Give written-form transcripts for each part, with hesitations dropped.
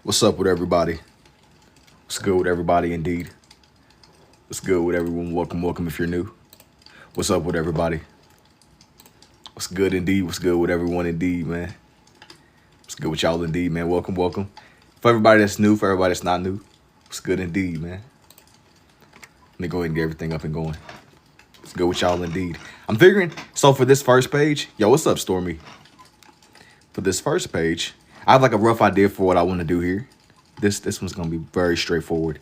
What's up with everybody? What's good with everybody indeed? What's good with everyone? Welcome if you're new. What's up with everybody? What's good indeed? What's good with everyone indeed, man? What's good with y'all indeed, man? Welcome. For everybody that's new, for everybody that's not new, what's good indeed, man? Let me go ahead and get everything up and going. What's good with y'all indeed? I'm figuring, so for this first page, yo, what's up, Stormy? For this first page, I have like a rough idea for what I want to do here. This one's gonna be very straightforward.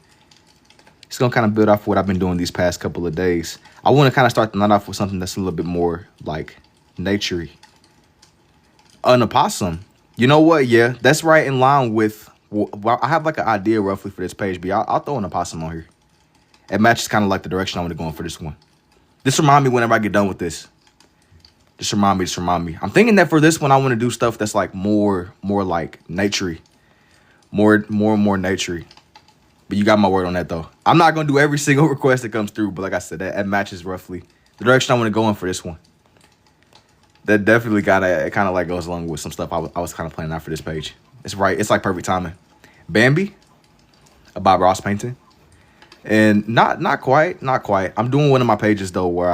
It's gonna kind of build off what I've been doing these past couple of days. I want to kind of start the night off with something that's a little bit more like naturey. An opossum. You know what? Yeah, that's right in line with. Well, I have like an idea roughly for this page, but I'll throw an opossum on here. It matches kind of like the direction I want to go in for this one. Just remind me whenever I get done with this. Just remind me. I'm thinking that for this one, I want to do stuff that's like more like naturey, more naturey. But you got my word on that, though. I'm not going to do every single request that comes through, but like I said, that matches roughly the direction I want to go in for this one. That definitely kind of like goes along with some stuff I was kind of planning out for this page. It's right. It's like perfect timing. Bambi, a Bob Ross painting. And not quite. I'm doing one of my pages, though, where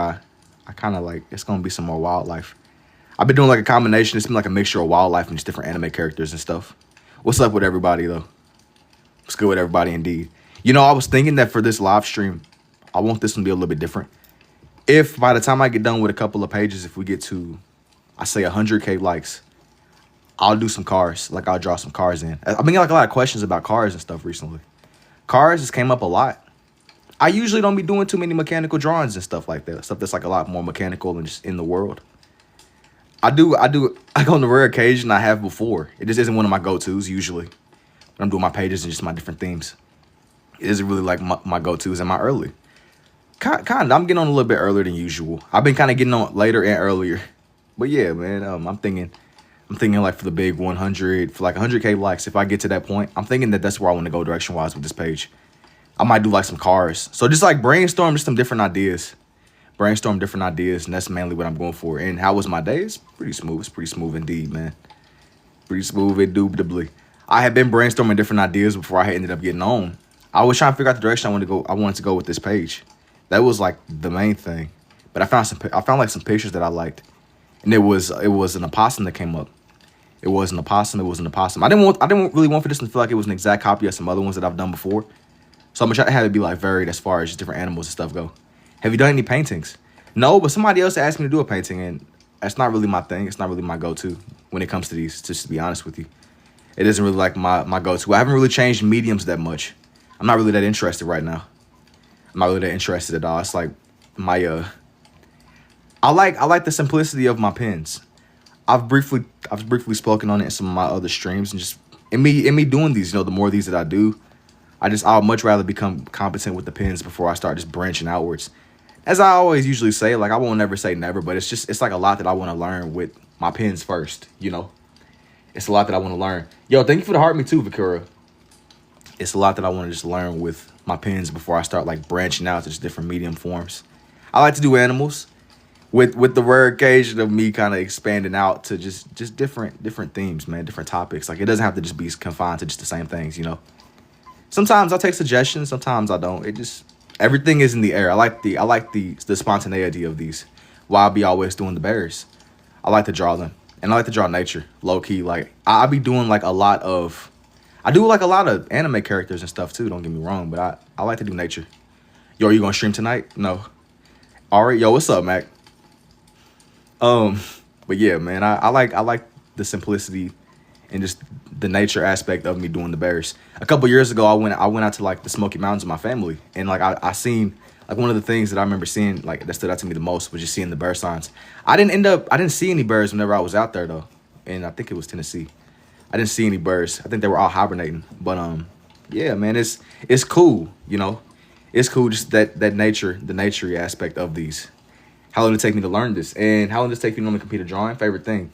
I kind of like, it's going to be some more wildlife. I've been doing like a combination. It's been like a mixture of wildlife and just different anime characters and stuff. What's up with everybody, though? What's good with everybody indeed? You know, I was thinking that for this live stream, I want this one to be a little bit different. If by the time I get done with a couple of pages, if we get to, I say 100K likes, I'll do some cars. Like I'll draw some cars in. I've been getting like a lot of questions about cars and stuff recently. Cars just came up a lot. I usually don't be doing too many mechanical drawings and stuff like that. Stuff that's like a lot more mechanical and just in the world. I do like on the rare occasion I have before. It just isn't one of my go-tos usually. I'm doing my pages and just my different themes. It isn't really like my go-tos. Am I early? Kind of. I'm getting on a little bit earlier than usual. I've been kind of getting on later and earlier. But yeah, man, I'm thinking like for the big 100, for like 100K likes, if I get to that point, I'm thinking that that's where I want to go direction-wise with this page. I might do like some cars. So just like brainstorm just some different ideas. And that's mainly what I'm going for. And how was my day? It's pretty smooth. It's pretty smooth indeed, man. Pretty smooth, indubitably. I had been brainstorming different ideas before I had ended up getting on. I was trying to figure out the direction I wanted to go with this page. That was like the main thing. But I found like some pictures that I liked, and it was an opossum that came up. It was an opossum. I didn't really want for this to feel like it was an exact copy of some other ones that I've done before. So I'm gonna try to have it be like varied as far as just different animals and stuff go. Have you done any paintings? No, but somebody else asked me to do a painting, and that's not really my thing. It's not really my go-to when it comes to these. Just to be honest with you. It isn't really like my go-to. I haven't really changed mediums that much. I'm not really that interested right now. I'm not really that interested at all. It's like my I like the simplicity of my pens. I've briefly spoken on it in some of my other streams, and just in me doing these, the more of these that I do, I'll much rather become competent with the pens before I start just branching outwards. As I always usually say, like I won't never say never, but it's like a lot that I want to learn with my pens first, It's a lot that I want to learn. Yo, thank you for the heart me too, Vikura. It's a lot that I want to just learn with my pens before I start like branching out to just different medium forms. I like to do animals with the rare occasion of me kind of expanding out to just different themes, man, different topics. Like it doesn't have to just be confined to just the same things, Sometimes I'll take suggestions, sometimes I don't. Everything is in the air. I like the spontaneity of these. Why I be always doing the bears. I like to draw them. And I like to draw nature, low key. Like I be doing like I do like a lot of anime characters and stuff too. Don't get me wrong, but I like to do nature. Yo, are you gonna stream tonight? No. All right, yo, what's up, Mac? But yeah, man, I like the simplicity and just the nature aspect of me doing the bears. A couple years ago, I went out to like the Smoky Mountains with my family, and like I seen. Like one of the things that I remember seeing, like that stood out to me the most, was just seeing the bear signs. I didn't see any birds whenever I was out there though, and I think it was Tennessee. I didn't see any birds. I think they were all hibernating. But yeah, man, it's cool, It's cool just that nature, the nature aspect of these. How long did it take me to learn this, and how long does it take you to normally complete a drawing? Favorite thing.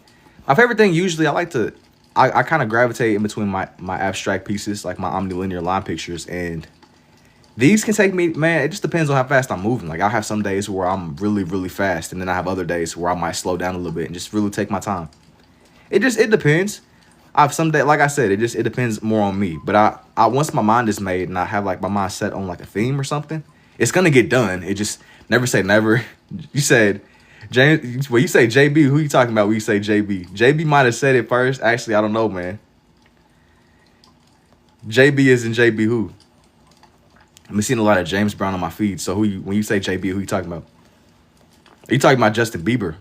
My favorite thing usually I kind of gravitate in between my abstract pieces, like my omnilinear line pictures, and these can take me, man, it just depends on how fast I'm moving. Like, I'll have some days where I'm really, really fast, and then I have other days where I might slow down a little bit and just really take my time. It depends. I've someday, like I said, it depends more on me. But I once my mind is made and I have like my mind set on like a theme or something, it's gonna get done. It just never say never. You said James. Well, you say JB. Who you talking about when you say JB? JB might have said it first. Actually, I don't know, man. JB isn't JB who? I'm seeing a lot of James Brown on my feed. So when you say JB, who you talking about? Are you talking about Justin Bieber?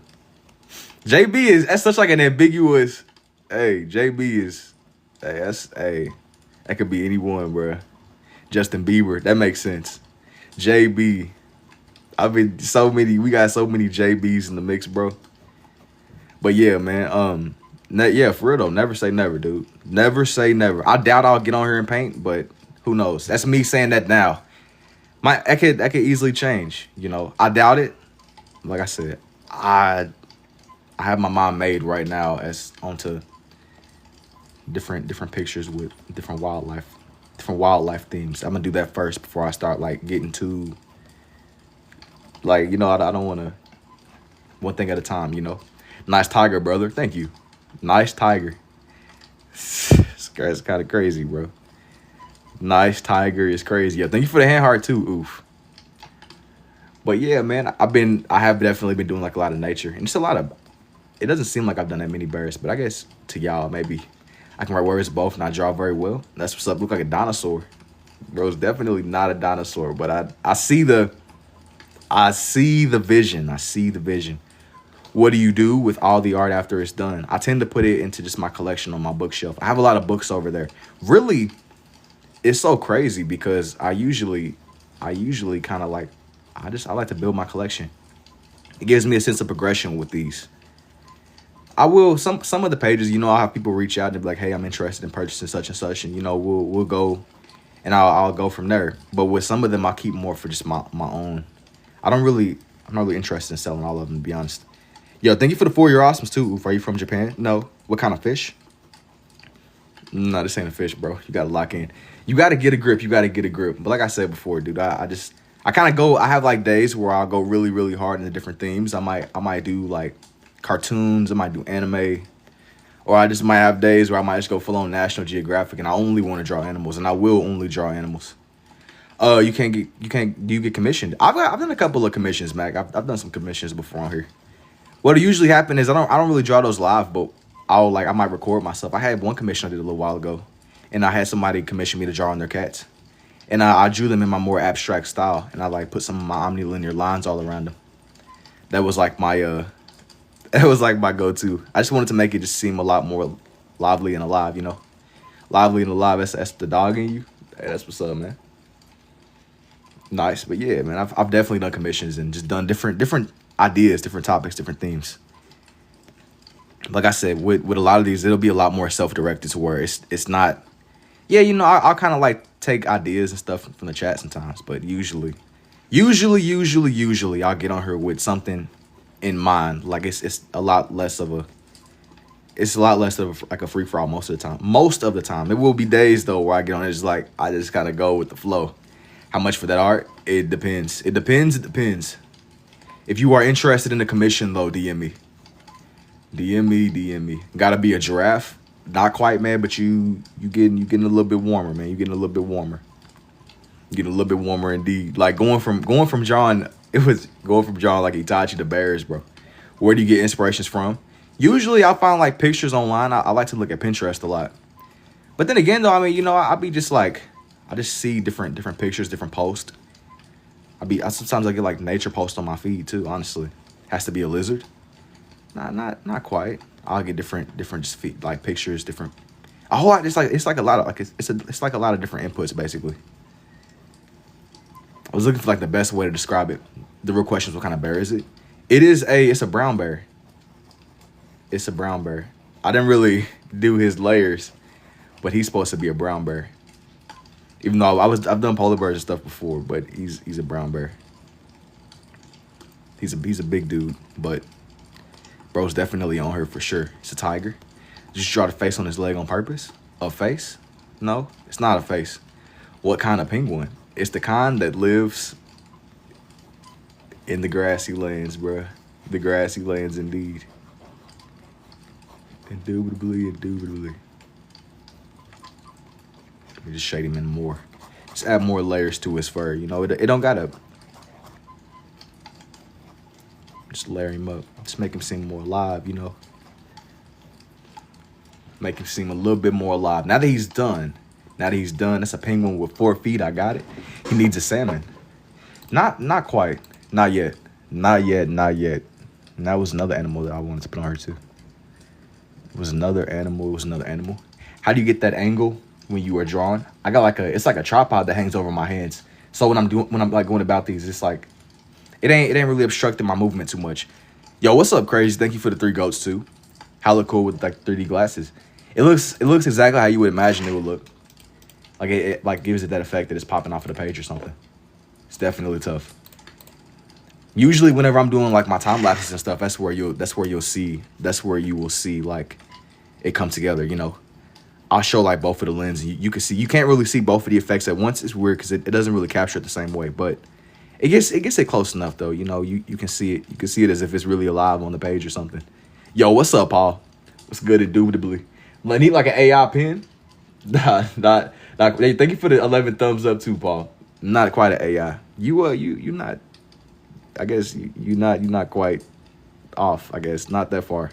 JB is that's such like an ambiguous. Hey, JB is. Hey, that could be anyone, bro. Justin Bieber, that makes sense. JB, we got so many JBs in the mix, bro. But yeah, man. Yeah, for real though, never say never, dude. Never say never. I doubt I'll get on here and paint, but who knows? That's me saying that now. That could easily change. You know, I doubt it. Like I said, I have my mind made right now as onto different pictures with different wildlife themes. I'm gonna do that first before I start like getting too like, you know, I don't want to one thing at a time, you know. Nice tiger, brother. Thank you. Nice tiger. It's kind of crazy, bro. Nice tiger is crazy. Yeah, thank you for the hand heart too. Oof. But yeah, man, I have definitely been doing like a lot of nature and just a lot of. It doesn't seem like I've done that many bears, but I guess to y'all maybe I can write words both and I draw very well. That's what's up. Look like a dinosaur. Bro's definitely not a dinosaur, but I see the vision. I see the vision. What do you do with all the art after it's done? I tend to put it into just my collection on my bookshelf. I have a lot of books over there. Really, it's so crazy because I usually kind of like I like to build my collection. It gives me a sense of progression with these. I will some of the pages, you know, I'll have people reach out and be like, hey, I'm interested in purchasing such and such, and you know, we'll go and I'll go from there. But with some of them I'll keep more for just my own. I'm not really interested in selling all of them, to be honest. Yo, thank you for the 4-year awesomes too. Oof, are you from Japan? No. What kind of fish? No, this ain't a fish, bro. You gotta lock in. You gotta get a grip. But like I said before, dude, I kind of go. I have like days where I'll go really, really hard into different themes. I might do like cartoons. I might do anime, or I just might have days where I might just go full on National Geographic, and I only want to draw animals, and I will only draw animals. Do you get commissioned? I've done a couple of commissions, Mac. I've done some commissions before on here. What usually happen is I don't really draw those live, but I might record myself. I had one commission I did a little while ago, and I had somebody commission me to draw on their cats, and I drew them in my more abstract style, and I like put some of my omnilinear lines all around them. That was like my go-to. I just wanted to make it just seem a lot more lively and alive, you know, lively and alive. That's the dog in you. Hey, that's what's up, man. Nice, but yeah, man, I've definitely done commissions and just done different ideas, different topics, different themes. Like I said, with a lot of these, it'll be a lot more self-directed to where it's not. Yeah, you know, I'll kind of like take ideas and stuff from the chat sometimes, but usually, I'll get on here with something in mind. Like it's a lot less of like a free for all most of the time. Most of the time, there will be days though where I get on it, it's like I just kind of go with the flow. How much for that art? It depends. It depends. If you are interested in the commission, though, DM me. DM me. Gotta be a giraffe. Not quite, man, but you getting a little bit warmer, man. You getting a little bit warmer. Getting a little bit warmer indeed. Like going from John, like Itachi to bears, bro. Where do you get inspirations from? Usually I find like pictures online. I like to look at Pinterest a lot. But then again, though, I mean, you know, I be just like, I just see different pictures, different posts. Sometimes I get like nature posts on my feed too, honestly. Has to be a lizard. Not quite. I'll get different just feed, like pictures, different. A whole lot. It's like a lot of like it's like a lot of different inputs basically. I was looking for like the best way to describe it. The real question is, what kind of bear is it? It's a brown bear. It's a brown bear. I didn't really do his layers, but he's supposed to be a brown bear. Even though I've done polar bears and stuff before, but he's a brown bear. He's a big dude, but bro's definitely on her for sure. It's a tiger. Just draw the face on his leg on purpose. A face? No, it's not a face. What kind of penguin? It's the kind that lives in the grassy lands, bruh. The grassy lands indeed. Indubitably. We just shade him in more. Just add more layers to his fur. You know, it don't gotta. Just layer him up. Just make him seem more alive, you know. Make him seem a little bit more alive. Now that he's done, that's a penguin with 4 feet. I got it. He needs a salmon. Not quite. Not yet. Not yet. And that was another animal that I wanted to put on her too. It was another animal. How do you get that angle when you are drawing? I got it's like a tripod that hangs over my hands. So when I'm like going about these, it's like it ain't really obstructing my movement too much. Yo, what's up, Crazy? Thank you for the 3 goats too. Hella cool with like 3D glasses. It looks exactly how you would imagine it would look. Like it like gives it that effect that it's popping off of the page or something. It's definitely tough. Usually whenever I'm doing like my time lapses and stuff, that's where you will see like it come together, you know. I'll show like both of the lenses. You can see, you can't really see both of the effects at once. It's weird because it doesn't really capture it the same way, but it gets it close enough though. You know, you can see it. You can see it as if it's really alive on the page or something. Yo, what's up, Paul? What's good, indubitably? I need like an AI pen. Not. Hey, thank you for the 11 thumbs up too, Paul. Not quite an AI. You not. I guess you not quite off. I guess not that far.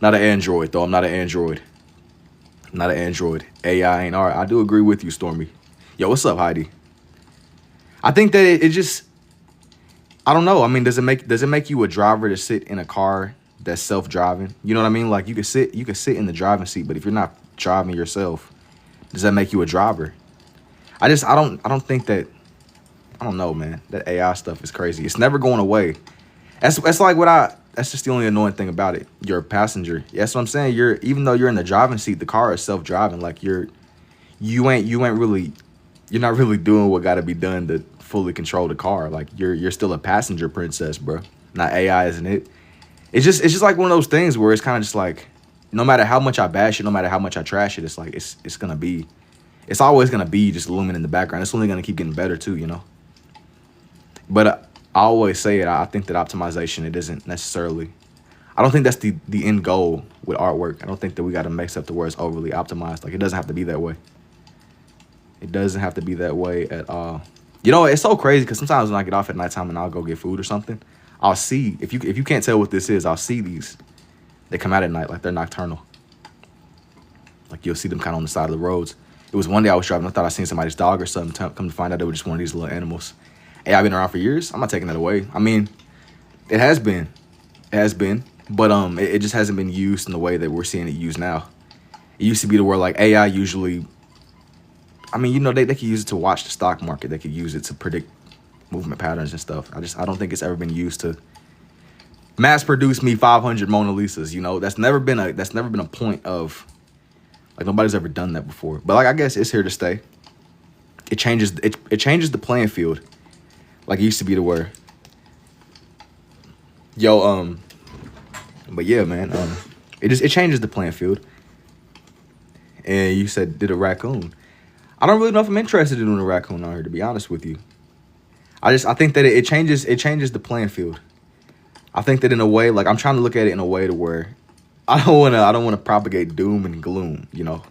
Not an Android though. I'm not an Android. Not an Android. AI ain't art. I do agree with you, Stormy. Yo, what's up, Heidi? I think that it just. I don't know. I mean, does it make you a driver to sit in a car that's self-driving? You know what I mean? Like you could sit in the driving seat, but if you're not driving yourself, does that make you a driver? I don't think that. I don't know, man. That AI stuff is crazy. It's never going away. That's like that's just the only annoying thing about it. You're a passenger. That's what I'm saying. Even though you're in the driving seat, the car is self-driving. Like you're not really doing what got to be done to fully control the car. Like you're still a passenger princess, bro. Not AI, isn't it? It's just like one of those things where it's kind of just like, no matter how much I bash it, no matter how much I trash it, it's like it's always gonna be just looming in the background. It's only gonna keep getting better too, you know. But I always say it. I think that optimization, it isn't necessarily. I don't think that's the end goal with artwork. I don't think that we got to mix up the words overly optimized. Like it doesn't have to be that way. It doesn't have to be that way at all. You know, it's so crazy because sometimes when I get off at nighttime and I'll go get food or something, I'll see, if you can't tell what this is, I'll see these. They come out at night, like they're nocturnal. Like you'll see them kind of on the side of the roads. It was one day I was driving, I thought I seen somebody's dog or something. Come to find out they were just one of these little animals. Hey, I've been around for years. I'm not taking that away. I mean, it has been, but it just hasn't been used in the way that we're seeing it used now. It used to be the word like AI usually. I mean, you know, they could use it to watch the stock market. They could use it to predict movement patterns and stuff. I don't think it's ever been used to mass produce me 500 Mona Lisas. You know, that's never been a point of, like, nobody's ever done that before. But like, I guess it's here to stay. It changes the playing field. Like it used to be the word. Yo, but yeah, man, it changes the playing field. And you said, did a raccoon? I don't really know if I'm interested in doing a raccoon on here, to be honest with you. I think that it changes the playing field. I think that in a way, like I'm trying to look at it in a way to where I don't wanna propagate doom and gloom, you know.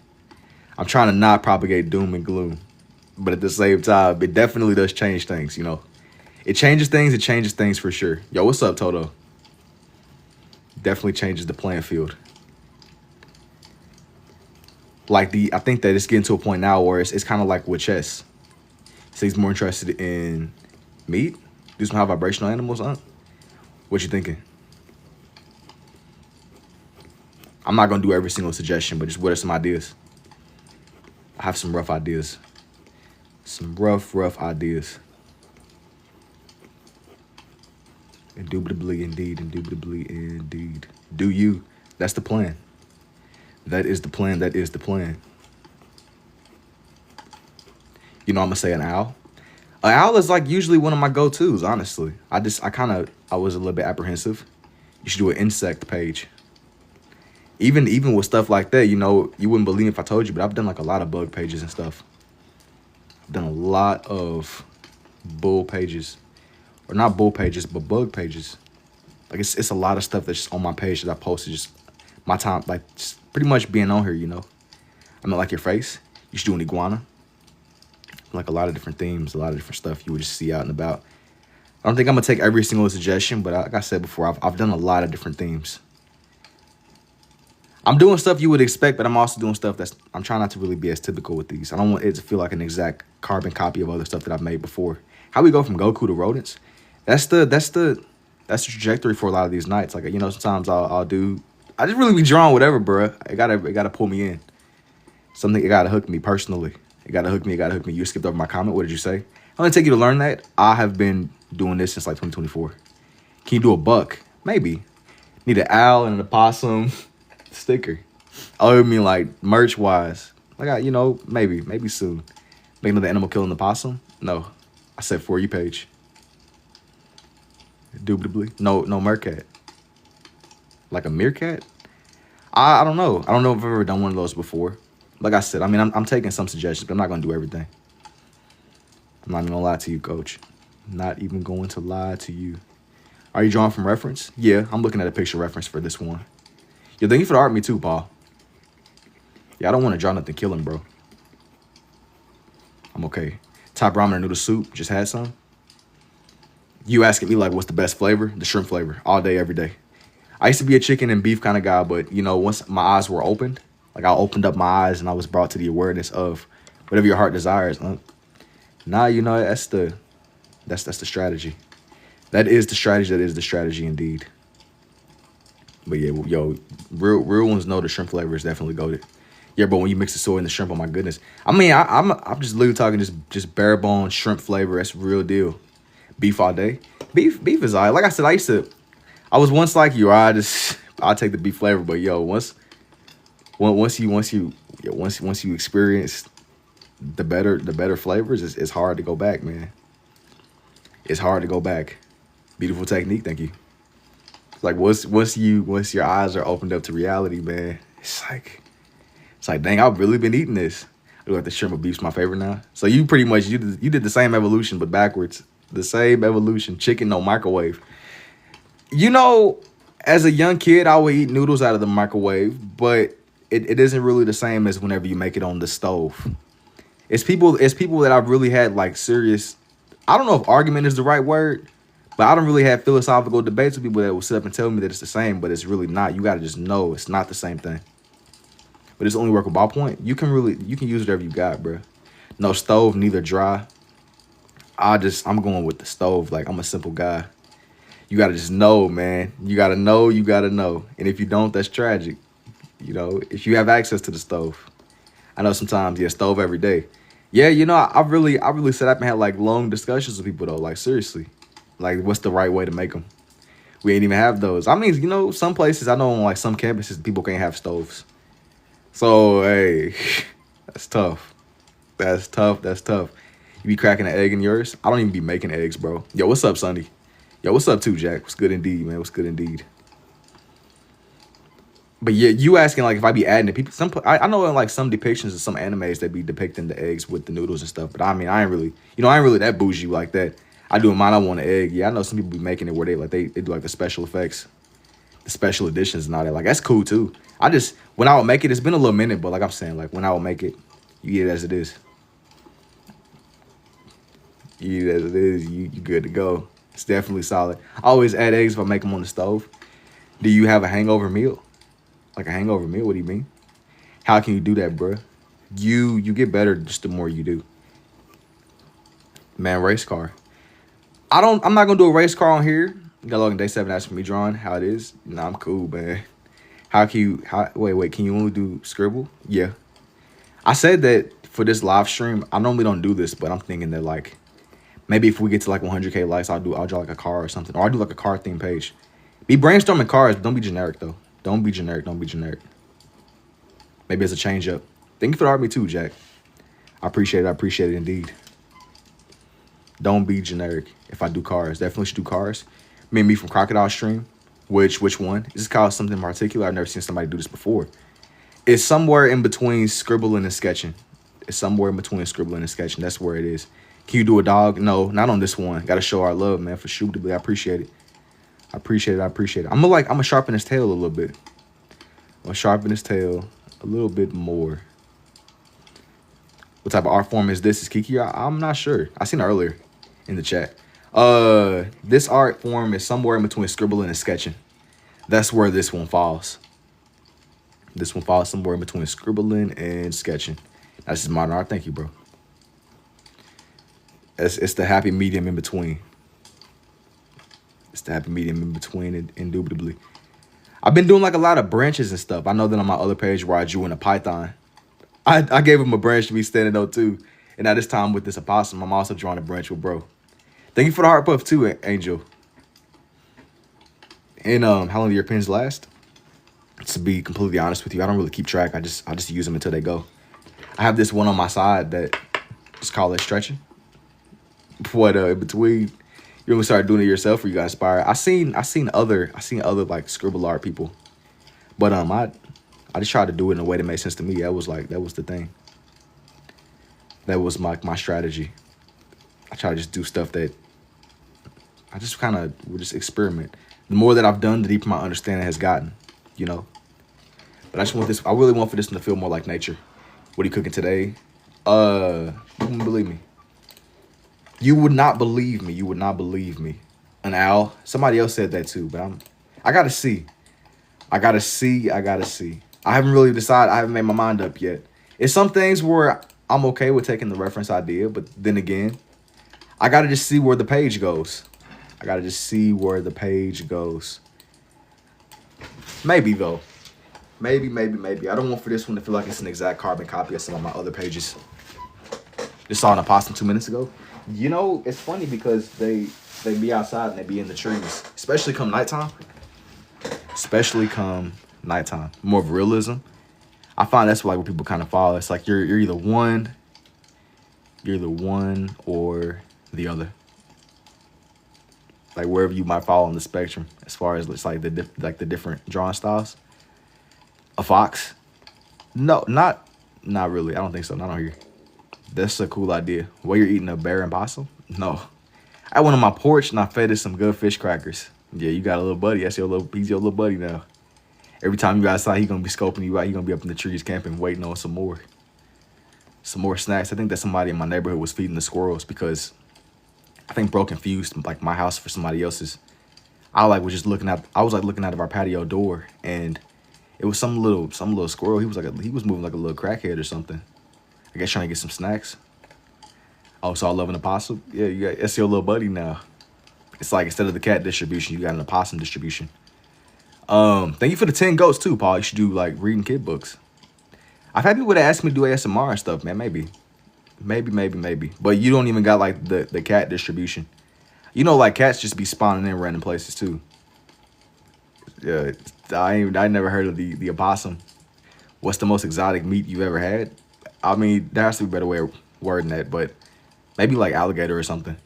I'm trying to not propagate doom and gloom. But at the same time, it definitely does change things, you know. It changes things for sure. Yo, what's up, Toto? Definitely changes the playing field. Like I think that it's getting to a point now where it's kind of like with chess. So he's more interested in meat. Do some high vibrational animals, huh? What you thinking? I'm not gonna do every single suggestion, but just what are some ideas? I have some rough ideas. Some rough ideas. Indubitably, indeed. Do you? That's the plan. That is the plan. You know, I'm gonna say an owl. An owl is like usually one of my go-tos, honestly. I was a little bit apprehensive. You should do an insect page. Even with stuff like that, you know, you wouldn't believe if I told you, but I've done like a lot of bug pages and stuff. I've done a lot of bull pages. Or not bull pages, but bug pages. Like it's a lot of stuff that's just on my page that I posted, just my time, like just pretty much being on here, you know. I mean, like your face. You should do an iguana. Like a lot of different themes, a lot of different stuff you would just see out and about. I don't think I'm gonna take every single suggestion, but like I said before, I've done a lot of different themes. I'm doing stuff you would expect, but I'm also doing stuff I'm trying not to really be as typical with these. I don't want it to feel like an exact carbon copy of other stuff that I've made before. How we go from Goku to rodents? That's the trajectory for a lot of these nights. Like, you know, sometimes I just really be drawing whatever, bro. It gotta pull me in. Something, it gotta hook me personally. It gotta hook me. You skipped over my comment. What did you say? I'm gonna take you to learn that. I have been doing this since like 2024. Can you do a buck? Maybe. Need an owl and an opossum sticker. Oh, I mean like merch wise. Like you know, maybe soon. Make another animal killing the possum? No. I said For You page. Indubitably. No meerkat. Like a meerkat? I don't know. I don't know if I've ever done one of those before. Like I said, I mean, I'm taking some suggestions, but I'm not going to do everything. I'm not even going to lie to you, coach. Not even going to lie to you. Are you drawing from reference? Yeah, I'm looking at a picture reference for this one. Yo, thank you for the art, me too, Paul. Yeah, I don't want to draw nothing killing, bro. I'm okay. Top ramen or noodle soup. Just had some. You asking me, like, what's the best flavor? The shrimp flavor. All day, every day. I used to be a chicken and beef kind of guy, but, you know, once my eyes were opened, like I opened up my eyes and I was brought to the awareness of whatever your heart desires. Now, you know, that's the strategy. That is the strategy. That is the strategy indeed. But yeah, yo, real ones know the shrimp flavor is definitely goated. Yeah, but when you mix the soy and the shrimp, oh my goodness. I mean, I'm just literally talking just bare bone shrimp flavor. That's real deal. Beef all day. Beef is all right. Like I said, I was once like you. I'll take the beef flavor. But yo, once you experience the better flavors, it's hard to go back, man. It's hard to go back. Beautiful technique, thank you. Like once your eyes are opened up to reality, man, it's like dang, I've really been eating this. I look like the shrimp and beef's my favorite now. So you pretty much you did the same evolution but backwards. The same evolution. Chicken, no microwave. You know, as a young kid, I would eat noodles out of the microwave, but it isn't really the same as whenever you make it on the stove. It's people that I've really had like serious, I don't know if argument is the right word, but I don't really have philosophical debates with people that will sit up and tell me that it's the same, but it's really not. You got to just know it's not the same thing. But it's only work a ballpoint. You can use whatever you got, bro. No stove, neither dry. I'm going with the stove. Like, I'm a simple guy. You got to just know, man. You got to know. And if you don't, that's tragic. You know, if you have access to the stove. I know sometimes, yeah, stove every day. Yeah, you know, I really sat up and had like long discussions with people though. Like, seriously. Like, what's the right way to make them? We ain't even have those. I mean, you know, some places, I know on like some campuses, people can't have stoves. So, hey, that's tough. That's tough. You be cracking an egg in yours? I don't even be making eggs, bro. Yo, what's up, Sonny? Yo, what's up too, Jack? What's good indeed, man? What's good indeed? But yeah, you asking like if I be adding it. People, I know in like some depictions of some animes they be depicting the eggs with the noodles and stuff. But I mean, I ain't really that bougie like that. I do in mine. I want an egg. Yeah, I know some people be making it where they do like the special effects, the special editions and all that. Like that's cool too. When I would make it, it's been a little minute, but like I'm saying, like when I would make it, you eat it as it is. You eat it as it is. You good to go. It's definitely solid. I always add eggs if I make them on the stove. Do you have a hangover meal? Like a hangover meal? What do you mean? How can you do that, bro? You get better just the more you do. Man, race car. I'm not gonna do a race car on here. You got log day 7 asking me drawing how it is. Nah, I'm cool, man. Wait, can you only do scribble? Yeah. I said that for this live stream, I normally don't do this, but I'm thinking that like maybe if we get to like 100K likes, I'll draw like a car or something. Or I'll do like a car themed page. Be brainstorming cars, but don't be generic though. Don't be generic. Maybe it's a change up. Thank you for the art, me too, Jack. I appreciate it indeed. Don't be generic. If I do cars, definitely should do cars. Me from Crocodile Stream. Which one? This is called something particular. I've never seen somebody do this before. It's somewhere in between scribbling and sketching. That's where it is. Can you do a dog? No, not on this one. Got to show our love, man, for Shootably. I appreciate it. I'm gonna sharpen his tail a little bit. I'm gonna sharpen his tail a little bit more. What type of art form is this? Is Kiki? I'm not sure. I seen it earlier in the chat. This art form is somewhere in between scribbling and sketching. That's where this one falls. This one falls somewhere in between scribbling and sketching. That's just modern art. Thank you, bro. It's the happy medium in between. It's the happy medium in between, indubitably. I've been doing like a lot of branches and stuff. I know that on my other page where I drew in a python, I gave him a branch to be standing on too. And now this time with this opossum, I'm also drawing a branch with bro. Thank you for the heart puff too, Angel. And how long do your pens last? To be completely honest with you, I don't really keep track. I just use them until they go. I have this one on my side that just call it stretching. What in between, you gonna start doing it yourself or you got inspired? I seen other like scribble art people, but I just tried to do it in a way that made sense to me. That was the thing. That was my strategy. I try to just do stuff that I just kind of would just experiment. The more that I've done, the deeper my understanding has gotten, you know. But I just want this. I really want for this one to feel more like nature. What are you cooking today? You wouldn't believe me. You would not believe me. You would not believe me. An owl. Somebody else said that too, but I gotta see. I gotta see. I haven't really decided. I haven't made my mind up yet. It's some things where I'm okay with taking the reference idea, but then again, I gotta just see where the page goes. Maybe though. Maybe. I don't want for this one to feel like it's an exact carbon copy of some of my other pages. Just saw an opossum 2 minutes ago. You know, it's funny because they be outside and they be in the trees, especially come nighttime. More of realism. I find that's like where people kind of fall. It's like you're either one or the other. Like wherever you might fall on the spectrum, as far as it's like the different drawing styles. A fox? No, not really. I don't think so. Not on here. That's a cool idea. While you're eating a bear and possum? No. I went on my porch and I fed it some good fish crackers. Yeah, you got a little buddy. He's your little buddy now. Every time you go outside, he's gonna be scoping you out. He's gonna be up in the trees camping, waiting on some more snacks. I think that somebody in my neighborhood was feeding the squirrels because I think bro confused like my house for somebody else's. I was looking out of our patio door and it was some little squirrel. He was moving like a little crackhead or something. I guess trying to get some snacks. Oh, so I love an opossum? Yeah, that's your little buddy now. It's like instead of the cat distribution, you got an opossum distribution. Thank you for the 10 goats too, Paul. You should do like reading kid books. I've had people that ask me to do ASMR and stuff, man. Maybe. But you don't even got like the cat distribution. You know, like cats just be spawning in random places too. Yeah, I never heard of the opossum. What's the most exotic meat you've ever had? I mean, there has to be a better way of wording that, but maybe like alligator or something.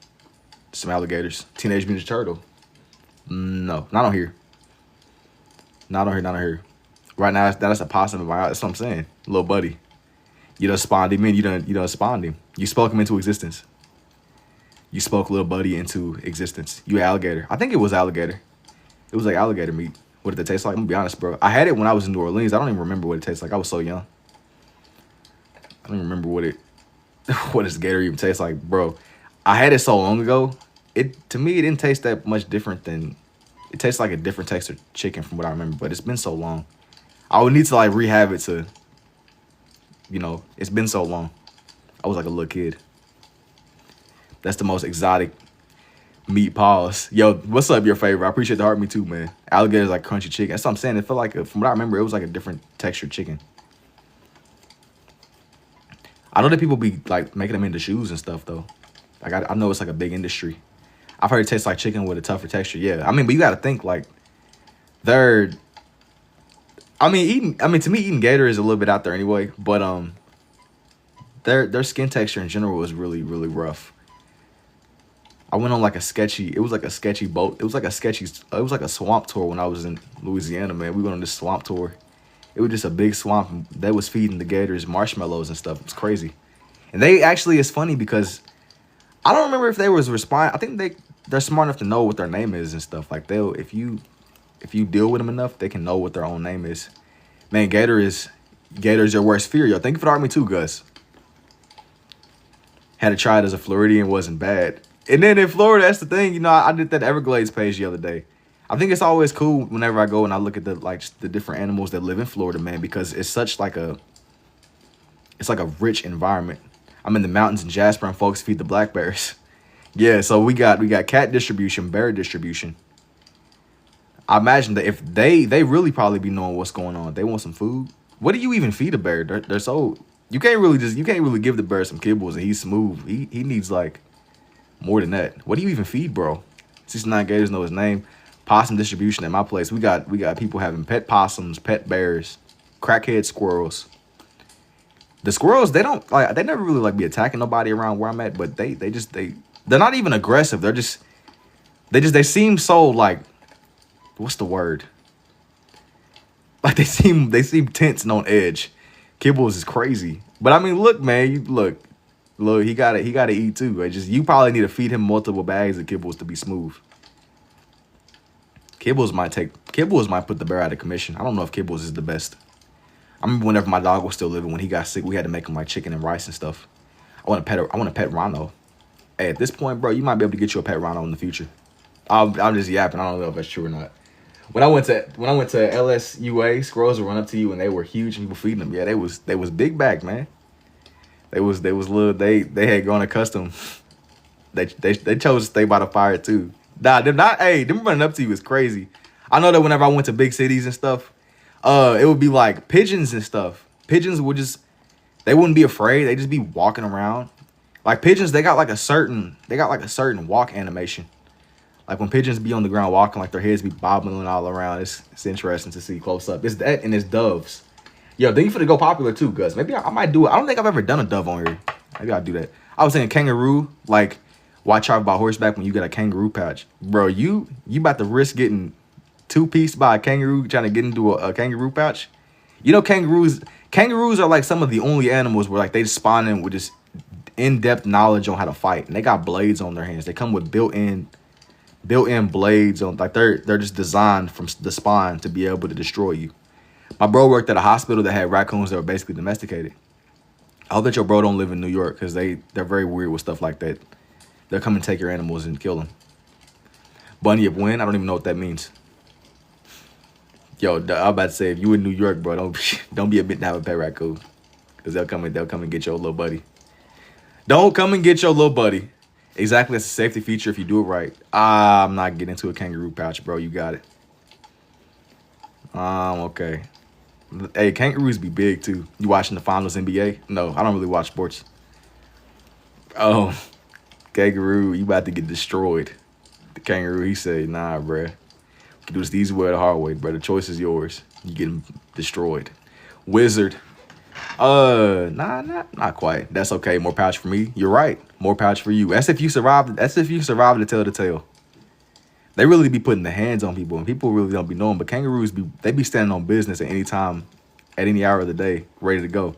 Some alligators. Teenage Mutant Ninja Turtle. No, not on here. Not on here. Right now, that's a possum. That's what I'm saying. Little buddy. You done spawned him in. You done spawned him. You spoke him into existence. You spoke little buddy into existence. You alligator. I think it was alligator. It was like alligator meat. What did it taste like? I'm gonna be honest, bro. I had it when I was in New Orleans. I don't even remember what it tastes like. I was so young. I don't remember what does gator even taste like, bro. I had it so long ago. To me, it didn't taste that much different than. It tastes like a different textured chicken from what I remember, but it's been so long. I would need to like rehab it to. You know, it's been so long. I was like a little kid. That's the most exotic meat pause. Yo, what's up, your favorite? I appreciate the heart, me too, man. Alligator's like crunchy chicken. That's what I'm saying. It felt like, from what I remember, it was like a different textured chicken. I know that people be like making them into shoes and stuff though. Like I know it's like a big industry. I've heard it tastes like chicken with a tougher texture. Yeah, I mean, but you got to think like to me, eating gator is a little bit out there anyway. But their skin texture in general was really, really rough. I went on like it was like a sketchy boat. It was like a swamp tour when I was in Louisiana, man. We went on this swamp tour. It was just a big swamp. They was feeding the gators marshmallows and stuff. It was crazy. And they actually, it's funny because I don't remember if they was responding. I think they're smart enough to know what their name is and stuff. Like if you deal with them enough, they can know what their own name is. Man, Gator's your worst fear, yo. Thank you for the army too, Gus. Had to try it as a Floridian, wasn't bad. And then in Florida, that's the thing, you know, I did that Everglades page the other day. I think it's always cool whenever I go and I look at the like the different animals that live in Florida, man, because it's such like it's like a rich environment. I'm in the mountains in Jasper and folks feed the black bears. Yeah, so we got cat distribution, bear distribution. I imagine that if they really probably be knowing what's going on. They want some food. What do you even feed a bear? They're so you can't really give the bear some kibbles and he's smooth. He needs like more than that. What do you even feed, bro? 69 Gators know his name. Possum distribution at my place. We got people having pet possums, pet bears, crackhead squirrels. The squirrels, they never really like be attacking nobody around where I'm at, but they're not even aggressive. They seem so like, what's the word? Like they seem tense and on edge. Kibbles is crazy. But I mean, look, man, look, he gotta eat too. You probably need to feed him multiple bags of kibbles to be smooth. Kibbles might put the bear out of commission. I don't know if kibbles is the best. I remember whenever my dog was still living, when he got sick, we had to make him like chicken and rice and stuff. I want a pet rhino. Hey, at this point, bro, you might be able to get you a pet rhino in the future. I'm just yapping. I don't know if that's true or not. When I went to LSUA, squirrels would run up to you and they were huge and people feeding them. Yeah, they was big back, man. They was little. They had grown accustomed. They chose to stay by the fire too. Nah, them running up to you is crazy. I know that whenever I went to big cities and stuff, it would be like pigeons and stuff. Pigeons they wouldn't be afraid. They just be walking around. Like pigeons, they got like a certain walk animation. Like when pigeons be on the ground walking, like their heads be bobbling all around. It's interesting to see close up. It's that and it's doves. Yo, then you finna go popular too, Gus. Maybe I might do it. I don't think I've ever done a dove on here. Maybe I'll do that. I was saying kangaroo, like watch out about horseback when you get a kangaroo pouch. Bro, you about to risk getting two-pieced by a kangaroo trying to get into a kangaroo pouch. You know, kangaroos are like some of the only animals where like they spawn in with just in-depth knowledge on how to fight. And they got blades on their hands. They come with built-in blades on, like they're just designed from the spawn to be able to destroy you. My bro worked at a hospital that had raccoons that were basically domesticated. I hope that your bro don't live in New York because they're very weird with stuff like that. They'll come and take your animals and kill them. Bunny of Win, I don't even know what that means. Yo, I'm about to say, if you in New York, bro, don't be admitting to have a pet raccoon, because they'll come and get your little buddy. Don't come and get your little buddy. Exactly, that's a safety feature if you do it right. I'm not getting into a kangaroo pouch, bro. You got it. Okay. Hey, kangaroos be big too. You watching the finals NBA? No, I don't really watch sports. Oh, kangaroo, you about to get destroyed. The kangaroo, he said, nah, bruh. You can do this the easy way or the hard way, bro. The choice is yours. You get him destroyed. Wizard. Not quite. That's okay. More pouch for me. You're right. More pouch for you. That's if you survive to tell the tale. They really be putting the hands on people, and people really don't be knowing. But kangaroos they be standing on business at any time, at any hour of the day, ready to go.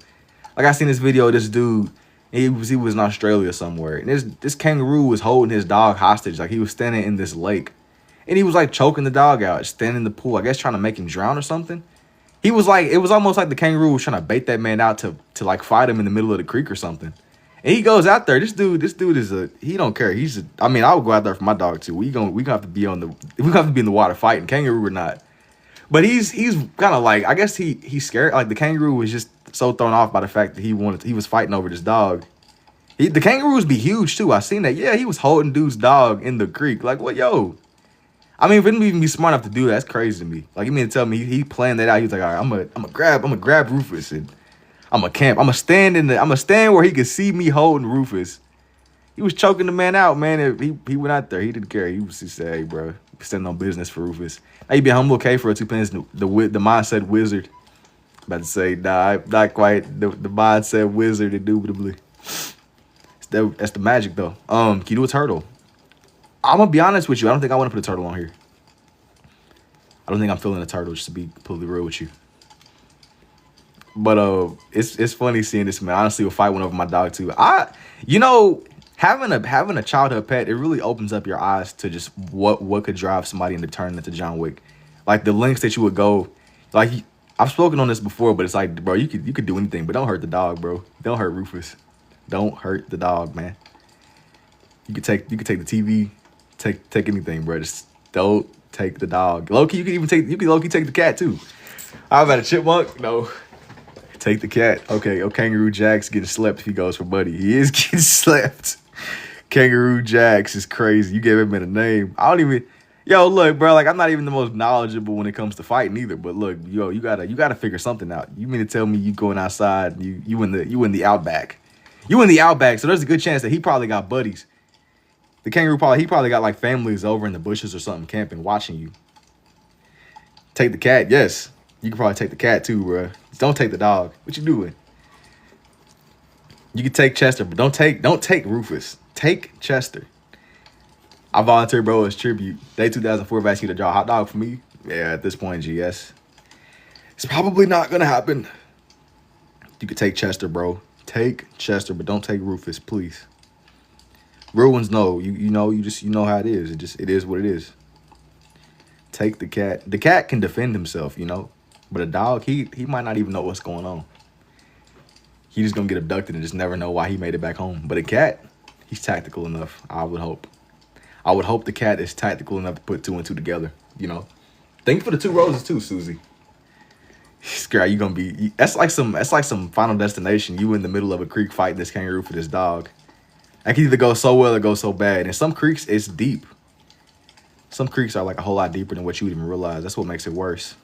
Like I seen this video of this dude. He was in Australia somewhere, and this kangaroo was holding his dog hostage. Like he was standing in this lake, and he was like choking the dog out, standing in the pool. I guess trying to make him drown or something. He was like, it was almost like the kangaroo was trying to bait that man out to like fight him in the middle of the creek or something. And he goes out there. This dude is he don't care. I mean, I would go out there for my dog too. We gonna have to be in the water fighting, kangaroo or not. But he's kind of like, I guess he's scared. Like the kangaroo was just so thrown off by the fact that he was fighting over this dog. The kangaroos be huge too. I seen that. Yeah, he was holding dude's dog in the creek. Like, what, yo? I mean, if it didn't even be smart enough to do that, that's crazy to me. Like, you mean to tell me he planned that out? He was like, all right, I'm gonna grab Rufus and I'm gonna camp. I'm gonna stand where he could see me holding Rufus. He was choking the man out, man. He went out there. He didn't care. He said, hey, bro, standing on business for Rufus. Now you be humble, okay, for a 2 pence. The mindset wizard. About to say, nah, not quite. The mindset wizard, indubitably. That's the magic, though. Can you do a turtle? I'm gonna be honest with you. I don't think I want to put a turtle on here. I don't think I'm feeling a turtle, just to be completely real with you. But it's funny seeing this, man. Honestly, a fight went over my dog too. Having a childhood pet, it really opens up your eyes to just what could drive somebody into turning into John Wick. Like the lengths that you would go. Like I've spoken on this before, but it's like, bro, you could do anything, but don't hurt the dog, bro. Don't hurt Rufus. Don't hurt the dog, man. You could take the TV, take anything, bro. Just don't take the dog. Loki, you can low-key take the cat too. How about a chipmunk? No. Take the cat. Okay, Kangaroo Jack's getting slept if he goes for Buddy. He is getting slept. Kangaroo Jacks is crazy. You gave him a name. I don't even. Yo, look, bro. Like, I'm not even the most knowledgeable when it comes to fighting either. But look, yo, you gotta figure something out. You mean to tell me you going outside? And you in the outback. You in the outback. So there's a good chance that he probably got buddies. The kangaroo probably got like families over in the bushes or something camping, watching you. Take the cat, yes. You can probably take the cat too, bro. Just don't take the dog. What you doing? You can take Chester, but don't take Rufus. Take Chester. I volunteer, bro, as tribute. Day 2004, asking you to draw a hot dog for me. Yeah, at this point, GS. It's probably not gonna happen. You could take Chester, bro. Take Chester, but don't take Rufus, please. Real ones know. You know how it is. It is what it is. Take the cat. The cat can defend himself, you know. But a dog, he might not even know what's going on. He just gonna get abducted and just never know why he made it back home. But a cat, he's tactical enough, I would hope. I would hope the cat is tactical enough to put 2 and 2 together, you know. Thank you for the 2 roses too, Susie. Girl, you gonna be that's like some Final Destination. You in the middle of a creek fighting this kangaroo for this dog. That can either go so well or go so bad. And some creeks, it's deep. Some creeks are like a whole lot deeper than what you would even realize. That's what makes it worse.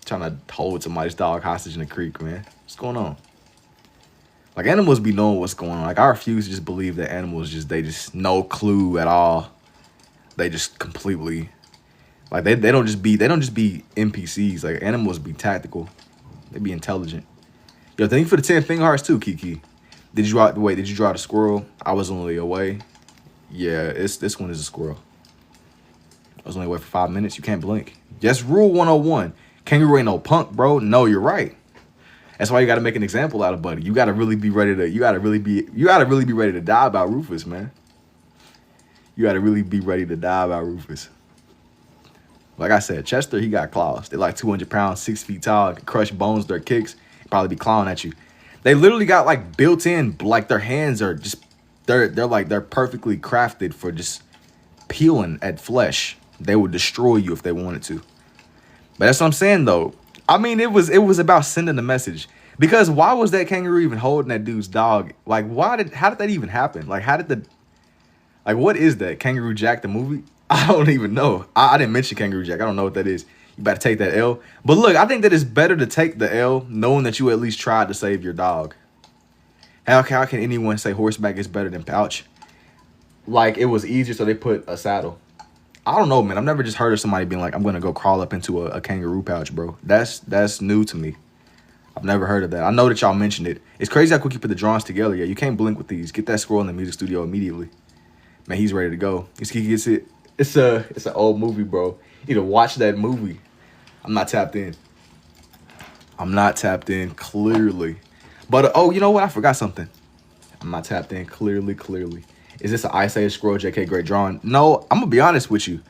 Trying to hold somebody's dog hostage in the creek, man. What's going on? Like, animals be knowing what's going on. Like, I refuse to just believe that animals they just no clue at all. They just completely, like, they don't just be NPCs. Like, animals be tactical. They be intelligent. Yo, thank you for the 10 finger hearts too, Kiki. Did you draw the squirrel? I was only away. Yeah, this one is a squirrel. I was only away for 5 minutes. You can't blink. Yes, rule 101. Kangaroo ain't no punk, bro. No, you're right. That's why you gotta make an example out of Buddy. You gotta really be ready to die about Rufus, man. You gotta really be ready to die about Rufus. Like I said, Chester, he got claws. They're like 200 pounds, 6 feet tall, can crush bones, their kicks, probably be clawing at you. They literally got like built in, like their hands are just they're perfectly crafted for just peeling at flesh. They would destroy you if they wanted to. But that's what I'm saying, though. I mean, it was about sending a message. Because why was that kangaroo even holding that dude's dog? Like, how did that even happen? Like, what is that? Kangaroo Jack, the movie? I don't even know. I didn't mention Kangaroo Jack. I don't know what that is. You better take that L. But look, I think that it's better to take the L knowing that you at least tried to save your dog. How can anyone say horseback is better than pouch? Like, it was easier, so they put a saddle. I don't know, man. I've never just heard of somebody being like, I'm going to go crawl up into a kangaroo pouch, bro. That's new to me. I've never heard of that. I know that y'all mentioned it. It's crazy how quick you put the drawings together. Yeah, you can't blink with these. Get that squirrel in the music studio immediately. Man, he's ready to go. He gets it. It's an old movie, bro. You need to watch that movie. I'm not tapped in. I'm not tapped in, clearly. But, oh, you know what? I forgot something. I'm not tapped in, clearly. Is this an Ice Age scroll, JK Great Drawing? No, I'm going to be honest with you.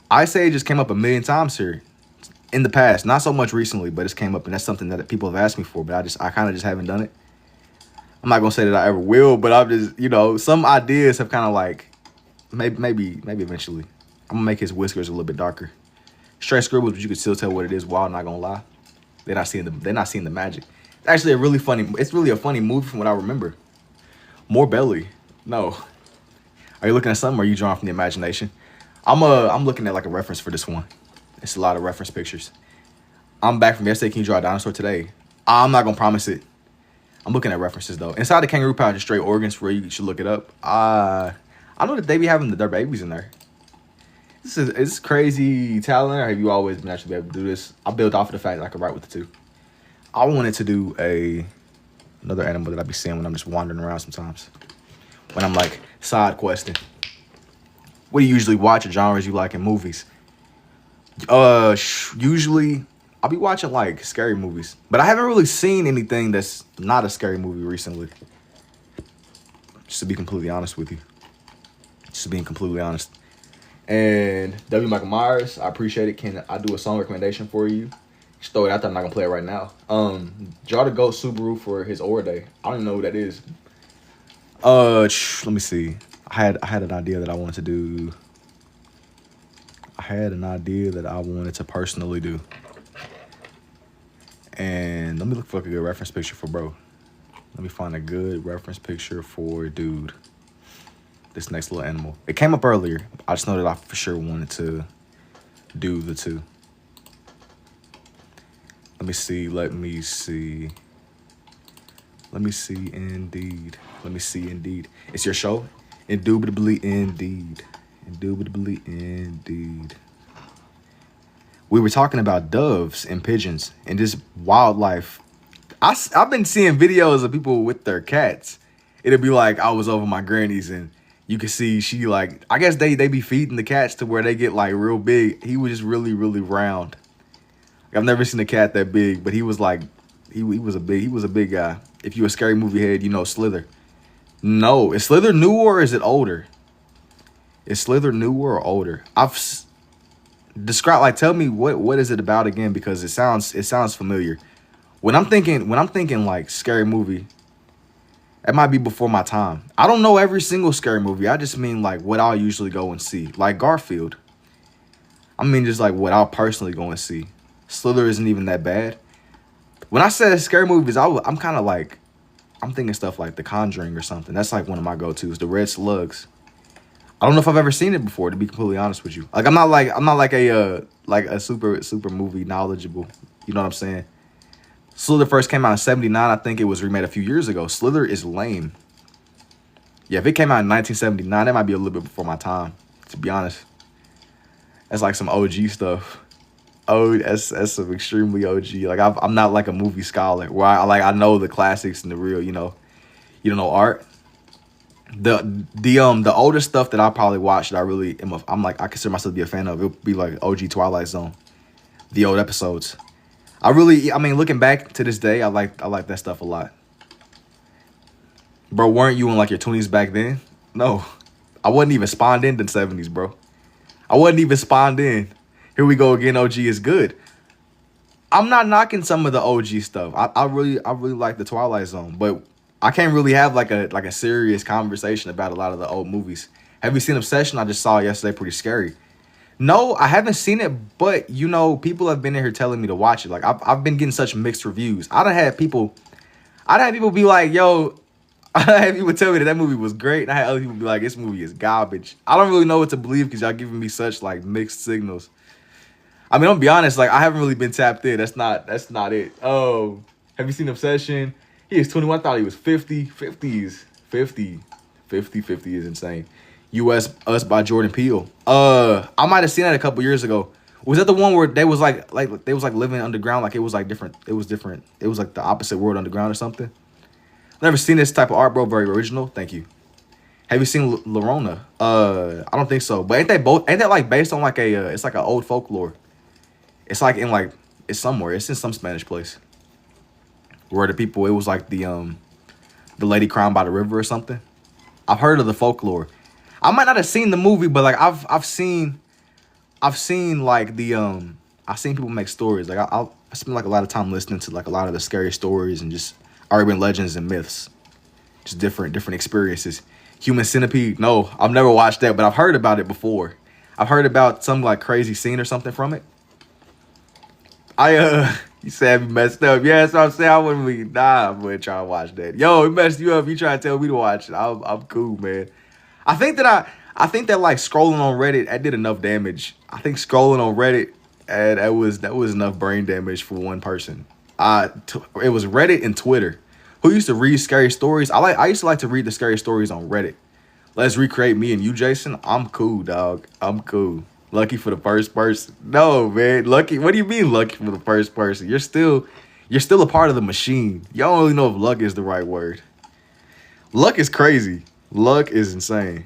Ice Age just came up a million times here in the past. Not so much recently, but it's came up, and that's something that people have asked me for, but I kind of just haven't done it. I'm not going to say that I ever will, but I'm just, you know, some ideas have kind of like, maybe eventually. I'm going to make his whiskers a little bit darker. Straight scribbles, but you can still tell what it is wild, not going to lie. They're not seeing the magic. It's actually it's really a funny movie from what I remember. More belly. No. Are you looking at something or are you drawing from the imagination? I'm looking at like a reference for this one. It's a lot of reference pictures. I'm back from yesterday. Can you draw a dinosaur today? I'm not gonna promise it. I'm looking at references though. Inside the kangaroo pouch is straight organs for you should look it up. I know that they be having their babies in there. It's crazy talent, or have you always been actually able to do this? I built off of the fact that I could write with the two. I wanted to do another animal that I be seeing when I'm just wandering around sometimes. When I'm like side questing. What do you usually watch or genres you like in movies? Usually I'll be watching like scary movies, but I haven't really seen anything that's not a scary movie recently. Just to be completely honest with you. Just being completely honest. And W. Michael Myers, I appreciate it. Can I do a song recommendation for you? Just throw it out there. I'm not gonna play it right now. Draw the GOAT Subaru for his Aura Day. I don't even know who that is. Let me see. I had an idea that I wanted to do. I had an idea that I wanted to personally do. And let me look for like a good reference picture for bro. Let me find a good reference picture for dude. This next little animal. It came up earlier. I just know that I for sure wanted to do the two. Let me see. Let me see. Let me see indeed. Let me see indeed. It's your show? Indubitably indeed. Indubitably indeed. We were talking about doves and pigeons and just wildlife. I've been seeing videos of people with their cats. It'll be like I was over my granny's and you can see she like, I guess they be feeding the cats to where they get like real big. He was just really, really round. I've never seen a cat that big, but he was like, he was a big guy. If you a Scary Movie head, you know Slither. No, is Slither newer or is it older? Is Slither newer or older? Tell me what is it about again, because it sounds familiar. When I'm thinking like Scary Movie, it might be before my time. I don't know every single Scary Movie. I just mean like what I'll usually go and see. Like Garfield. I mean just like what I'll personally go and see. Slither isn't even that bad. When I said Scary Movies, I'm kind of like, I'm thinking stuff like The Conjuring or something. That's like one of my go-tos. The Red Slugs. I don't know if I've ever seen it before, to be completely honest with you. Like I'm not like a super movie knowledgeable. You know what I'm saying? Slither first came out in '79. I think it was remade a few years ago. Slither is lame. Yeah, if it came out in 1979, that might be a little bit before my time, to be honest. That's like some OG stuff. Oh, that's some extremely OG. Like I'm not like a movie scholar where I know the classics and the real, you don't know art. The older stuff that I probably watched that I consider myself to be a fan of, it would be like OG Twilight Zone. The old episodes. I mean looking back to this day, I like that stuff a lot. Bro, weren't you in like your 20s back then? No. I wasn't even spawned in the 70s, bro. I wasn't even spawned in. Here we go again. OG is good. I'm not knocking some of the OG stuff. I really like the Twilight Zone, but I can't really have like a serious conversation about a lot of the old movies. Have you seen Obsession? I just saw it yesterday. Pretty scary. No, I haven't seen it, but people have been in here telling me to watch it. Like I've been getting such mixed reviews. I done had people be like, yo, I had people tell me that movie was great, and I had other people be like, this movie is garbage. I don't really know what to believe because y'all giving me such like mixed signals. I mean, I'll be honest, like I haven't really been tapped in. That's not it. Oh, have you seen Obsession? He is 21. I thought he was 50. 50 is insane. Us by Jordan Peele. I might have seen that a couple years ago. Was that the one where they was like living underground? Like it was like different. It was different. It was like the opposite world underground or something. I've never seen this type of art, bro. Very original. Thank you. Have you seen Llorona? I don't think so. But ain't that like based on like it's like an old folklore. It's like it's somewhere. It's in some Spanish place. Where it was like the lady crying by the river or something. I've heard of the folklore. I might not have seen the movie, but like I've seen like I've seen people make stories. Like I spend like a lot of time listening to like a lot of the scary stories and just urban legends and myths. Just different experiences. Human Centipede. No, I've never watched that, but I've heard about it before. I've heard about some like crazy scene or something from it. You said you messed up. Yeah, that's what I'm saying. I wouldn't try to watch that. Yo, it messed you up. You try to tell me to watch it. I'm cool, man. I think that like scrolling on Reddit, I did enough damage. I think scrolling on Reddit, that was enough brain damage for one person. It was Reddit and Twitter. Who used to read scary stories? I used to like to read the scary stories on Reddit. Let's recreate me and you, Jason. I'm cool, dog. I'm cool. Lucky for the first person. No, man. Lucky. What do you mean lucky for the first person? You're still a part of the machine. Y'all don't really know if luck is the right word. Luck is crazy. Luck is insane.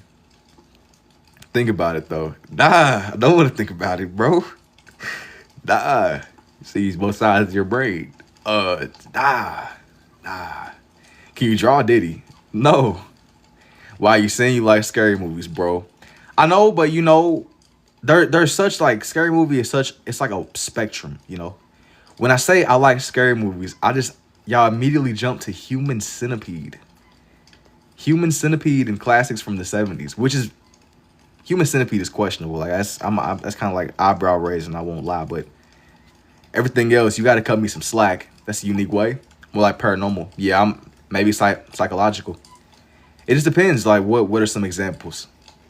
Think about it though. Nah, I don't want to think about it, bro. Nah. See both sides of your brain. Nah. Can you draw Diddy? No. Why you saying you like scary movies, bro? I know, but there's such like scary movie is such, it's like a spectrum, When I say I like scary movies, y'all immediately jump to Human Centipede. Human Centipede and classics from the 70s, which is Human Centipede is questionable. Like that's kind of like eyebrow raising. I won't lie, but everything else you got to cut me some slack. That's a unique way. More like paranormal. Yeah, I'm maybe psychological. It just depends. Like what are some examples?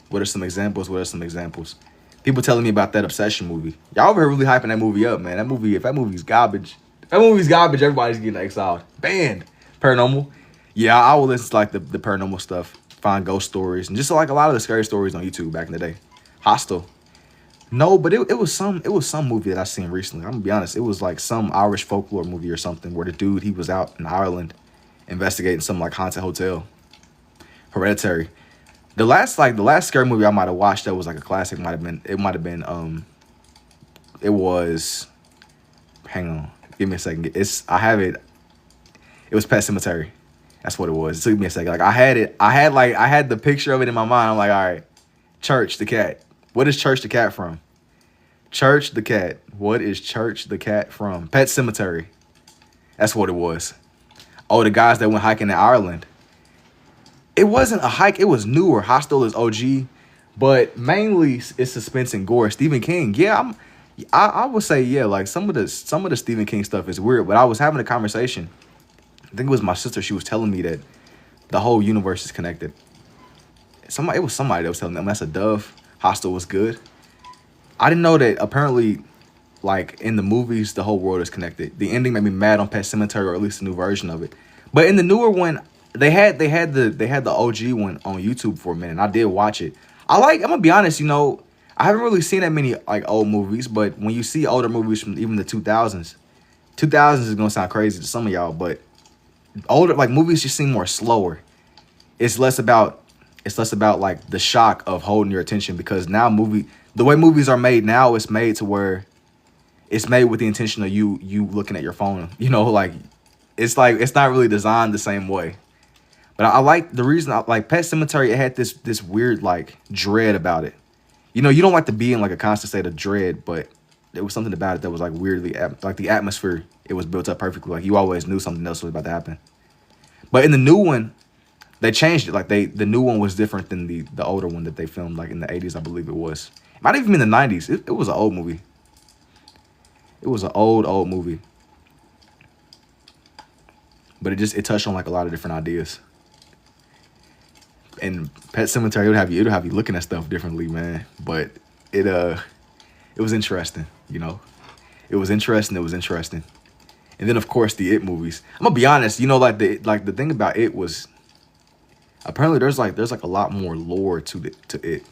What are some examples? What are some examples? People telling me about that Obsession movie. Y'all over here really hyping that movie up, man. That movie, if that movie's garbage, everybody's getting exiled. Banned. Paranormal. Yeah, I will listen to like the paranormal stuff. Find ghost stories. And just like a lot of the scary stories on YouTube back in the day. Hostel. No, but it was some movie that I seen recently. I'm gonna be honest. It was like some Irish folklore movie or something where the dude, he was out in Ireland investigating some like haunted hotel. Hereditary. The last scary movie I might have watched that was like a classic it was, hang on, give me a second. It was Pet Cemetery. That's what it was. It took me a second. Like I had the picture of it in my mind. I'm like, all right, Church the cat. What is Church the cat from? Church the cat. What is Church the cat from? Pet Cemetery. That's what it was. Oh, the guys that went hiking in Ireland. It wasn't a hike. It was newer. Hostel is OG, but mainly it's suspense and gore. Stephen King. Yeah, I would say yeah. Like some of the Stephen King stuff is weird. But I was having a conversation. I think it was my sister. She was telling me that the whole universe is connected. It was somebody that was telling them that's a dove. Hostel was good. I didn't know that apparently, like in the movies, the whole world is connected. The ending made me mad on Pet Sematary, or at least a new version of it. But in the newer one, they had the OG one on YouTube for a minute. And I did watch it. I'm gonna be honest, I haven't really seen that many like old movies, but when you see older movies from even the 2000s is gonna sound crazy to some of y'all, but older like movies just seem more slower. It's less about like the shock of holding your attention, because now the way movies are made now, it's made to where it's made with the intention of you looking at your phone. Like it's not really designed the same way. But I like the reason I like Pet Cemetery. It had this weird like dread about it. You don't like to be in like a constant state of dread, but there was something about it that was like weirdly like the atmosphere. It was built up perfectly. Like you always knew something else was about to happen. But in the new one, they changed it. Like the new one was different than the older one that they filmed like in the 80s, I believe it was. It might even been the 90s. It was an old movie. It was an old movie. But it touched on like a lot of different ideas. And Pet Cemetery, it'll have you looking at stuff differently, man. But it was interesting, It was interesting. And then of course the It movies. I'm gonna be honest, like the thing about It was apparently there's like a lot more lore to It.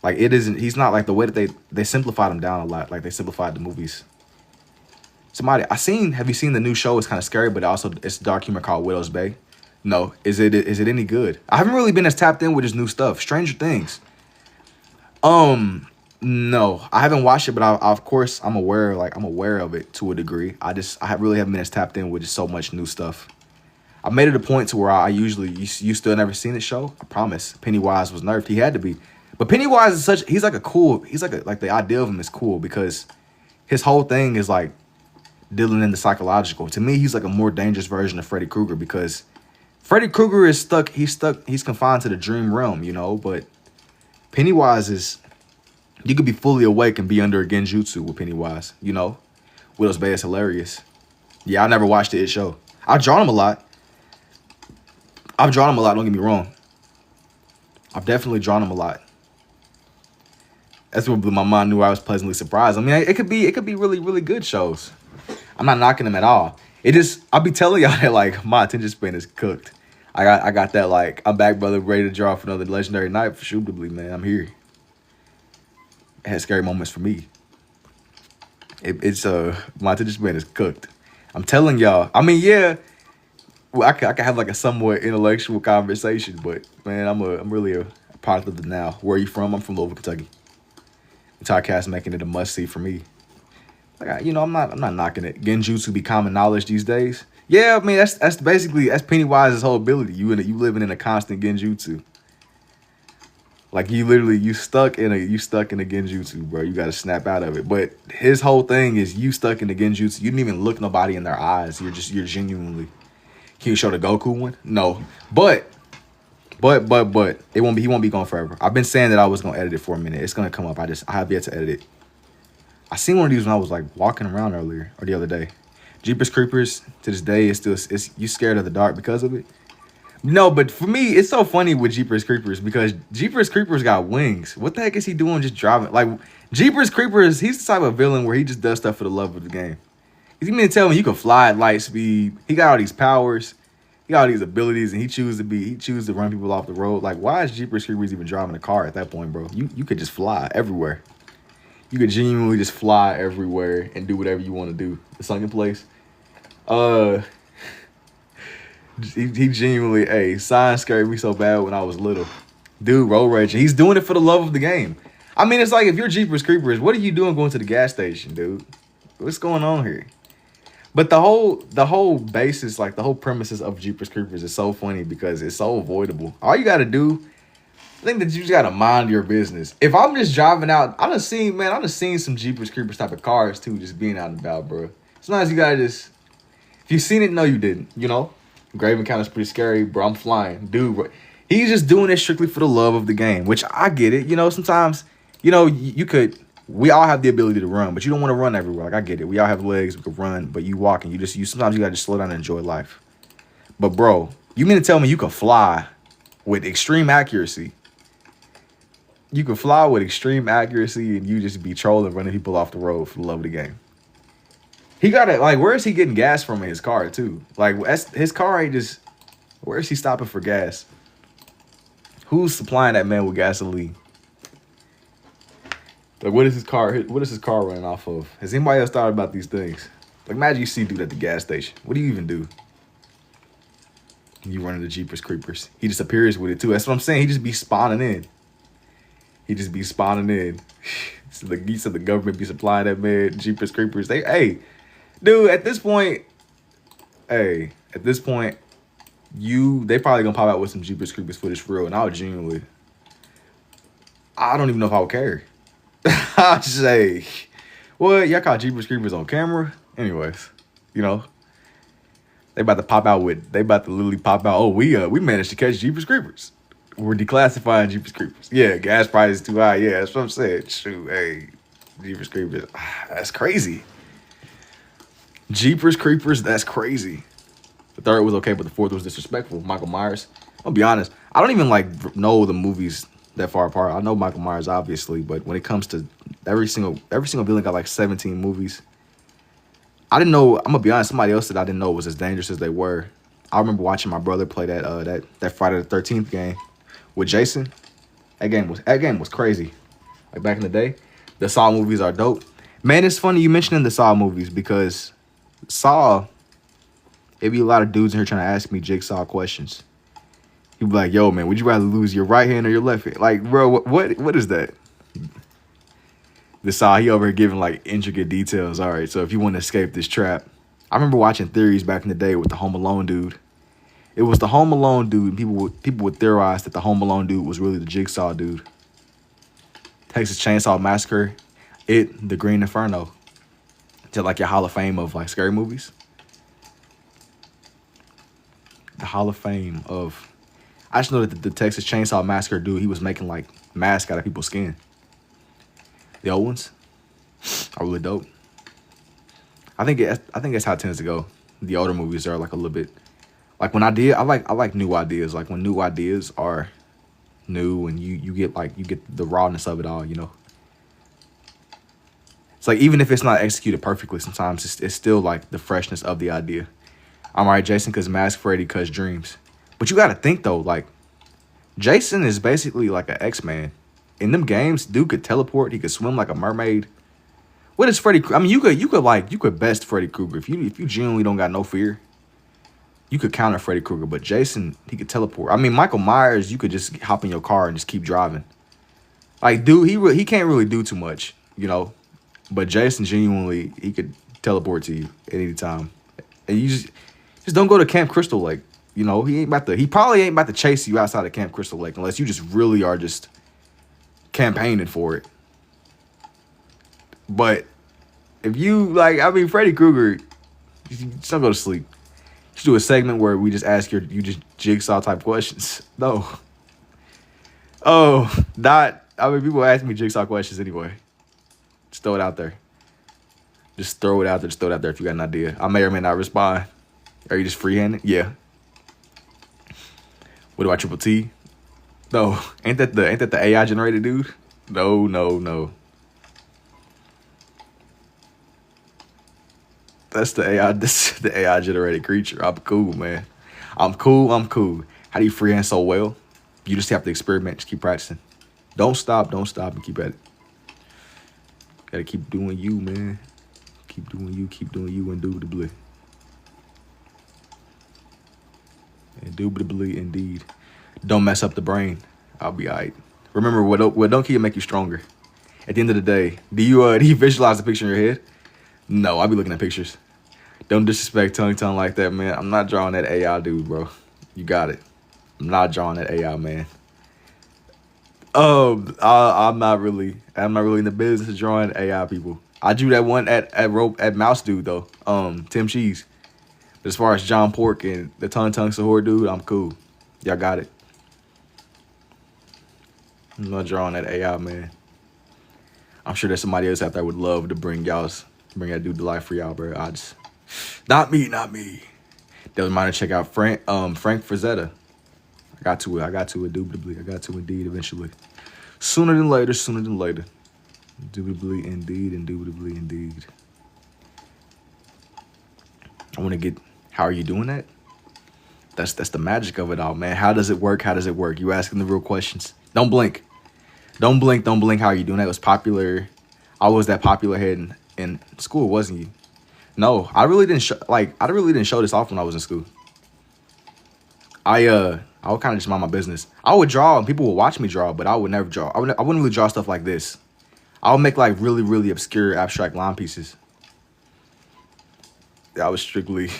Like he's not like the way that they simplified him down a lot. Like they simplified the movies. Have you seen the new show? It's kind of scary, but also it's a dark humor called Widow's Bay. No, is it any good? I haven't really been as tapped in with his new stuff. Stranger Things. No, I haven't watched it, but of course I'm aware of it to a degree. I really haven't been as tapped in with just so much new stuff. I made it a point to where you still never seen the show. I promise. Pennywise was nerfed. He had to be, but Pennywise is he's like the idea of him is cool because his whole thing is like dealing in the psychological. To me, he's like a more dangerous version of Freddy Krueger because Freddy Krueger is stuck. He's confined to the dream realm, but Pennywise you could be fully awake and be under a genjutsu with Pennywise, Widow's Bay is hilarious. Yeah, I never watched the It show. I've drawn him a lot. Don't get me wrong. I've definitely drawn him a lot. That's what blew my mind. Knew I was pleasantly surprised. I mean, it could be really, really good shows. I'm not knocking them at all. I'll be telling y'all that like my attention span is cooked. I got that like I'm back, brother, ready to draw for another legendary night. For indubitably, man, I'm here. It had scary moments for me. My attention span is cooked. I'm telling y'all. I mean, yeah. Well, I can have like a somewhat intellectual conversation, but man, I'm really a product of the now. Where are you from? I'm from Louisville, Kentucky. Entire cast making it a must see for me. Like I'm not knocking it. Genjutsu be common knowledge these days. Yeah, I mean that's Pennywise's whole ability. You living in a constant genjutsu. Like you stuck in a genjutsu, bro. You gotta snap out of it. But his whole thing is you stuck in the genjutsu. You didn't even look nobody in their eyes. You're genuinely. Can you show the Goku one? No. But it won't be. He won't be gone forever. I've been saying that I was gonna edit it for a minute. It's gonna come up. I have yet to edit it. I seen one of these when I was like walking around earlier or the other day. Jeepers Creepers to this day is still you scared of the dark because of it. No, but for me, it's so funny with Jeepers Creepers because Jeepers Creepers got wings. What the heck is he doing just driving? Like, Jeepers Creepers, he's the type of villain where he just does stuff for the love of the game. You mean to tell me you can fly at light speed? He got all these powers. He got all these abilities, and he chooses to run people off the road. Like, why is Jeepers Creepers even driving a car at that point, bro? You could just fly everywhere. You could genuinely just fly everywhere and do whatever you want to do. The sunken place. He genuinely, hey, science scared me so bad when I was little. Dude, road raging. He's doing it for the love of the game. I mean, it's like if you're Jeepers Creepers, what are you doing going to the gas station, dude? What's going on here? But the whole basis, like the whole premises of Jeepers Creepers is so funny because it's so avoidable. All you gotta do, I think that you just gotta mind your business. If I'm just driving out, I done seen some Jeepers Creepers type of cars too, just being out and about, bro. Sometimes you gotta just, if you seen it, no, you didn't, you know? Grave Encounter's pretty scary, bro. I'm flying. Dude, he's just doing it strictly for the love of the game, which I get it. You know, sometimes, you know, we all have the ability to run, but you don't want to run everywhere. Like, I get it. We all have legs, we can run, but you walk and sometimes you got to slow down and enjoy life. But, bro, you mean to tell me you can fly with extreme accuracy? You can fly with extreme accuracy and you just be trolling, running people off the road for the love of the game. He got it. Like, where is he getting gas from in his car, too? Like, his car ain't just... Where is he stopping for gas? Who's supplying that man with gasoline? Like, what is his car running off of? Has anybody else thought about these things? Like, imagine you see dude at the gas station. What do you even do? You run into Jeepers Creepers. He just appears with it, too. That's what I'm saying. He just be spawning in. So he said the government be supplying that man Jeepers Creepers. Hey... Dude, at this point, they probably gonna pop out with some Jeepers Creepers footage for real, and I don't even know if I would care. I'll say, well, y'all caught Jeepers Creepers on camera? Anyways, you know, they about to literally pop out, oh, we managed to catch Jeepers Creepers. We're declassifying Jeepers Creepers. Yeah, gas price is too high. Yeah, that's what I'm saying. Shoot, hey, Jeepers Creepers, that's crazy. Jeepers Creepers, that's crazy. The third was okay, but the fourth was disrespectful. Michael Myers. I'll be honest, I don't even know the movies that far apart. I know Michael Myers obviously, but when it comes to every single villain got like 17 movies. I didn't know. I'm gonna be honest. Somebody else that I didn't know was as dangerous as they were. I remember watching my brother play that Friday the 13th game with Jason. That game was crazy. Like back in the day, the Saw movies are dope. Man, it's funny you mentioning the Saw movies because Saw, it'd be a lot of dudes in here trying to ask me Jigsaw questions. He'd be like, yo, man, would you rather lose your right hand or your left hand? Like, bro, what is that? The Saw, he over here giving, like, intricate details. All right, so if you want to escape this trap. I remember watching theories back in the day with the Home Alone dude. It was the Home Alone dude. People would theorize that the Home Alone dude was really the Jigsaw dude. Texas Chainsaw Massacre. The Green Inferno. To like your Hall of Fame of like scary movies. The Hall of Fame of... I just know that the Texas Chainsaw Massacre dude, he was making like masks out of people's skin. The old ones are really dope. I think that's how it tends to go. The older movies are like a little bit... Like when I like new ideas. Like when new ideas are new and you get the rawness of it all, you know. It's like, even if it's not executed perfectly, sometimes it's still like the freshness of the idea. I'm all right, Jason, because Mask Freddy, because dreams. But you got to think, though, like, Jason is basically like an X-Man. In them games, dude could teleport. He could swim like a mermaid. What is Freddy? I mean, you could best Freddy Krueger. If you genuinely don't got no fear, you could counter Freddy Krueger. But Jason, he could teleport. I mean, Michael Myers, you could just hop in your car and just keep driving. Like, dude, he can't really do too much, you know. But Jason, genuinely, he could teleport to you at any time. And you just don't go to Camp Crystal Lake. You know, he probably ain't about to chase you outside of Camp Crystal Lake unless you just really are just campaigning for it. But if you like, I mean, Freddy Krueger, just don't go to sleep. You should do a segment where we just ask you just jigsaw type questions. No. Oh, not. I mean, people ask me jigsaw questions anyway. Just throw it out there. Just throw it out there. Just throw it out there if you got an idea. I may or may not respond. Are you just freehanded? Yeah. What about Triple T? No. Ain't that the AI generated dude? No. That's the AI. This the AI generated creature. I'm cool, man. I'm cool. How do you freehand so well? You just have to experiment. Just keep practicing. Don't stop, and keep at it. Gotta keep doing you, man. Keep doing you, indubitably. Indubitably, indeed. Don't mess up the brain. I'll be all right. Remember, what don't keep make you stronger. At the end of the day, do you visualize the picture in your head? No, I'll be looking at pictures. Don't disrespect Tongue like that, man. I'm not drawing that AI dude, bro. You got it. I'm not drawing that AI, man. I'm not really in the business of drawing AI people. I drew that one at Mouse dude though. Tim Cheese. But as far as John Pork and the Tongue Sahur dude, I'm cool. Y'all got it. I'm not drawing that AI, man. I'm sure there's somebody else out there would love to bring that dude to life for y'all, bro. Not me. That was mine to check out Frank Frazetta. I got to indubitably. I got to indeed eventually. Sooner than later. Indubitably indeed. I want to get, how are you doing that? That's the magic of it all, man. How does it work? You asking the real questions. Don't blink. How are you doing that? It was popular. I was that popular head in school, wasn't you? No, I really didn't show this off when I was in school. I would kind of just mind my business. I would draw and people would watch me draw, but I would never draw. I wouldn't really draw stuff like this. I would make like really, really obscure abstract line pieces. I was strictly,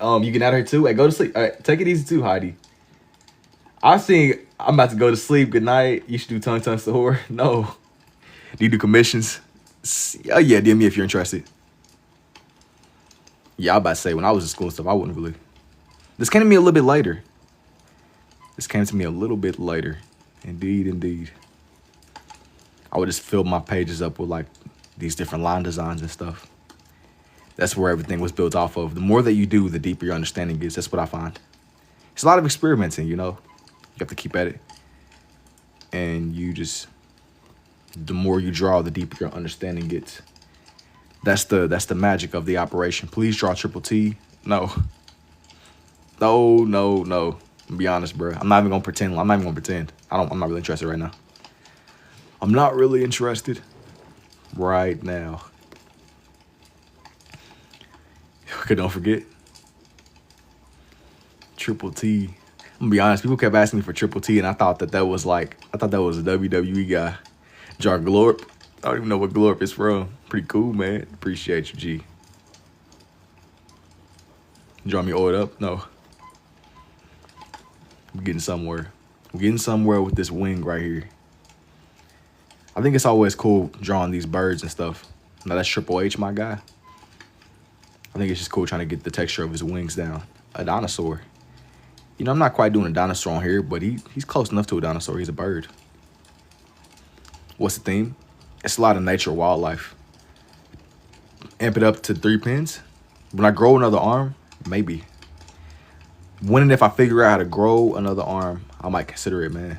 you getting out of here too? Hey, go to sleep. All right, take it easy too, Heidi. I'm about to go to sleep. Good night. You should do Tongue Sahur. No. Do you do commissions? Oh yeah, DM me if you're interested. Yeah, I was about to say, when I was in school and stuff, I wouldn't really. This came to me a little bit later. Indeed. I would just fill my pages up with like these different line designs and stuff. That's where everything was built off of. The more that you do, the deeper your understanding gets. That's what I find. It's a lot of experimenting, you know. You have to keep at it. And the more you draw, the deeper your understanding gets. That's the magic of the operation. Please draw Triple T. No. Be honest, bro. I'm not even gonna pretend. I'm not really interested right now. I'm not really interested right now. Okay, don't forget Triple T. I'm gonna be honest. People kept asking me for Triple T, and I thought that was a WWE guy. Jar Glorp. I don't even know what Glorp is from. Pretty cool, man. Appreciate you, G. Draw me oiled up? No. I'm getting somewhere. With this wing right here. I think it's always cool drawing these birds and stuff. Now that's Triple H, my guy. I think it's just cool trying to get the texture of his wings down. A dinosaur. You know, I'm not quite doing a dinosaur on here, but he's close enough to a dinosaur. He's a bird. What's the theme? It's a lot of nature, wildlife. Amp it up to 3 pins. When I grow another arm, maybe. When and if I figure out how to grow another arm, I might consider it, man.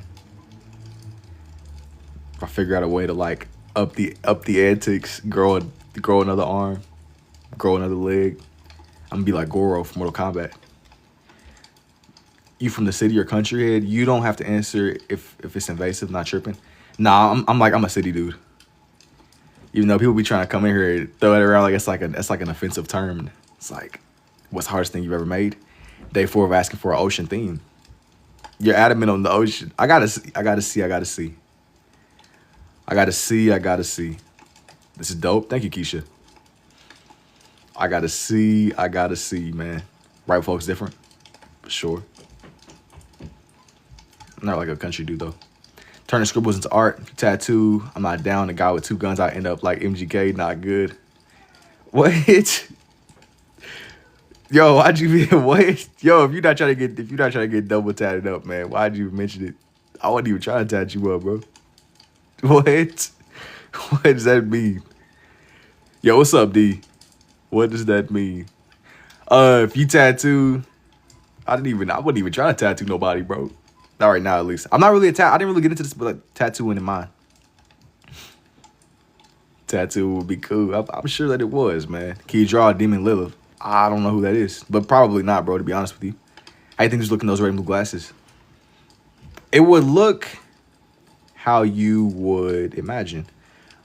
If I figure out a way to like up the antics, grow another arm, grow another leg, I'm gonna be like Goro from Mortal Kombat. You from the city or country head, you don't have to answer if it's invasive, not tripping. Nah, I'm a city dude. Even though people be trying to come in here and throw it around like it's like an offensive term. It's like, what's the hardest thing you've ever made? Day 4 of asking for an ocean theme. You're adamant on the ocean. I gotta see. This is dope. Thank you, Keisha. I gotta see, man. White folks different, for sure. I'm not like a country dude though. Turning scribbles into art. Tattoo. I'm not down. A guy with 2 guns. I end up like MGK. Not good. What? Yo, why'd you be what? Yo, if you're not trying to get double tatted up, man, why'd you mention it? I wasn't even trying to tat you up, bro. What? What does that mean? Yo, what's up, D? What does that mean? If you tattoo, I wasn't even trying to tattoo nobody, bro. Not right now, at least. I'm not really I didn't really get into this, but like, tattooing in mind. Tattoo would be cool. I'm sure that it was, man. Can you draw a Demon Lilith? I don't know who that is, but probably not, bro, to be honest with you. How you think just looking those red and blue glasses? It would look how you would imagine.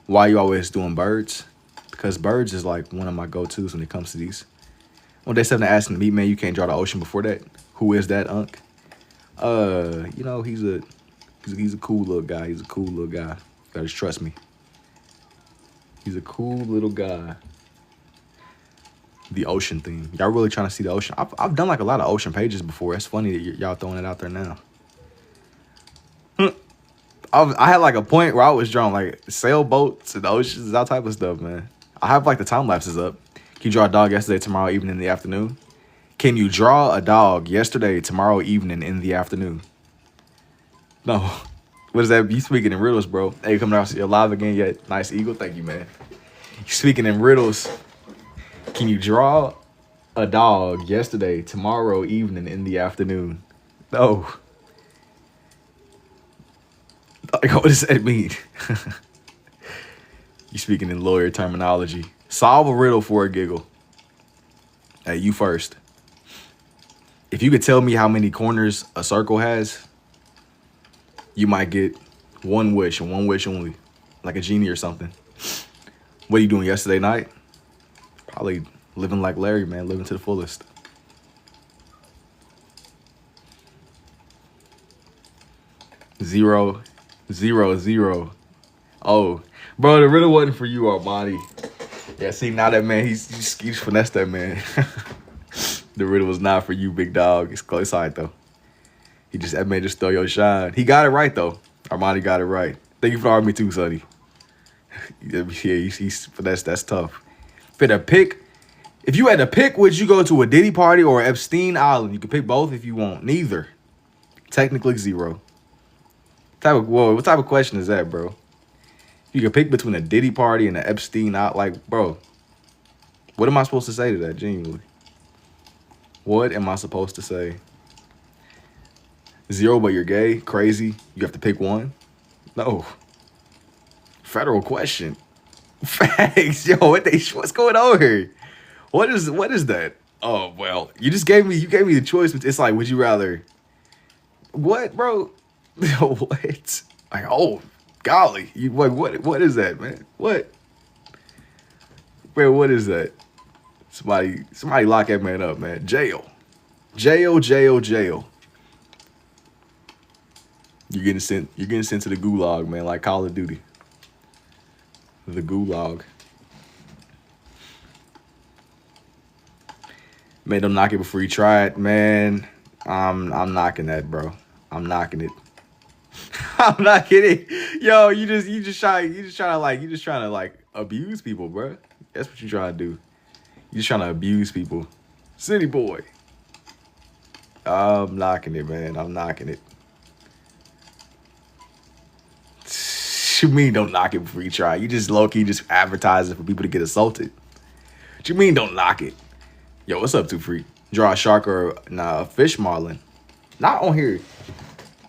Why you always doing birds? Because birds is like one of my go-tos when it comes to these. One day 7 asking the meat man, you can't draw the ocean before that. Who is that, Unc? You know, he's a cool little guy. He's a cool little guy. You gotta just trust me. He's a cool little guy. The ocean theme. Y'all really trying to see the ocean? I've done like a lot of ocean pages before. It's funny that y'all throwing it out there now. I had like a point where I was drawing like sailboats and oceans, that type of stuff, man. I have like the time lapses up. Can you draw a dog yesterday, tomorrow evening, in the afternoon? Can you draw a dog yesterday, tomorrow evening, in the afternoon? No. What is that? You speaking in riddles, bro. Hey, you coming out here live again yet? Nice eagle. Thank you, man. You speaking in riddles. Can you draw a dog yesterday, tomorrow evening, in the afternoon? No. Like, what does that mean? You speaking in lawyer terminology. Solve a riddle for a giggle. Hey, you first. If you could tell me how many corners a circle has, you might get 1 wish and 1 wish only. Like a genie or something. What are you doing yesterday night? Probably living like Larry, man. Living to the fullest. Zero, zero, zero. Oh, bro, the riddle wasn't for you, Armani. Yeah, see, now that man, he's finessed that man. The riddle was not for you, big dog. It's close side, though. That man just stole your shine. He got it right, though. Armani got it right. Thank you for arguing me too, Sonny. Yeah, he's finessed. That's tough. If you had to pick, would you go to a Diddy party or Epstein Island? You can pick both if you want. Neither. Technically 0. What type of question is that, bro? You can pick between a Diddy party and an Epstein Island. Like, bro, what am I supposed to say to that, genuinely? What am I supposed to say? 0, but you're gay? Crazy? You have to pick one? No. Federal question. Facts. Yo, what's going on here? What is that? Oh, well, you gave me the choice. It's like, would you rather... What, bro? What? Like, oh, golly. What is that, man? What? Man, what is that? Somebody lock that man up, man. Jail. Jail, jail, jail. You're getting sent to the gulag, man, like Call of Duty. The gulag. Man, don't knock it before you try it, man. I'm knocking that, bro. I'm knocking it. I'm not kidding. Yo, you just trying to like abuse people, bro. That's what you trying to do. You just trying to abuse people. City boy. I'm knocking it, man. I'm knocking it. What you mean don't knock it before you try? You just low-key just advertising for people to get assaulted. What you mean don't knock it? Yo, what's up, Two Free? Draw a shark or a fish marlin. Not on here.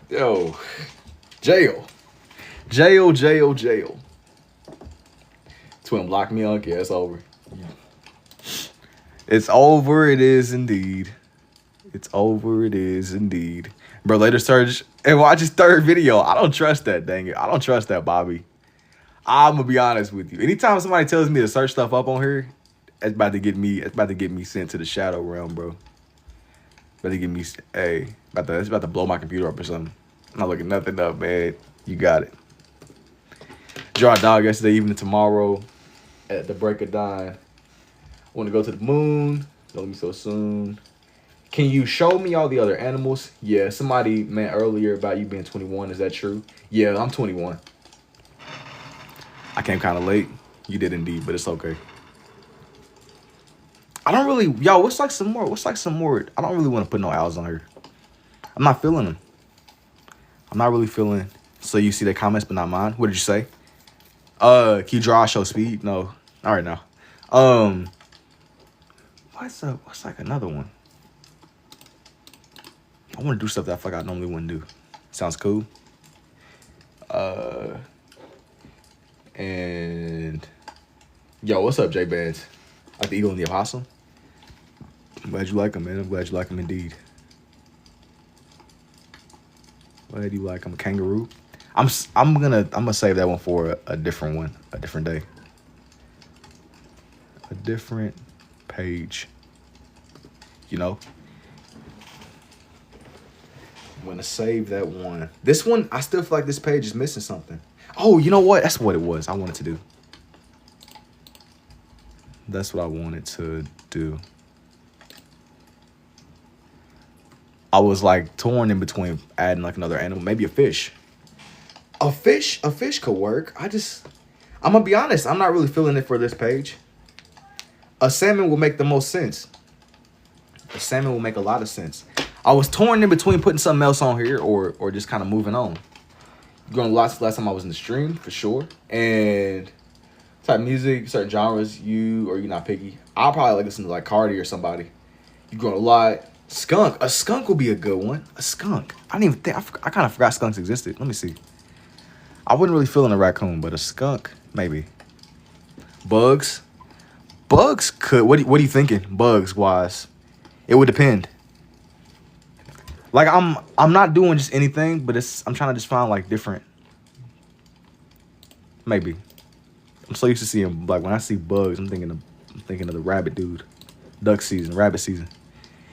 Yo. Jail. Jail, jail, jail. Twin block me on. Yeah, it's over. It's over. It is indeed. It's over. It is indeed. Bro, later search and watch his 3rd video. I don't trust that, dang it. I don't trust that, Bobby. I'm gonna be honest with you. Anytime somebody tells me to search stuff up on here, it's about to get me sent to the shadow realm, bro. About to get me, it's about to blow my computer up or something. I'm not looking nothing up, man. You got it. Draw a dog yesterday evening, tomorrow at the break of dawn. Want to go to the moon. Don't leave me so soon. Can you show me all the other animals? Yeah, somebody meant earlier about you being 21. Is that true? Yeah, I'm 21. I came kind of late. You did indeed, but it's okay. I don't really, yo, what's like some more? I don't really want to put no owls on here. I'm not feeling them. I'm not really feeling. So you see the comments, but not mine. What did you say? Can you draw show speed? No. All right now. What's like another one? I want to do stuff that I feel like I normally wouldn't do. Sounds cool. And yo, what's up, J Bands? Like the Eagle and the Apostle. I'm glad you like him, man. I'm glad you like him indeed. Glad you like him. Kangaroo. I'm gonna save that one for a different one, a different day, a different page. You know, I'm gonna save that one. This one, I still feel like this page is missing something. Oh, you know what? That's what it was. I wanted to do. That's what I wanted to do. I was like torn in between adding like another animal, maybe a fish. A fish could work. I'm gonna be honest, I'm not really feeling it for this page. A salmon will make the most sense. A salmon will make a lot of sense. I was torn in between putting something else on here or just kind of moving on. Going lots last time I was in the stream for sure. And type of music, certain genres, you're not picky. I'll probably like listen to like Cardi or somebody. You growing a lot. Skunk. A skunk would be a good one. A skunk. I didn't even think. I kind of forgot skunks existed. Let me see. I wasn't really feeling a raccoon, but a skunk, maybe. Bugs. Bugs could. What are you thinking? Bugs wise, it would depend. Like I'm not doing just anything, but I'm trying to just find like different. Maybe. I'm so used to seeing like when I see bugs, I'm thinking of the rabbit dude. Duck season, rabbit season.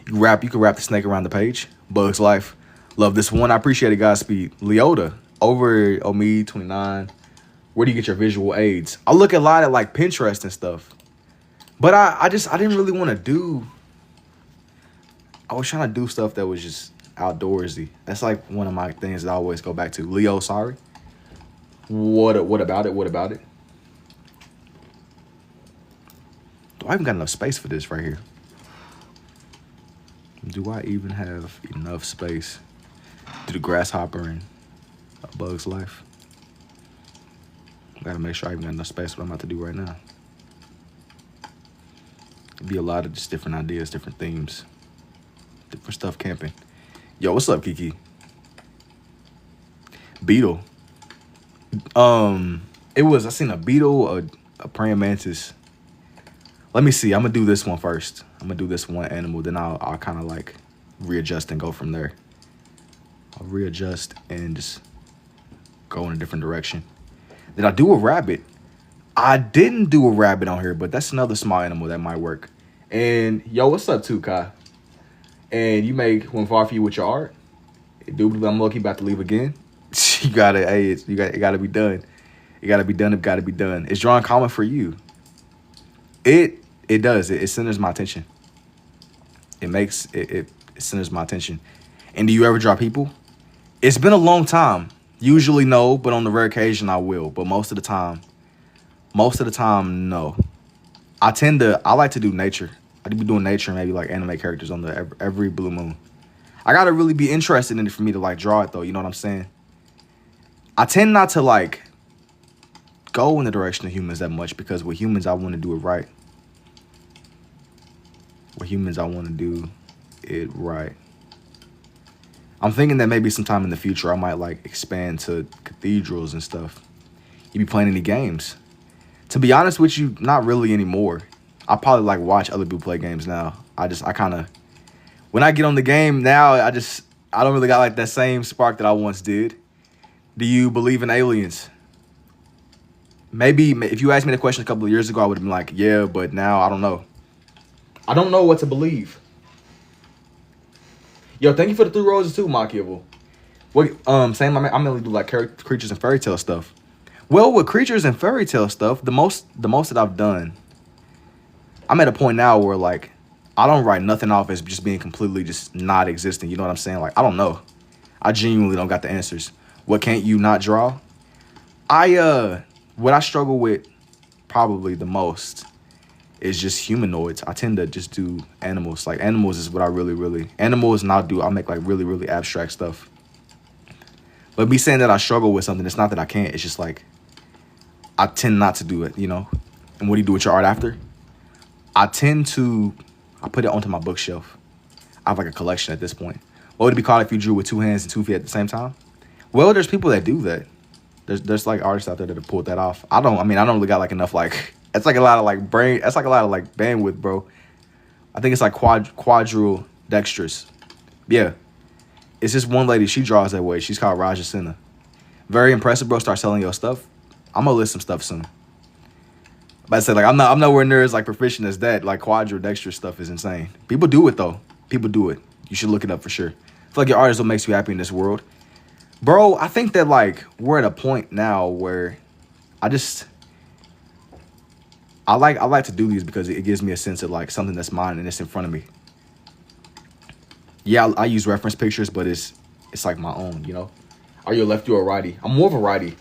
You can wrap the snake around the page. Bugs Life. Love this one. I appreciate it, Godspeed. Leota, over Omid 29. Where do you get your visual aids? I look a lot at like Pinterest and stuff. But I didn't really want to do. I was trying to do stuff that was just outdoorsy. That's like one of my things that I always go back to. Leo, sorry. What about it? What about it? Do I even got enough space for this right here? Do I even have enough space to do the grasshopper and A Bug's Life? Gotta make sure I even got enough space for what I'm about to do right now. It'd be a lot of just different ideas, different themes, different stuff camping. Yo, what's up, Kiki? Beetle. I seen a beetle, a praying mantis. Let me see. I'm gonna do this one first. I'm gonna do this one animal, then I'll kind of like readjust and go from there. I'll readjust and just go in a different direction. Did I do a rabbit? I didn't do a rabbit on here, but that's another small animal that might work. And yo, what's up, too, Kai? And you make Went Far For You with your art. Indubitably, I'm lucky about to leave again. You gotta be done. It gotta be done. It gotta be done. It's drawing common for you. It does. It centers my attention. It centers my attention. And do you ever draw people? It's been a long time. Usually no, but on the rare occasion I will. But most of the time, no. I like to do nature. I do be doing nature and maybe like anime characters on every blue moon. I gotta really be interested in it for me to like draw it though. You know what I'm saying? I tend not to like go in the direction of humans that much because with humans I want to do it right. With humans I want to do it right. I'm thinking that maybe sometime in the future I might like expand to cathedrals and stuff. You be playing any games? To be honest with you, not really anymore. I probably like watch other people play games now. I kind of, when I get on the game now, I don't really got like that same spark that I once did. Do you believe in aliens? Maybe if you asked me the question a couple of years ago, I would have been like, yeah, but now I don't know. I don't know what to believe. Yo, thank you for the 3 roses too, Machiavel. What? Same. I mainly do like creatures and fairy tale stuff. Well, with creatures and fairy tale stuff, the most that I've done, I'm at a point now where like I don't write nothing off as just being completely just not existing. You know what I'm saying? Like, I don't know. I genuinely don't got the answers. What can't you not draw? What I struggle with probably the most is just humanoids. I tend to just do animals. Like, animals is what I really, animals, and I'll make like really abstract stuff. But me saying that I struggle with something, it's not that I can't. It's just like, I tend not to do it, you know? And what do you do with your art after? I put it onto my bookshelf. I have like a collection at this point. What would it be called if you drew with 2 hands and 2 feet at the same time? Well, there's people that do that. There's like artists out there that have pulled that off. I don't really got like enough like, that's like a lot of like brain, that's like a lot of like bandwidth, bro. I think it's like quadrudextrous. Yeah. It's just one lady, she draws that way. She's called Raja Sinha. Very impressive, bro. Start selling your stuff. I'm gonna list some stuff soon. But I said, like, I'm nowhere near as like proficient as that. Like, quadrudextrous stuff is insane. People do it though. People do it. You should look it up for sure. I feel like your art is what makes you happy in this world. Bro, I think that like we're at a point now where I like to do these because it gives me a sense of like something that's mine and it's in front of me. Yeah, I use reference pictures, but it's like my own, you know? Are you a lefty or a righty? I'm more of a righty.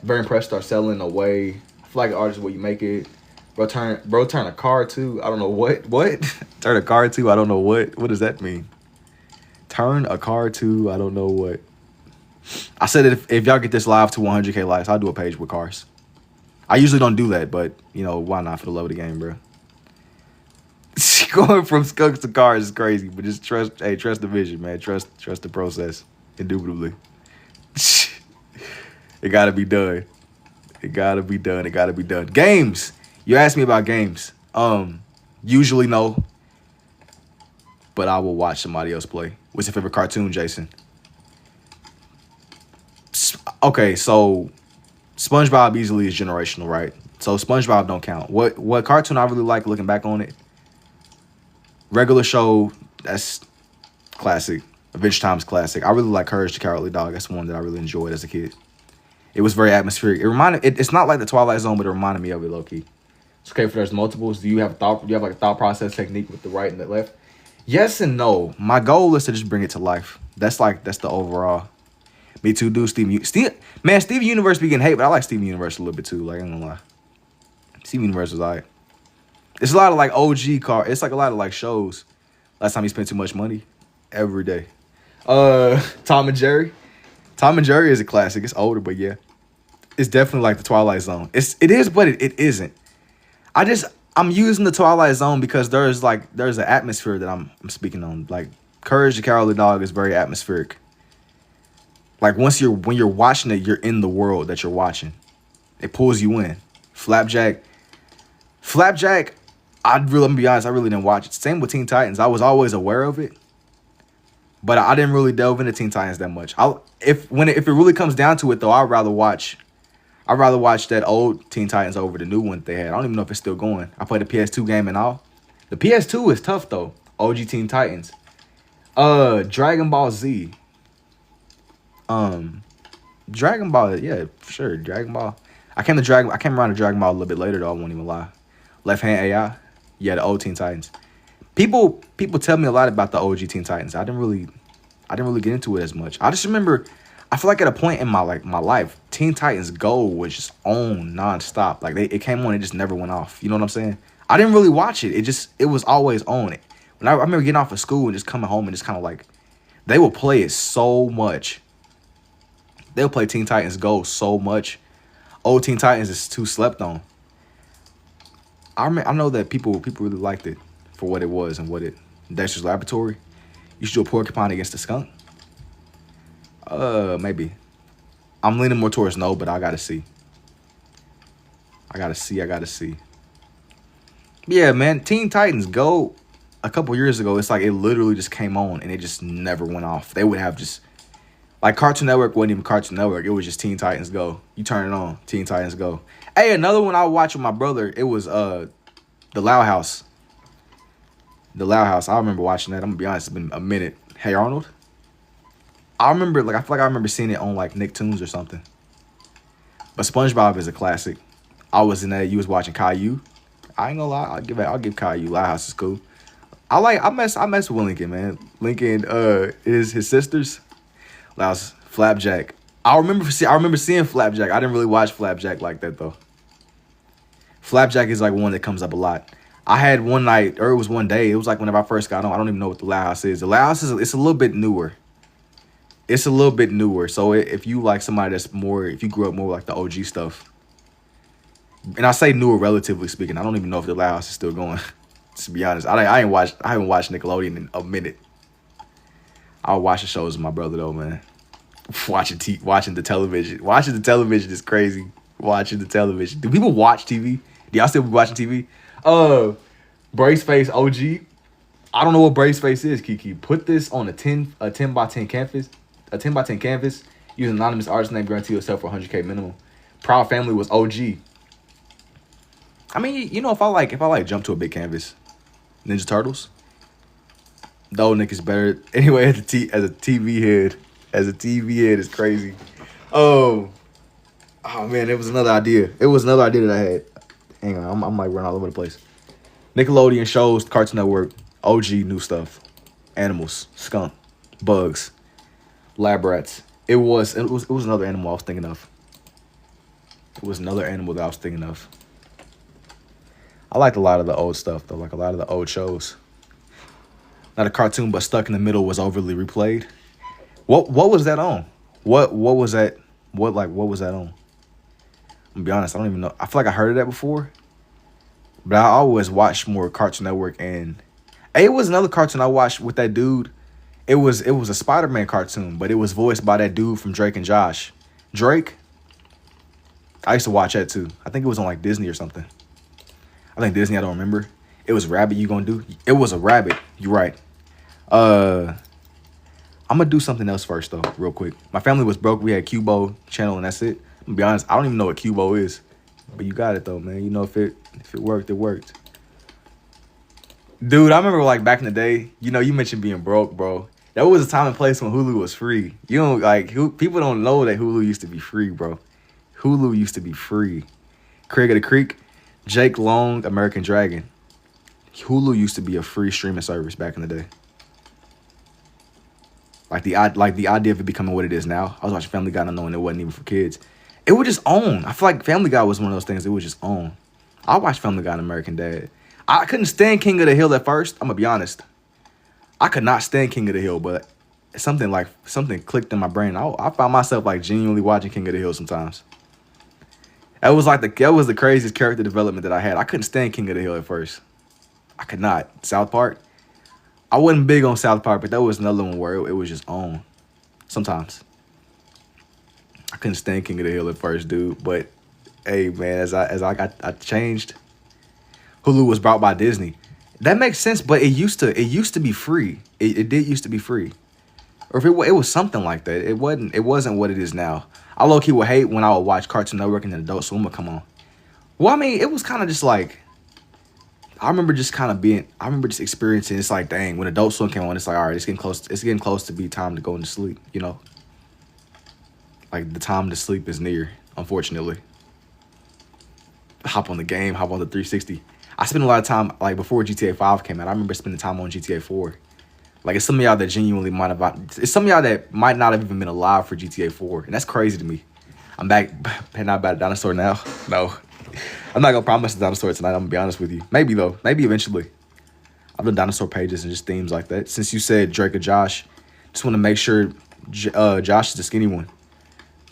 Very impressed. Start selling away. I feel like an artist is what you make it. Bro, turn a car to, I don't know what? Turn a car to, I don't know what. What does that mean? Turn a car to, I don't know what. I said that if y'all get this live to 100K likes, I'll do a page with cars. I usually don't do that, but, you know, why not for the love of the game, bro? Going from skunks to cars is crazy, but just trust the vision, man. Trust the process, indubitably. It gotta be done. It gotta be done. It gotta be done. Games. You asked me about games. Usually no, but I will watch somebody else play. What's your favorite cartoon, Jason? Okay, so SpongeBob easily is generational, right? So SpongeBob don't count. What cartoon I really like looking back on it? Regular Show, that's classic. Adventure Time's classic. I really like Courage the Cowardly Dog. That's one that I really enjoyed as a kid. It was very atmospheric. It's not like the Twilight Zone, but it reminded me of it low key. It's okay if there's multiples. Do you have like a thought process technique with the right and the left? Yes and no. My goal is to just bring it to life. That's the overall. Me too, dude. Steven Universe be getting hate, but I like Steven Universe a little bit too. Like, I'm gonna lie. Steven Universe was alright. It's a lot of like OG car. It's like a lot of like shows. Last time you spent too much money. Every day. Tom and Jerry. Tom and Jerry is a classic. It's older, but yeah. It's definitely like the Twilight Zone. It is, but it isn't. I'm using the Twilight Zone because there's an atmosphere that I'm speaking on. Like, Courage the Cowardly Dog is very atmospheric. Like, when you're watching it, you're in the world that you're watching. It pulls you in. Flapjack, I'm gonna be honest, I really didn't watch it. Same with Teen Titans. I was always aware of it, but I didn't really delve into Teen Titans that much. If it really comes down to it, though, I'd rather watch that old Teen Titans over the new one they had. I don't even know if it's still going. I played the PS2 game and all. The PS2 is tough though. OG Teen Titans. Dragon Ball Z. Dragon Ball, yeah, for sure. Dragon Ball. I came around to Dragon Ball a little bit later though, I won't even lie. Left Hand AI. Yeah, the old Teen Titans. People tell me a lot about the OG Teen Titans. I didn't really get into it as much. I just remember, I feel like at a point in my life, Teen Titans Go was just on nonstop. Like it came on, it just never went off. You know what I'm saying? I didn't really watch it. It was always on it. When I remember getting off of school and just coming home and just kind of like, they would play it so much. They'll play Teen Titans Go so much. Old Teen Titans is too slept on. I know that people really liked it for what it was and what it. Dexter's Laboratory. You should do a porcupine against the skunk. Maybe. I'm leaning more towards no, but I gotta see. I gotta see. Yeah, man. Teen Titans Go. A couple years ago, it's like it literally just came on and it just never went off. They would have just. Like, Cartoon Network wasn't even Cartoon Network. It was just Teen Titans Go. You turn it on, Teen Titans Go. Hey, another one I watched with my brother, it was The Loud House. The Loud House. I remember watching that. I'm gonna be honest, it's been a minute. Hey Arnold. I remember, like, I feel like I remember seeing it on like Nicktoons or something. But SpongeBob is a classic. I was in that. You was watching Caillou. I ain't gonna lie. I'll give Caillou. Loud House is cool. I mess with Lincoln, man. Lincoln is his sisters. Last Flapjack. I remember seeing Flapjack. I didn't really watch Flapjack like that though. Flapjack is like one that comes up a lot. I had one night, or it was one day. It was like whenever I first got on. I don't even know what the Loud House is. The Loud House is it's a little bit newer. It's a little bit newer. So if you like somebody that's more, if you grew up more like the OG stuff, and I say newer relatively speaking, I don't even know if the Loud House is still going. To be honest, I haven't watched Nickelodeon in a minute. I'll watch the shows with my brother though, man. Watching the television. Watching the television is crazy. Watching the television. Do people watch TV? Do y'all still be watching TV? Braceface OG. I don't know what Braceface is, Kiki. Put this on a 10 by 10 canvas. A 10 by 10 canvas. Use an anonymous artist name, guarantee yourself for 100K minimum. Proud Family was OG. I mean, you know, if I like jump to a big canvas, Ninja Turtles. No, Nick is better. Anyway, as a TV head, it's crazy. Oh man, it was another idea. That I had. Hang on, I might run all over the place. Nickelodeon shows, Cartoon Network, OG new stuff, animals, skunk, bugs, lab rats. It was another animal I was thinking of. It was another animal that I was thinking of. I liked a lot of the old stuff though, like a lot of the old shows. Not a cartoon, but Stuck in the Middle was overly replayed. What was that on? What was that? What was that on? I'm gonna be honest, I don't even know. I feel like I heard of that before. But I always watched more Cartoon Network, and it was another cartoon I watched with that dude. It was a Spider-Man cartoon, but it was voiced by that dude from Drake and Josh. Drake. I used to watch that too. I think it was on like Disney or something. I think Disney, I don't remember. It was Rabbit You Gonna Do? It was a rabbit. You're right. I'm gonna do something else first though, real quick. My family was broke. We had Cubo channel and that's it. I'm gonna be honest, I don't even know what Cubo is. But you got it though, man. You know, if it worked, it worked. Dude, I remember like back in the day, you know, you mentioned being broke, bro. There was a time and place when Hulu was free. You don't people don't know that Hulu used to be free, bro. Hulu used to be free. Craig of the Creek, Jake Long, American Dragon. Hulu used to be a free streaming service back in the day. Like the idea of it becoming what it is now. I was watching Family Guy not knowing it wasn't even for kids. It would just own. I feel like Family Guy was one of those things it would just own. I watched Family Guy and American Dad. I couldn't stand King of the Hill at first. I'm gonna be honest. I could not stand King of the Hill, but something clicked in my brain. I found myself like genuinely watching King of the Hill sometimes. That was the craziest character development that I had. I couldn't stand King of the Hill at first. I could not. South Park. I wasn't big on South Park, but that was another one where it was just on. Sometimes. I couldn't stand King of the Hill at first, dude. But hey, man, as I changed, Hulu was brought by Disney. That makes sense, but it used to be free. It did used to be free, or if it was something like that. It wasn't what it is now. I low key would hate when I would watch Cartoon Network and then Adult Swim would come on. Well, I mean, it was kind of just like. I remember just experiencing. It's like, dang, when Adult Swim came on, it's like, all right, it's getting close to be time to go into sleep. You know, like the time to sleep is near. Unfortunately, hop on the game, hop on the 360. I spent a lot of time like before GTA 5 came out. I remember spending time on GTA 4. Like it's some of y'all that genuinely it's some of y'all that might not have even been alive for GTA 4, and that's crazy to me. I'm back, not about a dinosaur now. No. I'm not gonna promise a dinosaur tonight. I'm gonna be honest with you. Maybe though. Maybe eventually. I've done dinosaur pages and just themes like that. Since you said Drake or Josh, just want to make sure Josh is the skinny one.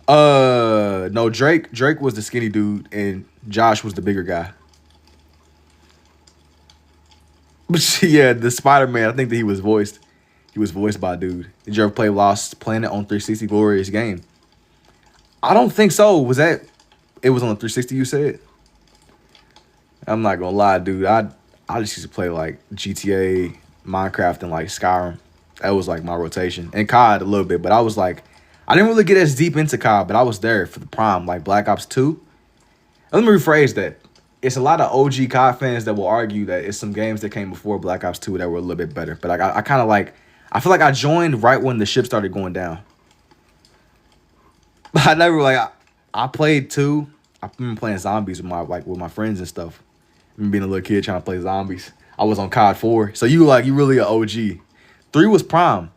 No, Drake was the skinny dude and Josh was the bigger guy. But yeah, the Spider-Man. I think that he was voiced by a dude. Did you ever play Lost Planet on 360? Glorious game. I don't think so. It was on the 360 you said? I'm not gonna lie, dude. I just used to play like GTA, Minecraft, and like Skyrim. That was like my rotation. And COD a little bit, but I didn't really get as deep into COD, but I was there for the prime, like Black Ops 2. Let me rephrase that. It's a lot of OG COD fans that will argue that it's some games that came before Black Ops 2 that were a little bit better. But I kind of I feel like I joined right when the ship started going down. But I never I played 2. I remember playing zombies with my friends and stuff. I remember being a little kid trying to play zombies. I was on COD 4. So you really a OG. 3 was Prime.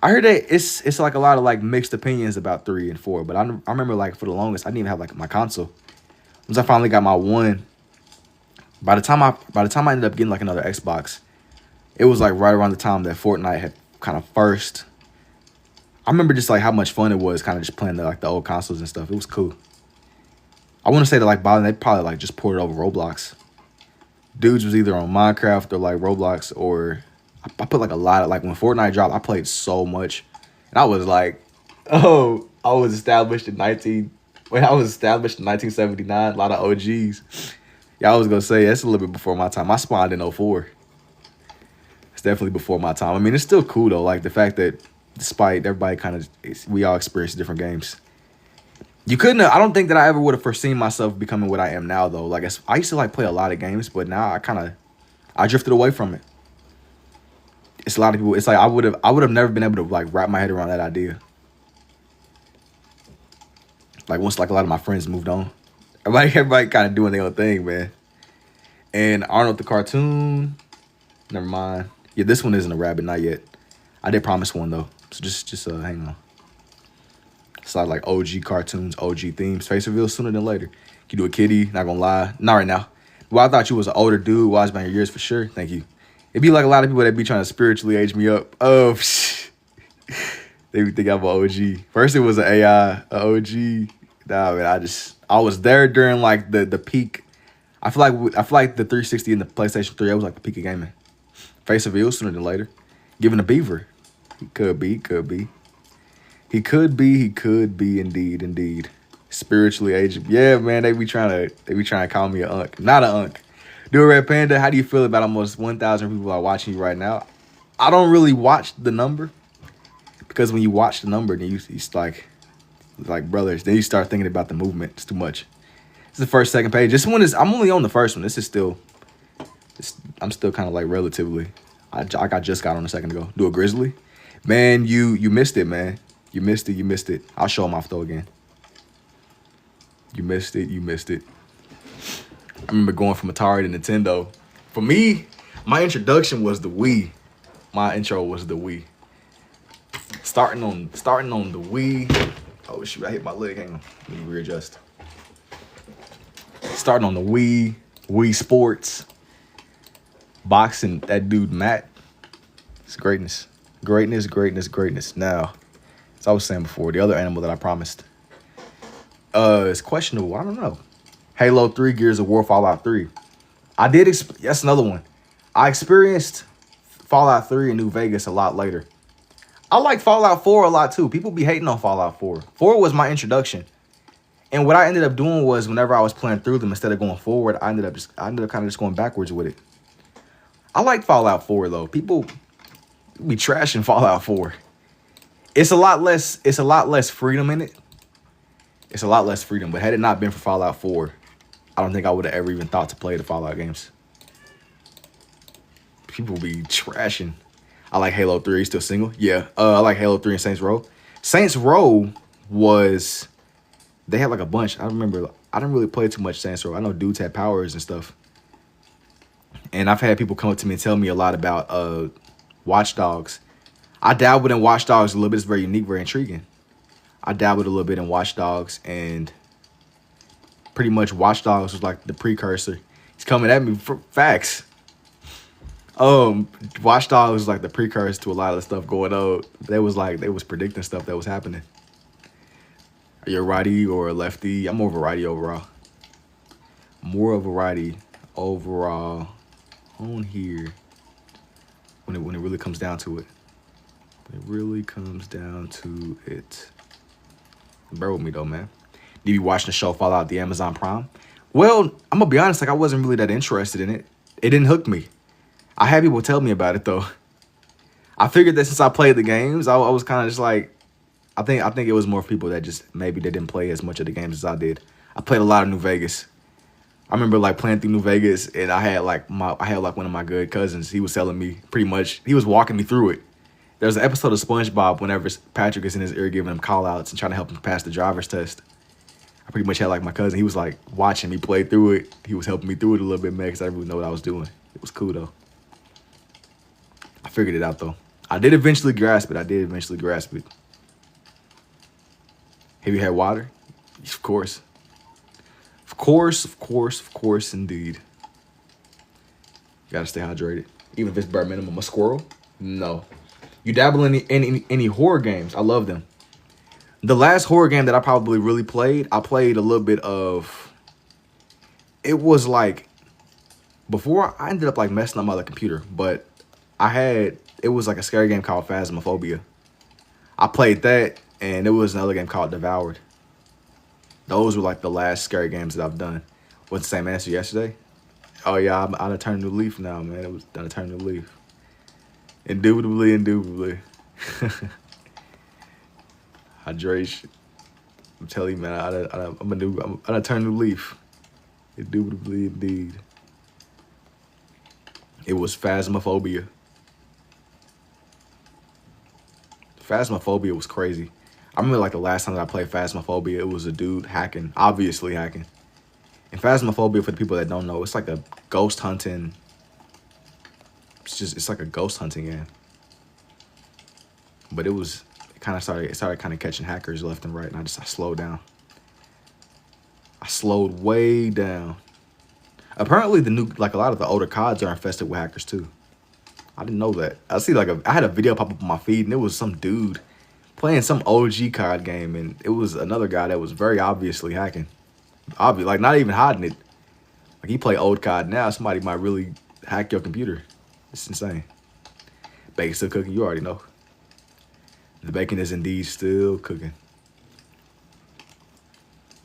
I heard that it's like a lot of like mixed opinions about 3 and 4, but I remember like for the longest I didn't even have like my console. Once I finally got my one, by the time I ended up getting like another Xbox, it was like right around the time that Fortnite had kind of first. I remember just like how much fun it was kind of just playing the old consoles and stuff. It was cool. I want to say that like by then they probably like just ported over Roblox. Dudes was either on Minecraft or like Roblox, or I put like a lot of like when Fortnite dropped, I played so much. And I was like, oh, I was established in 1979, a lot of OGs. Yeah, I was gonna say that's a little bit before my time. I spawned in '04. It's definitely before my time. I mean, it's still cool though, like the fact that despite everybody kind of, we all experience different games. You couldn't have, I don't think that I ever would have foreseen myself becoming what I am now though. Like I used to like play a lot of games, but now I drifted away from it. It's a lot of people, it's like I would have never been able to like wrap my head around that idea. Like once like a lot of my friends moved on. Everybody kind of doing their own thing, man. And Arnold the cartoon, never mind. Yeah, this one isn't a rabbit, not yet. I did promise one though, so just hang on. It's like OG cartoons, OG themes. Face reveal sooner than later. You do a kitty, not gonna lie. Not right now. Well, I thought you was an older dude. Wise by your years for sure. Thank you. It'd be like a lot of people that be trying to spiritually age me up. Oh, they think I'm an OG. First it was an AI, an OG. Nah, man, I was there during like the peak. I feel like the 360 and the PlayStation 3, that was like the peak of gaming. Face reveal sooner than later. Giving a beaver. He could be. He could be indeed. Spiritually aged. Yeah, man, they be trying to call me an unk. Not an unk. Do a Red Panda, how do you feel about almost 1,000 people are watching you right now? I don't really watch the number, because when you watch the number, then you like brothers, then you start thinking about the movement. It's too much. It's the first, second page. This one is, I'm only on the first one. This is still, I'm still kind of like relatively, I just got on a second ago. Do a grizzly. Man, you missed it, man. You missed it. I'll show them off though again. You missed it. I remember going from Atari to Nintendo. For me, my introduction was the Wii. My intro was the Wii. Starting on the Wii. Oh shoot, I hit my leg. Hang on. Let me readjust. Starting on the Wii Sports. Boxing that dude Matt. It's greatness. Now, as I was saying before, the other animal that I promised. It's questionable. I don't know. Halo 3, Gears of War, Fallout 3. That's another one. I experienced Fallout 3 in New Vegas a lot later. I like Fallout 4 a lot too. People be hating on Fallout 4. 4 was my introduction. And what I ended up doing was whenever I was playing through them, instead of going forward, I ended up kind of just going backwards with it. I like Fallout 4 though. People be trashing Fallout 4. It's a lot less freedom in it. It's a lot less freedom. But had it not been for Fallout 4, I don't think I would have ever even thought to play the Fallout games. People be trashing. I like Halo 3. Are you still single? Yeah. I like Halo 3 and Saints Row. Saints Row was, they had like a bunch. I remember I didn't really play too much Saints Row. I know dudes had powers and stuff. And I've had people come up to me and tell me a lot about Watch Dogs. I dabbled in Watch Dogs a little bit. It's very unique, very intriguing. I dabbled a little bit in Watch Dogs, and pretty much Watch Dogs was like the precursor. He's coming at me for facts. Watch Dogs was like the precursor to a lot of the stuff going on. They was predicting stuff that was happening. Are you a righty or a lefty? I'm more of a righty overall. On here. When it really comes down to it. Bear with me though, man. Did you watch the show Fallout the Amazon Prime? Well, I'm gonna be honest, like I wasn't really that interested in it. It didn't hook me. I had people tell me about it though. I figured that since I played the games, I was kind of just like, I think it was more people that just maybe they didn't play as much of the games as I did. I played a lot of New Vegas. I remember like playing through New Vegas, and I had like one of my good cousins. He was telling me pretty much, he was walking me through it. There's an episode of SpongeBob whenever Patrick is in his ear giving him call outs and trying to help him pass the driver's test. I pretty much had like my cousin. He was like watching me play through it. He was helping me through it a little bit, man, because I didn't really know what I was doing. It was cool though. figured it out though. I did eventually grasp it. Have you had water? Of course. Of course, indeed. You gotta stay hydrated. Even if it's bare minimum. A squirrel? No. You dabble in any horror games? I love them. The last horror game that I probably really played, I played a little bit of... It was like... Before, I ended up like messing up my other computer. But it was like a scary game called Phasmophobia. I played that, and there was another game called Devoured. Those were like the last scary games that I've done. What's the same answer yesterday? Oh yeah, I done turned a new leaf now, man. It was done turned a new leaf. Indubitably. Hydration. I'm telling you, man, I done turned a new leaf. Indubitably, indeed. It was Phasmophobia. Phasmophobia was crazy. I remember like the last time that I played Phasmophobia, it was a dude hacking, obviously hacking. And Phasmophobia, for the people that don't know, it's like a ghost hunting. It's like a ghost hunting game. But it started kind of catching hackers left and right, and I slowed down. I slowed way down. Apparently a lot of the older CODs are infested with hackers too. I didn't know that. I had a video pop up on my feed, and it was some dude playing some OG COD game, and it was another guy that was very obviously hacking. Obvious, like not even hiding it. Like he play old COD now, somebody might really hack your computer. It's insane. Bacon still cooking, you already know. The bacon is indeed still cooking.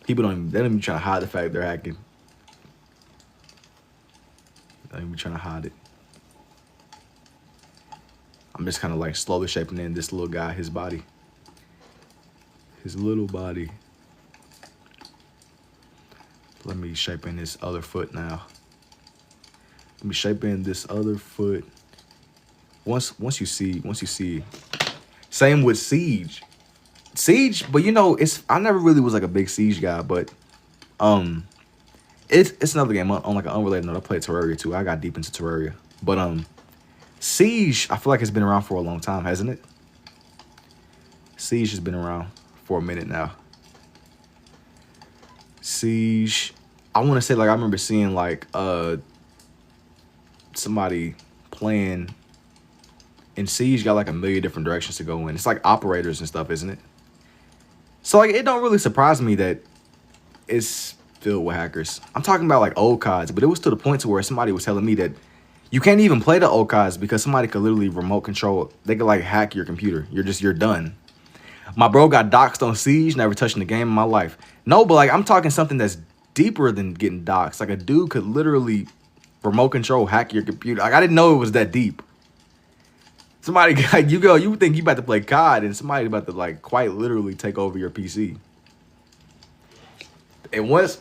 People don't even try to hide the fact they're hacking. They don't even trying to hide it. I'm just kind of like slowly shaping in this little guy, his body. His little body. Let me shape in this other foot now. Let me shape in this other foot. Once you see. Same with Siege. But you know, I never really was like a big Siege guy, but it's another game on like an unrelated note. I played Terraria too. I got deep into Terraria. But Siege, I feel like it's been around for a long time, hasn't it? Siege has been around for a minute now. Siege, I want to say, like, I remember seeing like somebody playing in Siege, got like a million different directions to go in. It's like operators and stuff, isn't it? So like, it don't really surprise me that it's filled with hackers. I'm talking about like old CODs, but it was to the point to where somebody was telling me that you can't even play the old CODs because somebody could literally remote control. They could like hack your computer. You're done. My bro got doxxed on Siege, never touching the game in my life. No, but like I'm talking something that's deeper than getting doxxed. Like a dude could literally remote control hack your computer. Like I didn't know it was that deep. Somebody like you would think you about to play COD and somebody about to like quite literally take over your PC. And once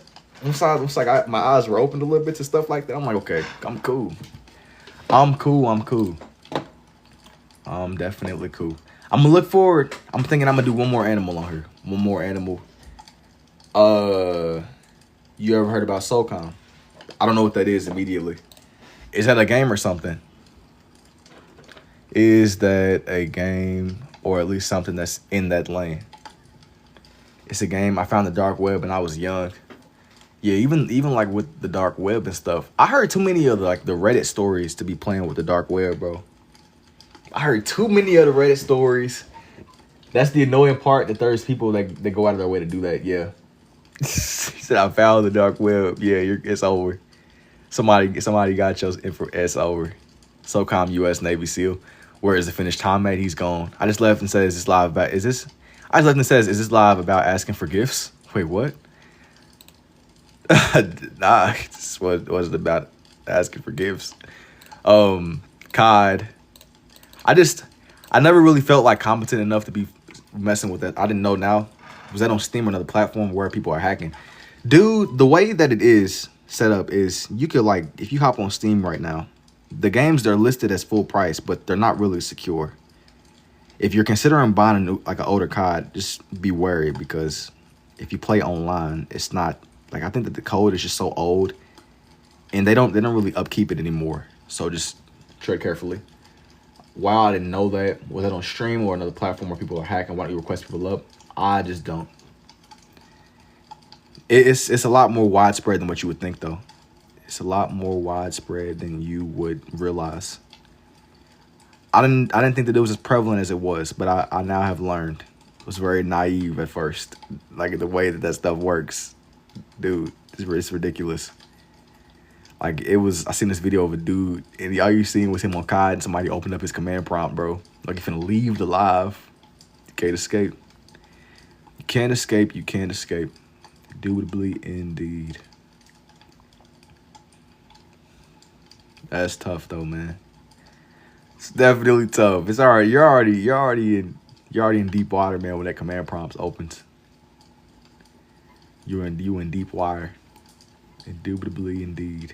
like my eyes were opened a little bit to stuff like that, I'm like, okay, I'm cool. I'm definitely cool. I'm gonna look forward. I'm thinking I'm gonna do one more animal on here. One more animal. You ever heard about SOCOM? I don't know what that is immediately. Is that a game or something? Is that a game or at least something that's in that lane? It's a game. I found the dark web when I was young. Yeah, even like with the dark web and stuff. I heard too many of the Reddit stories to be playing with the dark web, bro. I heard too many of the Reddit stories. That's the annoying part, that there's people that go out of their way to do that. Yeah. He said, I found the dark web. Yeah, it's over. Somebody got your info. It's over. SOCOM U.S. Navy SEAL. Where is the finished time at? He's gone. I just left and said, is this live about, is this live about asking for gifts? Wait, what? Nah, this wasn't about asking for gifts. COD. I never really felt like competent enough to be messing with that. I didn't know now. Was that on Steam or another platform where people are hacking? Dude, the way that it is set up is you could like, if you hop on Steam right now, the games, they're listed as full price, but they're not really secure. If you're considering buying a new, like an older COD, just be wary, because if you play online, it's not like, I think that the code is just so old and they don't really upkeep it anymore. So just tread carefully. Wow, I didn't know that. Was that on stream or another platform where people are hacking? Why don't you request people up? I just don't. It's a lot more widespread than what you would think, though. It's a lot more widespread than you would realize. I didn't think that it was as prevalent as it was, but I now have learned. It was very naive at first, like the way that stuff works, dude. It's ridiculous. Like it was, I seen this video of a dude, and all you seen was him on COD, and somebody opened up his command prompt, bro. Like you're finna leave the live. You can't escape. You can't escape. You can't escape. Indubitably, indeed. That's tough though, man. It's definitely tough. It's all right. You're already in deep water, man. When that command prompt opens, you in deep water. Indubitably, indeed.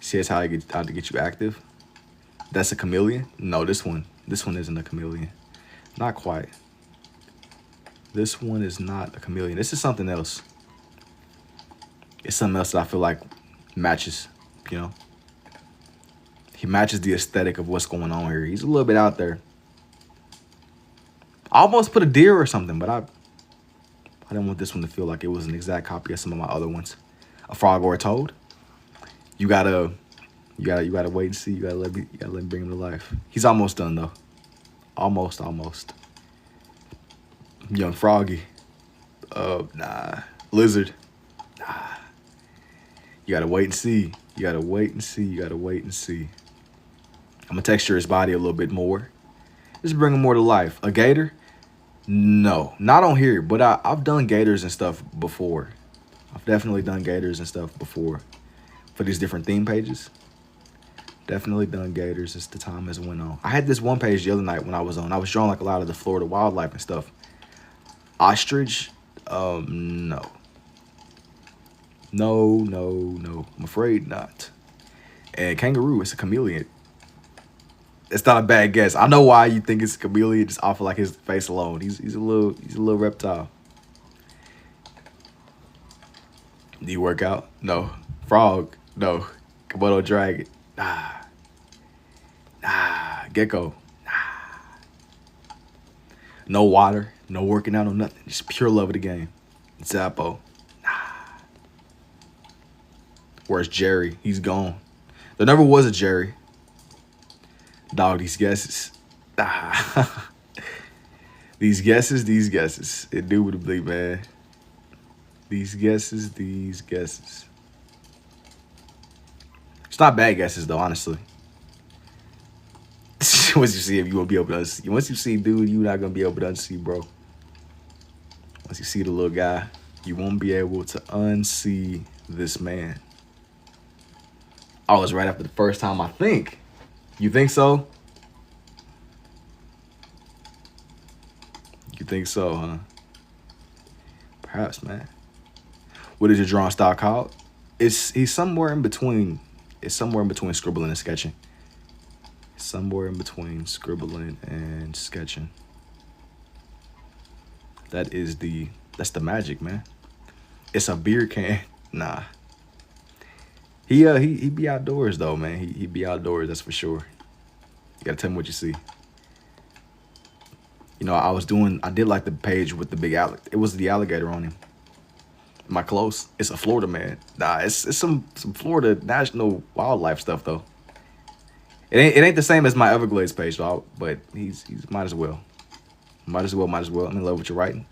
See, that's how to get you active. That's a chameleon. No, this one isn't a chameleon. Not quite. This one is not a chameleon. This is something else. It's something else that I feel like matches. You know. He matches the aesthetic of what's going on here. He's a little bit out there. I almost put a deer or something, but I didn't want this one to feel like it was an exact copy of some of my other ones. A frog or a toad. You gotta wait and see. You gotta let me bring him to life. He's almost done though. Almost. Young froggy. Nah. Lizard. Nah. You gotta wait and see. You gotta wait and see. I'm gonna texture his body a little bit more. Just bring him more to life. A gator? No, not on here, but I've done gators and stuff before. I've definitely done gators and stuff before for these different theme pages. Definitely done gators as the time has went on. I had this one page the other night when I was on. I was drawing like a lot of the Florida wildlife and stuff. Ostrich? No. No. I'm afraid not. And kangaroo, it's a chameleon. It's not a bad guess. I know why you think it's a chameleon just off of like his face alone. He's a little reptile. Do you work out? No. Frog? No. Komodo dragon? Nah. Gecko? Nah. No water. No working out. No nothing. Just pure love of the game. Zappo? Nah. Where's Jerry? He's gone. There never was a Jerry. Dog, these guesses. These guesses. Indubitably, man. These guesses. It's not bad guesses, though, honestly. Once you see him, you won't be able to unsee. Once you see dude, you're not going to be able to unsee, bro. Once you see the little guy, you won't be able to unsee this man. Oh, it's right after the first time, I think. You think so? You think so, huh? Perhaps, man. What is your drawing style called? He's somewhere in between. It's somewhere in between scribbling and sketching. Somewhere in between scribbling and sketching. That's the magic, man. It's a beer can. Nah. He be outdoors though, man. He be outdoors, that's for sure. You gotta tell me what you see. You know, I did like the page with the big alligator. It was the alligator on him. Am I close? It's a Florida man. Nah, it's some Florida national wildlife stuff though. It ain't the same as my Everglades page, though, but he's might as well. Might as well. I'm in love with your writing.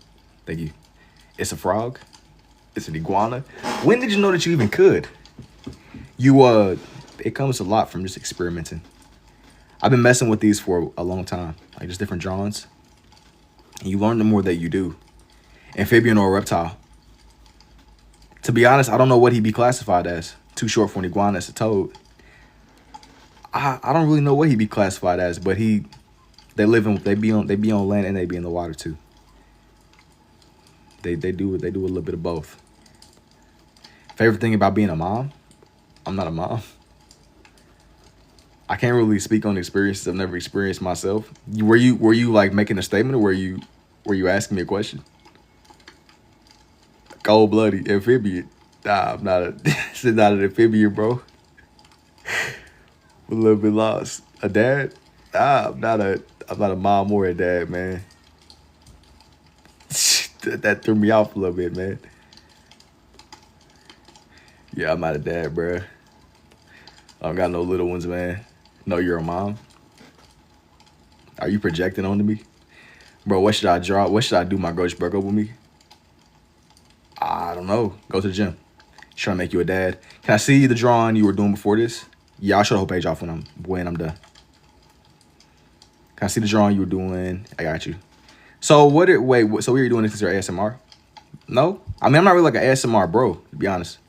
Thank you. It's a frog. It's an iguana. When did you know that you even could? It comes a lot from just experimenting. I've been messing with these for a long time, like just different drawings. And you learn the more that you do. Amphibian or a reptile. To be honest, I don't know what he'd be classified as. Too short for an iguana, it's a toad. I don't really know what he'd be classified as, but they be on land and they be in the water too. They do a little bit of both. Favorite thing about being a mom? I'm not a mom. I can't really speak on experiences I've never experienced myself. Were you like making a statement, or were you asking me a question? Cold-blooded amphibian. Nah, I'm not it's not an amphibian, bro. A little bit lost. A dad? I'm not a mom or a dad, man. That threw me off a little bit, man. Yeah, I'm not a dad, bro. I don't got no little ones, man. No, you're a mom. Are you projecting onto me? Bro, what should I draw? What should I do? My girl just broke up with me. I don't know. Go to the gym. Trying to make you a dad. Can I see the drawing you were doing before this? Yeah, I'll show the whole page off when I'm done. Can I see the drawing you were doing? I got you. So so what are you doing this for ASMR? No? I mean, I'm not really like an ASMR bro, to be honest.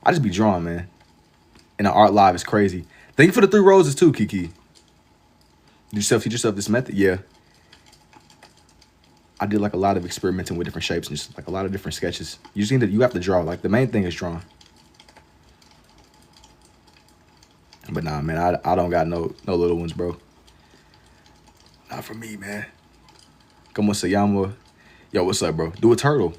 I just be drawing, man. And the art live is crazy. Thank you for the 3 roses too, Kiki. Did you teach yourself this method? Yeah. I did like a lot of experimenting with different shapes and just like a lot of different sketches. You just you have to draw. Like the main thing is drawing. But nah, man, I don't got no little ones, bro. Not for me, man. Como se llama? Yo, what's up, bro? Do a turtle.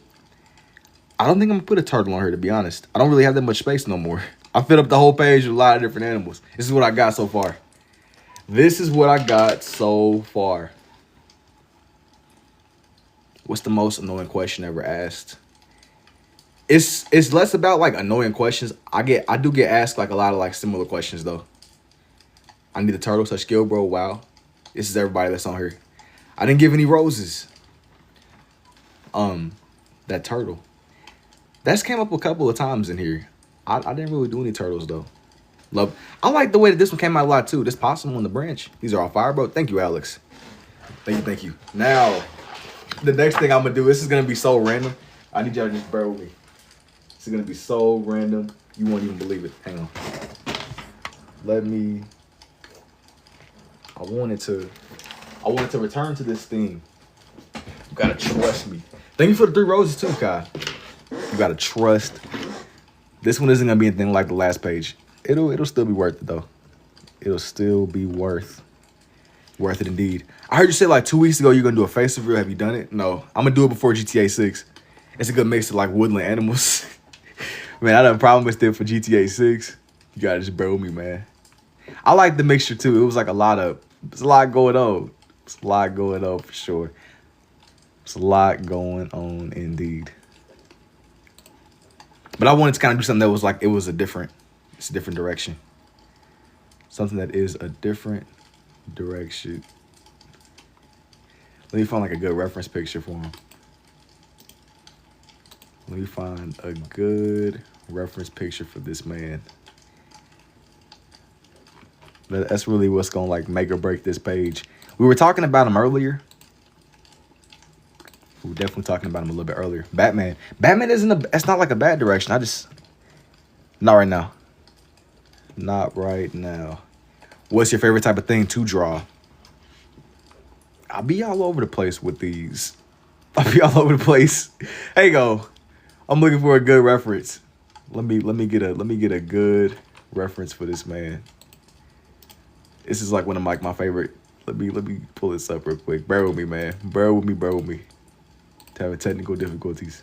I don't think I'm gonna put a turtle on her, to be honest. I don't really have that much space no more. I filled up the whole page with a lot of different animals. This is what I got so far. This is what I got so far. What's the most annoying question ever asked? It's less about like annoying questions. I do get asked like a lot of like similar questions though. I need a turtle, such skill, bro. Wow. This is everybody that's on here. I didn't give any roses. That turtle. That's came up a couple of times in here. I didn't really do any turtles though. Love. I like the way that this one came out a lot too. This possum on the branch. These are all fire, bro. Thank you, Alex. Thank you. Now, the next thing I'm gonna do, this is gonna be so random. I need y'all to just bear with me. This is gonna be so random. You won't even believe it. Hang on. I wanted to return to this theme. You gotta trust me. Thank you for the 3 roses too, Kai. You gotta trust. This one isn't gonna be anything like the last page. It'll still be worth it though. It'll still be worth it indeed. I heard you say like 2 weeks ago you're gonna do a face reveal. Have you done it? No, I'm gonna do it before GTA 6. It's a good mix of like woodland animals. Man, I done promised it for GTA 6. You gotta just bear with me, man. I like the mixture too. It was like there's a lot going on. There's a lot going on for sure. There's a lot going on indeed. But I wanted to kind of do something that was like, it's a different direction. Something that is a different direction. Let me find like a good reference picture for him. Let me find a good reference picture for this man. That's really what's gonna like make or break this page. We were talking about him earlier. We were definitely talking about him a little bit earlier. Batman. Batman that's not like a bad direction. Not right now. Not right now. What's your favorite type of thing to draw? I'll be all over the place with these. I'll be all over the place. Here you go. I'm looking for a good reference. Let me get a good reference for this man. This is like one of my favorite. Let me pull this up real quick. Bear with me, man. Bear with me. Having technical difficulties.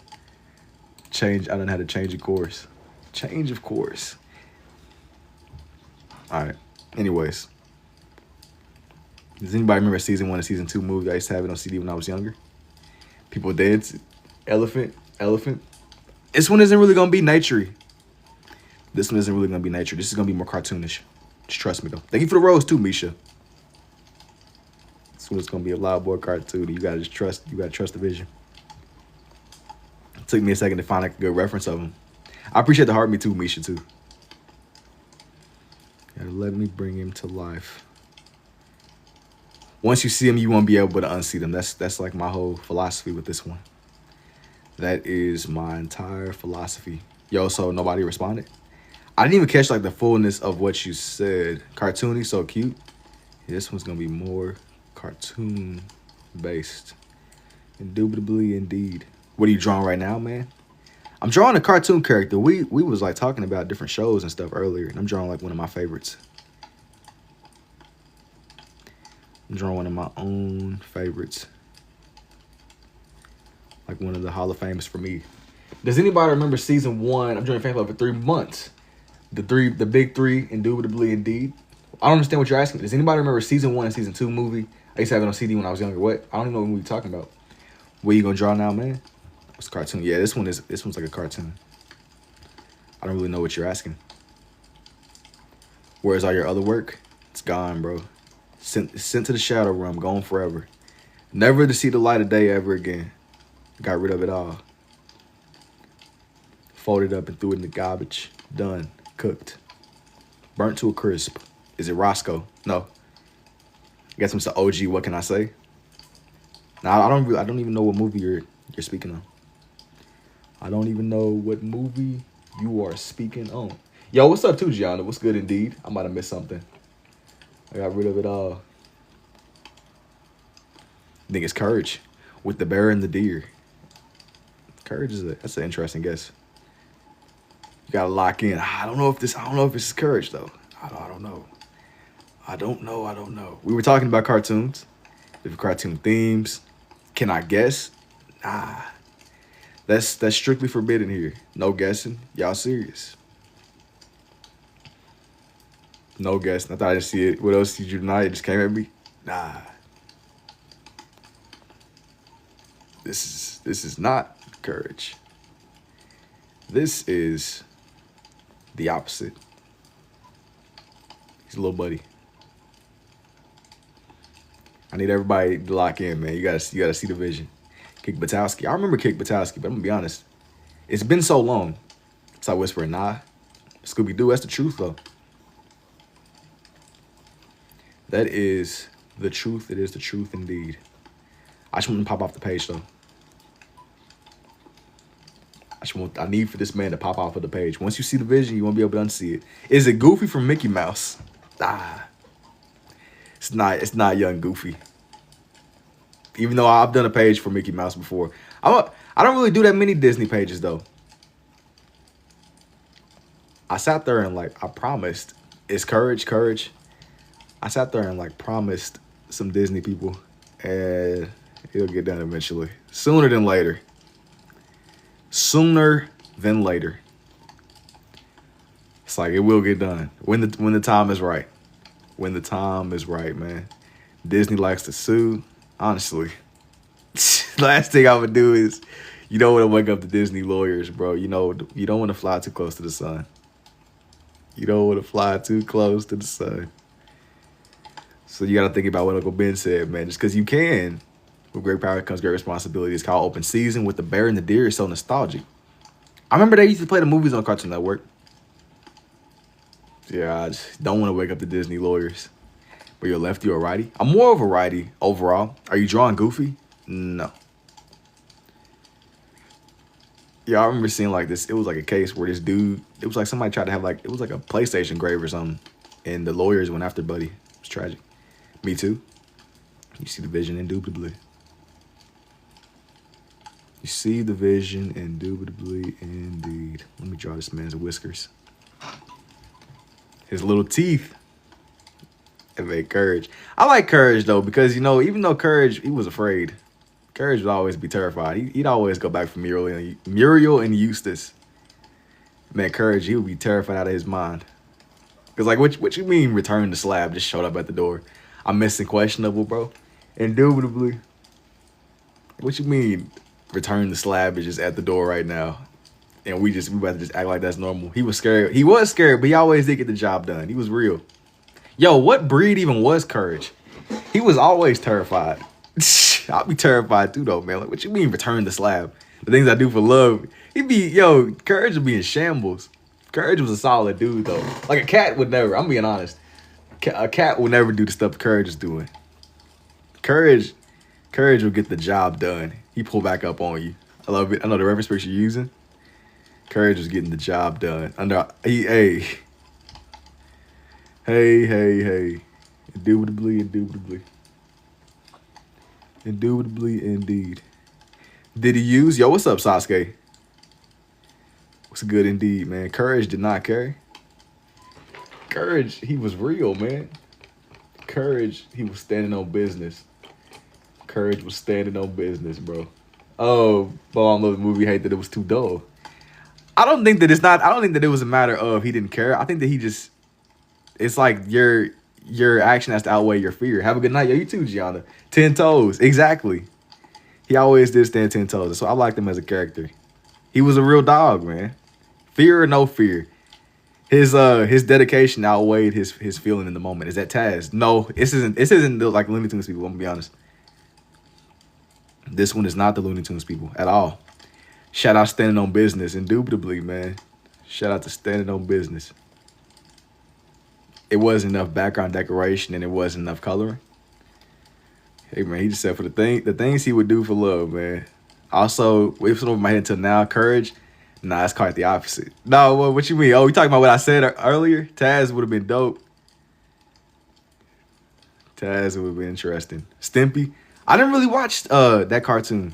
I don't know how to change a course. Change of course. All right. Anyways. Does anybody remember season 1 and season 2 movie I used to have it on CD when I was younger? People dance. Elephant. This one isn't really gonna be naturey. This one isn't really gonna be nature. This is gonna be more cartoonish. Just trust me though. Thank you for the rose too, Misha. This one's gonna be a lot more cartoony. You gotta trust the vision. It took me a second to find like a good reference of him. I appreciate the heart me too, Misha too. Gotta let me bring him to life. Once you see him, you won't be able to unsee them. That's like my whole philosophy with this one. That is my entire philosophy. Yo, so nobody responded? I didn't even catch like the fullness of what you said. Cartoony, so cute. Yeah, this one's gonna be more cartoon based. Indubitably indeed. What are you drawing right now, man? I'm drawing a cartoon character. We was like talking about different shows and stuff earlier, and I'm drawing like one of my favorites. I'm drawing one of my own favorites. Like one of the Hall of Famers for me. Does anybody remember season 1? I'm joining fan club for 3 months. The big 3, indubitably indeed. I don't understand what you're asking. Does anybody remember season 1 and season 2 movie? I used to have it on CD when I was younger. What? I don't even know what movie you're talking about. What you gonna draw now, man? What's a cartoon? Yeah, this one's like a cartoon. I don't really know what you're asking. Where's all your other work? It's gone, bro. Sent to the shadow realm, gone forever. Never to see the light of day ever again. Got rid of it all. Folded up and threw it in the garbage. Done. Cooked. Burnt to a crisp. Is it Roscoe? No. I guess I'm the OG. What can I say? Now I don't even know what movie you're speaking on. I don't even know what movie you are speaking on. Yo, what's up too, Gianna? What's good indeed? I might have missed something. I got rid of it all. I think it's Courage with the bear and the deer. Courage that's an interesting guess. You gotta lock in. I don't know if this is Courage though. I don't know. I don't know. We were talking about cartoons, different cartoon themes. Can I guess? Nah. That's strictly forbidden here. No guessing. Y'all serious? No guessing. I thought I just see it. What else did you deny? It just came at me. Nah. This is not Courage. This is the opposite. He's a little buddy. I need everybody to lock in, man. You gotta see the vision. Kick Butowski. I remember Kick Butowski, but I'm gonna be honest. It's been so long. So I whisper, nah. Scooby-Doo, that's the truth though. That is the truth. It is the truth indeed. I just want to pop off the page though. I need for this man to pop off of the page. Once you see the vision, you won't be able to unsee it. Is it Goofy from Mickey Mouse? Ah. It's not young Goofy. Even though I've done a page for Mickey Mouse before. I don't really do that many Disney pages though. I sat there and I promised. It's Courage. I sat there and promised some Disney people, and it'll get done eventually. Sooner than later. It's it will get done when the time is right. When the time is right, man. Disney likes to sue. Honestly, last thing I would do is, you don't want to wake up the Disney lawyers, bro. You don't want to fly too close to the sun. You don't want to fly too close to the sun. So you got to think about what Uncle Ben said, man. Just because you can, with great power comes great responsibility. It's called Open Season with the bear and the deer. It's so nostalgic. I remember they used to play the movies on Cartoon Network. Yeah, I just don't want to wake up the Disney lawyers. But you're a lefty or a righty? I'm more of a righty overall. Are you drawing Goofy? No. Yeah, I remember seeing this. It was a case where this dude, it was somebody tried to have it was a PlayStation grave or something. And the lawyers went after Buddy. It was tragic. Me too. You see the vision indubitably. You see the vision indubitably indeed. Let me draw this man's whiskers. His little teeth. It made Courage. I like Courage though, because even though Courage, he was afraid. Courage would always be terrified. He'd always go back for Muriel and Eustace. Man, Courage, he would be terrified out of his mind. Because what you mean return the slab just showed up at the door? I'm missing questionable, bro. Indubitably. What you mean return the slab is just at the door right now? And we about to just act like that's normal. He was scared. He was scared, but he always did get the job done. He was real. Yo, what breed even was Courage? He was always terrified. I'll be terrified too though, man. What you mean return the slab? The things I do for love. Courage would be in shambles. Courage was a solid dude though. A cat would never. I'm being honest. A cat would never do the stuff Courage is doing. Courage will get the job done. He pull back up on you. I love it. I know the reference picture you're using. Courage was getting the job done. Hey. Indubitably indeed. Did he use? Yo, what's up, Sasuke? What's good indeed, man? Courage did not carry. Courage, he was real, man. Courage, he was standing on business. Courage was standing on business, bro. Oh, but I love the movie. Hate that it was too dull. I don't think that it was a matter of he didn't care. I think that he just, it's your action has to outweigh your fear. Have a good night. Yo, you too, Gianna. 10 toes. Exactly. He always did stand 10 toes. So I liked him as a character. He was a real dog, man. Fear or no fear. His dedication outweighed his feeling in the moment. Is that Taz? No, this isn't like Looney Tunes people, I'm gonna be honest. This one is not the Looney Tunes people at all. Shout out Standing on Business, indubitably, man. Shout out to Standing on Business. It wasn't enough background decoration and it wasn't enough coloring. Hey man, he just said for the things he would do for love, man. Also, what's over my head until now, courage. Nah, it's quite the opposite. No, what you mean? Oh, you talking about what I said earlier? Taz would have been dope. Taz would have been interesting. Stimpy. I didn't really watch that cartoon.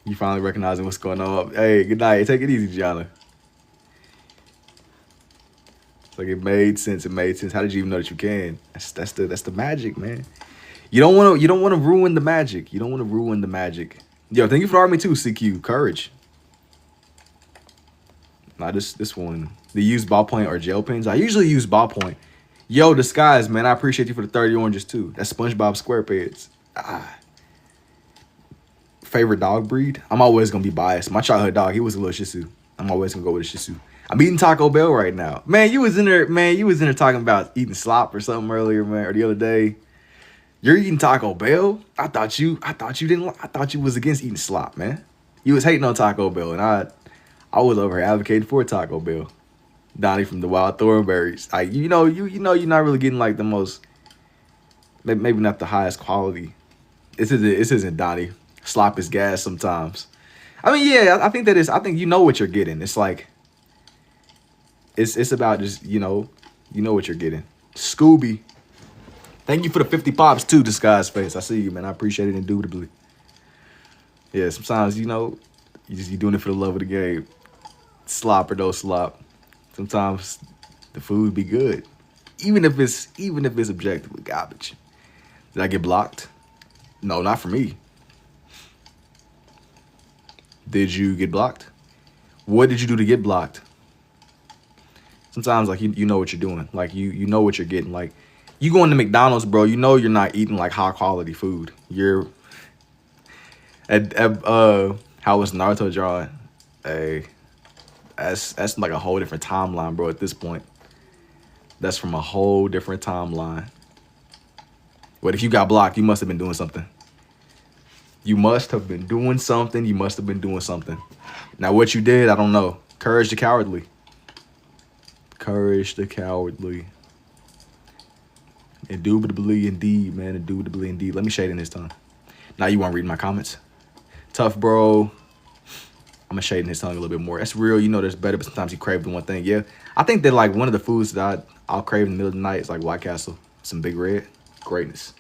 You finally recognizing what's going on. Hey, good night. Take it easy, Gianna. It's like it made sense. It made sense. How did you even know that you can? That's the magic, man. You don't want to ruin the magic. You don't want to ruin the magic. Yo, thank you for the army too, CQ. Courage. Nah, this one. They use ballpoint or gel pens. I usually use ballpoint. Yo, Disguise, man. I appreciate you for the 30 oranges too. That's SpongeBob SquarePants. Favorite dog breed? I'm always gonna be biased. My childhood dog, he was a little Shih Tzu. I'm always gonna go with a Shih Tzu. I'm eating Taco Bell right now. Man, you was in there talking about eating slop or something earlier, man, or the other day. You're eating Taco Bell? I thought you was against eating slop, man. You was hating on Taco Bell, and I was over here advocating for Taco Bell. Donnie from the Wild Thornberries. You know you're not really getting like the most, maybe not the highest quality. This isn't Donnie. Slop is gas sometimes. I mean, yeah, I think you know what you're getting. It's like it's about just you know what you're getting. Scooby. Thank you for the 50 pops too, Disguise Face. I see you, man. I appreciate it indubitably. Yeah, sometimes, you doing it for the love of the game. Slop or no slop. Sometimes the food be good. Even if it's objectively garbage. Did I get blocked? No, not for me. Did you get blocked? What did you do to get blocked? Sometimes, like, you know what you're doing. Like, you know what you're getting. Like, you going to McDonald's, bro, you know you're not eating, like, high-quality food. You're... how was Naruto drawing? Hey, that's like a whole different timeline, bro, at this point. That's from a whole different timeline. But if you got blocked, you must have been doing something. You must have been doing something. You must have been doing something. Now, what you did, I don't know. Courage the Cowardly. Courage the Cowardly. Indubitably indeed, man. Indubitably indeed. Let me shade in this tongue. Now you want to read my comments? Tough, bro. I'm going to shade in his tongue a little bit more. That's real. You know there's better, but sometimes you crave the one thing. Yeah. I think that, like, one of the foods that I'll crave in the middle of the night is, like, White Castle. Some Big Red. Greatness.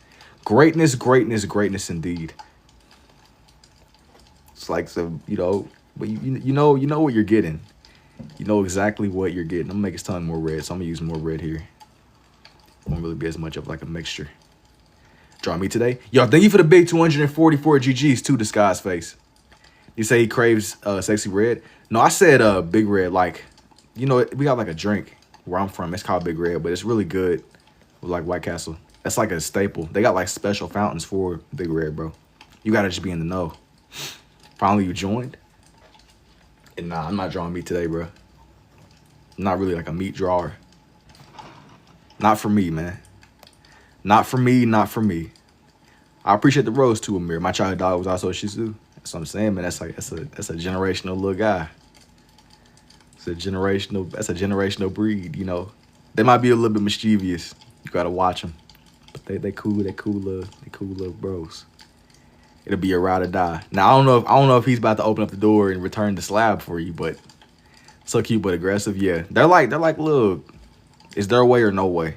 Greatness, greatness, greatness indeed. It's like, so, but you know what you're getting. You know exactly what you're getting. I'm going to make his tongue more red, so I'm going to use more red here. Won't really be as much of, like, a mixture. Draw me today. Yo, thank you for the big 244 GGs too, Disguise Face. You say he craves sexy red? No, I said Big Red. Like, we got like a drink where I'm from. It's called Big Red, but it's really good with like White Castle. That's like a staple. They got like special fountains for Big Red, bro. You gotta just be in the know. Finally, you joined. And nah, I'm not drawing meat today, bro. I'm not really like a meat drawer. Not for me, man. Not for me, not for me. I appreciate the rose too, Amir. My childhood dog was also a Shih Tzu. That's what I'm saying, man. That's a generational little guy. That's a generational breed, They might be a little bit mischievous. You gotta watch them. But they cool little bros. It'll be a ride or die. Now I don't know if he's about to open up the door and return the slab for you, but so cute but aggressive. Yeah. They're like look, is there a way or no way?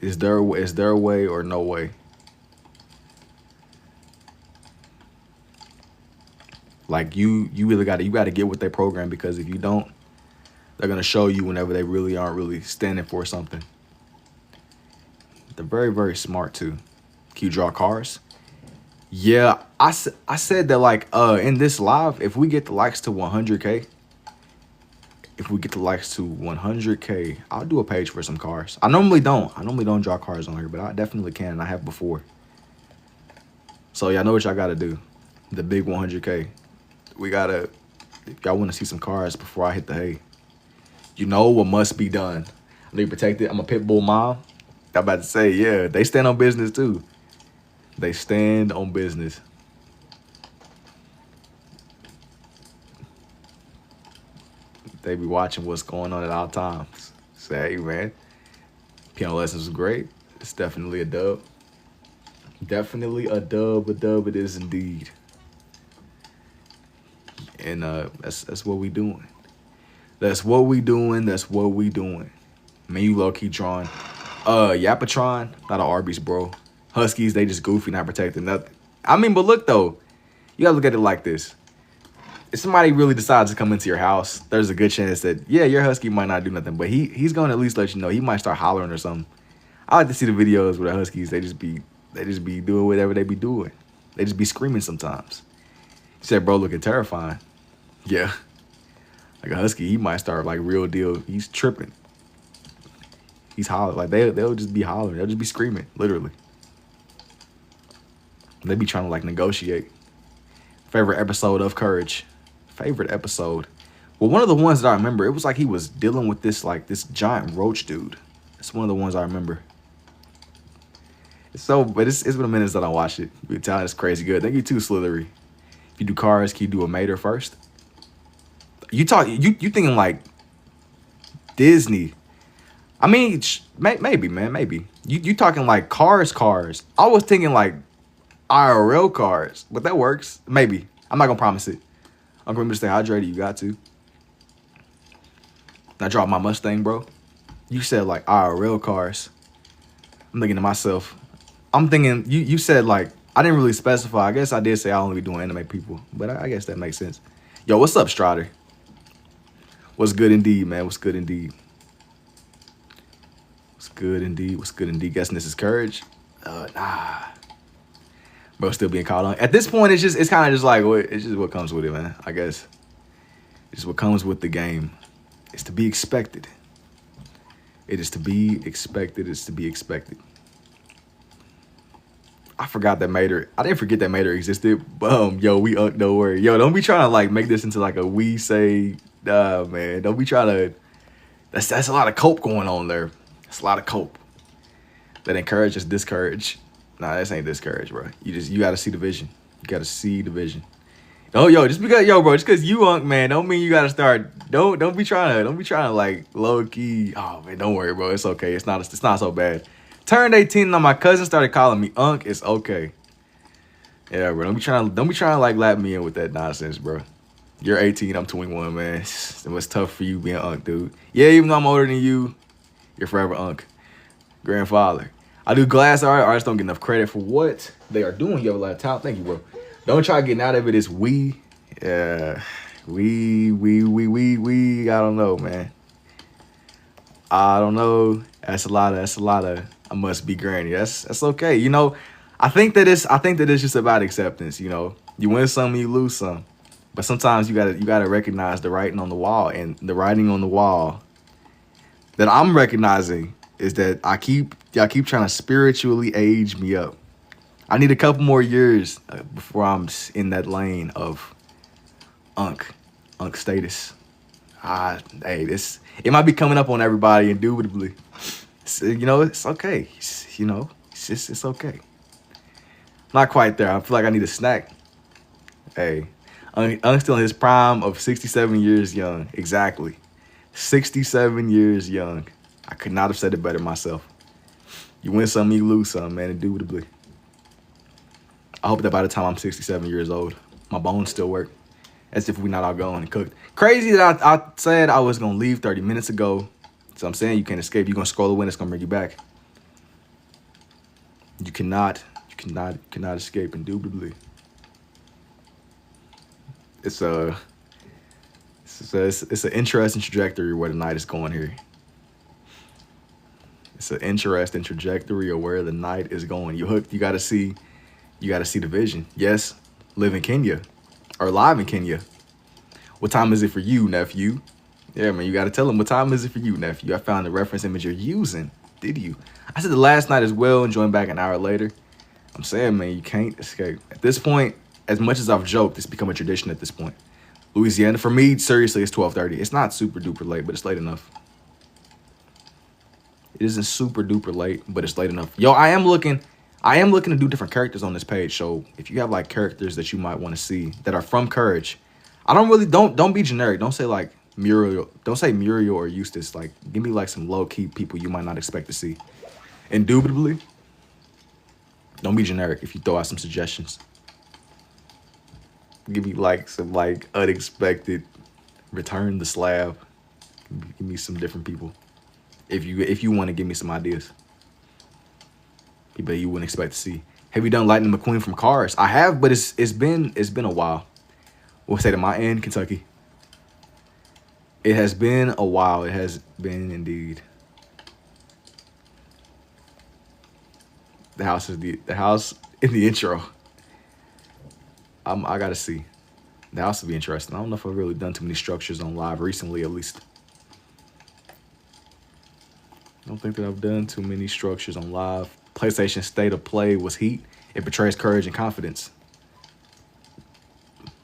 Is there a way or no way? Like you either gotta get with their program, because if you don't, they're gonna show you whenever they really aren't really standing for something. They're very, very smart too. Can you draw cars? Yeah, I said that, like, in this live, if we get the likes to 100K, if we get the likes to 100K, I'll do a page for some cars. I normally don't draw cars on here, but I definitely can, and I have before. So y'all know what y'all gotta do. The big 100K. We gotta, if y'all wanna see some cars before I hit the hay, you know what must be done. I need to protect it. I'm a pit bull mom. I'm about to say, yeah, they stand on business too. They stand on business. They be watching what's going on at all times. Say, hey, man, piano lessons was great. It's definitely a dub. Definitely a dub it is indeed. And that's what we doing. That's what we doing. Man, you low-key drawing. Yapatron, not an Arby's, bro. Huskies, they just goofy, not protecting nothing. I mean, but look, though. You gotta look at it like this. If somebody really decides to come into your house, there's a good chance that, yeah, your husky might not do nothing, but he's going to at least let you know. He might start hollering or something. I like to see the videos where the huskies, they just be doing whatever they be doing. They just be screaming sometimes. You said, bro, looking terrifying. Yeah. Like a husky, he might start like real deal. He's tripping. He's hollering. Like they'll just be hollering. They'll just be screaming, literally. They be trying to like negotiate. Favorite episode of Courage. Favorite episode. Well, one of the ones that I remember, it was like he was dealing with this giant roach dude. It's one of the ones I remember. But it's been a minute since I watched it. You can tell it's crazy good. Thank you too, Slithery. If you do cars, can you do a Mater first? You thinking like Disney. I mean, maybe, man, maybe. You talking like cars. I was thinking like IRL cars, but that works. Maybe. I'm not gonna promise it. I'm going to stay hydrated. You got to. I dropped my Mustang, bro. You said like IRL cars. I'm thinking to myself. I'm thinking you said like I didn't really specify. I guess I did say I only be doing anime people, but I guess that makes sense. Yo, what's up, Strider? What's good indeed, man? What's good indeed? What's good indeed? Guessing this is Courage. Nah. Bro, still being called on. At this point, it's kind of just like it's just what comes with it, man. I guess it's just what comes with the game. It's to be expected. It is to be expected. It's to be expected. I forgot that Mater. I didn't forget that Mater existed. Yo, we don't worry. Yo, don't be trying to like make this into like a we say. Nah, man. Don't be trying to. That's a lot of cope going on there. That's a lot of cope. That encourage is discourage. Nah, this ain't discourage, bro. You gotta see the vision. You gotta see the vision. Oh, just because you unk, man, don't mean you gotta start. Don't be trying to like low key. Oh man, don't worry, bro. It's okay. It's not so bad. Turned 18 and my cousin started calling me unk. It's okay. Yeah, bro. Don't be trying to like lap me in with that nonsense, bro. You're 18, I'm 21, man. It was tough for you being unk, dude. Yeah, even though I'm older than you, you're forever unk. Grandfather. I do glass art. Artists don't get enough credit for what they are doing. You have a lot of talent. Thank you, bro. Don't try getting out of it. It's we. Yeah. We. I don't know, man. I don't know. That's a lot of I must be granny. That's okay. You know, I think that it's just about acceptance, you know. You win some, you lose some. But sometimes you gotta recognize the writing on the wall. And the writing on the wall that I'm recognizing is that y'all keep trying to spiritually age me up. I need a couple more years before I'm in that lane of unk status. Hey, it might be coming up on everybody indubitably. You know, it's okay. It's okay. Not quite there. I feel like I need a snack. Hey, Unk's still in his prime of 67 years young. Exactly. 67 years young. I could not have said it better myself. You win some, you lose some, man, indubitably. I hope that by the time I'm 67 years old, my bones still work. As if we're not all gone and cooked. Crazy that I said I was going to leave 30 minutes ago. So I'm saying you can't escape. You're going to scroll away and it's going to bring you back. You cannot escape, indubitably. It's an interesting trajectory where the night is going here. It's an interesting trajectory of where the night is going. You got to see the vision. Yes, live in Kenya or live in Kenya. What time is it for you, nephew? Yeah, man, you got to tell them what time is it for you, nephew. I found the reference image you're using. Did you? I said the last night as well and joined back an hour later. I'm saying, man, you can't escape. At this point, as much as I've joked, it's become a tradition at this point. Louisiana, for me, seriously, it's 12:30. It's not super duper late, but it's late enough. It isn't super duper late, but it's late enough. Yo, I am looking to do different characters on this page. So if you have like characters that you might want to see that are from Courage, don't be generic. Don't say like Muriel. Don't say Muriel or Eustace. Like, give me like some low key people you might not expect to see. Indubitably, don't be generic if you throw out some suggestions. Give me like some like unexpected Return the Slab. Give me some different people. If you want to give me some ideas. People you wouldn't expect to see. Have you done Lightning McQueen from Cars? I have, but it's been a while. We'll say to my end, Kentucky. It has been a while. It has been indeed. The house in the intro. I gotta see. The house will be interesting. I don't know if I've really done too many structures on live recently, at least. I don't think that I've done too many structures on live. PlayStation State of Play was heat. It portrays courage and confidence.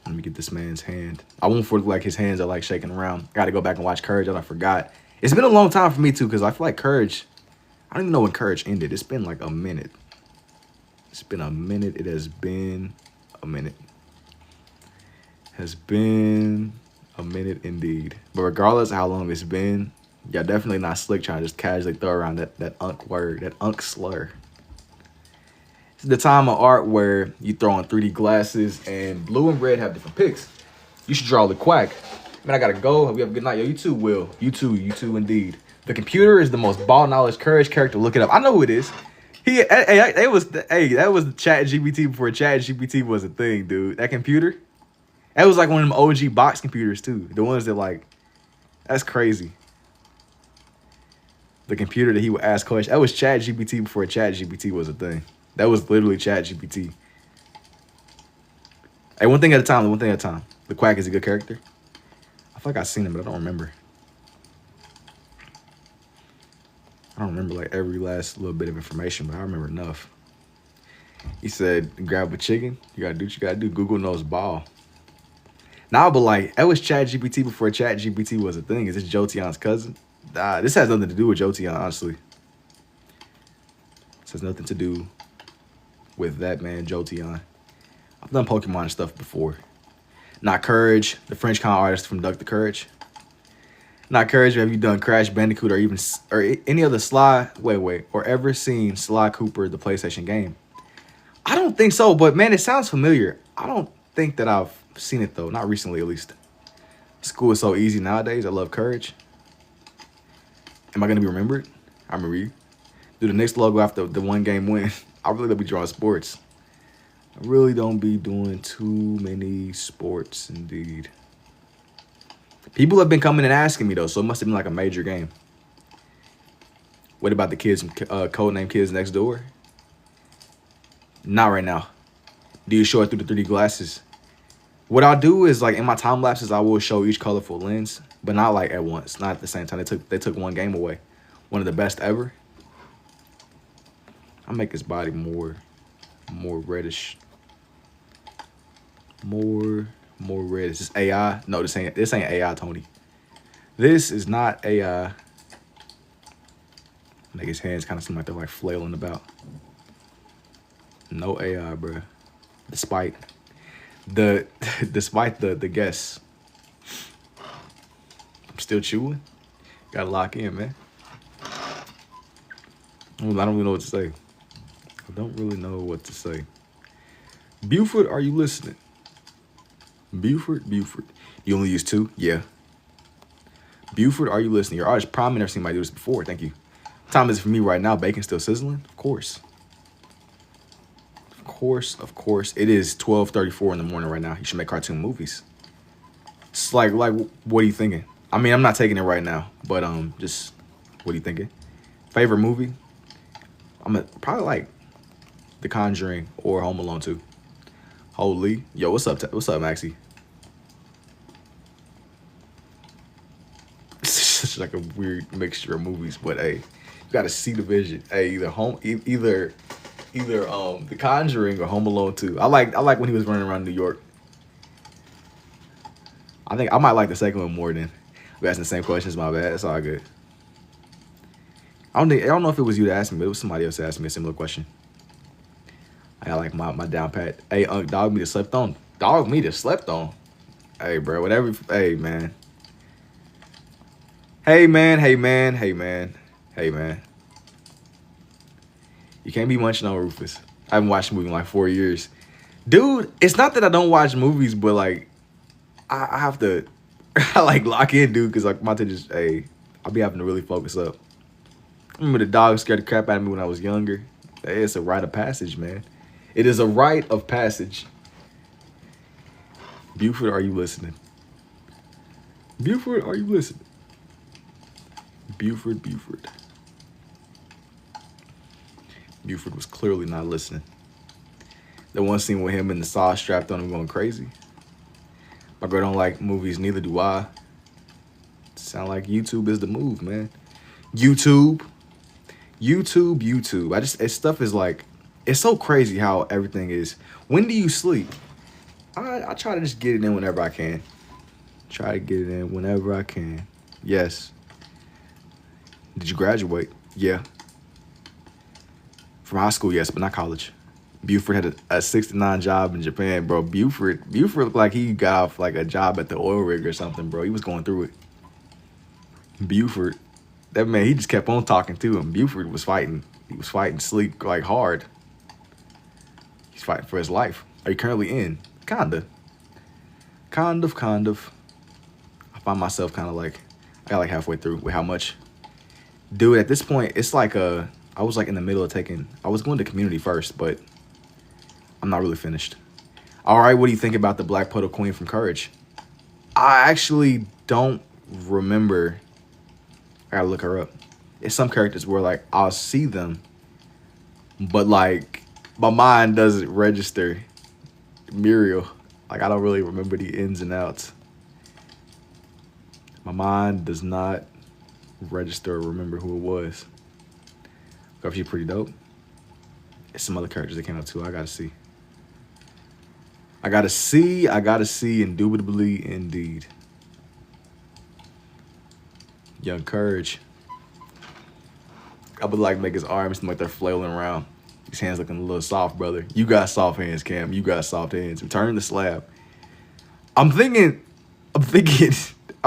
Let me get this man's hand. I won't for like his hands are like shaking around. Got to go back and watch Courage, and I forgot. It's been a long time for me too, because I feel like Courage, I don't even know when Courage ended. It's been like a minute. It's been a minute. It has been a minute. Has been a minute indeed. But regardless of how long it's been, yeah, definitely not slick trying to just casually throw around that unk word, that unk slur. It's the time of art where you throw on 3D glasses and blue and red have different picks. You should draw the quack. Man, I gotta go. Hope you have a good night. Yo, you too, Will. You too indeed. The computer is the most ball knowledge courage character. Look it up. I know who it is. That was Chat GPT before Chat GPT was a thing, dude. That computer. That was like one of them OG box computers too. The ones that like, that's crazy. The computer that he would ask questions. That was Chat GPT before Chat GPT was a thing. That was literally Chat GPT. Hey, one thing at a time. The Quack is a good character. I feel like I've seen him, but I don't remember. I don't remember like every last little bit of information, but I remember enough. He said, grab a chicken. You gotta do what you gotta do. Google knows ball. Nah, but like, that was Chat GPT before Chat GPT was a thing. Is this Jotion's cousin? This has nothing to do with Jotion, honestly. This has nothing to do with that man, Jotion. I've done Pokemon stuff before. Not Courage, the French con artist from Duck the Courage. Not Courage, have you done Crash Bandicoot or any other or ever seen Sly Cooper, the PlayStation game? I don't think so, but man, it sounds familiar. I don't think that I've seen it though, not recently at least. School is so easy nowadays. I love Courage. Am I gonna be remembered? I remember you. Do the next logo after the one game win. I really don't be drawing sports. I really don't be doing too many sports indeed. People have been coming and asking me though, so it must have been like a major game. What about the kids from Codename Kids Next Door? Not right now. Do you show it through the 3D glasses? What I'll do is like in my time lapses, I will show each colorful lens, but not like at once, not at the same time. They took one game away, one of the best ever. I'll make his body more reddish, more red. Is this AI? No, this ain't AI, Tony. This is not AI. Make his hands kind of seem like they're like flailing about. No AI, bruh. Despite the guess. I'm still chewing. Gotta lock in, man. I don't really know what to say. I don't really know what to say. Buford, are you listening? Buford. You only use 2? Yeah. Buford, are you listening? Your artist prime. Never seen anybody do this before. Thank you. What time is it for me right now? Bacon still sizzling? Of course. Of course. It is 12:34 in the morning right now. You should make cartoon movies. It's like what are you thinking? I mean, I'm not taking it right now, but just what are you thinking? Favorite movie? Probably like The Conjuring or Home Alone 2. Holy, yo, what's up, Maxie? like a weird mixture of movies. But hey, you gotta see the vision. Hey, either The Conjuring or Home Alone 2. I like when he was running around New York. I think I might like the second one more than we asking the same questions. My bad. It's all good. I don't know if it was you that asked me, but it was somebody else that asked me a similar question. I got like my down pat. Hey, dog me to slept on. Dog me to slept on. Hey, bro, whatever. Hey, man. Hey, man. Hey, man. Hey, man. Hey, man. You can't be munching on Rufus. I haven't watched a movie in like 4 years. Dude, it's not that I don't watch movies, but like, I have to, I like lock in, dude, because like my attention, hey, I'll be having to really focus up. I remember the dog scared the crap out of me when I was younger. Hey, it's a rite of passage, man. It is a rite of passage. Buford, are you listening? Buford, are you listening? Buford. Buford was clearly not listening. The one scene with him and the saw strapped on him going crazy. My girl don't like movies, neither do I. Sound like YouTube is the move, man. YouTube. Stuff is like, it's so crazy how everything is. When do you sleep? I try to just get it in whenever I can. Try to get it in whenever I can. Yes. Did you graduate? Yeah. From high school, yes, but not college. Buford had a 6-to-9 job in Japan, bro. Buford looked like he got off like a job at the oil rig or something, bro. He was going through it. Buford, that man, he just kept on talking to him. Buford was fighting. He was fighting sleep like hard. He's fighting for his life. Are you currently in? Kind of. I find myself kind of like, I got like halfway through with how much. Dude, at this point, it's like I was like in the middle of I was going to community first, but I'm not really finished. All right, what do you think about the Black Puddle Queen from Courage? I actually don't remember. I gotta look her up. It's some characters where like I'll see them, but like my mind doesn't register Muriel. Like I don't really remember the ins and outs. My mind does not register or remember who it was. But she's pretty dope. It's some other characters that came up too. I gotta see, indubitably indeed. Young Courage. I would like make his arms seem like they're flailing around. His hands looking a little soft, brother. You got soft hands, Cam. You got soft hands. Return the slab. I'm thinking, I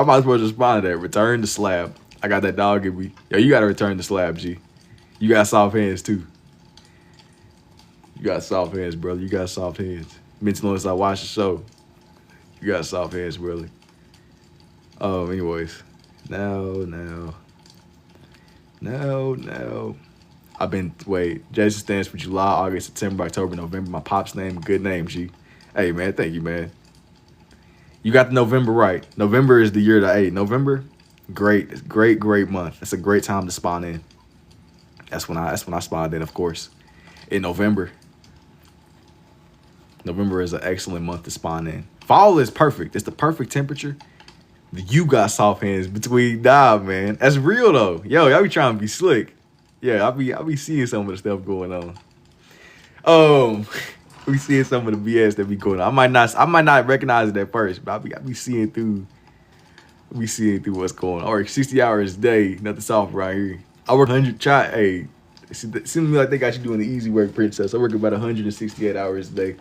might as well just respond to that. Return the slab. I got that dog in me. Yo, you gotta return the slab, G. You got soft hands too. You got soft hands, brother. You got soft hands. Mental notice, I watched the show. You got soft hands, brother. Oh, anyways. No. Jason stands for July, August, September, October, November. My pop's name, good name, G. Hey, man, thank you, man. You got the November right. November is the year November, great month. It's a great time to spawn in. That's when I spawned in, of course. In November. November is an excellent month to spawn in. Fall is perfect. It's the perfect temperature. You got soft hands between man. That's real though. Yo, y'all be trying to be slick. Yeah, I be seeing some of the stuff going on. We seeing some of the BS that be going on. I might not recognize it at first, but I be seeing through what's going on. I work 60 hours a day, nothing soft right here. I work 100. Hey, it seems to me like they got you doing the easy work, princess. I work about 168 hours a day.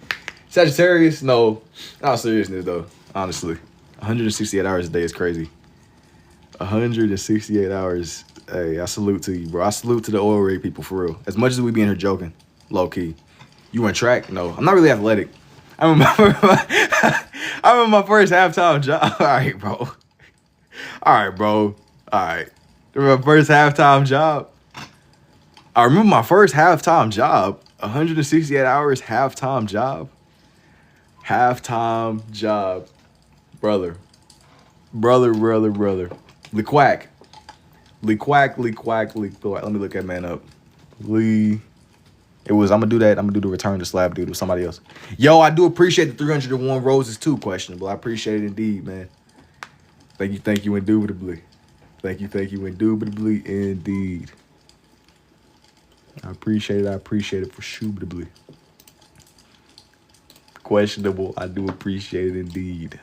Sagittarius, no, not seriousness though. Honestly, 168 hours a day is crazy. 168 hours. Hey, I salute to you, bro. I salute to the oil rig people for real. As much as we be in here joking, low key. You run track? No, I'm not really athletic. I remember my first halftime job. All right, bro. All right. My first halftime job. I remember my first halftime job. 168 hours halftime job. Halftime job. Brother. Lee Quack. Let me look that man up. I'm gonna do that. I'm gonna do the return to slab dude with somebody else. Yo, I do appreciate the 301 roses too questionable. I appreciate it indeed, man. Thank you indubitably. Thank you, indubitably, indeed. I appreciate it for indubitably. Questionable, I do appreciate it indeed.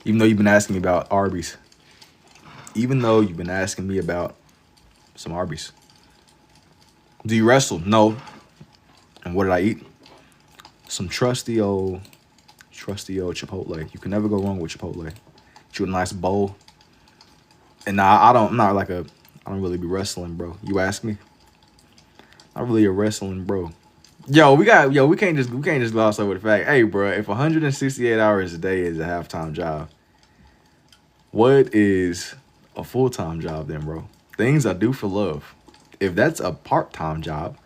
Even though you've been asking me about Arby's. Even though you've been asking me about some Arby's. Do you wrestle? No. And what did I eat? Some trusty old Chipotle. You can never go wrong with Chipotle. Chew a nice bowl. And nah, I don't really be wrestling, bro. You ask me? I'm really a wrestling bro. We can't just gloss over the fact, hey, bro, if 168 hours a day is a half-time job, what is a full-time job then, bro? Things I do for love. If that's a part-time job,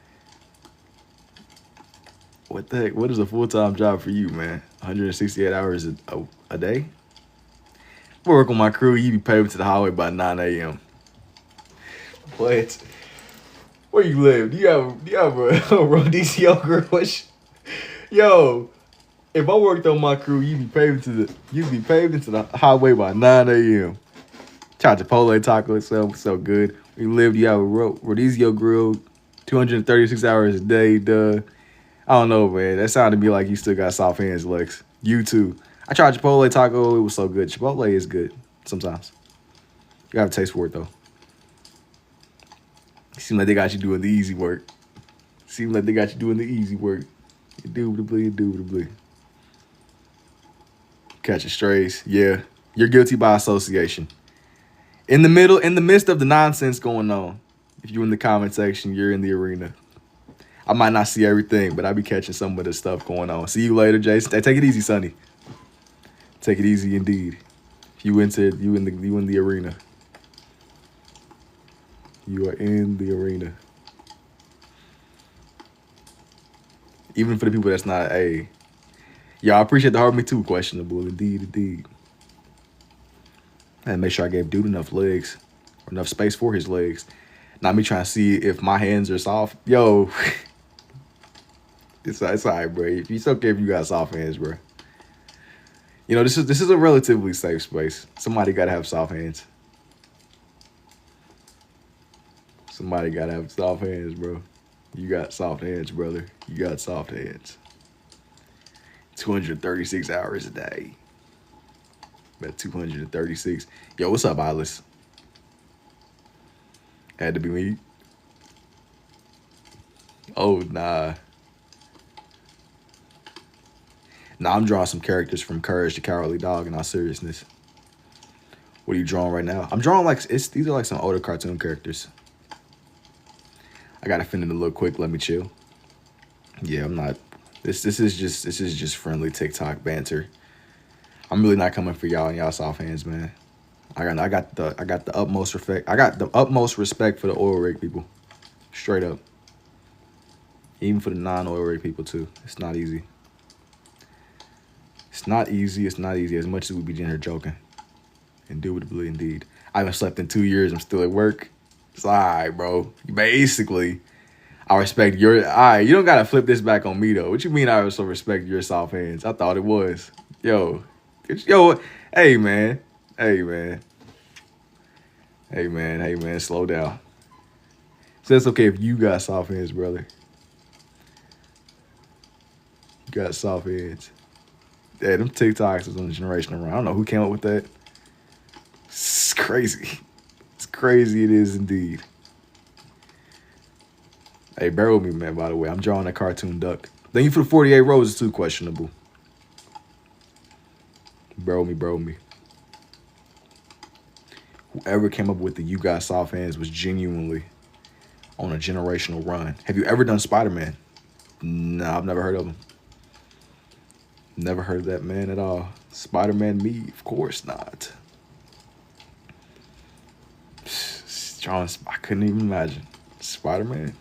what the heck? What is a full-time job for you, man? 168 hours a day? I work on my crew, you be paving to the highway by 9 a.m. What? Where you live? Do you have a Rhodesio girl? Yo, if I worked on my crew, you'd be paving to the highway by 9 a.m. Try Chipotle taco itself, so good. Where you live, you have a Rhodesio grill, 236 hours a day, duh. I don't know, man. That sounded to me like you still got soft hands, Lex. You too. I tried Chipotle taco. It was so good. Chipotle is good sometimes. You gotta taste for it, though. Seems like they got you doing the easy work. Indubitably. Catching strays. Yeah. You're guilty by association. In the midst of the nonsense going on, if you're in the comment section, you're in the arena. I might not see everything, but I be catching some of the stuff going on. See you later, Jason. Hey, take it easy, Sonny. Take it easy indeed. You in the arena. You are in the arena. Even for the people that's not, hey. Yeah, I appreciate the hard me too, questionable. Indeed. And make sure I gave dude enough legs. Or enough space for his legs. Not me trying to see if my hands are soft. Yo. It's all right, bro. It's okay if you got soft hands, bro. You know, this is a relatively safe space. Somebody gotta have soft hands. Somebody gotta have soft hands, bro. You got soft hands, brother. You got soft hands. 236 hours a day. About 236. Yo, what's up, Alice? Had to be me. Oh, nah. Nah, I'm drawing some characters from Courage the Cowardly Dog in all seriousness. What are you drawing right now? I'm drawing these are like some older cartoon characters. I gotta finish it a little quick. Let me chill. Yeah, I'm not. This is just friendly TikTok banter. I'm really not coming for y'all and y'all soft hands, man. I got the utmost respect. I got the utmost respect for the oil rig people. Straight up. Even for the non-oil rig people too. It's not easy. It's not easy as much as we be in here joking. Indubitably indeed. I haven't slept in 2 years. I'm still at work. It's all right, bro. Basically, I respect your... All right, you don't got to flip this back on me, though. What you mean I also respect your soft hands? I thought it was. Yo, hey, man. Slow down. So it's okay if you got soft hands, brother. You got soft hands. Yeah, them TikToks is on the generation around. I don't know who came up with that. It's crazy. It's crazy. It is indeed. Hey, bear with me, man, by the way. I'm drawing a cartoon duck. Thank you for the 48 roses, too, questionable. Bear with me. Whoever came up with the you got soft hands was genuinely on a generational run. Have you ever done Spider-Man? No, I've never heard of him. Never heard of that man at all. Spider-Man me? Of course not. I couldn't even imagine. Spider-Man.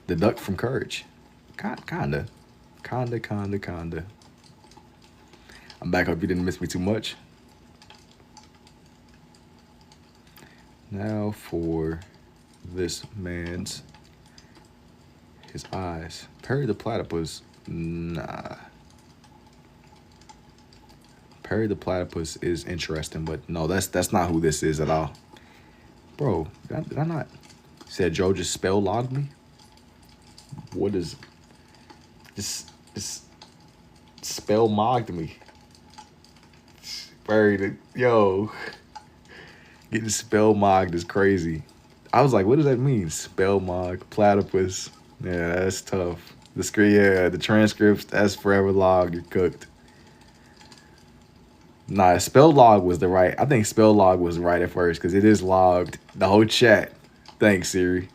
The duck from Courage. Kinda. I'm back. Hope you didn't miss me too much. Now for this man's his eyes. Perry the Platypus. Nah. heard the platypus is interesting, but no, that's not who this is at all. Bro, did I not? Said Joe just spell logged me? What is this spell mogged me? Buried. Yo. Getting spell mogged is crazy. I was like, what does that mean? Spell mog, platypus. Yeah, that's tough. The screen, yeah, the transcripts, that's forever logged. You're cooked. Nah, spell log was the right. I think spell log was right at first because it is logged. The whole chat. Thanks, Siri.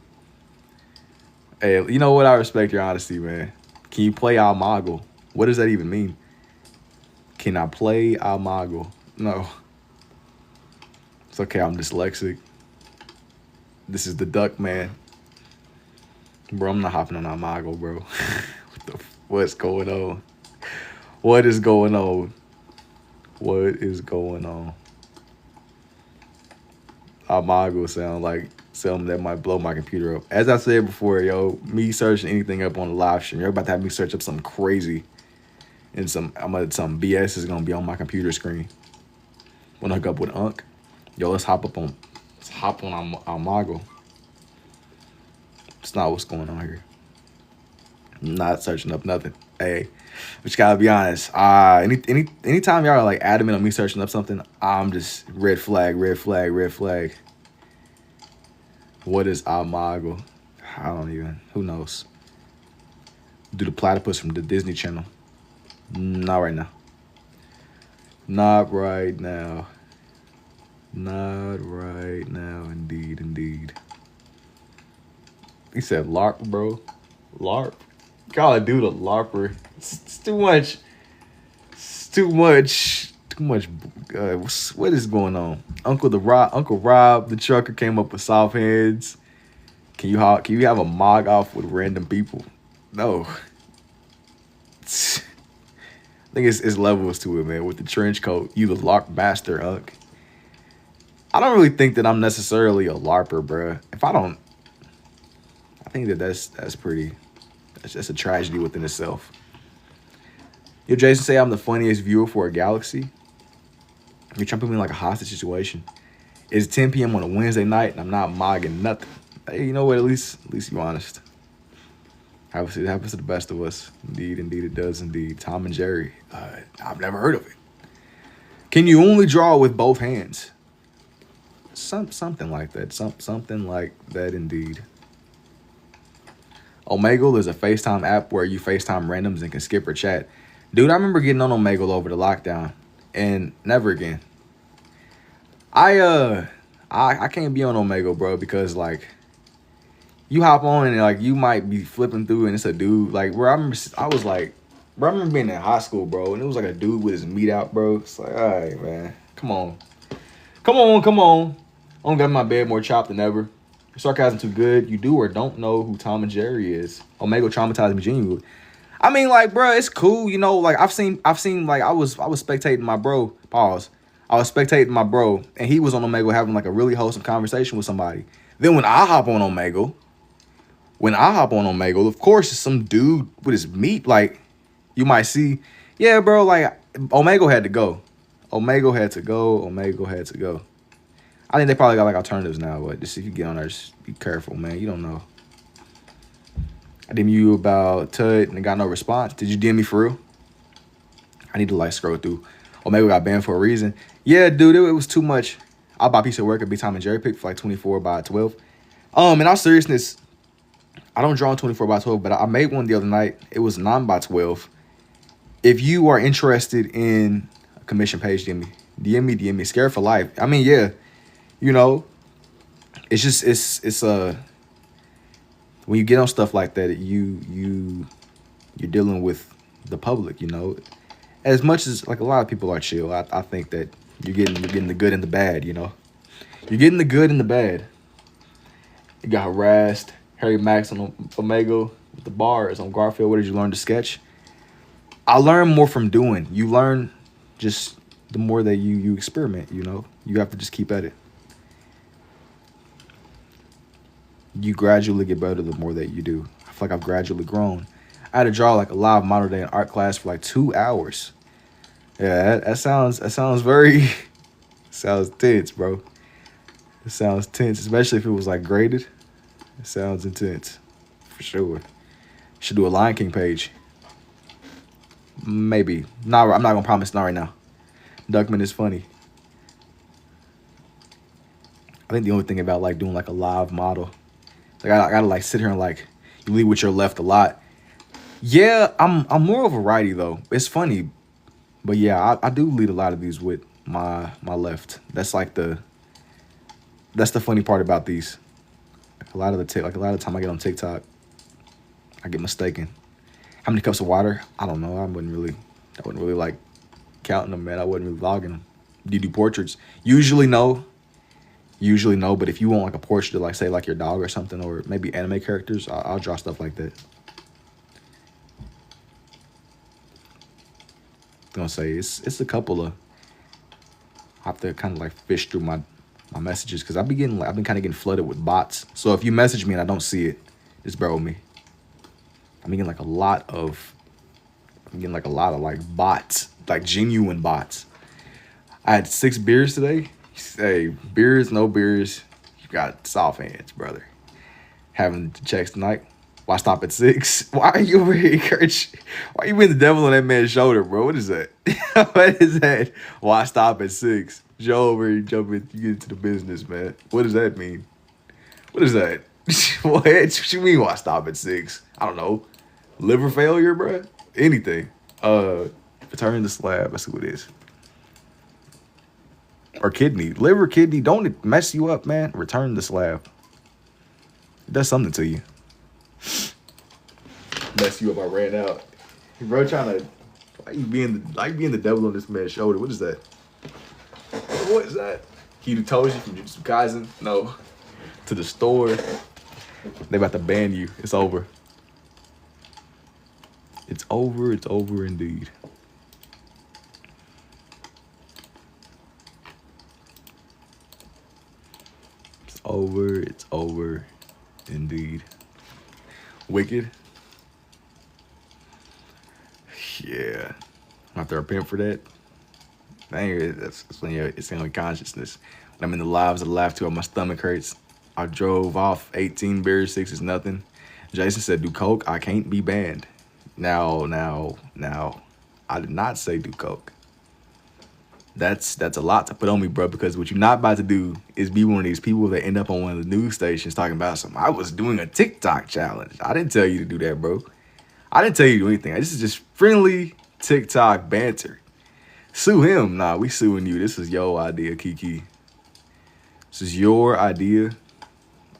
Hey, you know what? I respect your honesty, man. Can you play Almago? What does that even mean? Can I play Almago? No. It's okay, I'm dyslexic. This is the duck, man. Bro, I'm not hopping on Almago, bro. What's going on? What is going on? What is going on? Almago sound like something that might blow my computer up. As I said before, yo, me searching anything up on the live stream, you're about to have me search up something crazy. And some BS is gonna be on my computer screen. Wanna hook up with Unc? Yo, let's hop on Almago. It's not what's going on here. I'm not searching up nothing. Hey, but you gotta be honest. Anytime y'all are like adamant on me searching up something, I'm just red flag, red flag, red flag. What is Almago? I don't even. Who knows? Do the platypus from the Disney Channel? Not right now. Not right now. Not right now. Indeed, indeed. He said LARP, bro. LARP. Call a dude a LARPer. It's too much. It's too much. Too much. What is going on? Uncle Rob, the trucker, came up with soft hands. Can you have a mog off with random people? No. I think it's levels to it, man. With the trench coat, you the LARP master, Unc. I don't really think that I'm necessarily a LARPer, bruh. I think that's a tragedy within itself. Yo, Jason say I'm the funniest viewer for a galaxy. You're trying to put me in like a hostage situation. It's 10 p.m. on a Wednesday night and I'm not mogging nothing. Hey, you know what? At least you're honest. Obviously, it happens to the best of us. Indeed, indeed, it does. Indeed, Tom and Jerry. I've never heard of it. Can you only draw with both hands? Something like that. Something like that. Indeed. Omegle is a FaceTime app where you FaceTime randoms and can skip or chat. Dude, I remember getting on Omegle over the lockdown, and never again. I can't be on Omegle, bro, because like you hop on and like you might be flipping through and it's a dude like where I remember being in high school, bro, and it was like a dude with his meat out, bro. It's like, all right, man, come on. I don't got my bed more chopped than ever. Sarcasm too good. You do or don't know who Tom and Jerry is. Omegle traumatized me genuinely. I mean, like, bro, it's cool, you know. Like, I've seen. Like, I was spectating my bro. Pause. I was spectating my bro, and he was on Omegle having like a really wholesome conversation with somebody. Then when I hop on Omegle, of course, it's some dude with his meat. Like, you might see, yeah, bro. Like, Omegle had to go. Omegle had to go. I think they probably got like alternatives now, but just if you get on there, just be careful, man. You don't know. I DM you about Tut and got no response. Did you DM me for real? I need to like scroll through. Omegle got banned for a reason. Yeah, dude, it was too much. I'll buy a piece of work at Big Tom and Jerry pick for like 24 by 12. In all seriousness, I don't draw on 24 by 12, but I made one the other night. It was 9 by 12. If you are interested in a commission page, DM me. Scared for life. I mean, yeah. You know, it's just it's when you get on stuff like that, you're dealing with the public, you know. As much as like a lot of people are chill, I think that you're getting the good and the bad, you know. You're getting the good and the bad. You got harassed. Harry Max on Omegle with the bars on Garfield. What did you learn to sketch? I learned more from doing. You learn just the more that you experiment, you know. You have to just keep at it. You gradually get better the more that you do. I feel like I've gradually grown. I had to draw like a live model day in art class for like 2 hours. Yeah, that sounds very sounds tense, bro. It sounds tense, especially if it was like graded. It sounds intense, for sure. Should do a Lion King page. Maybe. Not. I'm not gonna promise. Not right now. Duckman is funny. I think the only thing about like doing like a live model, like I gotta like sit here and like you lead with your left a lot. Yeah, I'm more of a righty though. It's funny, but yeah, I do lead a lot of these with my left. That's the funny part about these. Like a lot of time I get on TikTok, I get mistaken. How many cups of water? I don't know. I wouldn't really like counting them, man. I wouldn't really vlogging them. Do you do portraits? Usually no. Usually no, but if you want like a portrait to like say like your dog or something, or maybe anime characters, I'll draw stuff like that. Gonna say it's a couple of. I have to kind of like fish through my messages because I've been kind of getting flooded with bots. So if you message me and I don't see it, just bear with me. I'm getting like a lot of like bots, like genuine bots. I had 6 beers today. Hey, beers, no beers, you got soft hands, brother. Having the checks tonight. Why stop at 6? Why are you over here, Kurt? Why you being the devil on that man's shoulder, bro? What is that? What is that? Why stop at 6? Joe over here jumping, you get into the business, man. What does that mean? What is that? What you mean why stop at 6? I don't know. Liver failure, bro? Anything. Return the slab. Let's see what it is. Or kidney. Liver, kidney. Don't it mess you up, man? Return the slab. It does something to you. Mess you up, I ran out. Bro, trying to... Why you being the devil on this man's shoulder? What is that? What is that? Toji from Jujutsu Kaisen? No. To the store. They about to ban you. It's over. It's over. It's over indeed. It's over. It's over indeed. Wicked. Yeah. I'm have to repent for that. Dang, that's when it's in consciousness. When I'm in the lives, I laugh too. My stomach hurts. I drove off 18 beers, 6 is nothing. Jason said, do coke, I can't be banned. Now, I did not say do coke. That's a lot to put on me, bro, because what you're not about to do is be one of these people that end up on one of the news stations talking about something. I was doing a TikTok challenge. I didn't tell you to do that, bro. I didn't tell you to do anything. This is just friendly TikTok banter. Sue him. Nah, we suing you. This is your idea, Kiki. This is your idea.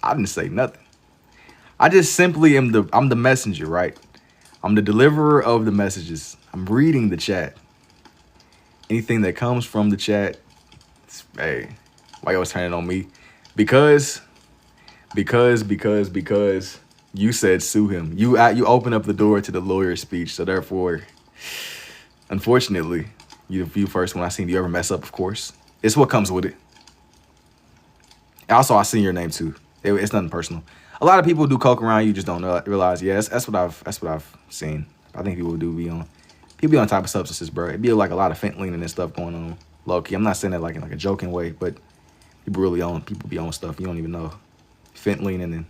I didn't say nothing. I just simply I'm the messenger, right? I'm the deliverer of the messages. I'm reading the chat. Anything that comes from the chat, hey, why you always turning on me? Because you said sue him. You open up the door to the lawyer speech, so therefore, unfortunately, you're the first one I seen you ever mess up, of course. It's what comes with it. Also, I seen your name too. It's nothing personal. A lot of people do coke around, you just don't realize. Yes, that's what I've seen. I think people be on type of substances, bro. It'd be like a lot of fentanyl and stuff going on, low key. I'm not saying that like in like a joking way, but people be on stuff you don't even know. Fentanyl and then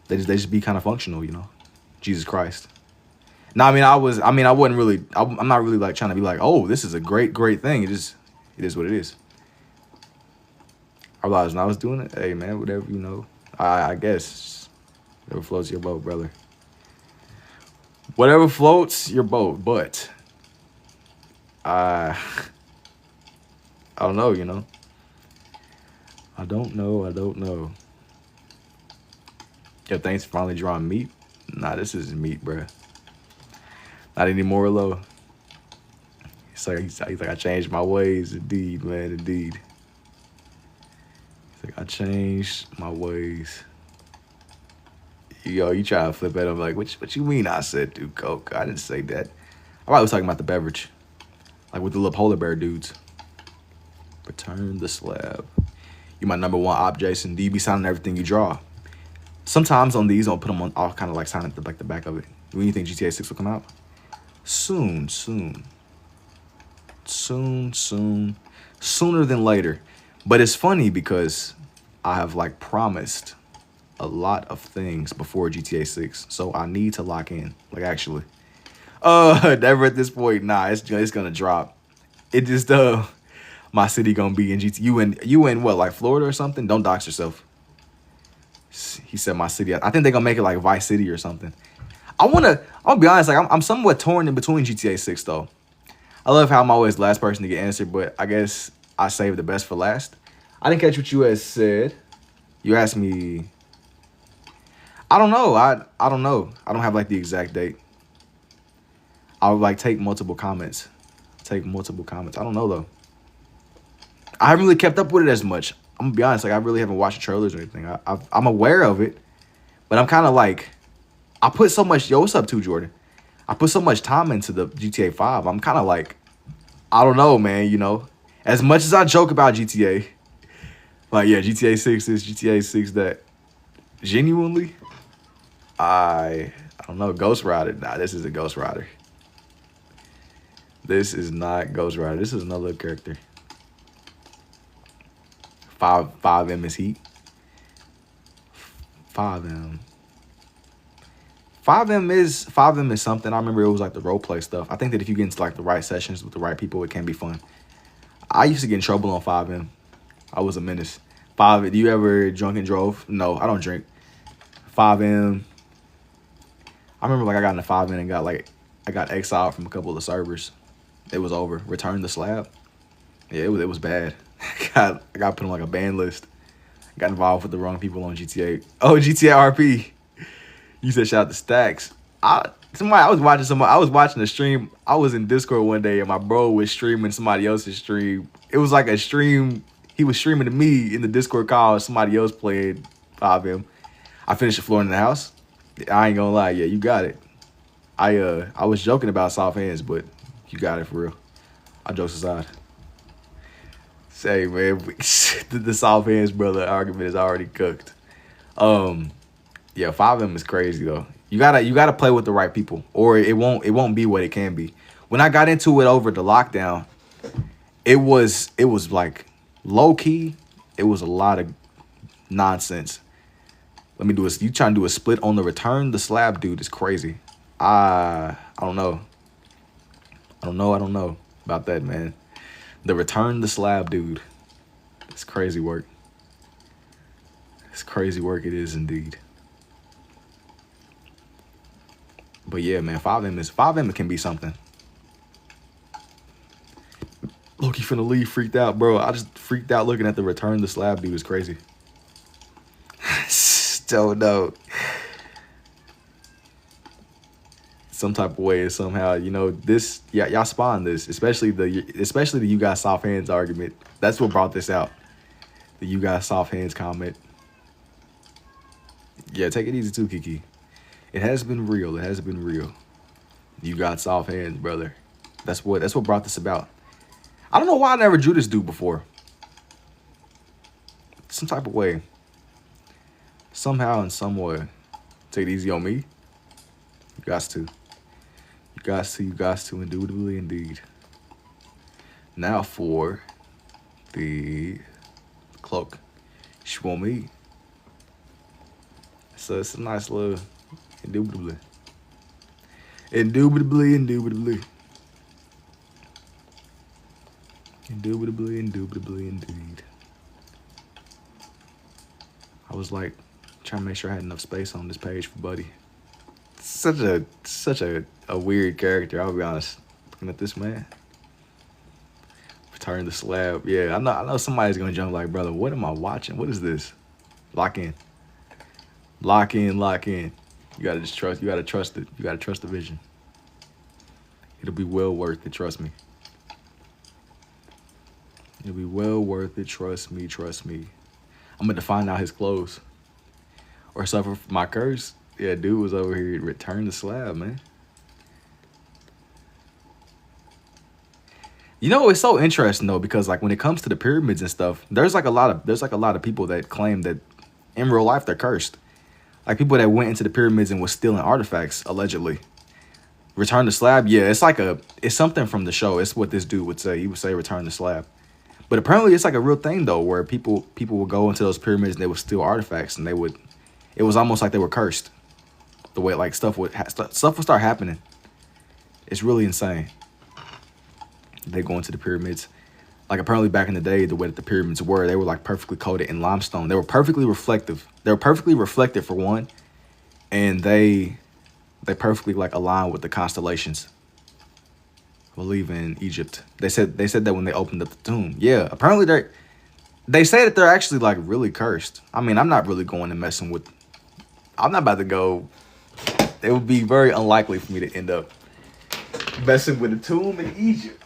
they just be kind of functional, you know. Jesus Christ. No, I wasn't really. I'm not really like trying to be like, oh, this is a great thing. It is what it is. I realized when I was doing it, hey man, whatever, you know. I guess whatever floats your boat, brother. Whatever floats your boat, but I don't know, you know. I don't know. Yo, thanks for finally drawing meat. Nah, this isn't meat, bruh. Not anymore, low. He's like I changed my ways, indeed, man, indeed. He's like I changed my ways. Yo, you try to flip at him like, what you mean I said do coke? I didn't say that. I probably was talking about the beverage. Like with the little polar bear dudes. Return the slab. You my number one op, Jason. Do you be signing everything you draw? Sometimes on these, I'll put them on, I'll kind of like sign at the back of it. When you think GTA 6 will come out? Soon. sooner than later. But it's funny because I have like promised a lot of things before GTA 6, so I need to lock in. Like actually, never at this point. Nah, it's gonna drop. It just my city gonna be in GTA. You in what, like Florida or something? Don't dox yourself. He said my city. I think they're gonna make it like Vice City or something. I'll be honest, like I'm somewhat torn in between GTA 6 though. I love how I'm always the last person to get answered, but I guess I saved the best for last. I didn't catch what you had said. You asked me. I don't know. I don't know. I don't have like the exact date. I would like take multiple comments. I don't know though. I haven't really kept up with it as much. I'm gonna be honest. Like I really haven't watched the trailers or anything. I'm aware of it, but I'm kind of like, I put so much. Yo, what's up, too, Jordan? I put so much time into the GTA 5. I'm kind of like, I don't know, man. You know, as much as I joke about GTA, like yeah, GTA 6 is GTA 6 that. Genuinely, I don't know. Ghost Rider. Nah, this is a Ghost Rider. This is not Ghost Rider. This is another character. 5M is Heat. 5M. 5M is something. I remember it was like the role play stuff. I think that if you get into like the right sessions with the right people, it can be fun. I used to get in trouble on 5M. I was a menace. Do you ever drunk and drove? No, I don't drink. 5M. I remember like I got into 5M and I got exiled from a couple of the servers. It was over. Returned the slab. Yeah, it was bad. I got put on like a ban list. Got involved with the wrong people on GTA. Oh, GTA RP. You said shout out to Stacks. I was watching a stream. I was in Discord one day and my bro was streaming somebody else's stream. It was like a stream. He was streaming to me in the Discord call. Somebody else played 5M. I finished the floor in the house. I ain't gonna lie. Yeah, you got it. I was joking about soft hands, but you got it for real. All jokes aside. Say, man, the soft hands brother argument is already cooked. Yeah, 5M is crazy though. You gotta play with the right people, or it won't be what it can be. When I got into it over the lockdown, it was like low key. It was a lot of nonsense. Let me do this. You trying to do a split on the return? The slab dude is crazy. I don't know. I don't know about that, man. The return the slab dude. It's crazy work. It's crazy work. It is indeed. But yeah, man, 5M can be something. Loki finna leave freaked out, bro. I just freaked out looking at the return the slab dude. Is crazy. Still no. Some type of way, somehow, you know, this, yeah, y'all spawned this, especially the you got soft hands argument. That's what brought this out. The you got soft hands comment. Yeah, take it easy too, Kiki. It has been real. It has been real. You got soft hands, brother. That's what brought this about. I don't know why I never drew this dude before. Some type of way. Somehow in some way. Take it easy on me. You got to. You got to, indubitably indeed. Now for the cloak. She want me. So it's a nice little indubitably. Indubitably indeed. I was like trying to make sure I had enough space on this page for Buddy. Such a weird character, I'll be honest. Looking at this man. Return the slab. Yeah, I know somebody's gonna jump like, brother, what am I watching? What is this? Lock in. Lock in. You gotta just trust. You gotta trust it. You gotta trust the vision. It'll be well worth it, trust me. It'll be well worth it, trust me. I'm gonna find out his clothes. Or suffer from my curse. Yeah, dude was over here to return the slab, man. You know, it's so interesting though, because like when it comes to the pyramids and stuff, there's like a lot of people that claim that in real life they're cursed. Like people that went into the pyramids and was stealing artifacts, allegedly. Return the slab. Yeah, it's something from the show. It's what this dude would say. He would say return the slab. But apparently it's like a real thing though, where people would go into those pyramids and they would steal artifacts, and it was almost like they were cursed. The way like stuff would start happening. It's really insane. They go into the pyramids. Like apparently back in the day, the way that the pyramids were, they were like perfectly coated in limestone. They were perfectly reflective. They were perfectly reflective for one, and they perfectly like align with the constellations. I believe in Egypt. They said that when they opened up the tomb. Yeah, apparently they say that they're actually like really cursed. I mean, I'm not really going and messing with. I'm not about to go. It would be very unlikely for me to end up messing with a tomb in Egypt.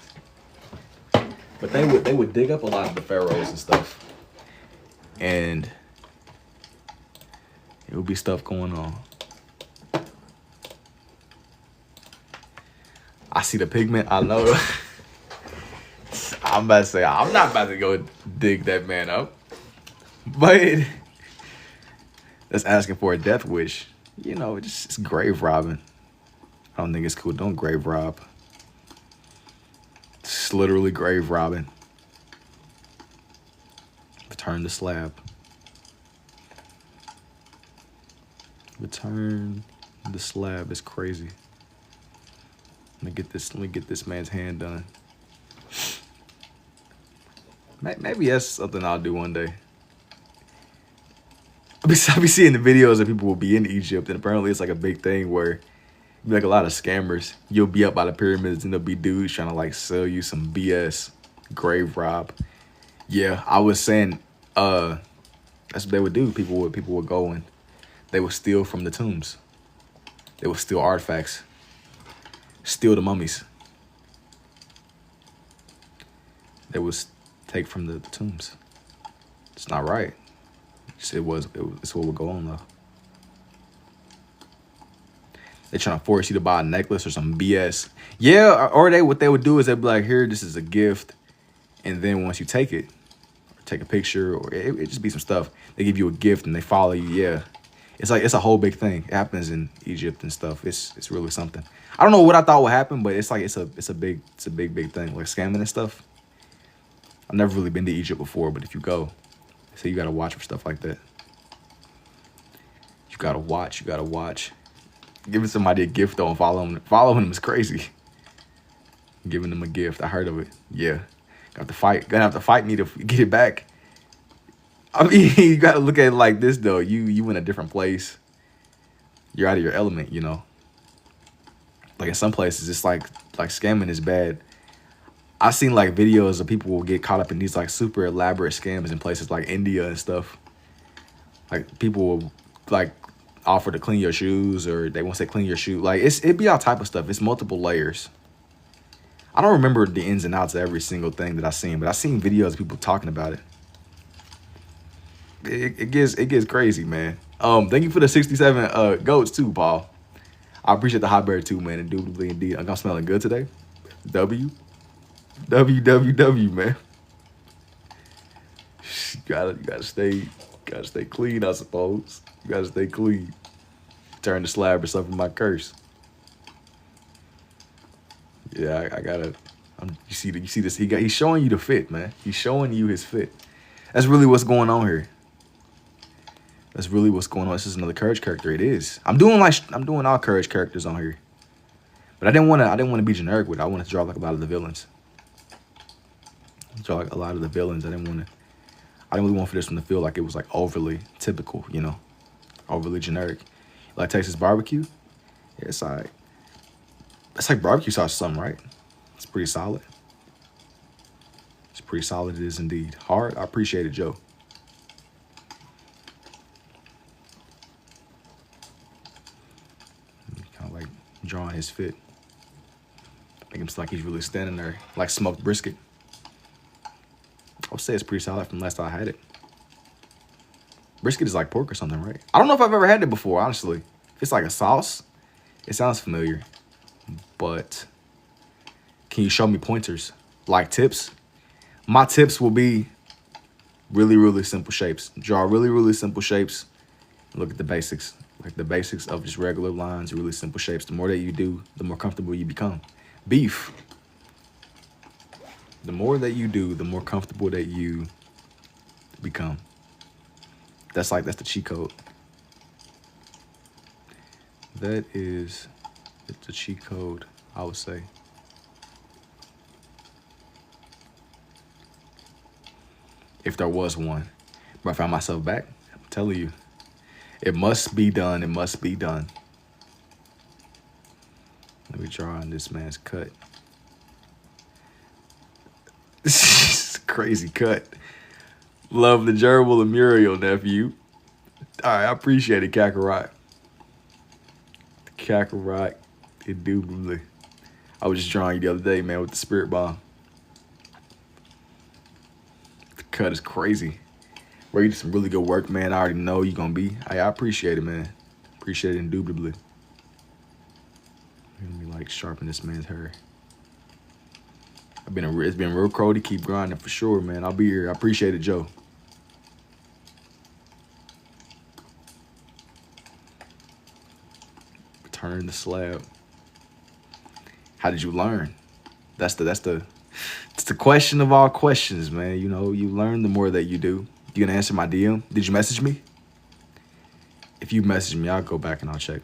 But they would dig up a lot of the pharaohs and stuff, and it would be stuff going on. I see the pigment. I know. I'm about to say, I'm not about to go dig that man up. But that's asking for a death wish. You know, it's grave robbing. I don't think it's cool. Don't grave rob. It's literally grave robbing. Return the slab. Return the slab. It's crazy. Let me get this man's hand done. Maybe that's something I'll do one day. I'll be seeing the videos that people will be in Egypt, and apparently it's like a big thing where be like a lot of scammers. You'll be up by the pyramids and there'll be dudes trying to like sell you some BS, grave rob. Yeah, I was saying that's what they would do. People would go and they would steal from the tombs. They would steal artifacts. Steal the mummies. They would take from the tombs. It's not right. It's what would go on though. They're trying to force you to buy a necklace or some BS. Yeah, or what they would do is they'd be like, here, this is a gift. And then once you take it, or take a picture, or it just be some stuff. They give you a gift and they follow you. Yeah. It's like, it's a whole big thing. It happens in Egypt and stuff. It's really something. I don't know what I thought would happen, but it's like, it's a big thing. Like scamming and stuff. I've never really been to Egypt before, but if you go, so you gotta watch for stuff like that. You gotta watch. Giving somebody a gift though and following them is crazy. Giving them a gift. I heard of it. Yeah. Gonna have to fight me to get it back. I mean, you gotta look at it like this though. You in a different place. You're out of your element, you know. Like in some places, it's like scamming is bad. I've seen like videos of people will get caught up in these like super elaborate scams in places like India and stuff. Like people will like offer to clean your shoes, or they won't say clean your shoe. Like it'd be all type of stuff. It's multiple layers. I don't remember the ins and outs of every single thing that I've seen, but I've seen videos of people talking about it. It gets crazy, man. Thank you for the 67 goats too, Paul. I appreciate the hot bear too, man. Indubitably indeed. I'm smelling good today. W, man. You gotta stay clean, I suppose. You gotta stay clean. Turn the slab or something my curse. Yeah, I gotta. You see this? He's showing you the fit, man. He's showing you his fit. That's really what's going on here. That's really what's going on. This is another Courage character. It is. I'm doing all Courage characters on here, but I didn't want to be generic with it. I wanted to draw like a lot of the villains. Draw like a lot of the villains. I didn't really want for this one to feel like it was like overly typical, you know, overly generic. Like Texas barbecue. Yeah, it's alright. It's like barbecue sauce or something, right? It's pretty solid. It's pretty solid. It is indeed. Hard. I appreciate it, Joe. Kind of like drawing his fit. Make him like he's really standing there, like smoked brisket. I would say it's pretty solid from last time I had it. Brisket is like pork or something, right? I don't know if I've ever had it before, honestly. If it's like a sauce, it sounds familiar. But can you show me pointers? Like tips? My tips will be really, really simple shapes. Draw really, really simple shapes. Look at the basics. Like the basics of just regular lines, really simple shapes. The more that you do, the more comfortable you become. Beef. The more that you do, the more comfortable that you become. That's the cheat code. That is the cheat code, I would say. If there was one. But I found myself back. I'm telling you. It must be done. It must be done. Let me draw on this man's cut. This is a crazy cut. Love the gerbil and Muriel, nephew. All right, I appreciate it, Kakarot. Kakarot, indubitably. I was just drawing you the other day, man, with the spirit bomb. The cut is crazy. Bro, you did some really good work, man. I already know you're gonna be. I appreciate it, man. Appreciate it indubitably. Let me like sharpen this man's hair. It's been real cold to keep grinding for sure, man. I'll be here. I appreciate it, Joe. Turn the slab. How did you learn? That's the question of all questions, man. You know, you learn the more that you do. You gonna answer my DM? Did you message me? If you message me, I'll go back and I'll check.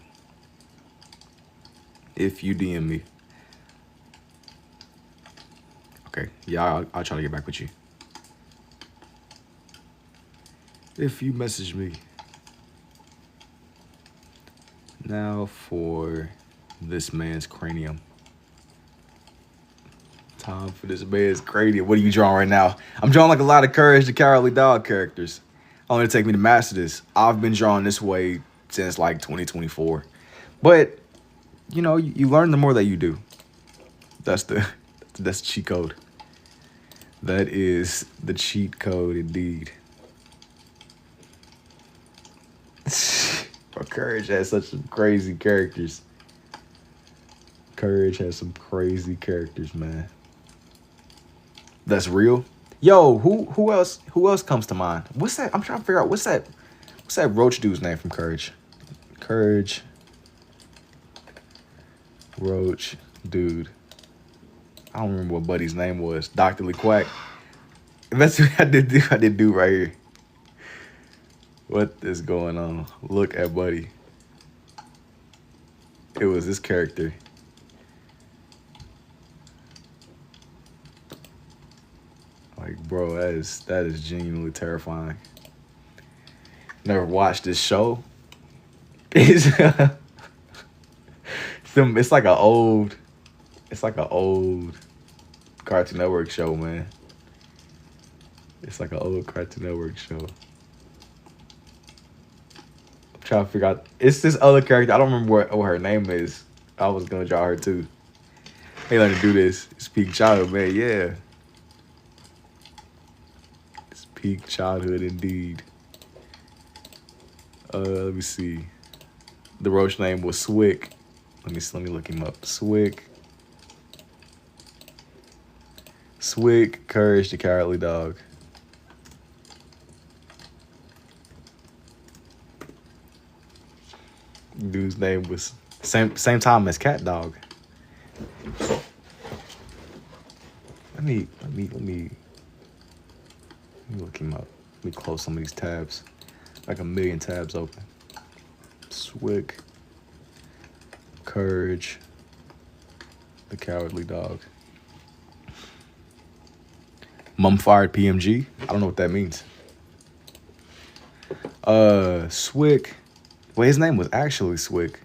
If you DM me. Okay, yeah, I'll try to get back with you. If you message me. Now for this man's cranium. Time for this man's cranium. What are you drawing right now? I'm drawing like a lot of Courage the Cowardly Dog characters. Only to take me to master this. I've been drawing this way since like 2024. But, you know, you learn the more that you do. That's the cheat code. That is the cheat code indeed. Bro, Courage has such some crazy characters. Courage has some crazy characters, man. That's real. Yo, who else comes to mind? What's that? I'm trying to figure out what's that Roach dude's name from Courage? Courage. Roach dude. I don't remember what Buddy's name was. Dr. Lee Quack. That's what I did do right here. What is going on? Look at Buddy. It was this character. Like, bro, that is genuinely terrifying. Never watched this show. It's like an old Cartoon Network show, man. It's like an old Cartoon Network show. I'm trying to figure out. It's this other character. I don't remember what her name is. I was gonna draw her too. They learn to do this. It's peak childhood, man. Yeah. It's peak childhood indeed. Let me see. The roach name was Swick. Let me look him up. Swick, Courage the Cowardly Dog. Dude's name was same time as Cat Dog. Let me look him up. Let me close some of these tabs. Like a million tabs open. Swick, Courage the Cowardly Dog. Mumfired PMG. I don't know what that means. Swick. Well, his name was actually Swick.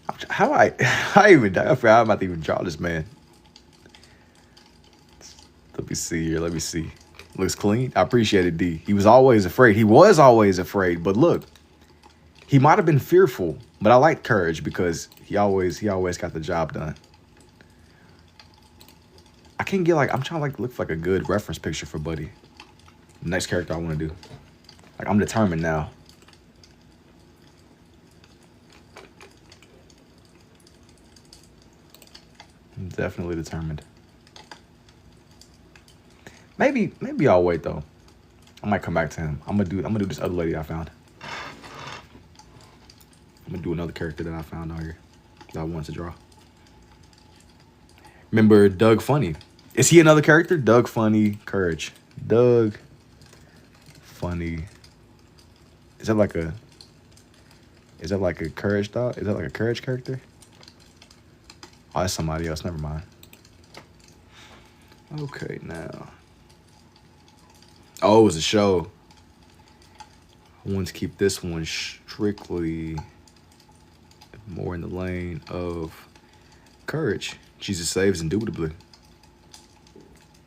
I forgot I'm about to even draw this man. Let me see here. Let me see. Looks clean. I appreciate it, D. He was always afraid. He was always afraid. But look, he might have been fearful. But I like Courage because he always got the job done. I can't get I'm trying to look for a good reference picture for Buddy. Next character I want to do. I'm determined now. I'm definitely determined. Maybe I'll wait though. I might come back to him. I'm gonna do this other lady I found. I'm gonna do another character that I found out here that I wanted to draw. Remember Doug Funny? Is he another character? Doug Funny, Courage. Doug Funny. Is that like a Courage dog? Is that like a Courage character? Oh, that's somebody else. Never mind. Okay, now. Oh, it was a show. I want to keep this one strictly more in the lane of Courage. Jesus saves indubitably.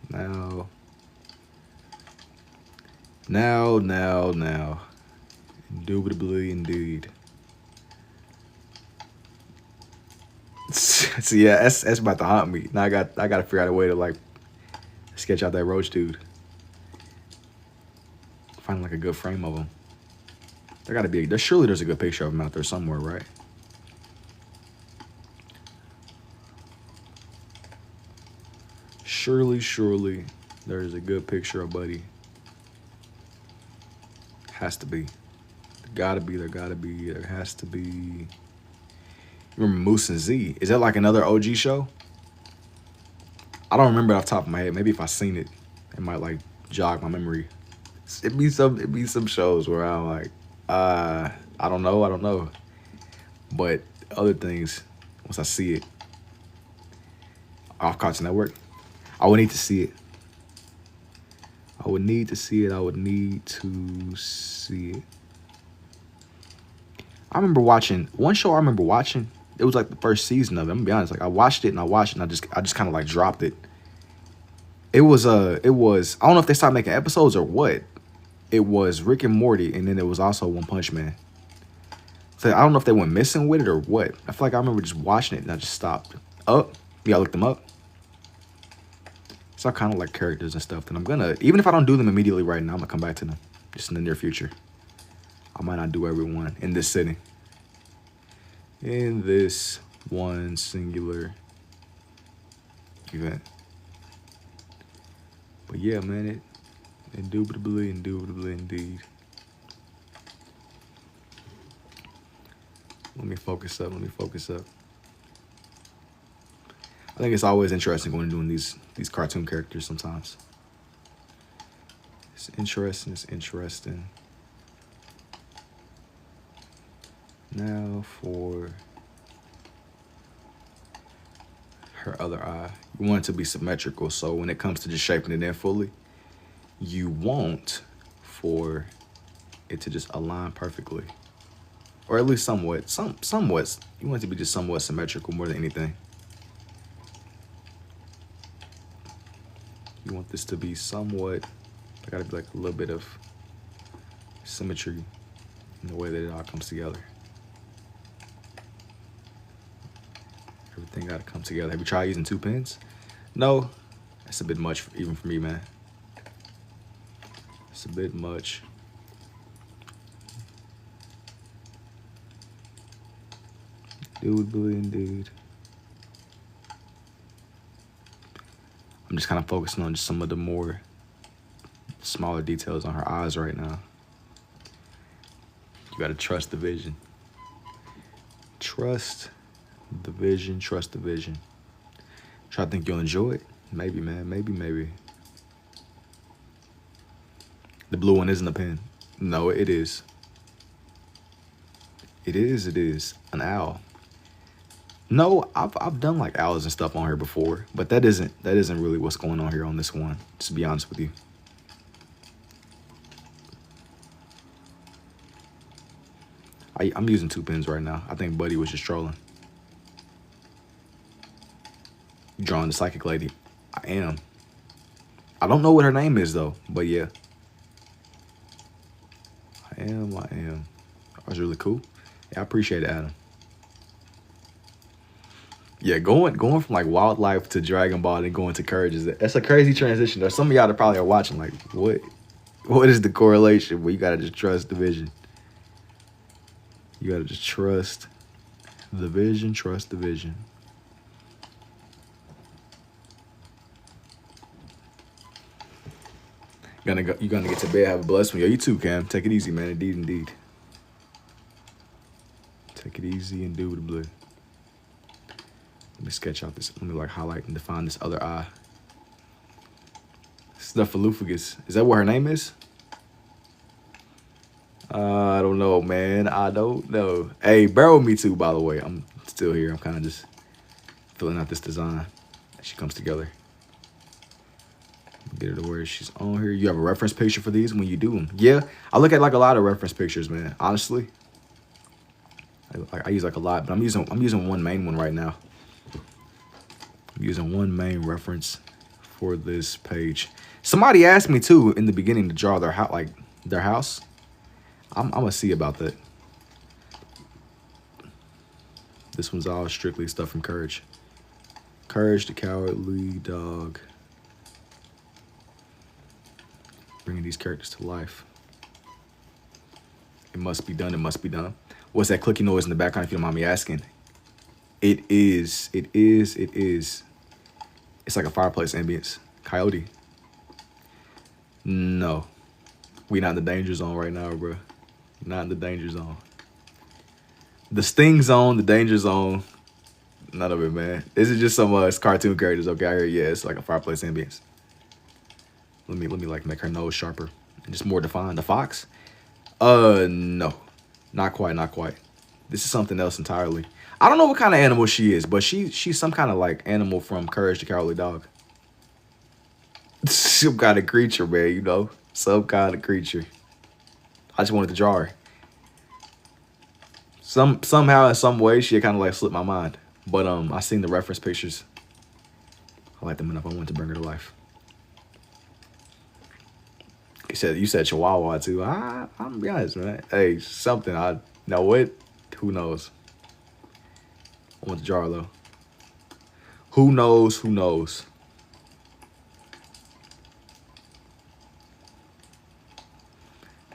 Now. Indubitably indeed. So yeah, that's about to haunt me. Now I gotta figure out a way to like sketch out that roach dude. Find like a good frame of him. Surely there's a good picture of him out there somewhere, right? Surely there's a good picture of Buddy. Has to be. There has to be. Remember Moose and Z? Is that like another OG show? I don't remember off the top of my head. Maybe if I seen it, it might like jog my memory. It'd be some shows where I'm like, I don't know. But other things, once I see it, off Cartoon Network, I would need to see it. I would need to see it. I remember watching one show. It was like the first season of it. I'm gonna be honest. Like I watched it and I just kind of like dropped it. It was I don't know if they stopped making episodes or what. It was Rick and Morty, and then it was also One Punch Man. So I don't know if they went missing with it or what. I feel like I remember just watching it and I just stopped. Oh, yeah, I looked them up. So I kind of like characters and stuff that I'm gonna, even if I don't do them immediately right now, I'm gonna come back to them just in the near future. I might not do everyone in this sitting. In this one singular event. But yeah, man, it indubitably indeed. Let me focus up. I think it's always interesting going and doing these cartoon characters sometimes. It's interesting. Now for her other eye. You want it to be symmetrical, so when it comes to just shaping it in fully, you want for it to just align perfectly. Or at least somewhat. Somewhat. You want it to be just somewhat symmetrical more than anything. You want this to be somewhat, there gotta be like a little bit of symmetry in the way that it all comes together. Everything gotta come together. Have you tried using 2 pens? No, that's a bit much even for me, man. It's a bit much. Indubitably indeed. I'm just kind of focusing on just some of the more smaller details on her eyes right now. You gotta trust the vision. Trust the vision. Try to think you'll enjoy it. Maybe, man. Maybe. The blue one isn't a pen. No, it is. It is. An owl. No, I've done like owls and stuff on here before, but that isn't really what's going on here on this one, just to be honest with you. I'm using 2 pens right now. I think Buddy was just trolling. Drawing the psychic lady. I am. I don't know what her name is though, but yeah. I am. That was really cool. Yeah, I appreciate it, Adam. Yeah, going from like wildlife to Dragon Ball and going to Courage that's a crazy transition. There's some of y'all that probably are watching like, what is the correlation? Well, you gotta just trust the vision. You gotta just trust the vision. You're gonna get to bed. Have a blessed one. Yo, you too, Cam. Take it easy, man. Indeed. Take it easy, indubitably. Let me sketch out this. Let me like highlight and define this other eye. Snuffleupagus. Is that what her name is? I don't know, man. I don't know. Hey, bear with me too, by the way. I'm still here. I'm kind of just filling out this design as she comes together. Get her to where she's on here. You have a reference picture for these when you do them. Yeah, I look at like a lot of reference pictures, man. Honestly, I use like a lot, but I'm using one main one right now. I'm using one main reference for this page. Somebody asked me too in the beginning to draw their house. I'm gonna see about that. This one's all strictly stuff from Courage. Courage the Cowardly Dog. Bringing these characters to life. It must be done. It must be done. What's that clicky noise in the background, if you don't mind me asking? It is. It's like a fireplace ambience. Coyote. No. We not in the danger zone right now, bro. Not in the danger zone. The sting zone, the danger zone. None of it, man. This is just some cartoon characters. Okay, I hear. Yeah, it's like a fireplace ambience. Let me like make her nose sharper and just more defined. The fox? No. Not quite. This is something else entirely. I don't know what kind of animal she is, but she's some kind of like animal from Courage the Cowardly Dog. Some kind of creature, man, you know? Some kind of creature. I just wanted to draw her. Somehow, in some way, she kind of like slipped my mind. But I seen the reference pictures. I like them enough. I wanted to bring her to life. You said Chihuahua too. I'm gonna be honest, man. Hey, something. Now what? Who knows? I want to draw her though. Who knows? Who knows?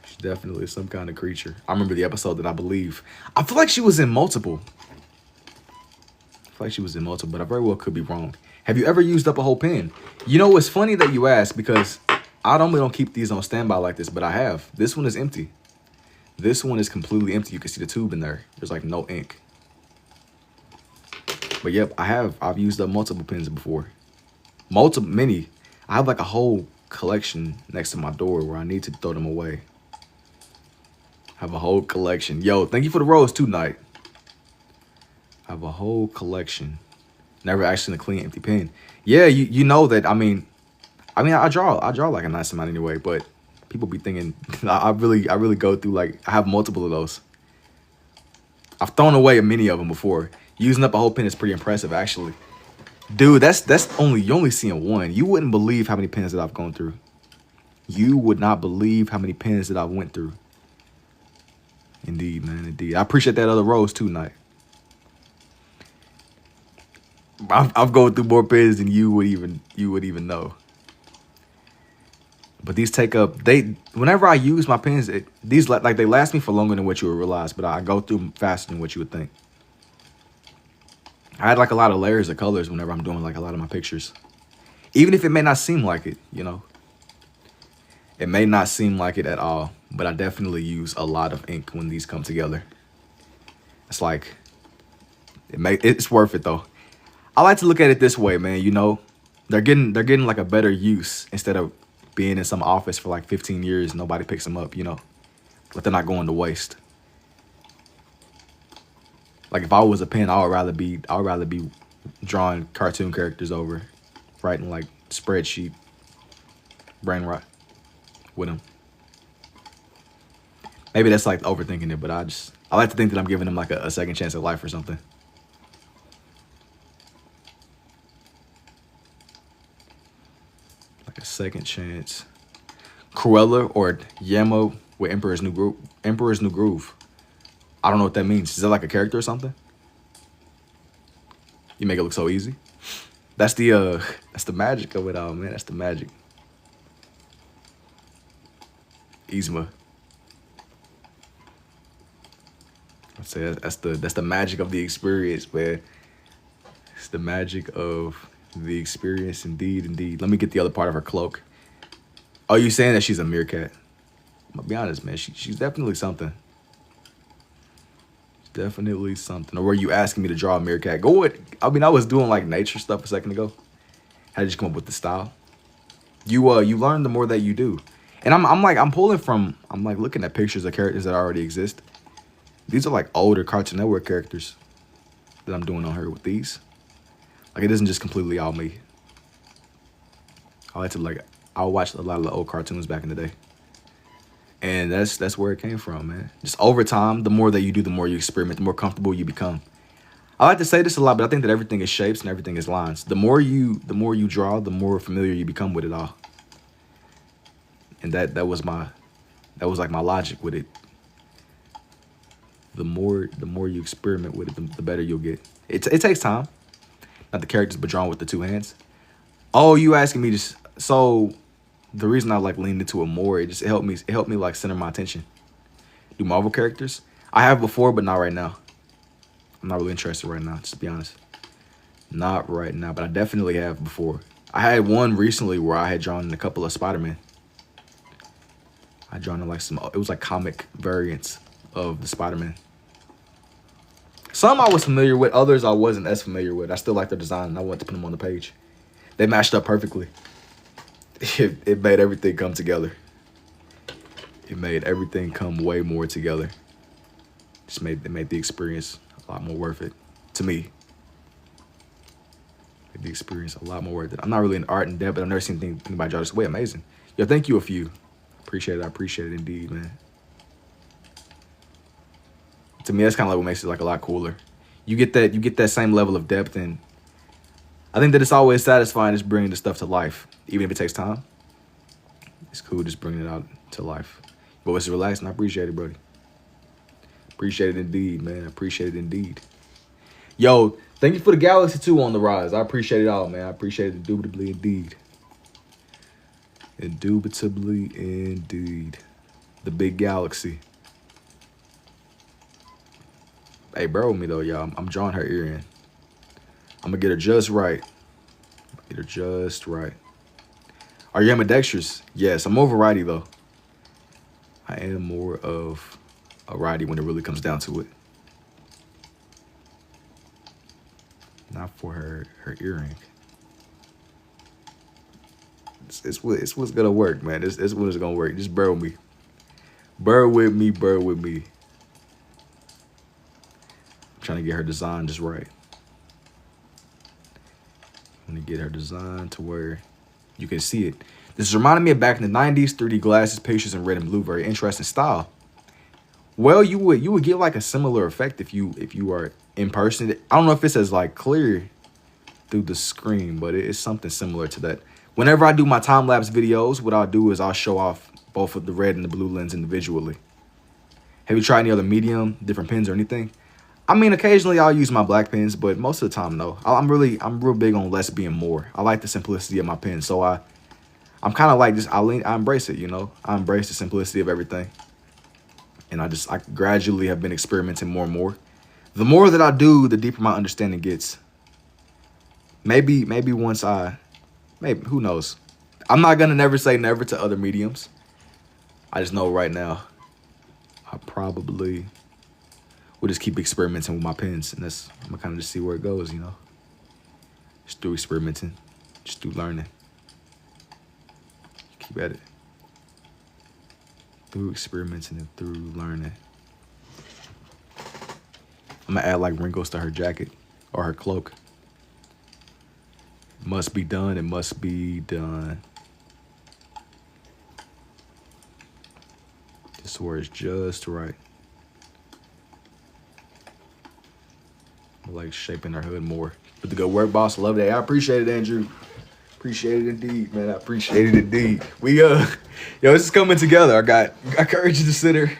She's definitely some kind of creature. I remember the episode that I feel like she was in multiple. But I very well could be wrong. Have you ever used up a whole pen? You know, it's funny that you ask because I normally don't keep these on standby like this, but I have. This one is empty. This one is completely empty. You can see the tube in there. There's like no ink. But yep, I've used up multiple pens before. Many. I have like a whole collection next to my door where I need to throw them away. I have a whole collection. Yo, thank you for the rose tonight. I have a whole collection. Never actually a clean empty pen. Yeah, you know that. I mean, I draw like a nice amount anyway, but people be thinking I really go through like I have multiple of those. I've thrown away many of them before. Using up a whole pen is pretty impressive, actually. Dude, you're only seeing one. You wouldn't believe how many pens that I've gone through. You would not believe how many pens that I went through. Indeed, man, indeed. I appreciate that other rose too, Night. I've gone through more pens than you would even know. But these take up, whenever I use my pens, these like they last me for longer than what you would realize, but I go through them faster than what you would think. I had like a lot of layers of colors whenever I'm doing like a lot of my pictures. Even if it may not seem like it, you know. It may not seem like it at all, but I definitely use a lot of ink when these come together. It's like, it's worth it though. I like to look at it this way, man, you know. They're getting like a better use instead of being in some office for like 15 years and nobody picks them up, you know. But they're not going to waste. Like if I was a pen, I would rather be drawing cartoon characters over, writing like spreadsheet, brain rot with them. Maybe that's like overthinking it, but I like to think that I'm giving them like a second chance at life or something. Like a second chance. Cruella or Yamo with Emperor's New Groove. I don't know what that means. Is that like a character or something? You make it look so easy. That's the magic of it all, man. That's the magic. Yzma. I'd say that's the magic of the experience, man. It's the magic of the experience, indeed, indeed. Let me get the other part of her cloak. Oh, you saying that she's a meerkat? I'm gonna be honest, man. She's definitely something. definitely something. Or were you asking me to draw a meerkat? Go with, I mean, I was doing like nature stuff a second ago. How did you come up with the style? You learn the more that you do. And I'm pulling from, I'm like looking at pictures of characters that already exist. These are like older Cartoon Network characters that I'm doing on here with these. Like it isn't just completely all me. I'll watch a lot of the old cartoons back in the day. And that's where it came from, man. Just over time, the more that you do, the more you experiment, the more comfortable you become. I like to say this a lot, but I think that everything is shapes and everything is lines. The more you draw, the more familiar you become with it all. And that was like my logic with it. The more you experiment with it, the better you'll get. It takes time. Not the characters, but drawing with the two hands. Oh, you asking me just so the reason I like leaned into it more, it helped me like center my attention. Do Marvel characters? I have before, but not right now. I'm not really interested right now, just to be honest. Not right now, but I definitely have before. I had one recently where I had drawn a couple of Spider-Man. I drawn like it was like comic variants of the Spider-Man. Some I was familiar with, others I wasn't as familiar with. I still like their design and I wanted to put them on the page. They matched up perfectly. It made everything come together. It made everything come way more together. It made the experience a lot more worth it to me. Made the experience a lot more worth it. I'm not really in art and depth, but I've never seen anybody draw this way. Amazing. Yo, thank you a few. Appreciate it. I appreciate it indeed, man. To me, that's kind of like what makes it like a lot cooler. You get that same level of depth, and I think that it's always satisfying just bringing the stuff to life, even if it takes time. It's cool just bringing it out to life. But it's relaxing. I appreciate it, buddy. Appreciate it indeed, man. I appreciate it indeed. Yo, thank you for the Galaxy 2 on the rise. I appreciate it all, man. I appreciate it indubitably indeed. Indubitably indeed. The big galaxy. Hey, bear with me though, y'all. I'm drawing her ear in. I'm gonna get her just right. Get her just right. Are you ambidextrous? Yes, I'm over righty though. I am more of a righty when it really comes down to it. Not for her earring. It's what's gonna work, man. It's what is gonna work. Just bear with me. Bear with me. Bear with me. I'm trying to get her design just right. I'm gonna get her design to where you can see it. This is reminding me of back in the 90s, 3D glasses, pictures in red and blue. Very interesting style. Well, you would get like a similar effect if you are in person. I don't know if it's as like clear through the screen, but it's something similar to that. Whenever I do my time-lapse videos, what I'll do is I'll show off both of the red and the blue lens individually. Have you tried any other medium, different pens or anything? I mean, occasionally I'll use my black pens, but most of the time, no. I'm real big on less being more. I like the simplicity of my pen, so I'm kind of like just, I embrace it, you know? I embrace the simplicity of everything. And I gradually have been experimenting more and more. The more that I do, the deeper my understanding gets. Maybe once maybe, who knows? I'm not gonna never say never to other mediums. I just know right now, I probably will just keep experimenting with my pens, and I'm gonna kind of just see where it goes, you know? Just through experimenting, just through learning. Keep at it. Through experimenting and through learning. I'm gonna add like wrinkles to her jacket or her cloak. Must be done. It must be done. This word is just right. I like shaping her hood more. But the good work, boss. Love that. I appreciate it, Andrew. Appreciate it indeed, man. I appreciate it indeed. Yo, this is coming together. I got Courage the Sitter.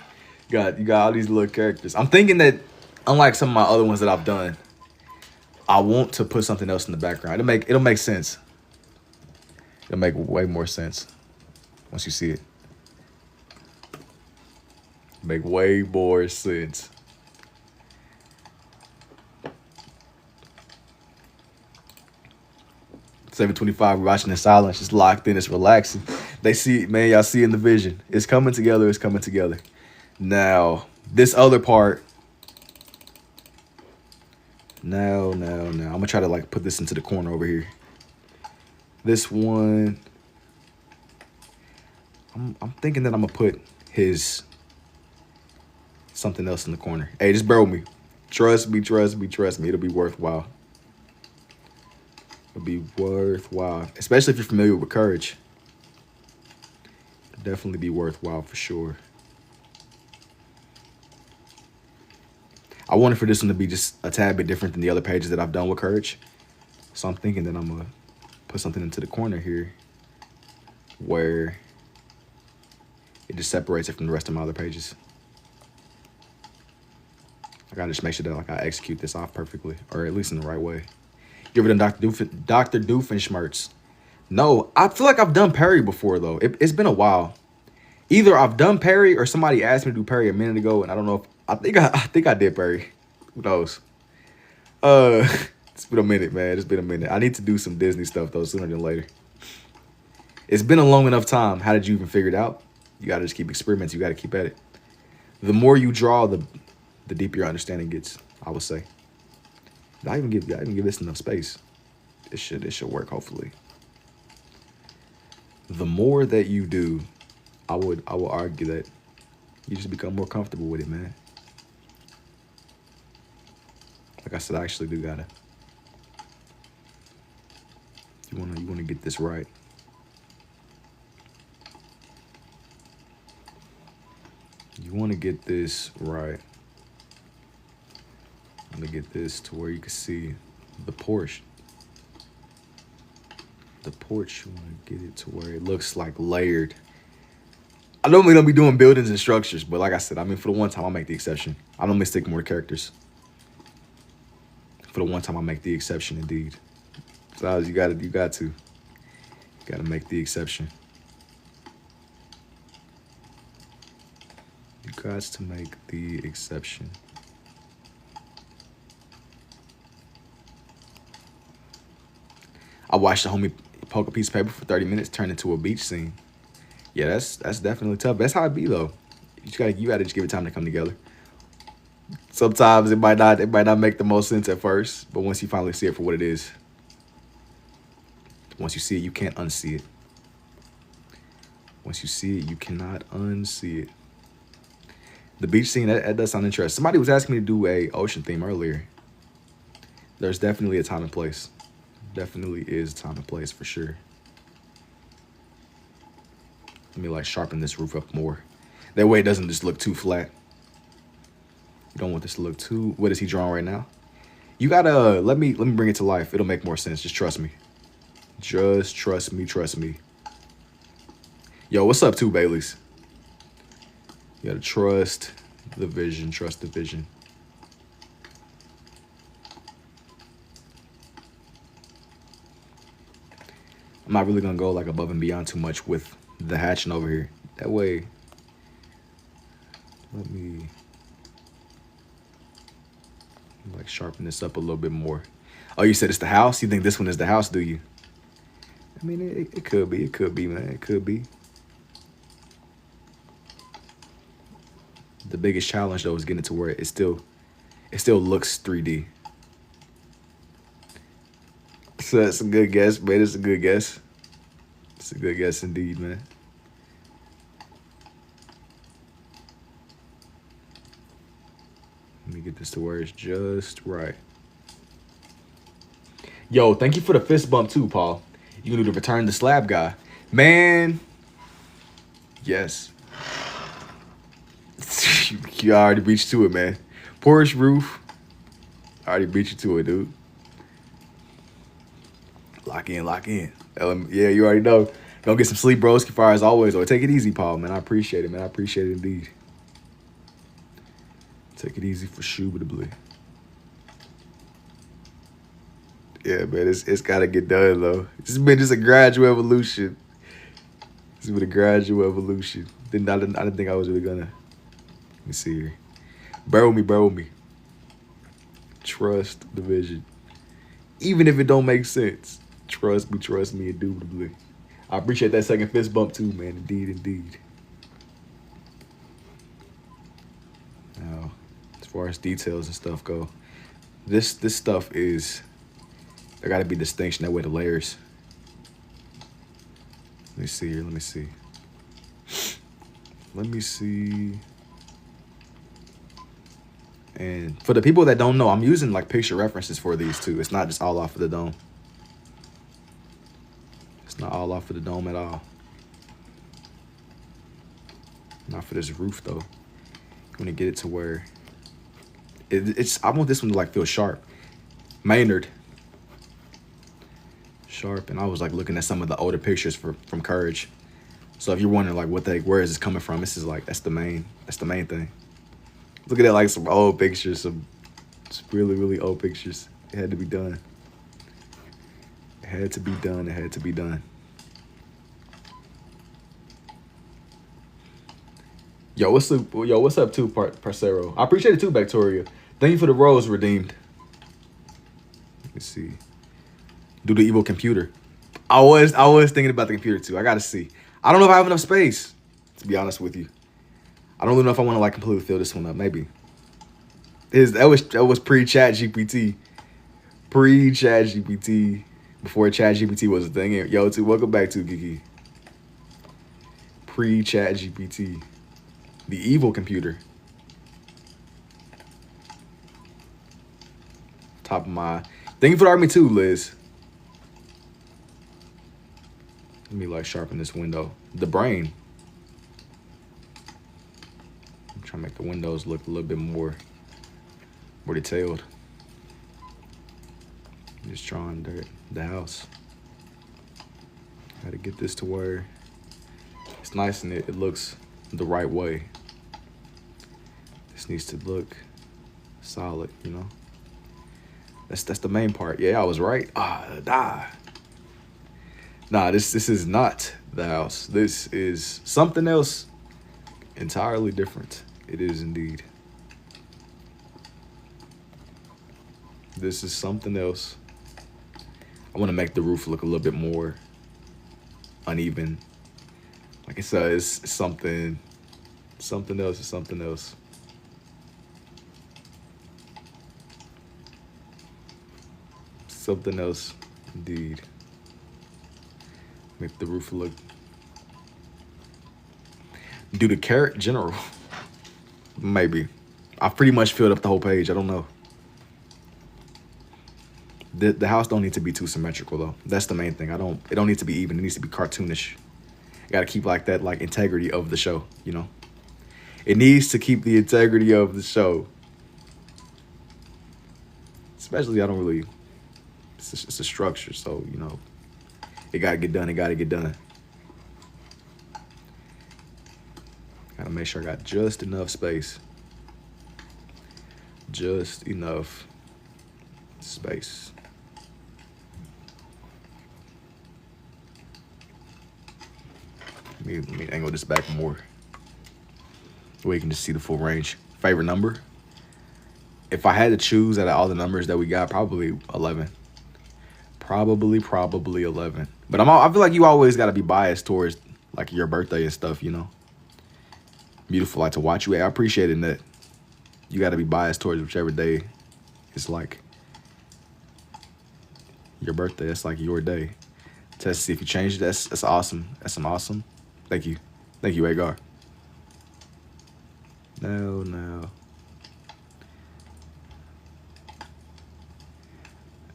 You got all these little characters. I'm thinking that unlike some of my other ones that I've done, I want to put something else in the background. It'll make sense. It'll make way more sense once you see it. Make way more sense. $7:25, we're watching in silence, just locked in, it's relaxing. They see it, man, y'all see in the vision. It's coming together, it's coming together. Now, this other part, Now. I'm gonna try to like put this into the corner over here. This one, I'm thinking that I'm gonna put his something else in the corner. Hey, just bear with me. Trust me. It'll be worthwhile. It'll be worthwhile, especially if you're familiar with Courage. It'll definitely be worthwhile for sure. I wanted for this one to be just a tad bit different than the other pages that I've done with Courage. So I'm thinking that I'm gonna put something into the corner here where it just separates it from the rest of my other pages. I gotta just make sure that like I execute this off perfectly, or at least in the right way. You ever done Dr. Doofenshmirtz? No, I feel like I've done Perry before though. It's been a while. Either I've done Perry or somebody asked me to do Perry a minute ago, and I don't know if I think I did Perry. Who knows? It's been a minute, man. It's been a minute. I need to do some Disney stuff though sooner than later. It's been a long enough time. How did you even figure it out? You gotta just keep experimenting. You gotta keep at it. The more you draw, the deeper your understanding gets, I would say. I even give this enough space. It should work, hopefully. The more that you do, I will argue that you just become more comfortable with it, man. Like I said, I actually do gotta. You wanna get this right. You wanna get this right. I'm gonna get this to where you can see the porch. The porch, you wanna get it to where it looks like layered. I normally don't be doing buildings and structures, but like I said, I mean, for the one time, I'll make the exception. I normally stick more to characters. For the one time, I make the exception, indeed. So you got to make the exception. You got to make the exception. I watched the homie poke a piece of paper for 30 minutes, turn into a beach scene. Yeah, that's definitely tough. That's how it be though. You gotta just give it time to come together. Sometimes it might not make the most sense at first, but once you finally see it for what it is, once you see it, you can't unsee it. Once you see it, you cannot unsee it. The beach scene, that does sound interesting. Somebody was asking me to do a ocean theme earlier. There's definitely a time and place. Definitely is time and place for sure. Let me like sharpen this roof up more. That way it doesn't just look too flat. You don't want this to look too, what is he drawing right now? You gotta, let me bring it to life. It'll make more sense. Just trust me. Just trust me. Yo, what's up too, Baileys? You gotta trust the vision, I'm not really gonna go like above and beyond too much with the hatching over here. That way, let me like sharpen this up a little bit more. Oh, you said it's the house? You think this one is the house, do you? I mean, it could be, man. It could be. The biggest challenge though is getting it to where it still looks 3D. So that's a good guess, man. It's a good guess. It's a good guess indeed, man. Let me get this to where it's just right. Yo, thank you for the fist bump too, Paul. You can do the return the slab guy. Man, yes. You already beat you to it, man. Porch roof. I already beat you to it, dude. Lock in. Yeah, you already know. Don't get some sleep, broski, fire as always. Or take it easy, Paul, man. I appreciate it, man. I appreciate it indeed. Take it easy for Shubitably. Yeah, man, it's got to get done, though. It's been just a gradual evolution. It's been a gradual evolution. I didn't think I was really gonna. Let me see here. Bear with me. Trust the vision. Even if it don't make sense. Trust me, indubitably. I appreciate that second fist bump too, man. Indeed. Now, as far as details and stuff go, This stuff is, there got to be distinction that way the layers. Let me see here. Let me see. Let me see. And for the people that don't know, I'm using like picture references for these too. It's not just all off of the dome. It's not all off of the dome at all. Not for this roof though. I'm gonna get it to where it's. I want this one to like feel sharp. Maynard. Sharp, and I was like looking at some of the older pictures from Courage. So if you're wondering like where is this coming from, this is like that's the main thing. Look at that, like some old pictures, some really old pictures. It had to be done. It had to be done. It had to be done. Yo, what's up? Yo, what's up too, Parcero? I appreciate it too, Bacteria. Thank you for the rose redeemed. Let's see. Do the evil computer. I was thinking about the computer too. I gotta see. I don't know if I have enough space, to be honest with you. I don't really know if I want to like completely fill this one up. Maybe. That was pre-Chat GPT. Pre-Chat GPT. Before Chat GPT was a thing. Yo, too, welcome back to Kiki. Pre-Chat GPT. The evil computer. Top of my. Thank you for the army too, Liz. Let me like sharpen this window. The brain. I'm trying to make the windows look a little bit more detailed. Just drawing the house. Got to get this to where it's nice and it looks the right way. This needs to look solid, you know. That's the main part. Yeah, I was right. Nah, this is not the house. This is something else entirely different. It is indeed. This is something else. I want to make the roof look a little bit more uneven. Like I said, it's something else. It's something else. Something else, indeed. Make the roof look. Do the carrot general? Maybe. I pretty much filled up the whole page. I don't know. The house don't need to be too symmetrical though. That's the main thing. It don't need to be even. It needs to be cartoonish. You gotta keep like that like integrity of the show, you know? It needs to keep the integrity of the show. Especially I don't really, it's a structure, so you know, it gotta get done, it gotta get done. Gotta make sure I got just enough space. Just enough space. Let me angle this back more. Where you can just see the full range. Favorite number? If I had to choose out of all the numbers that we got, probably 11. Probably 11. But I feel like you always got to be biased towards like your birthday and stuff, you know? Beautiful, like to watch you. I appreciate it that you got to be biased towards whichever day it's like your birthday. That's like your day. Test to see if you change it. That's awesome. That's some awesome. Thank you, Agar. No.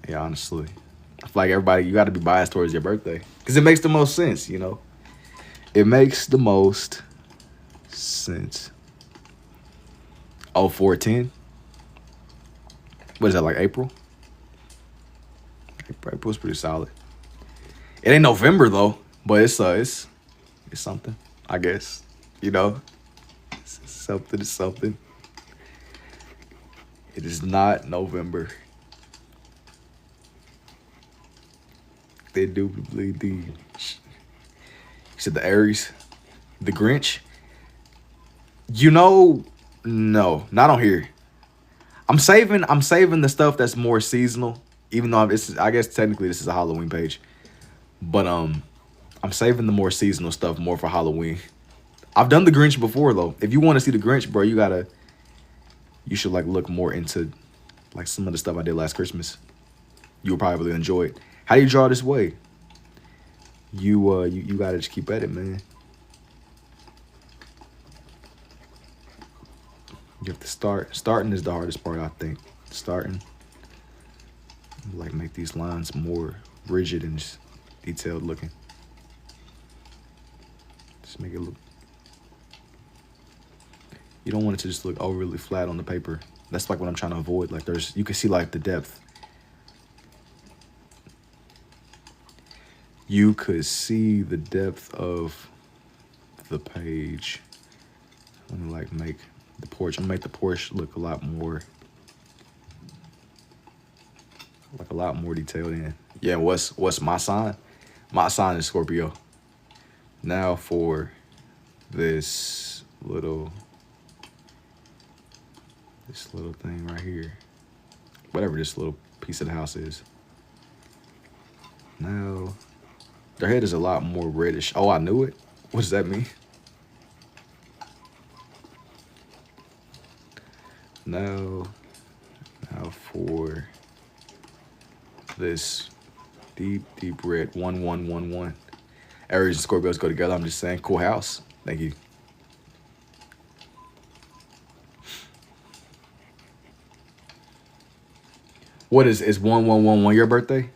Yeah, honestly, I feel like everybody, you got to be biased towards your birthday because it makes the most sense, you know. It makes the most sense. 0410. What is that, like April? April's pretty solid. It ain't November though, but it's something, I guess. You know, it's something. It is not November. They do believe the. You said the Aries, the Grinch. You know, no, not on here. I'm saving the stuff that's more seasonal, even though I guess technically this is a Halloween page. But I'm saving the more seasonal stuff more for Halloween. I've done the Grinch before though. If you want to see the Grinch, bro, you should like look more into like some of the stuff I did last Christmas. You'll probably enjoy it. How do you draw this way? You gotta just keep at it, man. You have to start. Starting is the hardest part, I think. Starting. Like make these lines more rigid and just detailed looking. Just make it look. You don't want it to just look overly flat on the paper. That's like what I'm trying to avoid. Like you can see like the depth. You could see the depth of the page. I'm gonna like make the porch. I'm gonna make the porch look a lot more, like a lot more detailed in. Yeah, what's my sign? My sign is Scorpio. Now for this little thing right here. Whatever this little piece of the house is. Now their head is a lot more reddish. Oh, I knew it. What does that mean? Now for this deep red 1111. Aries and Scorpios go together. I'm just saying, cool house. Thank you. What is 1111 your birthday?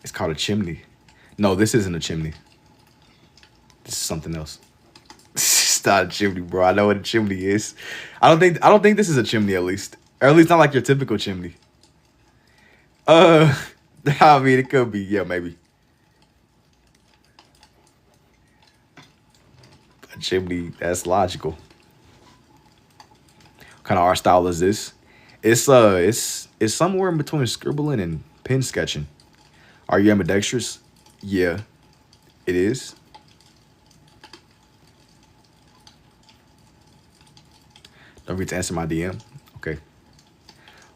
It's called a chimney. No, this isn't a chimney. This is something else. It's not a chimney, bro. I know what a chimney is. I don't think this is a chimney, at least. Or at least not like your typical chimney. I mean, it could be. Yeah, maybe. A chimney, that's logical. What kind of art style is this? It's somewhere in between scribbling and pen sketching. Are you ambidextrous? Yeah, it is. Don't forget to answer my DM. Okay.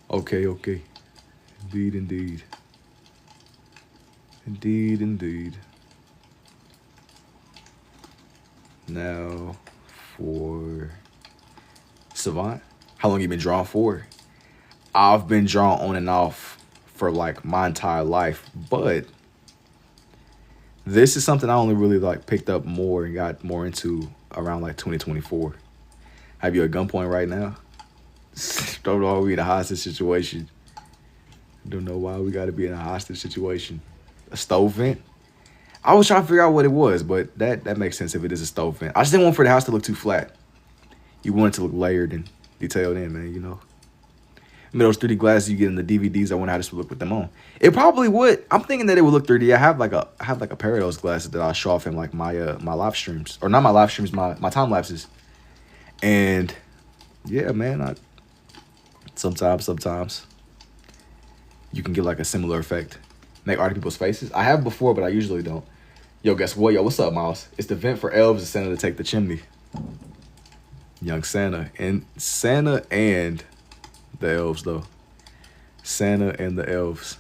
Okay. Indeed. Now for Savant. How long you been drawing for? I've been drawing on and off for like my entire life, but this is something I only really like picked up more and got more into around like 2024. Have you at gunpoint right now? Don't know why we in a hostage situation. Don't know why we got to be in a hostage situation. A stove vent? I was trying to figure out what it was, but that makes sense if it is a stove vent. I just didn't want for the house to look too flat. You want it to look layered and detailed in, man, you know. I mean, those 3D glasses you get in the DVDs, I wonder how this would look with them on. It probably would. I'm thinking that it would look 3D. I have like a pair of those glasses that I'll show off in like my live streams. Or not my live streams, my time lapses. And yeah, man, sometimes you can get like a similar effect. Make art of people's faces. I have before, but I usually don't. Yo, guess what? Yo, what's up, Miles? It's the vent for elves and Santa to take the chimney. Young Santa. And Santa and the elves, though. Santa and the elves.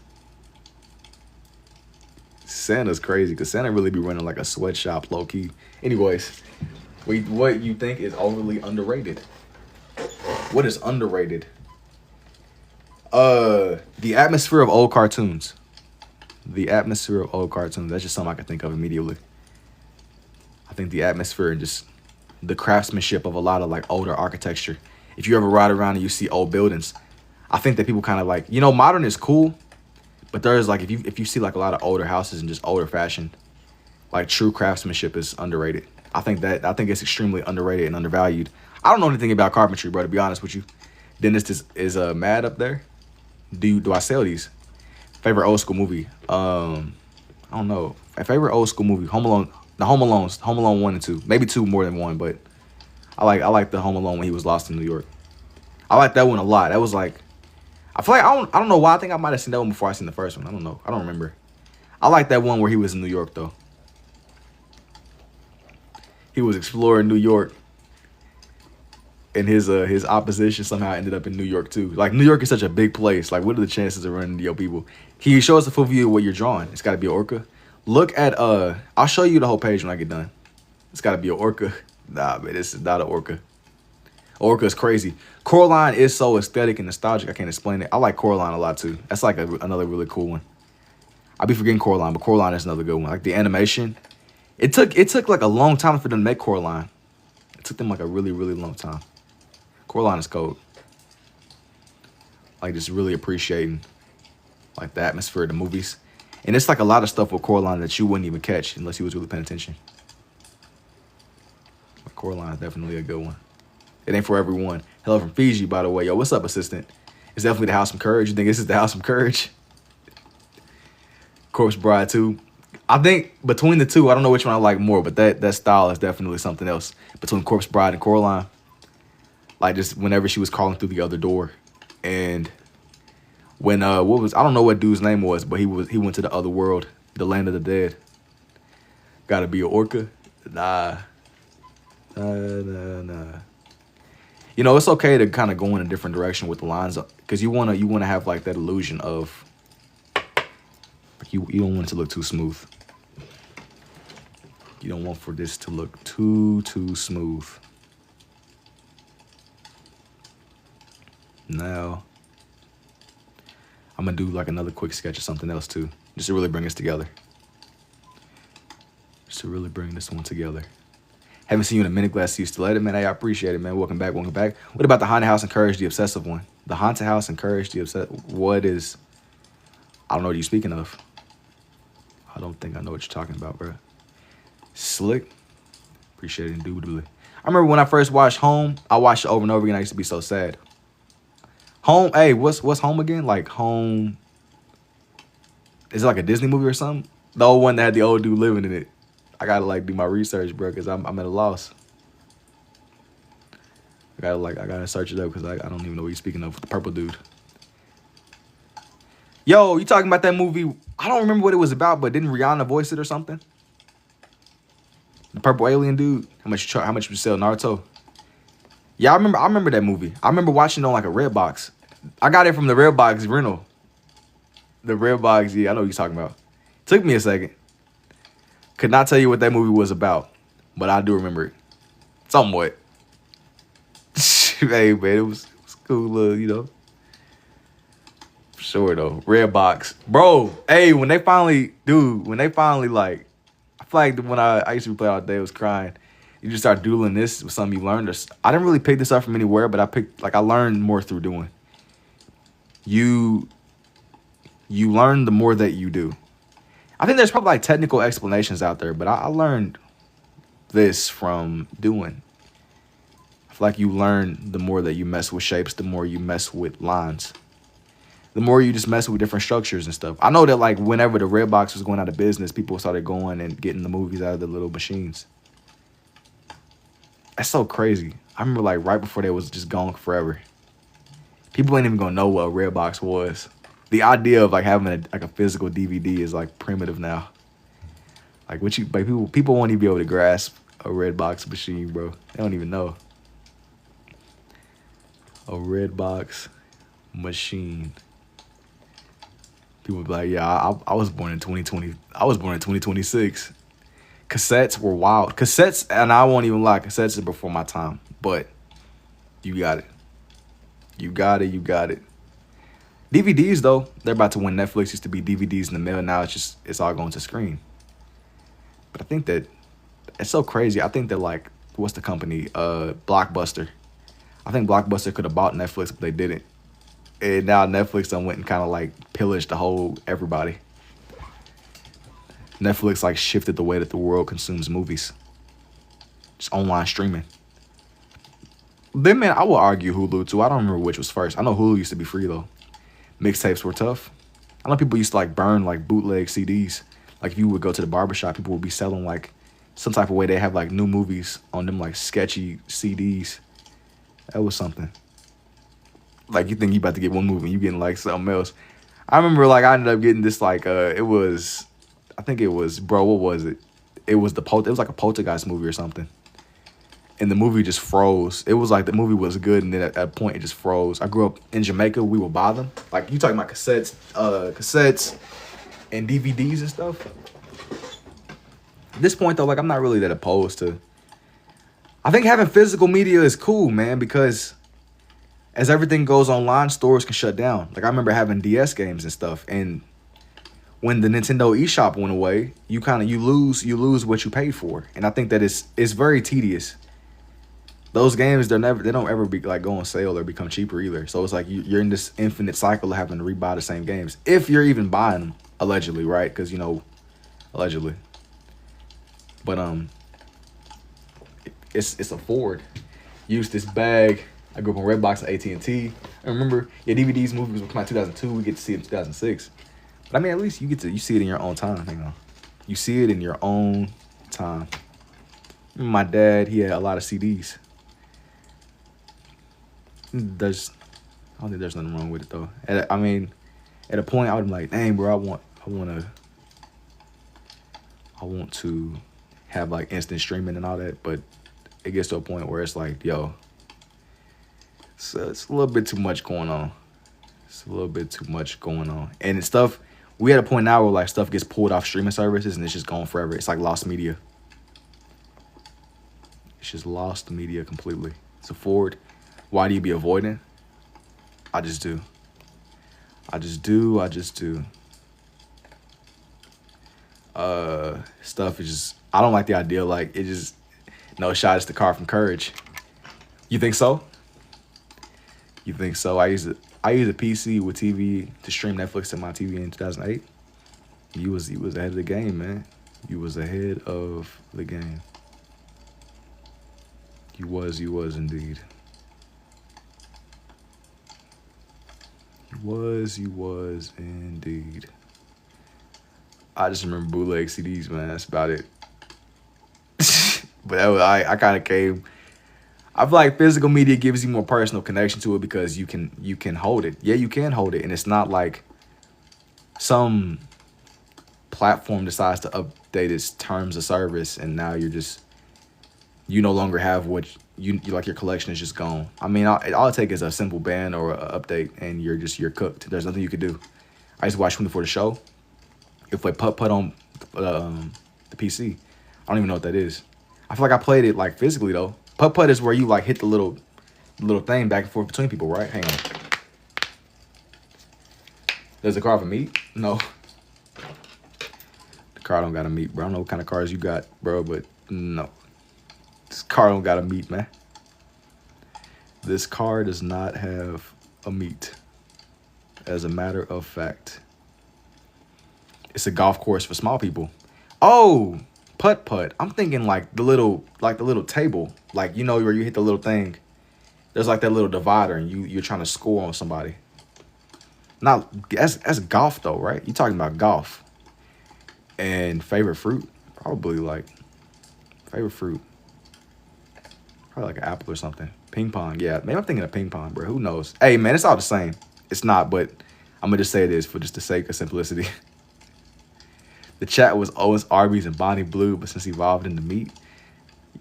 Santa's crazy, because Santa really be running like a sweatshop, low-key. Anyways, what you think is overly underrated? What is underrated? The atmosphere of old cartoons. The atmosphere of old cartoons. That's just something I can think of immediately. I think the atmosphere and just the craftsmanship of a lot of like older architecture. If you ever ride around and you see old buildings, I think that people kind of like, you know, modern is cool, but there's like, if you see like a lot of older houses and just older fashion, like true craftsmanship is underrated. I think it's extremely underrated and undervalued. I don't know anything about carpentry, bro, to be honest with you. Dentist is mad up there. Do I sell these? Favorite old school movie? I don't know. My favorite old school movie, Home Alone. The Home Alone 1 and 2. Maybe 2 more than 1, but I like the Home Alone when he was lost in New York. I like that one a lot. That was like, I feel like I don't know why. I think I might have seen that one before I seen the first one. I don't know. I don't remember. I like that one where he was in New York though. He was exploring New York, and his opposition somehow ended up in New York too. Like, New York is such a big place. Like, what are the chances of running into your people? Can you show us a full view of what you're drawing? It's got to be an orca. Look at I'll show you the whole page when I get done. It's got to be an orca. Nah, man, this is not an orca. Orca's crazy. Coraline is so aesthetic and nostalgic. I can't explain it. I like Coraline a lot too. That's like another really cool one. I be forgetting Coraline, but Coraline is another good one. Like the animation, it took like a long time for them to make Coraline. It took them like a really, really long time. Coraline is cold. Like just really appreciating like the atmosphere of the movies. And it's like a lot of stuff with Coraline that you wouldn't even catch unless you was really paying attention. But Coraline is definitely a good one. It ain't for everyone. Hello from Fiji, by the way. Yo, what's up, assistant? It's definitely the House from Courage. You think this is the House from Courage? Corpse Bride 2. I think between the two, I don't know which one I like more, but that style is definitely something else. Between Corpse Bride and Coraline. Like just whenever she was calling through the other door. And when I don't know what dude's name was, but he went to the other world, the land of the dead. Gotta be an orca? Nah. You know, it's okay to kind of go in a different direction with the lines, because you wanna have like that illusion of you don't want it to look too smooth. You don't want for this to look too smooth. Now, I'm gonna do like another quick sketch or something else too, just to really bring us together. Just to really bring this one together. Haven't seen you in a minute, glad to see you still at it, man. Hey, I appreciate it, man. Welcome back, welcome back. What about the Haunted House and Courage, the obsessive one? The Haunted House and Courage, the obsessive, what is, I don't know what you're speaking of. I don't think I know what you're talking about, bro. Slick. Appreciate it indubitably. I remember when I first watched Home, I watched it over and over again. I used to be so sad. Home, hey, what's Home again? Like Home, is it like a Disney movie or something? The old one that had the old dude living in it. I gotta like do my research, bro, because I'm at a loss. I gotta search it up because I don't even know what you're speaking of. The purple dude. Yo, you talking about that movie? I don't remember what it was about, but didn't Rihanna voice it or something? The purple alien dude. How much you sell Naruto? Yeah, I remember that movie. I remember watching it on like a Redbox. I got it from the Redbox rental. The Redbox, yeah, I know what you're talking about. Took me a second. Could not tell you what that movie was about, but I do remember it. Somewhat. Hey, man, it was cool, you know. For sure, though. Redbox. Bro, hey, when they finally, like, I feel like when I used to play all day, I was crying. You just start doodling this with something you learned. I didn't really pick this up from anywhere, but I learned more through doing. You learn the more that you do. I think there's probably like technical explanations out there, but I learned this from doing. I feel like you learn the more that you mess with shapes, the more you mess with lines. The more you just mess with different structures and stuff. I know that like whenever the Redbox was going out of business, people started going and getting the movies out of the little machines. That's so crazy. I remember like right before they was just gone forever. People ain't even gonna know what a Redbox was. The idea of like having a physical DVD is like primitive now. Like people won't even be able to grasp a Redbox machine, bro. They don't even know. A Redbox machine. People be like, yeah, I was born in 2020. I was born in 2026. Cassettes were wild. Cassettes, and I won't even lie, cassettes are before my time. But you got it. You got it. DVDs, though, they're about to when Netflix used to be DVDs in the mail. Now it's all going to screen. But I think that it's so crazy. I think that like, what's the company? Blockbuster. I think Blockbuster could have bought Netflix, but they didn't. And now Netflix done went and kind of like pillaged the whole everybody. Netflix like shifted the way that the world consumes movies. Just online streaming. Then, man, I will argue Hulu, too. I don't remember which was first. I know Hulu used to be free, though. Mixtapes were tough. I know people used to, like, burn, like, bootleg CDs. Like, if you would go to the barbershop, people would be selling, like, some type of way they have, like, new movies on them, like, sketchy CDs. That was something. Like, you think you about to get one movie and you getting, like, something else. I remember, like, I ended up getting this, like, I think it was, bro, what was it? It was like a Poltergeist movie or something. And the movie just froze. It was like the movie was good, and then at a point it just froze. I grew up in Jamaica. We would buy them. Like, you talking about cassettes and DVDs and stuff. At this point, though, like, I'm not really that opposed to I think having physical media is cool, man, because as everything goes online, stores can shut down. Like I remember having DS games and stuff, and when the Nintendo eShop went away, you lose what you paid for, and I think that it's very tedious. Those games they don't ever be like go on sale or become cheaper either. So it's like you're in this infinite cycle of having to rebuy the same games if you're even buying them allegedly, right? Because allegedly, but it's a Ford. Use this bag. I grew up on Redbox and AT&T. I remember, yeah, DVDs, movies would come out 2002. We get to see it in 2006. But I mean, at least you see it in your own time. You see it in your own time. My dad, he had a lot of CDs. I don't think there's nothing wrong with it though. At a point, I would be like, dang, bro, I want to have like instant streaming and all that, but it gets to a point where it's like, yo, so it's a little bit too much going on. It's a little bit too much going on. And it's stuff, we at a point now where like stuff gets pulled off streaming services and it's just gone forever. It's like lost media. It's just lost media completely. It's a Ford. Why do you be avoiding? I just do. Stuff is just, I don't like the idea, like it just, no shot is the car from Courage. You think so? You think so? I use a PC with TV to stream Netflix to my TV in 2008. You was ahead of the game, man. You was ahead of the game. You was indeed. You was indeed. I just remember bootleg CDs, man. That's about it. But I kind of came. I feel like physical media gives you more personal connection to it because you can hold it. Yeah, you can hold it, and it's not like some platform decides to update its terms of service, and now you no longer have what you like. Your collection is just gone. I mean, all it takes is a simple ban or an update, and you're cooked. There's nothing you could do. I used to watch 24 The Show. If I put on the PC, I don't even know what that is. I feel like I played it like physically though. Putt-putt is where you like hit the little thing back and forth between people, right? Hang on. Does the car have a meat? No. The car don't got a meat, bro. I don't know what kind of cars you got, bro, but no. This car don't got a meat, man. This car does not have a meat. As a matter of fact. It's a golf course for small people. Oh, putt-putt. I'm thinking like the little table. Like, where you hit the little thing. There's like that little divider and you're trying to score on somebody. Not that's golf though, right? You're talking about golf. And favorite fruit? Probably like favorite fruit. Probably like an apple or something. Ping pong, yeah. Maybe I'm thinking of ping pong, bro. Who knows? Hey man, it's all the same. It's not, but I'm gonna just say this for just the sake of simplicity. The chat was always Arby's and Bonnie Blue, but since evolved into meat,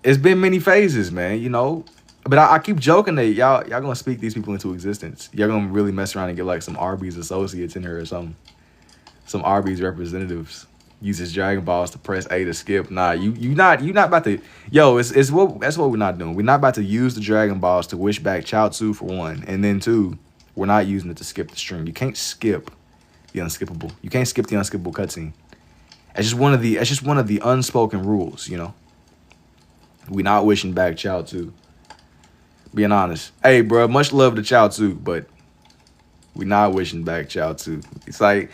it's been many phases, man, But I keep joking that y'all gonna speak these people into existence. Y'all gonna really mess around and get like some Arby's associates in here or something. Some Arby's representatives uses Dragon Balls to press A to skip. Nah, you not about to. Yo, that's what we're not doing. We're not about to use the Dragon Balls to wish back Chaozu for one, and then two, we're not using it to skip the stream. You can't skip the unskippable. You can't skip the unskippable cutscene. It's just one of the unspoken rules, We not wishing back Chaozu. Being honest. Hey, bro, much love to Chaozu, but we not wishing back Chaozu. It's like,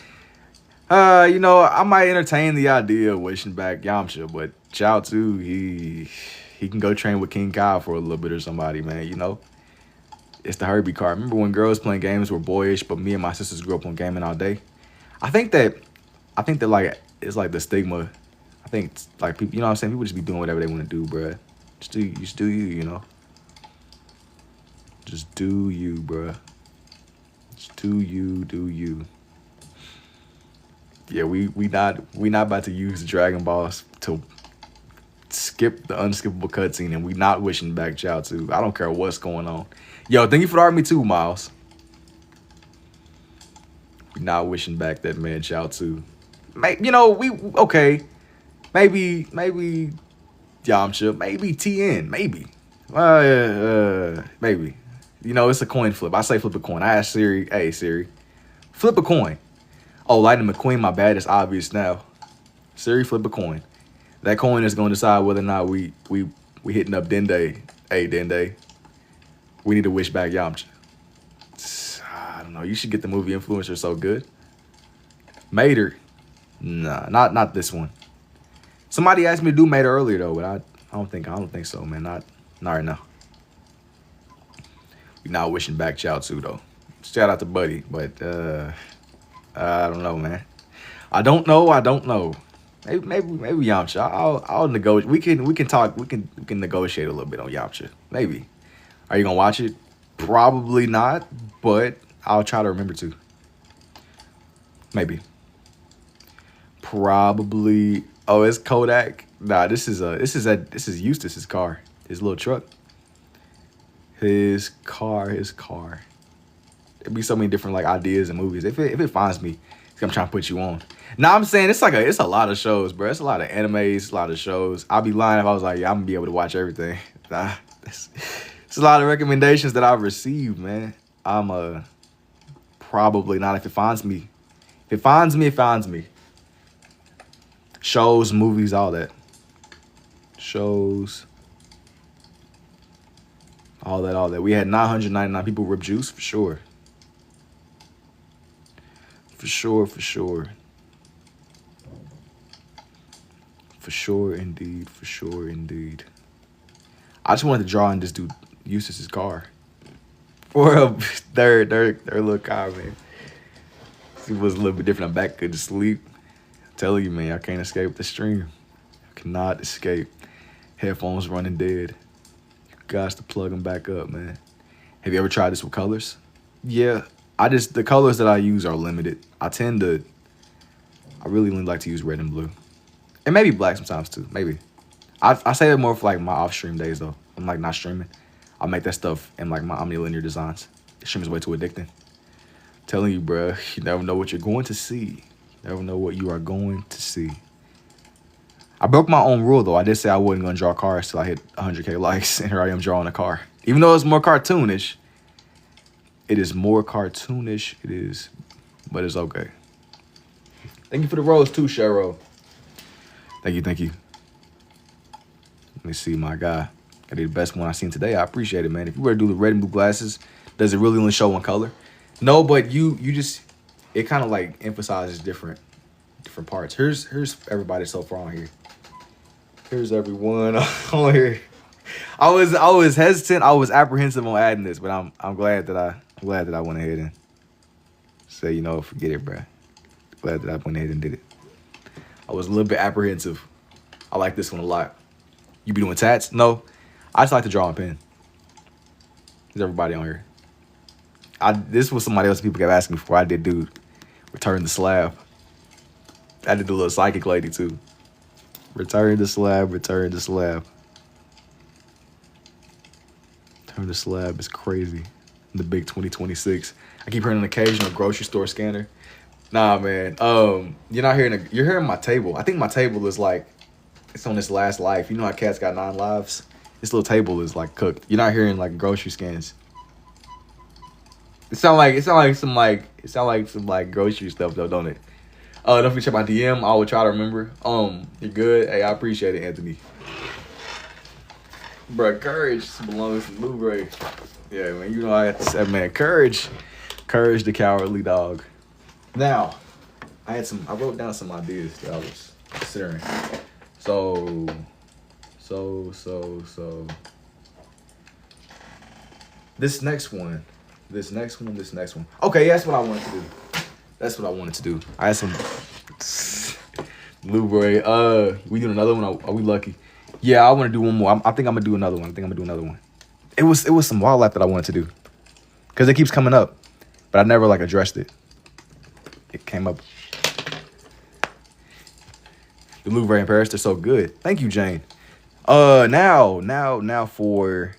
I might entertain the idea of wishing back Yamcha, but Chaozu, he can go train with King Kyle for a little bit or somebody, man, It's the Herbie card. Remember when girls playing games were boyish, but me and my sisters grew up on gaming all day? I think that like it's like the stigma. I think it's like people, what I'm saying? People just be doing whatever they want to do, bro. Just do you, Just do you, bro. Just do you. Yeah, we not about to use the Dragon Balls to skip the unskippable cutscene, and we not wishing back Chaozu. I don't care what's going on. Yo, thank you for the army too, Miles. We not wishing back that man Chaozu. Okay. Maybe Yamcha, maybe TN, maybe. Maybe. You know, it's a coin flip. I say flip a coin. I asked Siri, hey Siri, flip a coin. Oh, Lightning McQueen, my bad. It's obvious now. Siri, flip a coin. That coin is going to decide whether or not we hitting up Dende. Hey, Dende. We need to wish back Yamcha. I don't know. You should get the movie Influencer so good. Mater. Nah, not this one. Somebody asked me to do Mater earlier though, but I don't think so, man. Not right now. We not wishing back Chiaotzu though. Shout out to Buddy, but I don't know, man. I don't know. Maybe Yamcha. I'll negotiate. We can talk. We can negotiate a little bit on Yamcha. Maybe. Are you gonna watch it? Probably not, but I'll try to remember to. Maybe. Probably. Oh, it's Kodak. Nah, this is Eustace's car. His little truck. His car. There'd be so many different like ideas and movies. If it finds me, I'm trying to put you on. Now I'm saying it's a lot of shows, bro. It's a lot of animes, a lot of shows. I'd be lying if I was like, yeah, I'm gonna be able to watch everything. Nah, it's a lot of recommendations that I've received, man. I'm probably not. If it finds me. If it finds me, it finds me. Shows, movies, all that. Shows. All that. We had 999 people rip juice, for sure. For sure. For sure, indeed. I just wanted to draw in this dude Eustace's car. For their little car, man. It was a little bit different. I'm back good to sleep. I'm telling you, man, I can't escape the stream. I cannot escape. Headphones running dead. You got to plug them back up, man. Have you ever tried this with colors? Yeah. The colors that I use are limited. I really like to use red and blue. And maybe black sometimes too, maybe. I say it more for like my off-stream days though. I'm like not streaming. I'll make that stuff in like my omnilinear designs. The stream is way too addicting. Telling you, bro, you never know what you're going to see. You never know what you are going to see. I broke my own rule though. I did say I wasn't gonna draw cars till I hit 100K likes, and here I am drawing a car. Even though it's more cartoonish. It is more cartoonish. It is, but it's okay. Thank you for the rose too, Cheryl. Thank you. Let me see, my guy. I did the best one I've seen today. I appreciate it, man. If you were to do the red and blue glasses, does it really only show one color? No, but you just, it kind of like emphasizes different parts. Here's everybody so far on here. Here's everyone on here. I was hesitant. I was apprehensive on adding this, but I'm glad that I went ahead and say, you know, forget it, bro. Glad that I went ahead and did it. I was a little bit apprehensive. I like this one a lot. You be doing tats? No. I just like to draw on pen. There's everybody on here. This was somebody else people kept asking me before. I did do Return the Slab. I did the little psychic lady too. Return the Slab. Return the Slab is crazy. The big 2026. I keep hearing an occasional grocery store scanner. Nah, man. You're not hearing. You're hearing my table. I think my table is like, it's on its last life. You know how cats got 9 lives? This little table is like cooked. You're not hearing like grocery scans. It sound like some grocery stuff though, don't it? Don't forget to check my DM. I will try to remember. You're good. Hey, I appreciate it, Anthony. Bruh, courage belongs to Blu-ray. Yeah, man, you know I have to say, man, courage the cowardly dog. Now, I wrote down some ideas that I was considering. So. This next one. Okay, that's what I wanted to do. I had some Blu-ray. We doing another one? Are we lucky? Yeah, I want to do one more. I think I'm gonna do another one. It was some wildlife that I wanted to do, cause it keeps coming up, but I never like addressed it. It came up. The Louvre in Paris, they're so good. Thank you, Jane. Now for.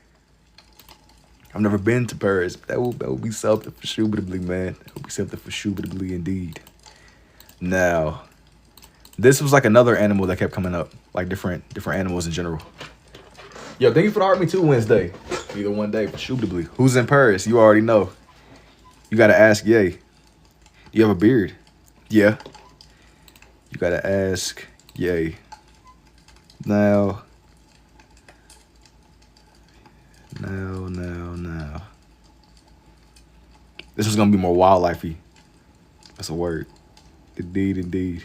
I've never been to Paris. That will be something for sure-bly, man. That will be something for sure-bly indeed. Now, this was like another animal that kept coming up, like different animals in general. Yo, thank you for the Heart Me Too Wednesday. Either one day, presumably. Who's in Paris? You already know. You gotta ask Yay. Do you have a beard? Yeah. You gotta ask Yay. Now. This is gonna be more wildlife-y. That's a word. Indeed, indeed.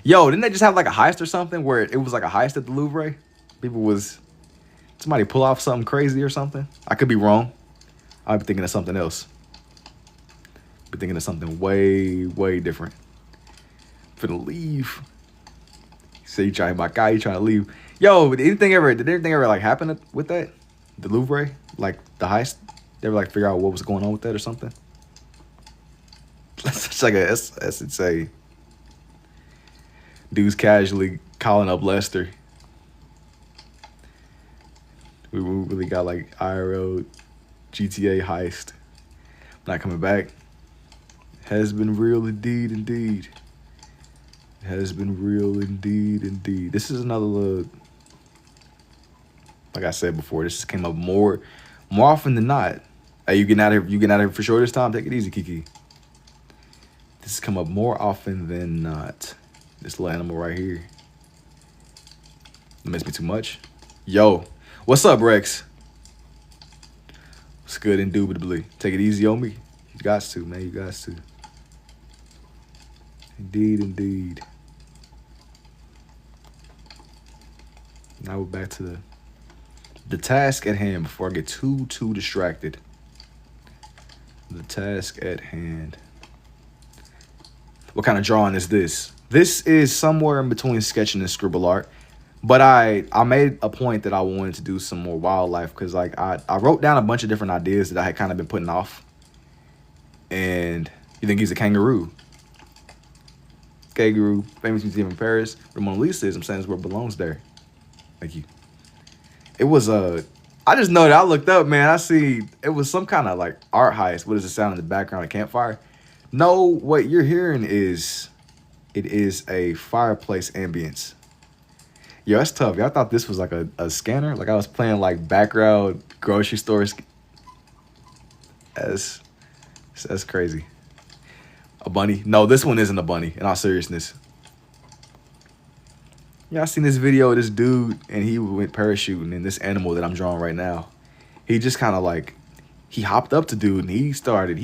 Yo, didn't they just have like a heist or something where it was like a heist at the Louvre? Somebody pull off something crazy or something? I could be wrong. I'd be thinking of something else. Be thinking of something way, way different. Finna leave. Say you trying my guy, you trying to leave. Yo, did anything ever like happen with that? The Louvre? Like the heist? They ever like figure out what was going on with that or something? That's like that's insane. Dudes casually calling up Lester. We really got like IRL GTA heist. Not coming back. Has been real indeed, indeed. Has been real indeed, indeed. This is another little, like I said before, this just came up more often than not. Hey, you getting out of here for sure this time? Take it easy, Kiki. This has come up more often than not. This little animal right here. It miss me too much. Yo, what's up, Rex? What's good, indubitably. Take it easy on me. You got to, man. You got to. Indeed, indeed. Now we're back to the task at hand before I get too distracted. The task at hand. What kind of drawing is this? This is somewhere in between sketching and scribble art. But I made a point that I wanted to do some more wildlife because like I wrote down a bunch of different ideas that I had kind of been putting off. And you think he's a kangaroo? Kangaroo, famous museum in Paris. Where Mona Lisa is, I'm saying is where it belongs there. Thank you. It was I just know that I looked up, man. I see it was some kind of like art heist. What does it sound in the background? A campfire? No, what you're hearing is it is a fireplace ambience. Yo, that's tough. Y'all thought this was like a scanner? Like I was playing like background grocery stores. That's crazy. A bunny? No, this one isn't a bunny, in all seriousness. Yeah, I seen this video of this dude and he went parachuting, and this animal that I'm drawing right now, he just kind of like, he hopped up to dude and he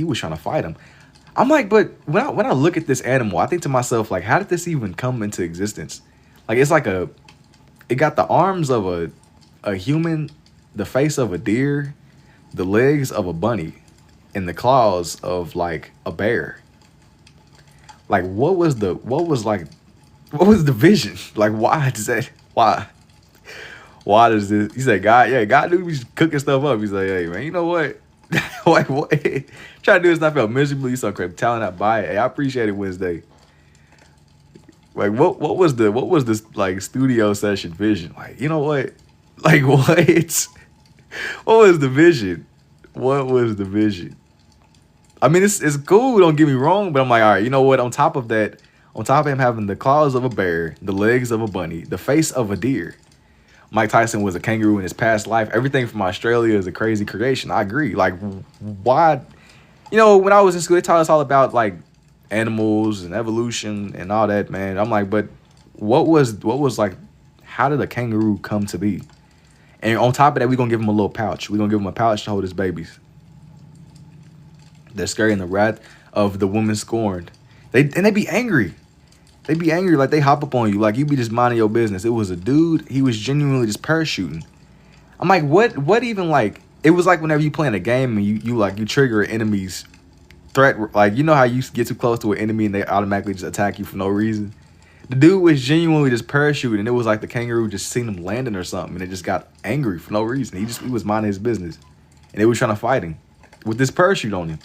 was trying to fight him. I'm like, but when I look at this animal, I think to myself, like, how did this even come into existence? Like, it's like it got the arms of a human, the face of a deer, the legs of a bunny, and the claws of like a bear. Like, what was the vision? Like, why does this? He said, God knew we was cooking stuff up. He's like, hey, man, you know what? Like, what? Try to do this stuff out miserably. So crazy. Telling that by it. Hey, I appreciate it Wednesday. Like, what was this like studio session vision? Like, you know what? Like, what? What was the vision? What was the vision? I mean, it's cool, don't get me wrong, but I'm like, all right, you know what? On top of him having the claws of a bear, the legs of a bunny, the face of a deer, Mike Tyson was a kangaroo in his past life. Everything from Australia is a crazy creation. I agree. Like, why? You know, when I was in school, they taught us all about like animals and evolution and all that, man. I'm like, but what was like, how did a kangaroo come to be? And on top of that, we're going to give him a little pouch. We're going to give him a pouch to hold his babies. They're scaring the wrath of the woman scorned. They be angry. They be angry, like they hop up on you, like you be just minding your business. It was a dude, he was genuinely just parachuting. I'm like, what even, like, it was like whenever you playing a game and you trigger an enemy's threat, like, you know how you get too close to an enemy and they automatically just attack you for no reason? The dude was genuinely just parachuting, and it was like the kangaroo just seen him landing or something, and it just got angry for no reason. He was minding his business, and they was trying to fight him with this parachute on him.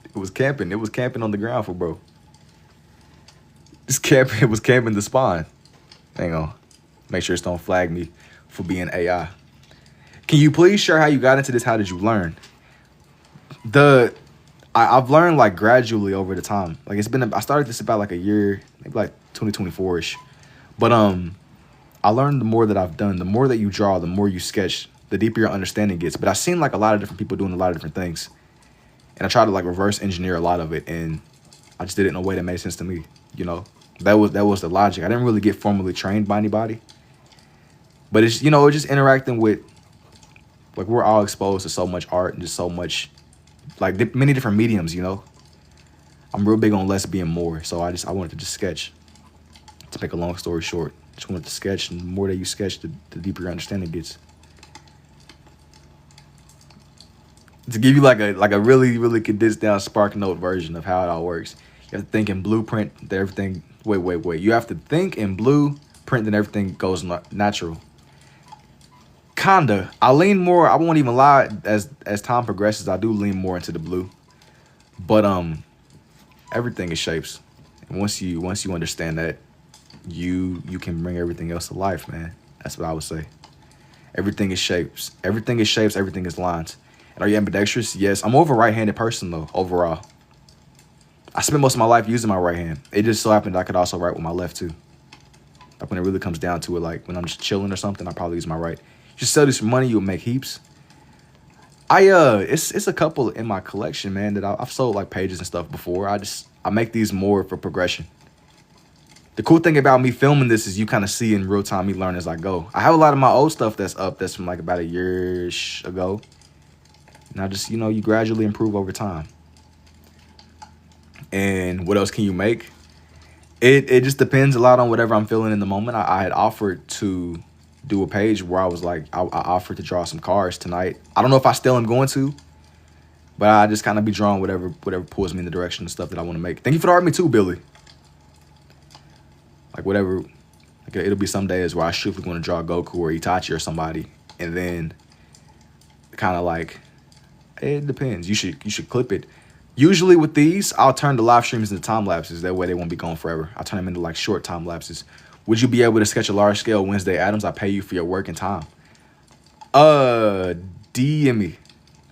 It was camping on the ground for bro. It was camping the spawn. Hang on. Make sure it don't flag me for being AI. Can you please share how you got into this? How did you learn? I've learned like gradually over the time. Like I started this about like a year, maybe like 2024-ish. But I learned the more that I've done, the more that you draw, the more you sketch, the deeper your understanding gets. But I've seen like a lot of different people doing a lot of different things. And I tried to like reverse engineer a lot of it. And I just did it in a way that made sense to me. You know, that was the logic. I didn't really get formally trained by anybody. But it's, you know, it's just interacting with, like, we're all exposed to so much art and just so much, like, many different mediums, you know. I'm real big on less being more. So I wanted to just sketch. To make a long story short, just wanted to sketch, and the more that you sketch, the deeper your understanding gets. To give you like a really, really condensed down Spark Note version of how it all works, you have to think in blueprint that everything, wait. You have to think in blueprint that everything goes natural. Kinda. I lean more, I won't even lie, as time progresses, I do lean more into the blue. But everything is shapes. And once you understand that, you can bring everything else to life, man. That's what I would say. Everything is shapes. Everything is shapes, everything is lines. And are you ambidextrous? Yes. I'm more of a right-handed person though, overall. I spent most of my life using my right hand. It just so happened I could also write with my left too. Like when it really comes down to it, like when I'm just chilling or something, I probably use my right. You just sell this for money, you'll make heaps. It's a couple in my collection, man, that I've sold like pages and stuff before. I make these more for progression. The cool thing about me filming this is you kind of see in real time me learn as I go. I have a lot of my old stuff that's up that's from like about a year-ish ago. And I just, you know, you gradually improve over time. And what else can you make? It just depends a lot on whatever I'm feeling in the moment. I had offered to do a page where I was like, I offered to draw some cars tonight. I don't know if I still am going to, but I just kind of be drawing whatever pulls me in the direction of stuff that I want to make. Thank you for the art, me too, Billy. Like whatever, like it'll be some days where I strictly want to draw Goku or Itachi or somebody, and then kind of like, it depends. You should clip it. Usually with these, I'll turn the live streams into time lapses. That way they won't be gone forever. I'll turn them into like short time lapses. Would you be able to sketch a large scale Wednesday Addams? I pay you for your work and time. DM me.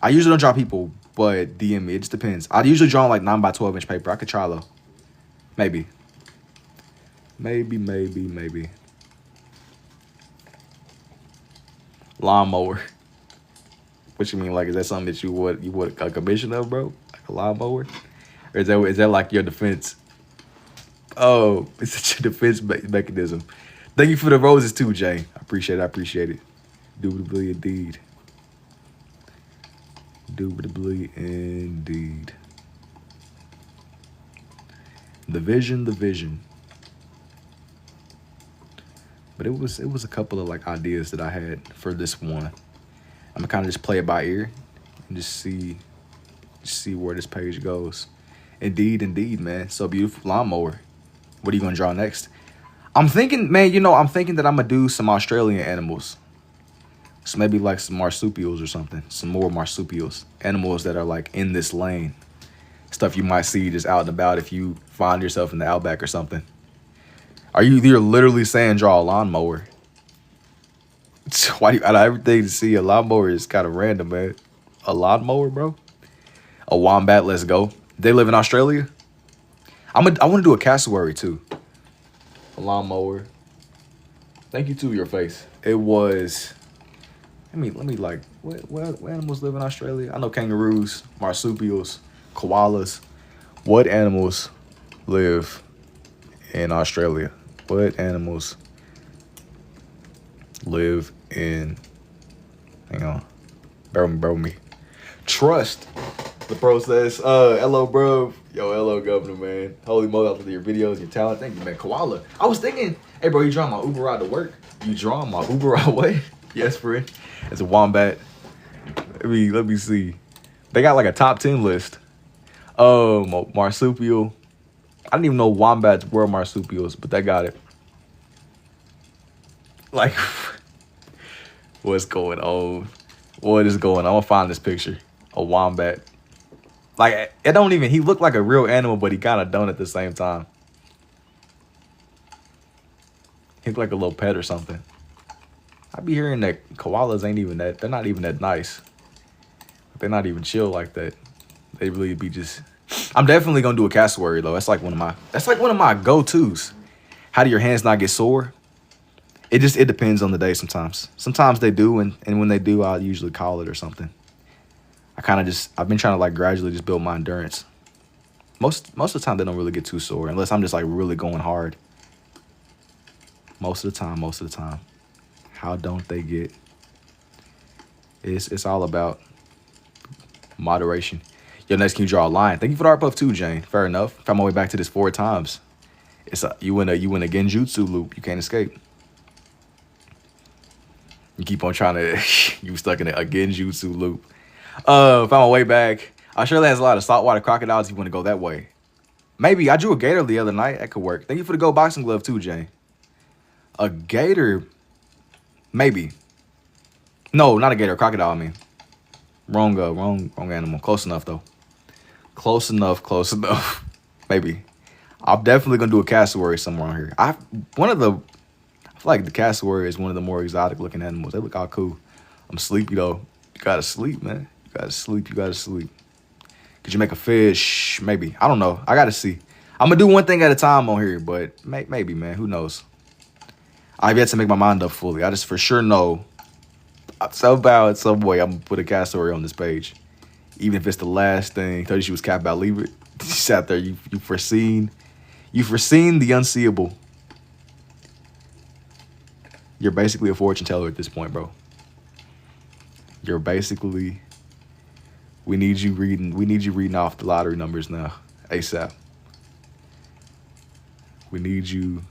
I usually don't draw people, but DM me. It just depends. I usually draw on like 9 by 12 inch paper. I could try though. Maybe. Lawnmower. What you mean? Like, is that something that you would a commission of, bro? Like a lawnmower? Or is that like your defense? Oh, it's your defense mechanism. Thank you for the roses too, Jay. I appreciate it. Indubitably indeed. The vision. But it was a couple of like ideas that I had for this one. I'm gonna kind of just play it by ear and just see where this page goes. Indeed, man. So beautiful. Lawnmower. What are you gonna draw next? I'm thinking, man, I'm thinking that I'm gonna do some Australian animals. So maybe like some marsupials or something. Some more marsupials. Animals that are like in this lane. Stuff you might see just out and about if you find yourself in the outback or something. You're literally saying draw a lawnmower? Why do you, out of everything to see, a lawnmower is kind of random, man. A lawnmower, bro? A wombat, let's go. They live in Australia? I want to do a cassowary too. A lawnmower. Thank you to your face. It was, let me like, what animals live in Australia? I know kangaroos, marsupials, koalas. What animals live in Australia? What animals live in, hang on, bro me. Trust the process. Hello, bro. Yo, hello, Governor, man. Holy moly, for your videos, your talent. Thank you, man. Koala. I was thinking, hey, bro, you drawing my Uber ride to work? You drawing my Uber ride away? Yes, friend. It's a wombat. Let me see. They got like a top 10 list. Marsupial. I didn't even know wombats were marsupials, but they got it. Like, what's going on? What is going on? I'm gonna find this picture. A wombat. Like, it don't even, he looked like a real animal, but he kind of don't at the same time. He looked like a little pet or something. I be hearing that koalas ain't even that, they're not even that nice. They're not even chill like that. They really be just, I'm definitely gonna do a cassowary though. That's like one of my go-tos. How do your hands not get sore? It depends on the day sometimes. Sometimes they do, and when they do, I'll usually call it or something. I've been trying to like gradually just build my endurance. Most of the time they don't really get too sore unless I'm just like really going hard. Most of the time. How don't they get? It's all about moderation. Yo, next, can you draw a line? Thank you for the art buff too, Jane. Fair enough. Found my way back to this 4 times. You in a genjutsu loop. You can't escape. You keep on trying to you stuck in a genjutsu loop. Found my way back. Australia has a lot of saltwater crocodiles. You want to go that way? Maybe. I drew a gator the other night. That could work. Thank you for the gold boxing glove too, Jane. A gator, maybe. No, not a gator. A crocodile. I mean, wrong animal. Close enough though. Close enough. Maybe. I'm definitely gonna do a cassowary somewhere on here. I feel like the cassowary is one of the more exotic looking animals. They look all cool. I'm sleepy though. You gotta sleep, man. You gotta sleep. Could you make a fish? Maybe. I don't know. I gotta see. I'm gonna do one thing at a time on here, but maybe, man. Who knows? I've yet to make my mind up fully. I just for sure know somehow, in some way, I'm gonna put a cassowary on this page. Even if it's the last thing. Told you she was capped out, leave it. You sat there, you foreseen the unseeable. You're basically a fortune teller at this point, bro. We need you reading off the lottery numbers now, ASAP. We need you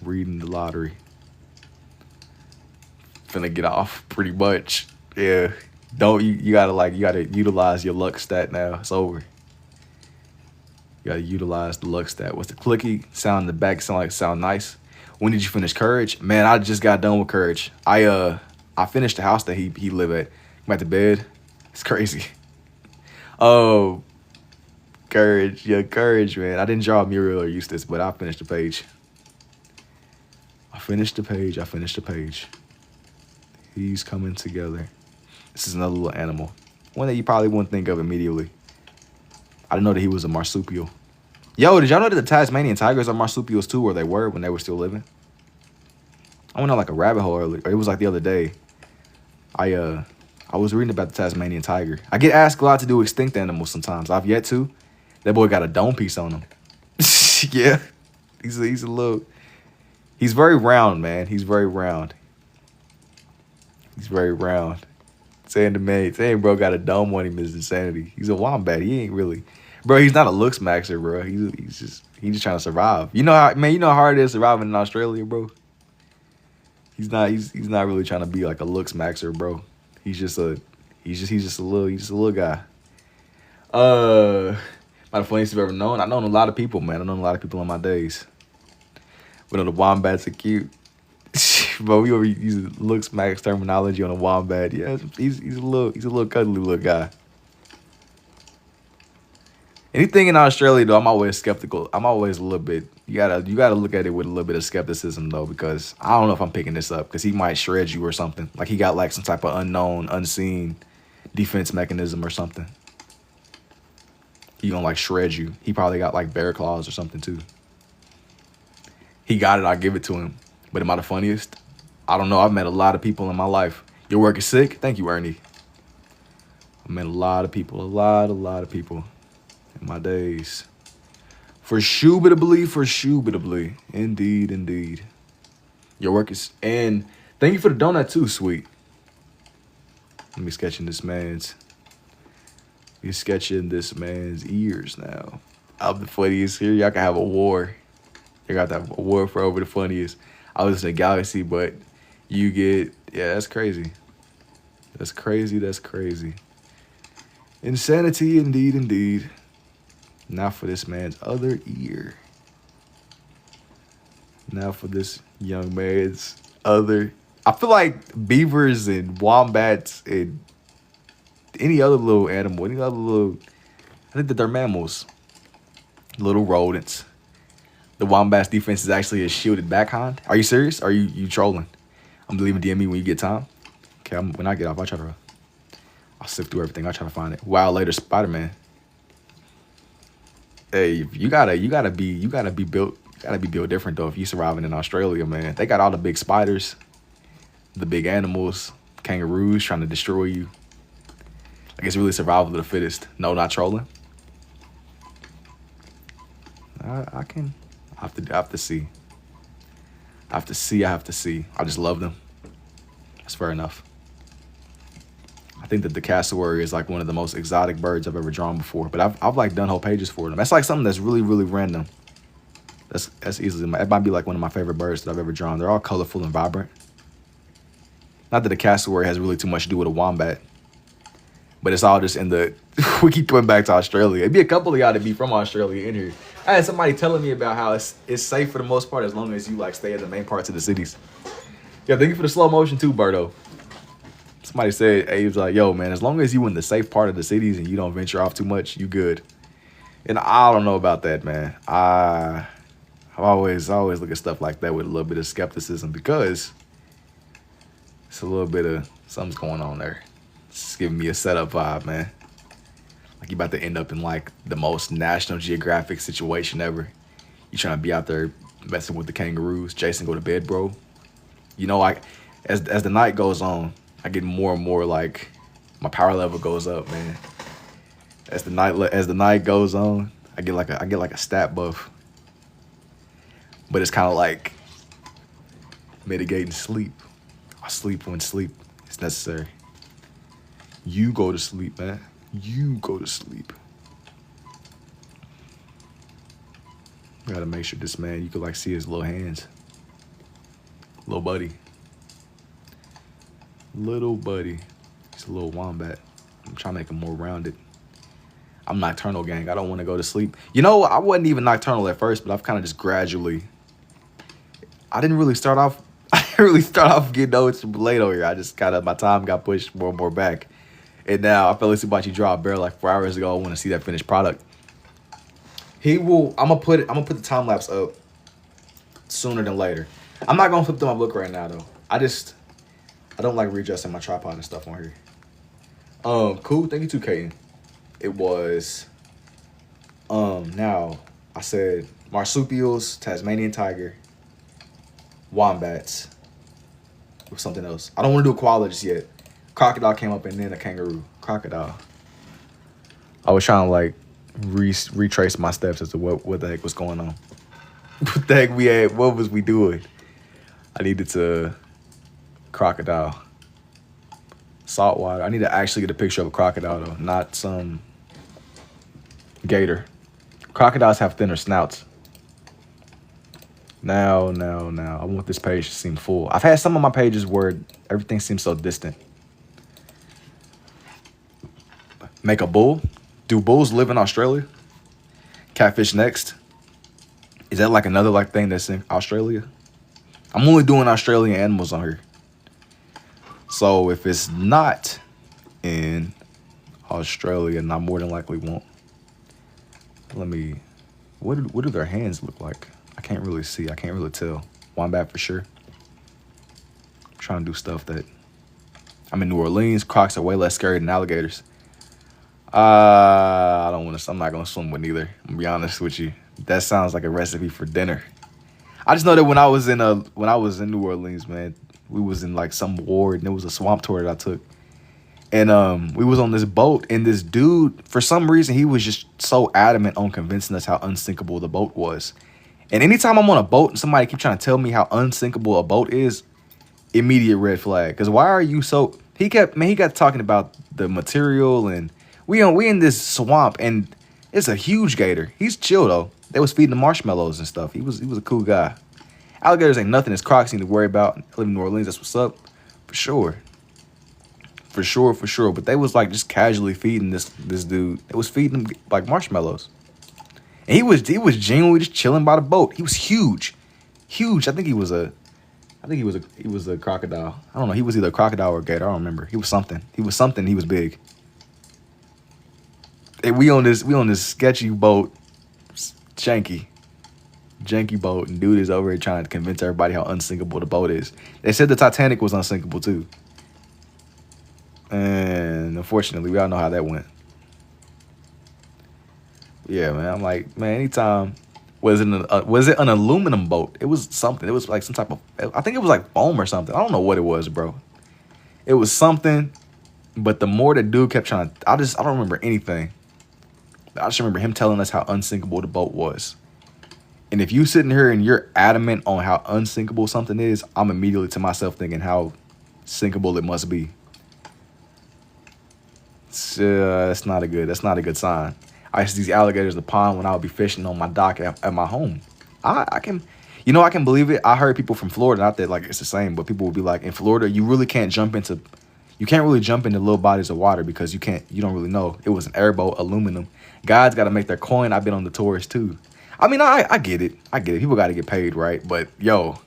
reading the lottery. Finna get off pretty much. Yeah. You gotta utilize your luck stat now. It's over. You gotta utilize the luck stat. What's the clicky sound in the back? Sound nice. When did you finish Courage? Man, I just got done with Courage. I finished the house that he lived at. I'm at the bed. It's crazy. Oh, Courage. Yeah, Courage, man. I didn't draw Muriel or Eustace, but I finished the page. I finished the page. He's coming together. This is another little animal. One that you probably wouldn't think of immediately. I didn't know that he was a marsupial. Yo, did y'all know that the Tasmanian tigers are marsupials too, or they were when they were still living? I went on like a rabbit hole earlier. It was like the other day. I was reading about the Tasmanian tiger. I get asked a lot to do extinct animals sometimes. I've yet to. That boy got a dome piece on him. Yeah. He's very round, man. He's very round. Saying bro got a dome on him is insanity. He's a wombat. He ain't really. Bro, he's not a looks maxer, bro. He's just trying to survive. You know how hard it is surviving in Australia, bro? He's not really trying to be like a looks maxer, bro. He's just a little guy. Not the funniest you've ever known. I've known a lot of people, man. I've known a lot of people in my days. But the wombats are cute. But we over using looks max terminology on a wombat. Yeah, he's a little cuddly little guy. Anything in Australia though, I'm always skeptical. I'm always a little bit. You gotta look at it with a little bit of skepticism though, because I don't know if I'm picking this up because he might shred you or something. Like he got like some type of unknown, unseen defense mechanism or something. He gonna like shred you. He probably got like bear claws or something too. He got it. I'll give it to him. But am I the funniest? I don't know. I've met a lot of people in my life. Your work is sick. Thank you, Ernie. I met a lot of people. A lot of people in my days. Fortuitably. Indeed. Your work is... And thank you for the donut too, sweet. Let me sketching this man's... You're sketching this man's ears now. I'm the funniest here. Y'all can have a war. You got to have a war for over the funniest. I was in a galaxy, but you get... Yeah, that's crazy. That's crazy. Insanity, indeed. Now for this man's other ear. Now for this young man's other... I feel like beavers and wombats and any other little animal, I think that they're mammals. Little rodents. The wombat's defense is actually a shielded backhand. Are you serious? Or are you trolling? I'm leaving DM me when you get time. Okay, when I get off, I'll sift through everything. I'll try to find it. Wow, later Spider-Man. Hey, you gotta be built different though if you surviving in Australia, man. They got all the big spiders. the big animals, kangaroos trying to destroy you. Like it's really survival of the fittest. No, not trolling. I have to see. I have to see. I just love them. That's fair enough. I think that the cassowary is like one of the most exotic birds I've ever drawn before. But I've like done whole pages for them. That's like something that's really, really random. That's easily, it might be like one of my favorite birds that I've ever drawn. They're all colorful and vibrant. Not that a cassowary has really too much to do with a wombat, but it's all just in the, we keep going back to Australia. It'd be a couple of y'all to be from Australia in here. I had somebody telling me about how it's safe for the most part as long as you like stay in the main parts of the cities. Yeah, thank you for the slow motion too, Berto. Somebody said, Abe's like, yo, man, as long as you in the safe part of the cities and you don't venture off too much, you good. And I don't know about that, man. I always look at stuff like that with a little bit of skepticism because it's a little bit of something's going on there. It's giving me a setup vibe, man. Like you about to end up in like the most National Geographic situation ever. You trying to be out there messing with the kangaroos. Jason, go to bed, bro. You know, as the night goes on, I get more and more like my power level goes up, man. As the night goes on, I get like a stat buff. But it's kind of like mitigating sleep. I sleep when sleep is necessary. You go to sleep, man. You go to sleep. I gotta make sure this man, you could like see his little hands. Little buddy. Little buddy. He's a little wombat. I'm trying to make him more rounded. I'm nocturnal, gang. I don't want to go to sleep. You know, I wasn't even nocturnal at first, but I've kind of just gradually. I didn't really start off getting notes late over here. I just kind of, my time got pushed more and more back. And now I fell asleep watching you draw a bear like 4 hours ago. I want to see that finished product. I'm gonna put the time lapse up sooner than later. I'm not gonna flip through my book right now though. I don't like readjusting my tripod and stuff on here. Cool. Thank you too, Kaden. It was now I said marsupials, Tasmanian tiger, wombats, with something else. I don't want to do a koala just yet. Crocodile came up and then a kangaroo. Crocodile. I was trying to like retrace my steps as to what the heck was going on. What the heck we had? What was we doing? I needed to crocodile. Saltwater. I need to actually get a picture of a crocodile though, not some gator. Crocodiles have thinner snouts. Now. I want this page to seem full. I've had some of my pages where everything seems so distant. Make a bull. Do bulls live in Australia? Catfish next. Is that like another like thing that's in Australia? I'm only doing Australian animals on here. So if it's not in Australia, and I more than likely won't. What do their hands look like? I can't really see. I can't really tell. Wombat for sure. I'm trying to do stuff that. I'm in New Orleans. Crocs are way less scary than alligators. I don't want to. I'm not gonna swim with neither. I'm gonna be honest with you. That sounds like a recipe for dinner. I just know that when I was in New Orleans, man, we was in like some ward and it was a swamp tour that I took. And we was on this boat and this dude, for some reason, he was just so adamant on convincing us how unsinkable the boat was. And anytime I'm on a boat and somebody keep trying to tell me how unsinkable a boat is, immediate red flag. Because why are you so... He got talking about the material and we in this swamp and it's a huge gator. He's chill though. They was feeding the marshmallows and stuff. He was a cool guy. Alligators ain't nothing as Crocs need to worry about. I live in New Orleans, that's what's up. For sure. But they was like just casually feeding this dude. They was feeding him like marshmallows. And he was genuinely just chilling by the boat. He was huge. I think he was a crocodile. I don't know. He was either a crocodile or a gator. I don't remember. He was something. He was big. And we on this sketchy boat, janky boat, and dude is over here trying to convince everybody how unsinkable the boat is. They said the Titanic was unsinkable too. And unfortunately, we all know how that went. Yeah, man. I'm like, man, anytime Was it an aluminum boat? It was something. It was like some type of, I think it was like foam or something. I don't know what it was, bro. It was something, but the more the dude kept trying to, I don't remember anything. I just remember him telling us how unsinkable the boat was. And if you sitting here and you're adamant on how unsinkable something is, I'm immediately to myself thinking how sinkable it must be. That's not a good sign. I used to see these alligators in the pond when I would be fishing on my dock at my home. I can believe it. I heard people from Florida, not that like it's the same, but people would be like, in Florida, you can't really jump into little bodies of water because you don't really know. It was an airboat, aluminum. Guys got to make their coin. I've been on the tours too. I mean, I get it. People got to get paid, right? But yo,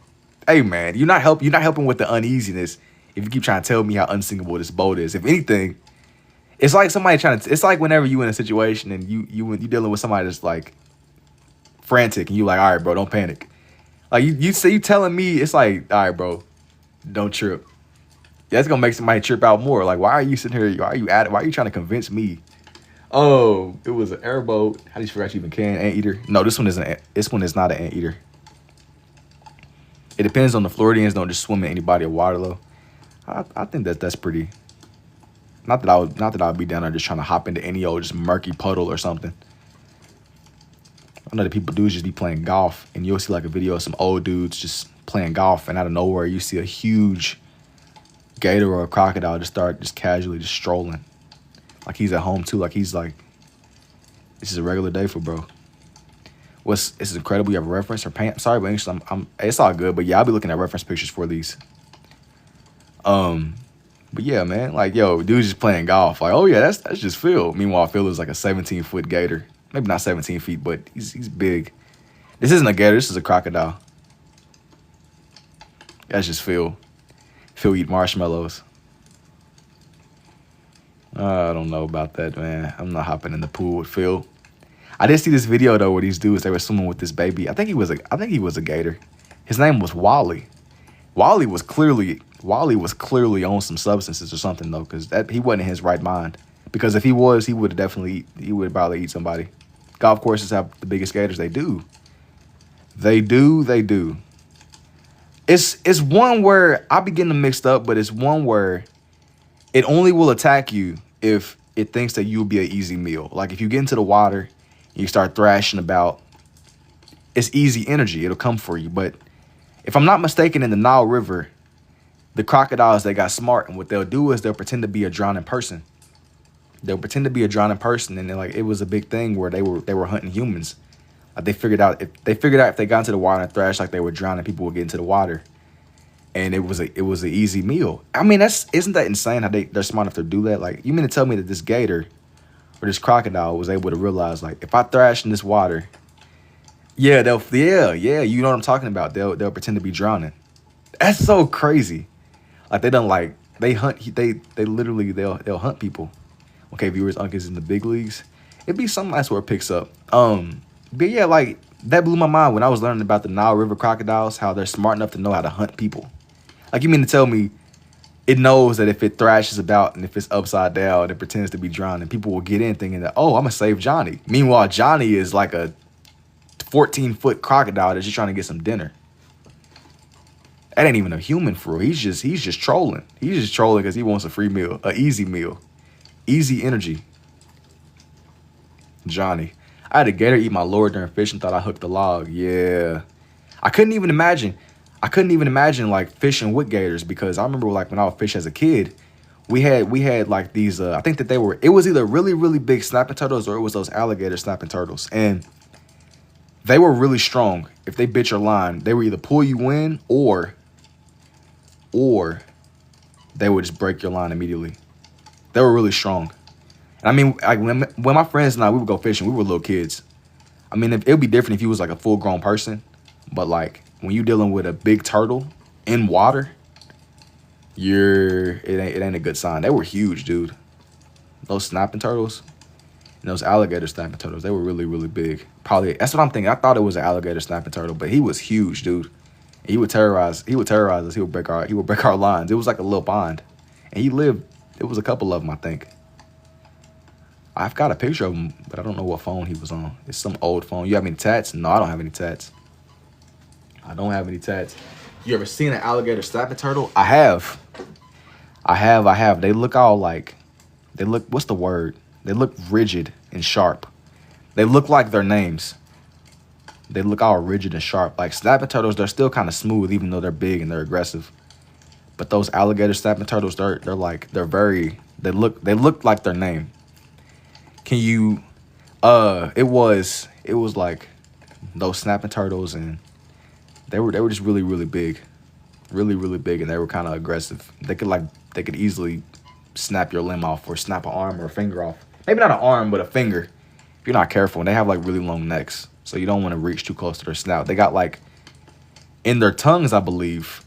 hey man, you're not helping with the uneasiness if you keep trying to tell me how unsinkable this boat is. If anything, it's like somebody it's like whenever you in a situation and you dealing with somebody that's like frantic and you like, all right, bro, don't panic. Like you telling me, it's like, all right, bro, don't trip. That's gonna make somebody trip out more. Like, why are you sitting here? Why are you trying to convince me? Oh, it was an airboat. How do you forget you even can? Anteater? No, this one isn't. This one is not an anteater. It depends on the Floridians. Don't just swim in any body of water though. I think that's pretty. Not that I would be down there just trying to hop into any old just murky puddle or something. I know that people do just be playing golf, and you'll see like a video of some old dudes just playing golf, and out of nowhere you see a huge gator or a crocodile just casually just strolling, like he's at home too. Like he's like, this is a regular day for bro. This is incredible. You have a reference or paint? I'm sorry, but English, it's all good. But yeah, I'll be looking at reference pictures for these. But yeah, man, like yo, dude's just playing golf. Like, oh yeah, that's just Phil. Meanwhile, Phil is like a 17-foot gator. Maybe not 17 feet, but he's big. This isn't a gator. This is a crocodile. That's just Phil. Phil eat marshmallows. I don't know about that, man. I'm not hopping in the pool with Phil. I did see this video though where these dudes, they were swimming with this baby. I think he was a gator. His name was Wally. Wally was clearly on some substances or something though, because he wasn't in his right mind. Because if he was, he would probably eat somebody. Golf courses have the biggest gators. They do. It's one where I be getting them mixed up, but it's one where it only will attack you if it thinks that you'll be an easy meal. Like if you get into the water and you start thrashing about, it's easy energy. It'll come for you. But if I'm not mistaken, in the Nile River, the crocodiles, they got smart, and what they'll do is they'll pretend to be a drowning person. And then like it was a big thing where they were hunting humans. Like they figured out if they got into the water and thrashed like they were drowning, people would get into the water, and it was an easy meal. I mean, isn't that insane how they're smart enough to do that? Like, you mean to tell me that this gator or this crocodile was able to realize, like, if I thrash in this water, yeah, you know what I'm talking about. They'll pretend to be drowning. That's so crazy. Like they'll hunt people. Okay, viewers, Uncle's in the big leagues. It'd be something that's where it picks up. But yeah, like that blew my mind when I was learning about the Nile River crocodiles, how they're smart enough to know how to hunt people. Like, you mean to tell me it knows that if it thrashes about and if it's upside down, it pretends to be drowning, people will get in thinking that, oh, I'm gonna save Johnny. Meanwhile, Johnny is like a 14-foot crocodile that's just trying to get some dinner. That ain't even a human for real. He's just trolling. He's just trolling because he wants a free meal, an easy meal. Easy energy. Johnny. I had a gator eat my lure during fishing, thought I hooked the log. Yeah. I couldn't even imagine like fishing with gators, because I remember like when I would fish as a kid, we had like these, I think that it was either really, really big snapping turtles or it was those alligator snapping turtles. And they were really strong. If they bit your line, they would either pull you in or they would just break your line immediately. They were really strong. And I mean, like when my friends and I, we would go fishing, we were little kids. I mean, it would be different if you was like a full-grown person. But like when you're dealing with a big turtle in water, it ain't a good sign. They were huge, dude. Those snapping turtles and those alligator snapping turtles, they were really, really big. Probably, that's what I'm thinking. I thought it was an alligator snapping turtle, but he was huge, dude. And he would terrorize us. He would break our lines. It was like a little pond. And he lived, it was a couple of them, I think. I've got a picture of him, but I don't know what phone he was on. It's some old phone. You have any tats? No, I don't have any tats. I don't have any tats. You ever seen an alligator snapping turtle? I have. I have. They look all like, what's the word? They look rigid and sharp. They look like their names. They look all rigid and sharp. Like snapping turtles, they're still kind of smooth, even though they're big and they're aggressive. But those alligator snapping turtles, they look like their name. Can you, it was like those snapping turtles, and they were just really, really big. Really, really big, and they were kind of aggressive. They could easily snap your limb off or snap an arm or a finger off. Maybe not an arm, but a finger. If you're not careful, and they have like really long necks. So you don't want to reach too close to their snout. They got like, in their tongues, I believe,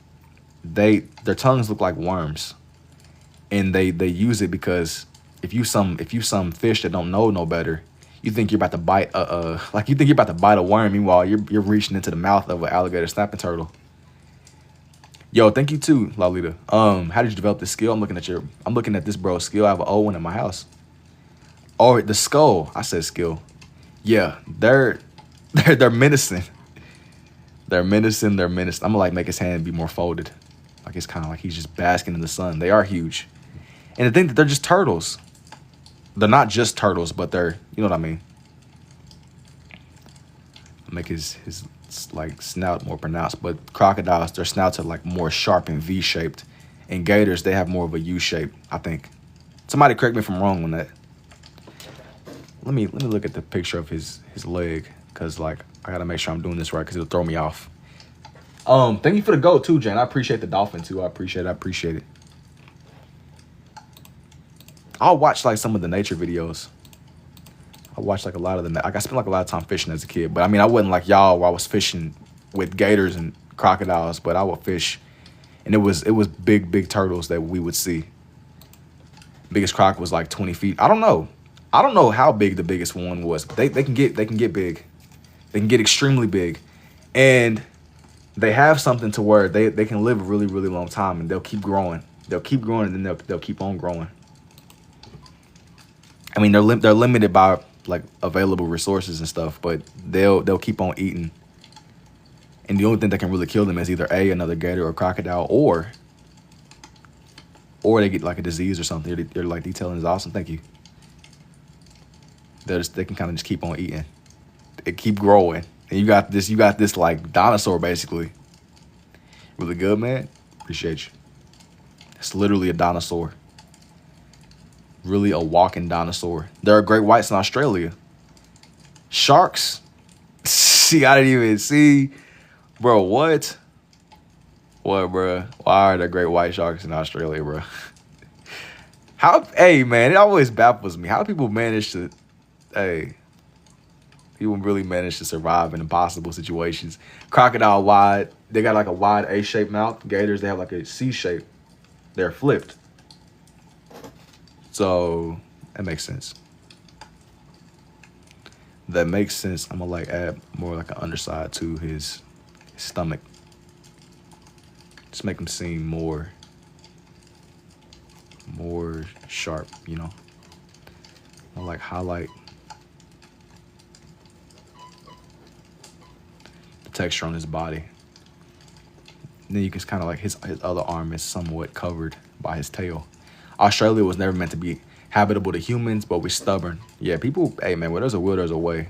their tongues look like worms. And they use it because if you some fish that don't know no better, you think you're about to bite a worm. Meanwhile, you're reaching into the mouth of an alligator snapping turtle. Yo, thank you too, Lalita. How did you develop this skill? I'm looking at this bro's skill. I have an old one in my house. Oh, the skull. I said skill. Yeah, they're menacing. They're menacing. I'm gonna like make his hand be more folded. Like it's kind of like he's just basking in the sun. They are huge. And the thing that they're just turtles. They're not just turtles, but they're, you know what I mean. Make his like snout more pronounced. But crocodiles, their snouts are like more sharp and V-shaped. And gators, they have more of a U shape, I think. Somebody correct me if I'm wrong on that. Let me look at the picture of his leg, cause like I gotta make sure I'm doing this right, cause it'll throw me off. Thank you for the goat too, Jen. I appreciate the dolphin too. I appreciate it. I'll watch like some of the nature videos. I watched like a lot of them. Like I spent like a lot of time fishing as a kid, but I mean I wasn't like y'all where I was fishing with gators and crocodiles, but I would fish, and it was big turtles that we would see. Biggest croc was like 20 feet. I don't know how big the biggest one was. But they can get big. They can get extremely big, and they have something to where they can live a really, really long time, and they'll keep growing. They'll keep growing, and then they'll keep on growing. I mean, they're limited by like available resources and stuff, but they'll keep on eating. And the only thing that can really kill them is either another gator or crocodile, or they get like a disease or something. They're like, detailing is awesome. Thank you. They can kind of just keep on eating. They keep growing. And you got this like dinosaur basically. Really good, man. Appreciate you. It's literally a dinosaur. Really a walking dinosaur. There are great whites in Australia. Sharks? See, I didn't even see. Bro, what? What, bro? Why are there great white sharks in Australia, bro? Hey, man, it always baffles me. How do people manage to, people really manage to survive in impossible situations? Crocodile wide. They got like a wide A-shaped mouth. Gators, they have like a C shape. They're flipped. So that makes sense. That makes sense. I'm gonna like add more like an underside to his stomach. Just make him seem more sharp, you know. I'll like highlight the texture on his body. And then you can kind of like his other arm is somewhat covered by his tail. Australia was never meant to be habitable to humans, but we're stubborn. Yeah, people, hey man, where there's a will, there's a way.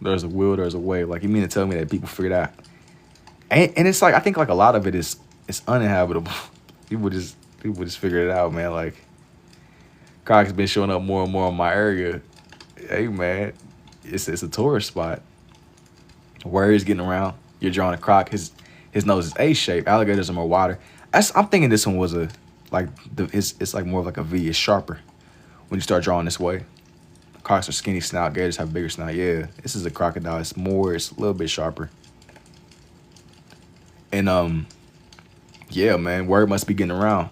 There's a will, there's a way. Like, you mean to tell me that people figured out? And it's like, I think like a lot of it is uninhabitable. People just figured it out, man. Like, Croc's been showing up more and more in my area. Hey man, it's a tourist spot. Where he's getting around, you're drawing a Croc. His nose is A-shaped. Alligators are more wider. I'm thinking this one was it's like more of like a V. It's sharper when you start drawing this way. Crocs are skinny snout. Gators have bigger snout. Yeah, this is a crocodile. It's a little bit sharper. And yeah, man, word must be getting around.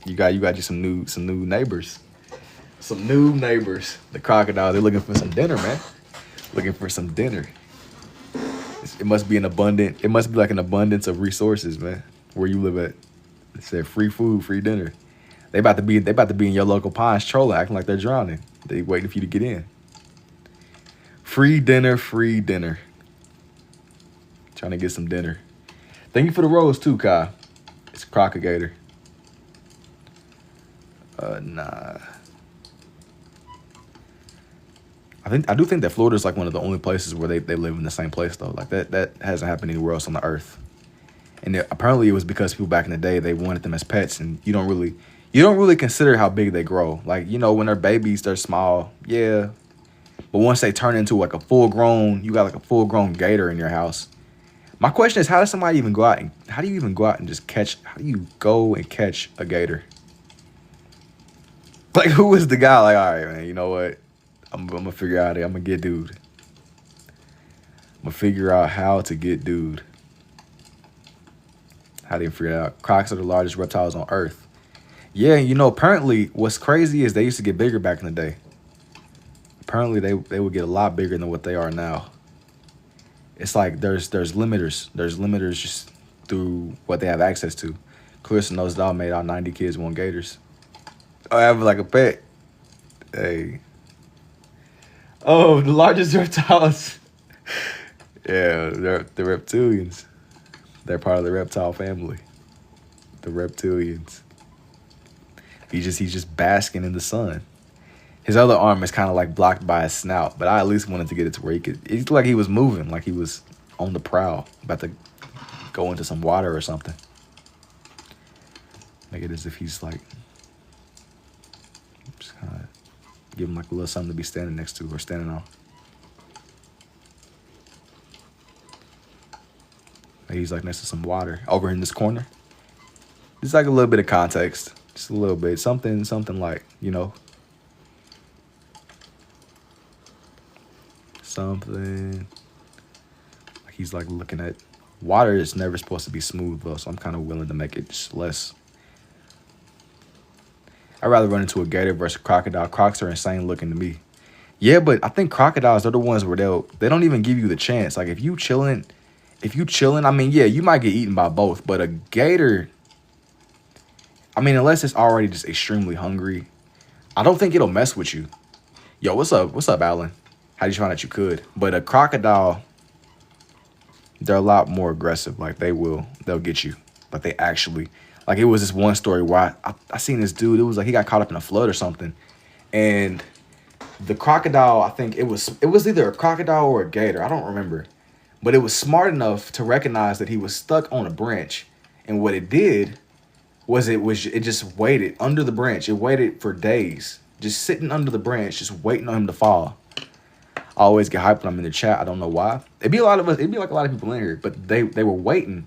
You got you some new neighbors. Some new neighbors. The crocodiles, they're looking for some dinner, man. Looking for some dinner. It must be like an abundance of resources, man, where you live at. It said free food, free dinner. They about to be in your local ponds trolling, acting like they're drowning. They waiting for you to get in. Free dinner, free dinner. Trying to get some dinner. Thank you for the rose too, Kai. It's Crocagator. Nah. I do think that Florida is like one of the only places where they live in the same place though. Like that hasn't happened anywhere else on the earth. And apparently it was because people back in the day, they wanted them as pets, and you don't really consider how big they grow. Like, you know, when they're babies, they're small. Yeah. But once they turn into like you got like a full grown gator in your house. My question is, how do you even go out and just catch, how do you go and catch a gator? Like, who is the guy? Like, all right, man, you know what? I'm gonna figure out it. I'm gonna get dude. I'm gonna figure out how to get dude. How do you figure it out? Crocs are the largest reptiles on Earth. Yeah, you know, apparently what's crazy is they used to get bigger back in the day. Apparently they would get a lot bigger than what they are now. It's like there's limiters. There's limiters just through what they have access to. Clarissa knows dog made all 90 kids want gators. I have like a pet. Hey. Oh, the largest reptiles. Yeah, they're the reptilians. They're part of the reptile family. The reptilians. He's just basking in the sun. His other arm is kind of like blocked by his snout, but I at least wanted to get it to where it looked like he was moving, like he was on the prowl, about to go into some water or something. Make it as if he's like, just kind of give him like a little something to be standing next to or standing on. He's like next to some water over in this corner. Just like a little bit of context, just a little bit, something like, you know, something like he's like looking at water. Is never supposed to be smooth though, so I'm kind of willing to make it just less. I'd rather run into a gator versus a crocodile. Crocs are insane looking to me. Yeah, but I think crocodiles are the ones where they don't even give you the chance. Like if you chilling, I mean, yeah, you might get eaten by both, but a gator, I mean, unless it's already just extremely hungry, I don't think it'll mess with you. Yo, what's up? What's up, Alan? How did you find out you could? But a crocodile, they're a lot more aggressive. Like they'll get you. Like they actually, like it was this one story where I seen this dude. It was like he got caught up in a flood or something. And the crocodile, I think it was either a crocodile or a gator. I don't remember. But it was smart enough to recognize that he was stuck on a branch. And what it did was it just waited under the branch. It waited for days, just sitting under the branch, just waiting on him to fall. I always get hyped when I'm in the chat. I don't know why. It'd be like a lot of people in here, but they were waiting.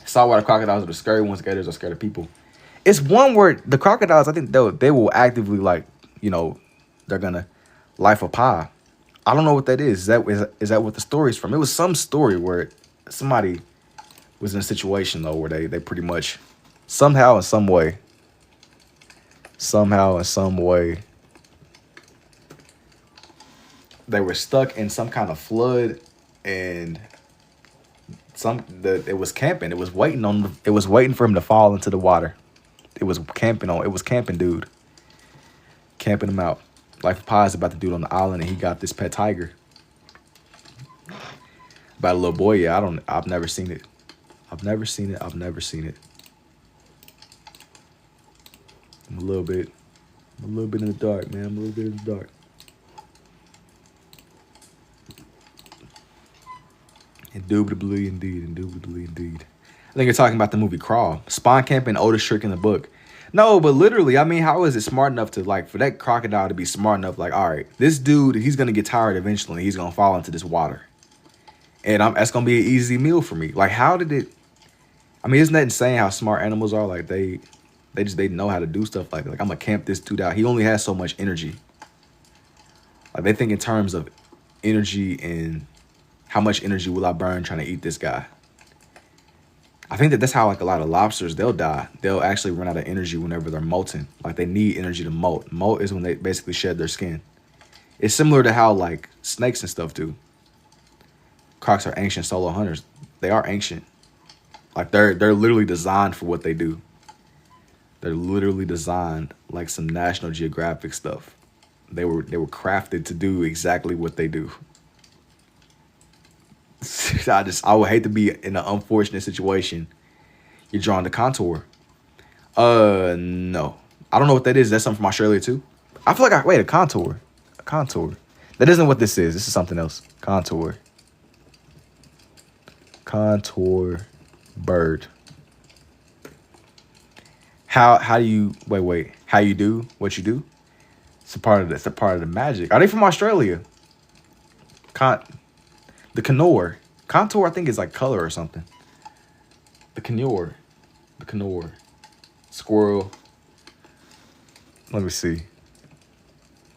Saw why the crocodiles are the scary ones. Gators are scared of people. It's one word. The crocodiles, I think they will actively, like, you know, they're gonna life a pie. I don't know what that is. Is that what the story's from? It was some story where somebody was in a situation though where they pretty much somehow in some way they were stuck in some kind of flood, and it was camping. It was waiting for him to fall into the water. It was camping dude. Camping him out. Life of Pi is about the dude on the island, and he got this pet tiger. About a little boy, yeah, I've never seen it. I've never seen it. I'm a little bit in the dark, man. I'm a little bit in the dark. Indubitably indeed. I think you're talking about the movie Crawl. Spawn camping, oldest trick in the book. No, but literally, I mean, how is it smart enough to, like, for that crocodile to be smart enough, like, all right, this dude, he's going to get tired eventually. And he's going to fall into this water. And that's going to be an easy meal for me. Like, how did it, I mean, isn't that insane how smart animals are? Like, they know how to do stuff like I'm going to camp this dude out. He only has so much energy. Like, they think in terms of energy and how much energy will I burn trying to eat this guy? I think that's how, like, a lot of lobsters, they'll die. They'll actually run out of energy whenever they're molting. Like, they need energy to molt. Molt is when they basically shed their skin. It's similar to how, like, snakes and stuff do. Crocs are ancient solo hunters. They are ancient. Like, they're literally designed for what they do. They're literally designed like some National Geographic stuff. They were crafted to do exactly what they do. I would hate to be in an unfortunate situation. You're drawing the contour. No. I don't know what that is. That's something from Australia too. I feel like wait, a contour. A contour. That isn't what this is. This is something else. Contour. Contour bird. How do you wait, how you do what you do? It's a part of the magic. Are they from Australia? The Canor. Contour I think is like color or something. The Canor. The Canor. Squirrel. Let me see.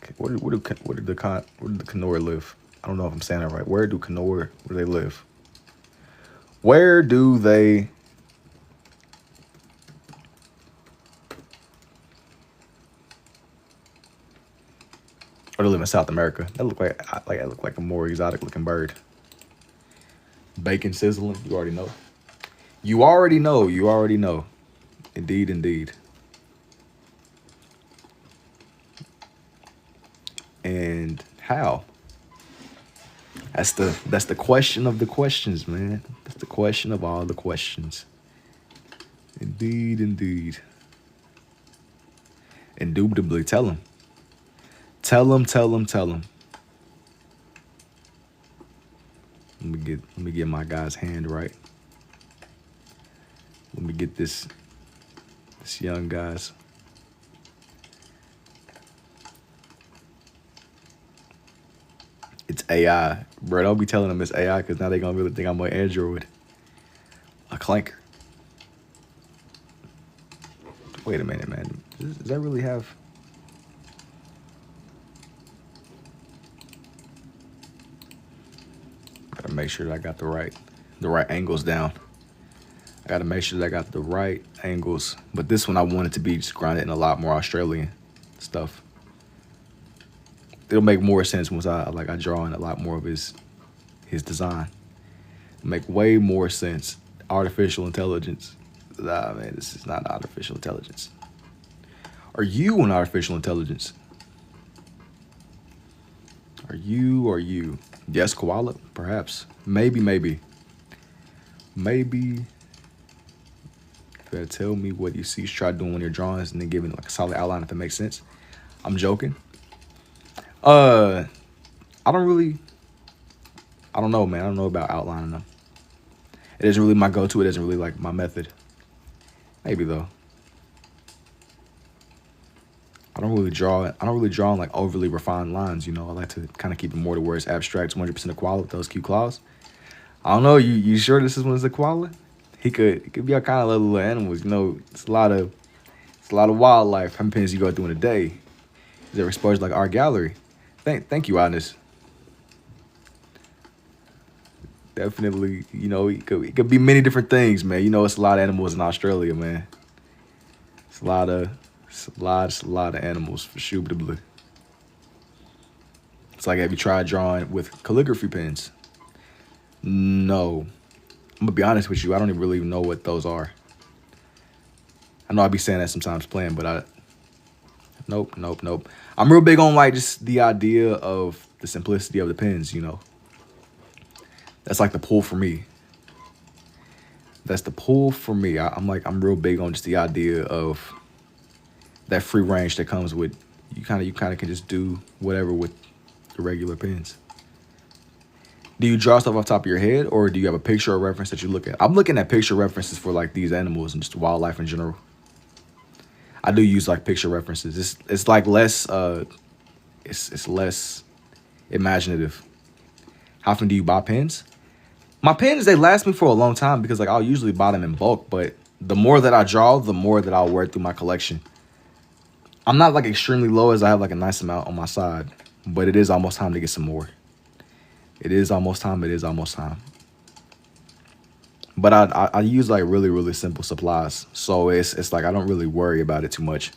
Okay, where do the Canor live? I don't know if I'm saying that right. Where do they live? Where do they? Or they live in South America. That look like a more exotic looking bird. Bacon sizzling. You already know. You already know. You already know. Indeed, indeed. And how? That's the question of the questions, man. That's the question of all the questions. Indeed, indeed. Indubitably, tell him. Tell him. Let me get my guy's hand right. Let me get this young guy's. It's AI. Bro, don't be telling them it's AI because now they're going to really think I'm an Android. A clanker. Wait a minute, man. Does that really have... Gotta make sure that I got the right angles down. I gotta make sure that I got the right angles. But this one I want it to be just grounded in a lot more Australian stuff. It'll make more sense once I draw in a lot more of his design. It'll make way more sense. Artificial intelligence. Nah, man, this is not artificial intelligence. Are you an artificial intelligence? Are you? Yes, koala, perhaps. Maybe. You gotta tell me what you see. Try doing one of your drawings and then giving like a solid outline if it makes sense. I'm joking. I don't know, man. I don't know about outlining them. It isn't really my go-to. It isn't really like my method. Maybe though. I don't really draw in like overly refined lines, you know. I like to kind of keep it more to where it's abstract, 100% a koala with those cute claws. I don't know. You sure this is one is a koala? He could be all kind of little animals, you know. It's a lot of wildlife. How many pins you go through in a day? Is there exposure like art gallery? Thank you, Honest. Definitely, you know, it could be many different things, man. You know, it's a lot of animals in Australia, man. It's a lot of animals for sure. It's like, have you tried drawing with calligraphy pens? No. I'm gonna be honest with you. I don't even really know what those are. I know I be saying that sometimes playing, but nope. I'm real big on like just the idea of the simplicity of the pens, you know. That's like the pull for me. That's the pull for me. I'm real big on just the idea of that free range that comes with you kind of can just do whatever with the regular pens. Do you draw stuff off the top of your head, or do you have a picture or reference that you look at? I'm looking at picture references for like these animals and just wildlife in general. I do use like picture references. It's like less it's less imaginative. How often do you buy pens? My pens, they last me for a long time because like I'll usually buy them in bulk, but the more that I draw, the more that I'll wear through my collection. I'm not like extremely low as I have like a nice amount on my side, but it is almost time to get some more. It is almost time. But I use like really simple supplies. So it's like I don't really worry about it too much.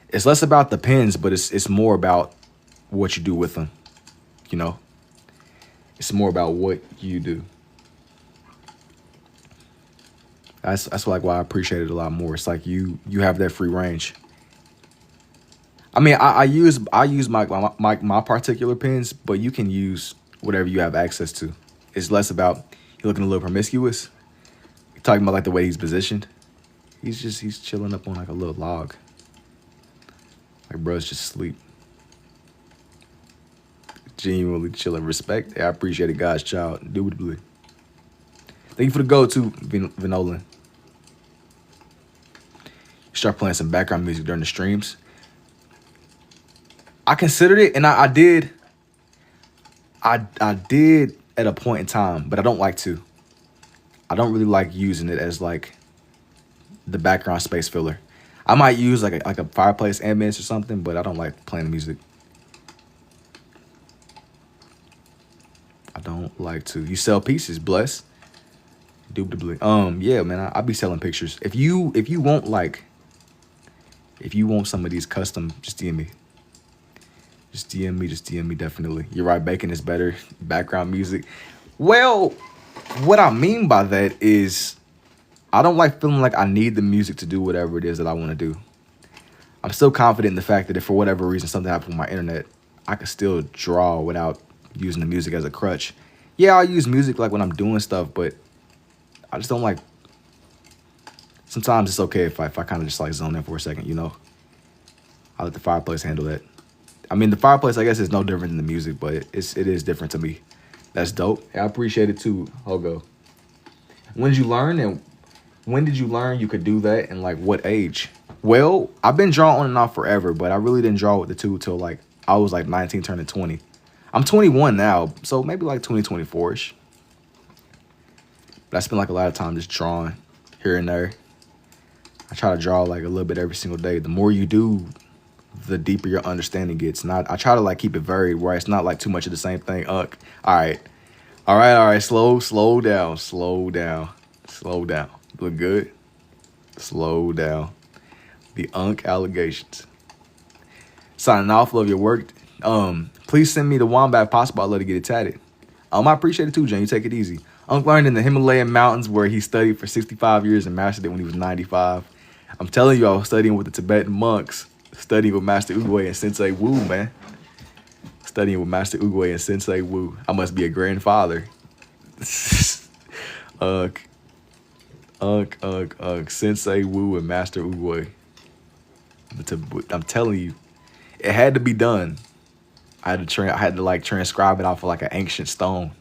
It's less about the pens, but it's more about what you do with them. You know? It's more about what you do. That's like why I appreciate it a lot more. It's like you have that free range. I mean, I use my particular pens, but you can use whatever you have access to. It's less about you looking a little promiscuous. You're talking about like the way he's positioned. He's chilling up on like a little log. Like bro's just asleep. Genuinely chilling. Respect. Yeah, I appreciate it, God's child. Indubitably. Thank you for the go to Vinolan. Start playing some background music during the streams. I considered it, and I did. I did at a point in time, but I don't like to. I don't really like using it as like the background space filler. I might use like a fireplace ambience or something, but I don't like playing music. I don't like to. You sell pieces, bless. Indubitably. Yeah, man, I be selling pictures. If you want some of these custom, just DM me. Just DM me, definitely. You're right, bacon is better. Background music. Well, what I mean by that is I don't like feeling like I need the music to do whatever it is that I want to do. I'm still confident in the fact that if for whatever reason something happened with my internet, I could still draw without using the music as a crutch. Yeah, I'll use music like when I'm doing stuff, but I just don't like. Sometimes it's okay if I kind of just like zone in for a second, you know. I let the fireplace handle that. I mean, the fireplace, I guess, is no different than the music, but it is different to me. That's dope. I appreciate it too, Hogo. When did you learn, and when did you learn you could do that, and like what age? Well, I've been drawing on and off forever, but I really didn't draw with the two till like I was like 19 turning 20. I'm 21 now, so maybe like 2024-ish. But I spend like a lot of time just drawing here and there. I try to draw like a little bit every single day. The more you do, the deeper your understanding gets. I try to like keep it varied where it's not like too much of the same thing. All right. Slow down. Look good. Slow down. The allegations. Signing off. Love your work. Please send me the wombat if possible. I'd love to get it tatted. I appreciate it too, Jen. You take it easy. Learned in the Himalayan mountains where he studied for 65 years and mastered it when he was 95. I'm telling you, I was studying with the Tibetan monks, studying with Master Oogway and Sensei Wu, man. Studying with Master Oogway and Sensei Wu. I must be a grandfather. Sensei Wu and Master Oogway. I'm telling you, it had to be done. I had to like transcribe it off of like an ancient stone.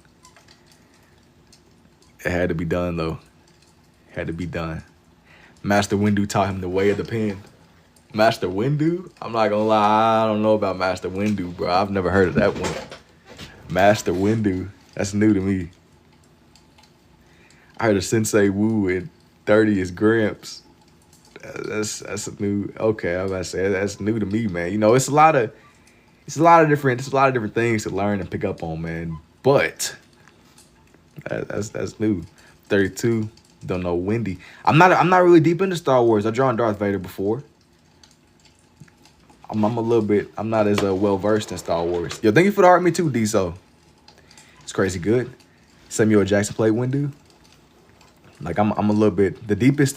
It had to be done though. It had to be done. Master Windu taught him the way of the pen. Master Windu? I'm not gonna lie, I don't know about Master Windu, bro. I've never heard of that one. Master Windu. That's new to me. I heard of Sensei Wu and 30 is Gramps. That's a new. Okay, I was about to say that's new to me, man. You know, it's a lot of different things to learn and pick up on, man. But that's new. 32. Don't know Wendy. I'm not really deep into Star Wars. I've drawn Darth Vader before. I'm a little bit. I'm not as well versed in Star Wars. Yo, thank you for the heart, me too, D-So. It's crazy good. Samuel Jackson played Windu. Like I'm a little bit. The deepest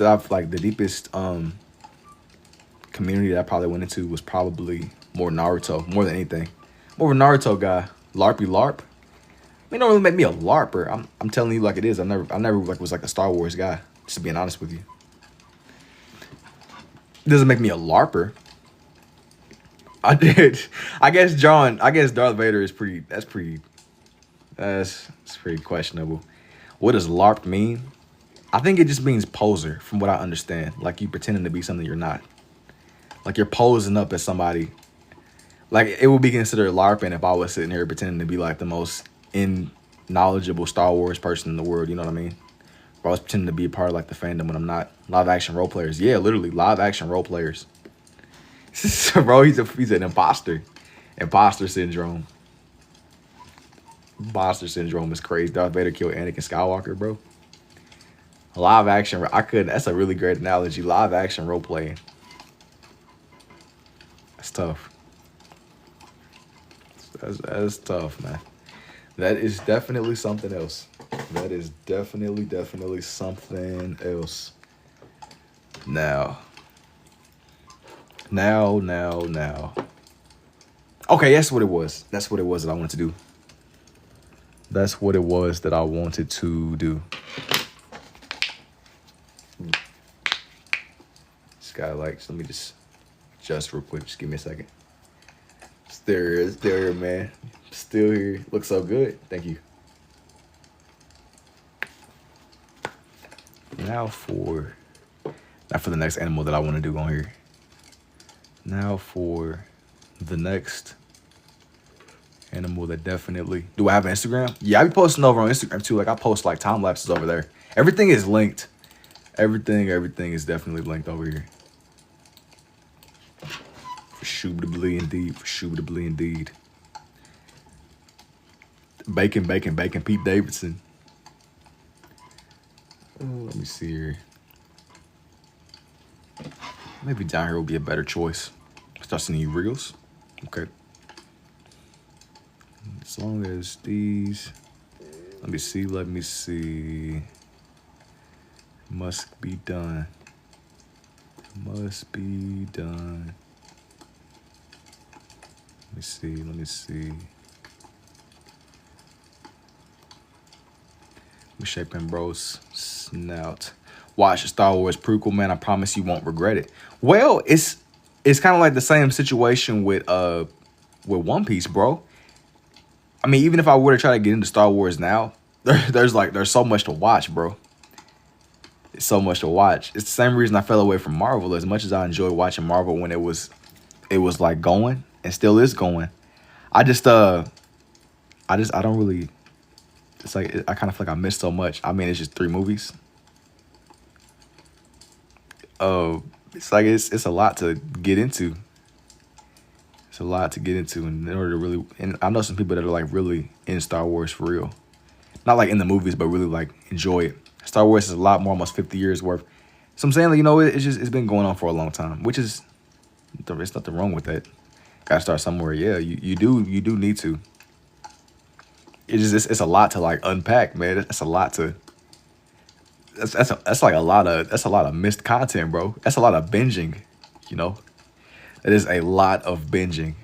community that I probably went into was probably more Naruto, more than anything. More of a Naruto guy. LARPy LARP. It don't really make me a LARPer. I'm telling you like it is. I never like was like a Star Wars guy. Just being honest with you. It doesn't make me a LARPer. I guess Darth Vader is pretty. That's pretty questionable. What does LARP mean? I think it just means poser, from what I understand. Like you pretending to be something you're not. Like you're posing up as somebody. Like it would be considered LARPing if I was sitting here pretending to be like the most knowledgeable Star Wars person in the world. You know what I mean? If I was pretending to be a part of like the fandom when I'm not. Live action role players. Yeah, literally live action role players. Bro, he's an imposter. Imposter syndrome. Imposter syndrome is crazy. Darth Vader killed Anakin Skywalker, bro. Live action. That's a really great analogy. Live action role playing. That's tough. That's tough, man. That is definitely something else. That is definitely something else. Now. Okay, that's what it was. That's what it was that I wanted to do. That's what it was that I wanted to do. Just gotta let me just adjust real quick. Just give me a second. Still here, man. Still here. Looks so good. Thank you. Now for the next animal that I want to do on here. Now for the next animal that definitely... Do I have an Instagram? Yeah, I be posting over on Instagram too. Like I post like time lapses over there. Everything is linked. Everything is definitely linked over here. For shubitably indeed. For shubitably indeed. Bacon, Pete Davidson. Let me see here. Maybe down here will be a better choice. Start sending you reels. Okay. As long as these. Let me see. Must be done. Let me see. I'm shaping bro's snout. Watch Star Wars prequel, man. I promise you won't regret it. Well, it's kind of like the same situation with One Piece, bro. I mean, even if I were to try to get into Star Wars now, there's so much to watch, bro. It's so much to watch. It's the same reason I fell away from Marvel. As much as I enjoyed watching Marvel when it was like going and still is going. I don't really. It's like I kind of feel like I missed so much. I mean, it's just 3 movies. It's like it's a lot to get into. It's a lot to get into, and in order to really, and I know some people that are like really in Star Wars for real, not like in the movies, but really like enjoy it. Star Wars is a lot more, almost 50 years worth. So I'm saying, like, you know, it's been going on for a long time, which is there's nothing wrong with that. Gotta start somewhere. Yeah, you do need to. It's a lot to like unpack, man. That's a lot to. That's like a lot of missed content, bro. That's a lot of binging, you know. It is a lot of binging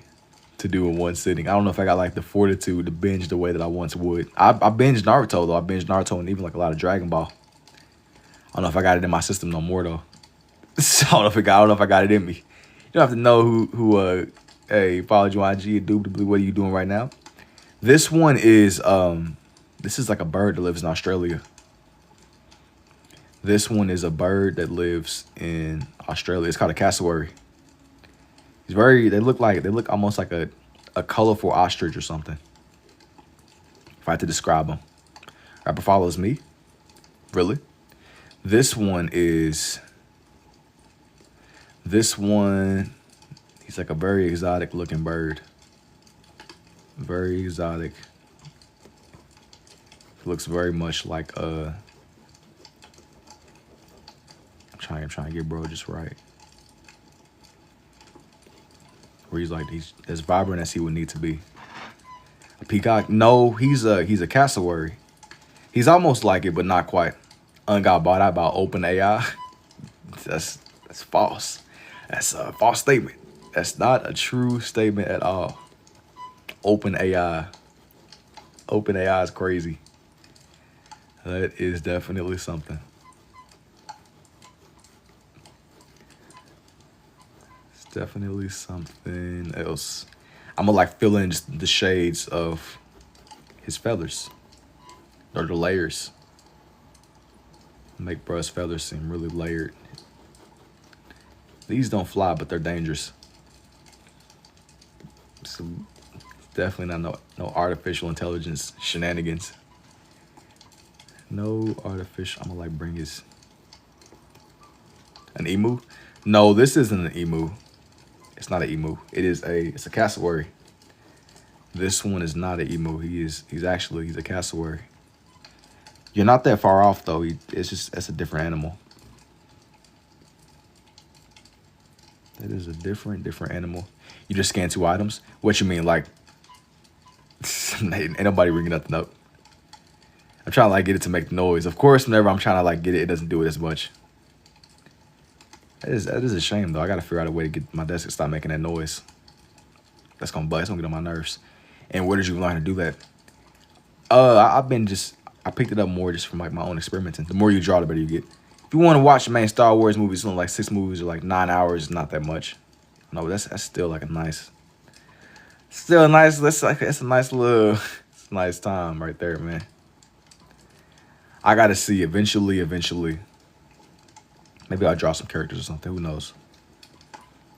to do in one sitting. I don't know if I got like the fortitude to binge the way that I once would. I binged Naruto though. I binged Naruto and even like a lot of Dragon Ball. I don't know if I got it in my system no more though. I don't know if I got it in me. You don't have to know who hey, followed you on IG. Indubitably, what are you doing right now? This one is this is like a bird that lives in Australia. This one is a bird that lives in Australia. It's called a cassowary. They look almost like a colorful ostrich or something. If I had to describe them. Rapper follows me. Really? This one, he's like a very exotic looking bird. Very exotic. Looks very much like I'm trying to get bro just right. Where he's as vibrant as he would need to be. A peacock? No, he's a cassowary. He's almost like it, but not quite. Got bought out by OpenAI. That's false. That's a false statement. That's not a true statement at all. OpenAI is crazy. That is definitely something. It's definitely something else. I'm gonna like fill in just the shades of his feathers, or the layers. Make bruh's feathers seem really layered. These don't fly, but they're dangerous. So definitely not no artificial intelligence shenanigans. No artificial. I'm gonna like bring his an emu. No, this isn't an emu. It's not an emu. It's a cassowary. This one is not an emu. He's a cassowary. You're not that far off though. That's a different animal. That is a different animal. You just scan 2 items? What you mean, like ain't nobody ringing nothing up. I'm trying to like get it to make the noise. Of course, whenever I'm trying to like get it, it doesn't do it as much. That is a shame though. I gotta figure out a way to get my desk to stop making that noise. That's gonna buzz. It's gonna get on my nerves. And where did you learn how to do that? I picked it up more just from like my own experimenting. The more you draw, the better you get. If you want to watch the main Star Wars movies, it's only like 6 movies or like 9 hours. It's not that much. No, that's still like a nice, still a nice. That's like it's a nice little, it's a nice time right there, man. I gotta see eventually. Maybe I'll draw some characters or something. Who knows?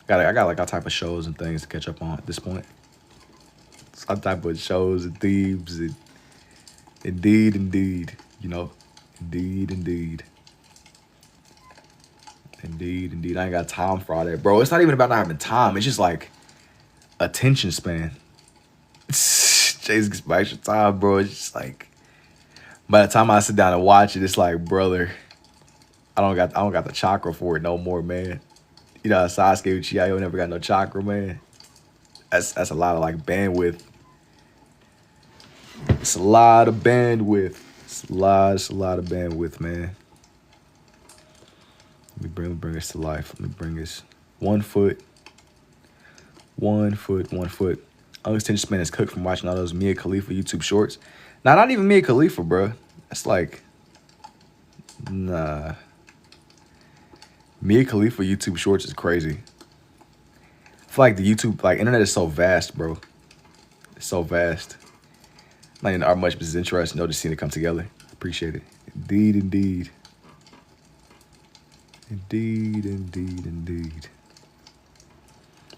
I got like all type of shows and things to catch up on at this point. Some type of shows and themes. Indeed. You know, indeed. I ain't got time for all that, bro. It's not even about not having time. It's just like attention span. Chase gets my extra time, bro. It's just like by the time I sit down and watch it, it's like, brother, I don't got the chakra for it no more, man. You know, Sasuke Uchiha never got no chakra, man. That's a lot of like bandwidth. It's a lot of bandwidth. It's a lot of bandwidth, man. Let me bring this to life. Let me bring this 1 foot. Unextension span is cooked from watching all those Mia Khalifa YouTube shorts. Nah, not even Mia Khalifa, bro. That's like, nah. Mia Khalifa YouTube shorts is crazy. I feel like the YouTube, like internet is so vast, bro. It's so vast. Not even our much, but it's interesting. No, just seeing it come together. Appreciate it. Indeed.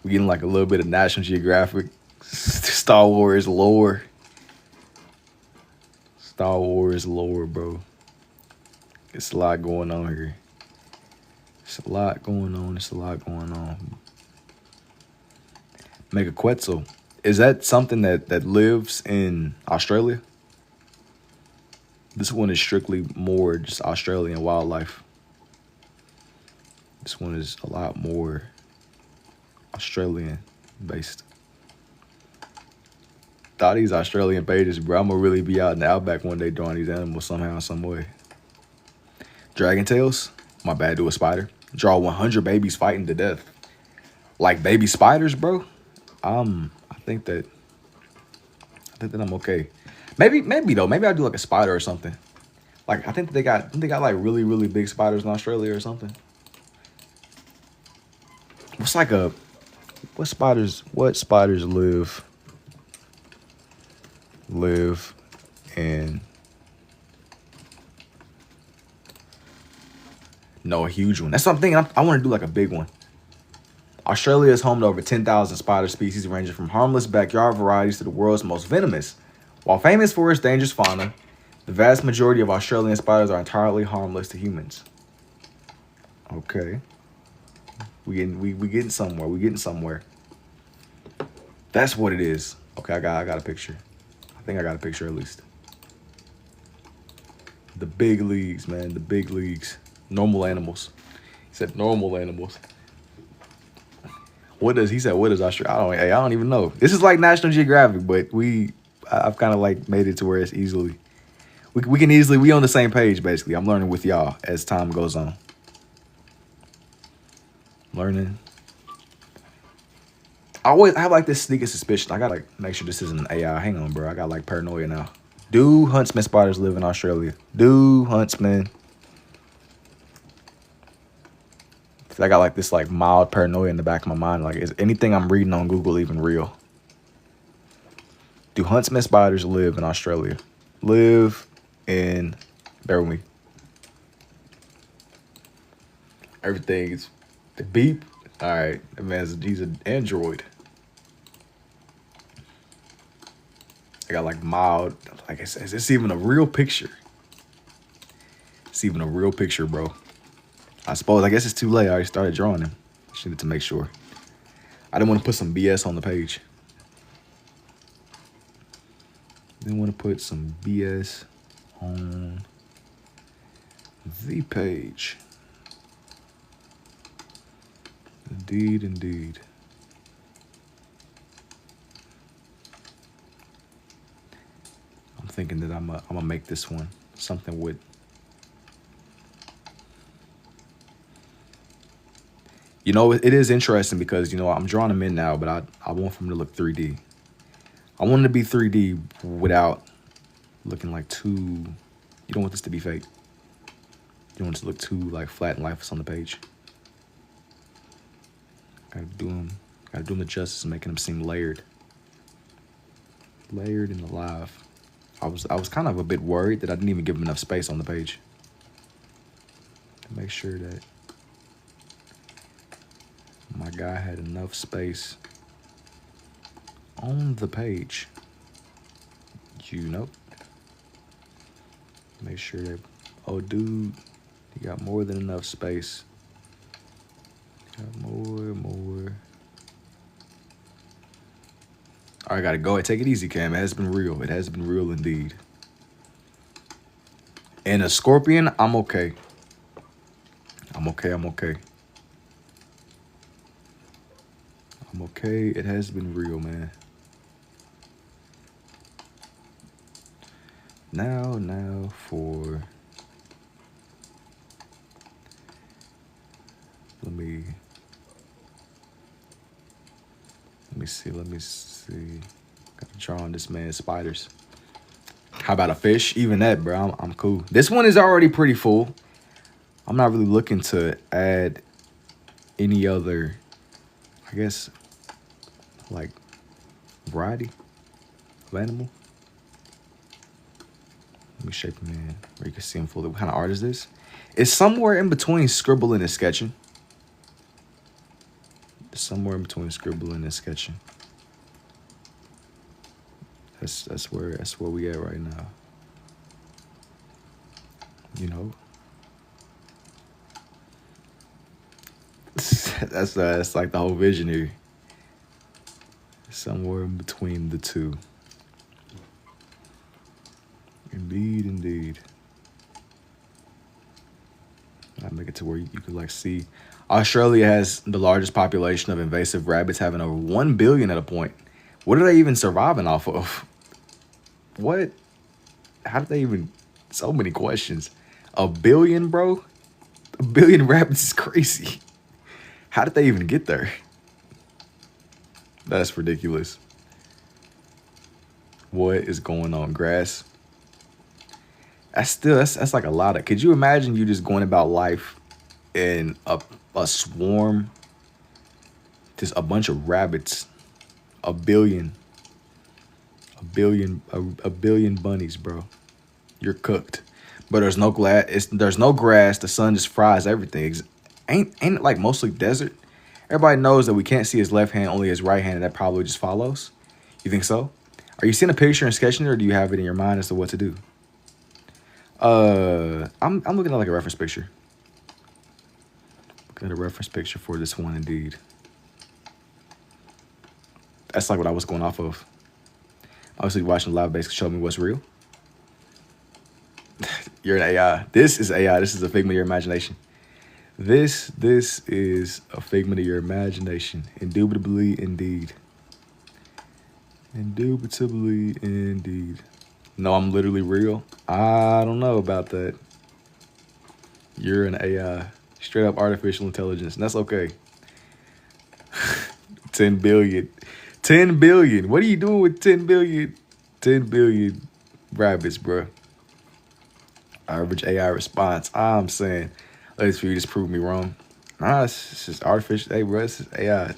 We're getting like a little bit of National Geographic, Star Wars lore. Bro. It's a lot going on here. It's a lot going on. Mega Quetzal. Is that something that lives in Australia? This one is strictly more just Australian wildlife. This one is a lot more Australian based. Thought these Australian pages, bro. I'm gonna really be out in the outback one day drawing these animals somehow, some way. Dragon tails. My bad, do a spider. Draw 100 babies fighting to death. Like baby spiders, bro. I think that I'm okay. Maybe though. Maybe I'll do like a spider or something. Like I think they got like really big spiders in Australia or something. What spiders live in? No, a huge one. That's what I'm thinking. I want to do like a big one. Australia is home to over 10,000 spider species ranging from harmless backyard varieties to the world's most venomous. While famous for its dangerous fauna, the vast majority of Australian spiders are entirely harmless to humans. Okay. We getting somewhere. That's what it is. Okay, I got a picture. I think I got a picture at least. The big leagues, man. The big leagues. Normal animals. He said normal animals. What is Australia? I don't even know. This is like National Geographic, but I've kind of like made it to where it's easily. We on the same page basically. I'm learning with y'all as time goes on. Learning. I have like this sneaking suspicion. I gotta like make sure this isn't an AI. Hang on, bro. I got like paranoia now. Do huntsman spiders live in Australia? Do huntsman? I got like this like mild paranoia in the back of my mind. Like, is anything I'm reading on Google even real? Do huntsman spiders live in Australia? Bear with me. Everything is the beep. All right, that he's an android. I got like mild, like it's even a real picture. It's even a real picture, bro. I guess it's too late. I already started drawing them. Just needed to make sure. I didn't want to put some BS on the page. Didn't want to put some BS on the page. Indeed. I'm thinking that I'm gonna make this one. something with. You know, it is interesting because, you know, I'm drawing them in now, but I want them to look 3D. I want it to be 3D without looking like too, you don't want this to be fake. You don't want it to look too like flat and lifeless on the page. Gotta do them the justice, making them seem layered. Layered and alive. I was kind of a bit worried that I didn't even give them enough space on the page. To make sure that my guy had enough space on the page. You know. Make sure that, oh dude, you got more than enough space. Got more. All right, gotta go. Take it easy, Cam. It has been real. It has been real indeed. And a scorpion, I'm okay. I'm okay. I'm okay. It has been real, man. Now for... Let me see. Gotta draw on this man's spiders. How about a fish? Even that, bro. I'm cool. This one is already pretty full. I'm not really looking to add any other, I guess, like variety of animal. Let me shape him in where you can see him fully. What kind of art is this? It's somewhere in between scribbling and sketching. Somewhere in between scribbling and sketching. That's where we at right now. You know. that's like the whole vision here. Somewhere in between the two. Indeed. I make it to where you could like see. Australia has the largest population of invasive rabbits, having over 1 billion at a point. What are they even surviving off of? What? How did they even... So many questions. 1 billion, bro? 1 billion rabbits is crazy. How did they even get there? That's ridiculous. What is going on? Grass? That's like a lot of... Could you imagine you just going about life in a swarm, just a bunch of rabbits, a billion bunnies, bro. You're cooked. But there's no grass. The sun just fries everything. Ain't it like mostly desert? Everybody knows that we can't see his left hand, only his right hand, and that probably just follows. You think so? Are you seeing a picture and sketching it, or do you have it in your mind as to what to do? I'm looking at like a reference picture. Looking at a reference picture for this one, indeed. That's like what I was going off of. Obviously, watching live base showed me what's real. You're an AI. This is AI. This is a figment of your imagination. This is a figment of your imagination. Indubitably, indeed. Indubitably, indeed. No, I'm literally real. I don't know about that. You're an AI. Straight up artificial intelligence. And that's okay. 10 billion. 10 billion. What are you doing with 10 billion? 10 billion rabbits, bro. Average AI response. I'm saying, let's for you just prove me wrong. Nah, it's just artificial. Hey, bro, it's just AI.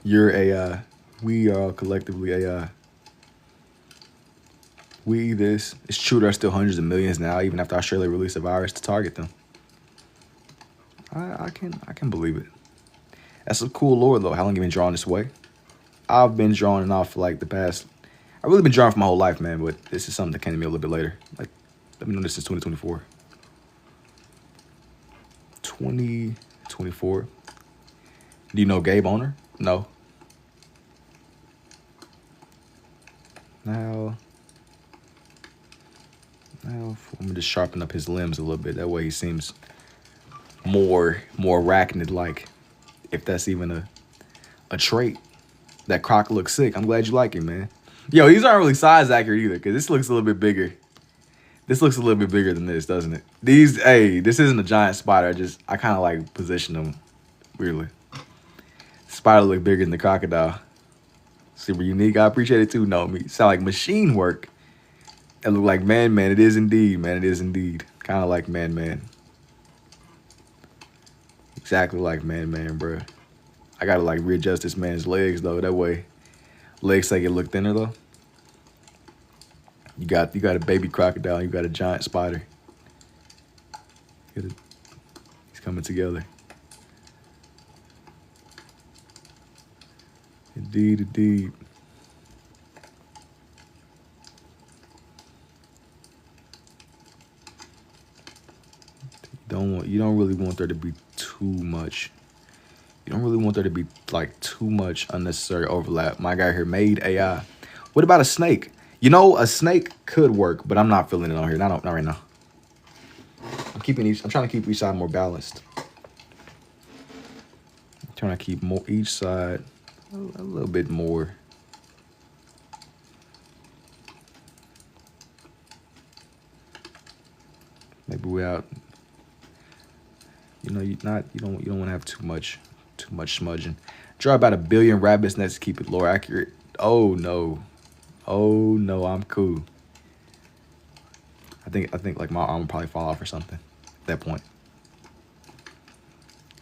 You're AI. We are all collectively AI. It's true there are still hundreds of millions now, even after Australia released a virus to target them. I can believe it. That's a cool lore, though. How long you been drawing this way? I've been drawing it off for like the past... I've really been drawing for my whole life, man, but this is something that came to me a little bit later. Like, let me know this is 2024. 2024. Do you know Gabe Owner? No. Now I'm gonna just sharpen up his limbs a little bit. That way he seems more arachnid-like, if that's even a trait. That croc looks sick. I'm glad you like it, man. Yo, these aren't really size accurate either, because this looks a little bit bigger This looks a little bit bigger than this, doesn't it? These, hey, this isn't a giant spider. I kind of like position them weirdly. Spider look bigger than the crocodile. Super unique. I appreciate it too. No, me sound like machine work. It look like man. It is indeed, man. It is indeed. Kind of like man. Exactly like man, bro. I gotta like readjust this man's legs though. That way, legs make it look thinner though. You got a baby crocodile. You got a giant spider. He's coming together. Indeed. You don't really want there to be too much. You don't really want there to be like too much unnecessary overlap. My guy here made AI. What about a snake? You know, a snake could work, but I'm not feeling it on here. Not right now. I'm trying to keep each side more balanced. I'm trying to keep each side a little bit more. Maybe without, you know, you don't want to have too much smudging. Draw about 1 billion rabbits nets to keep it lore accurate. Oh no, I'm cool. I think like my arm would probably fall off or something at that point.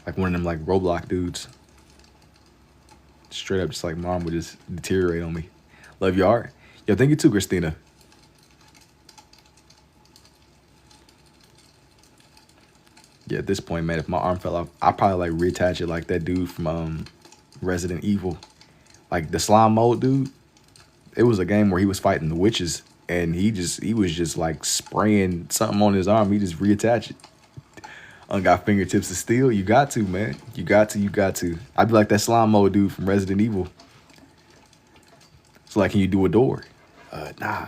Like one of them like Roblox dudes. Straight up, just like my arm would just deteriorate on me. Love your art. Yo, thank you too, Christina. Yeah, at this point, man, if my arm fell off, I'd probably like reattach it like that dude from Resident Evil. Like the slime mode dude. It was a game where he was fighting the witches and he was just like spraying something on his arm. He just reattached it. Got fingertips of steel. You got to, man. You got to. I'd be like that slime mode dude from Resident Evil. It's like, can you do a door? Nah.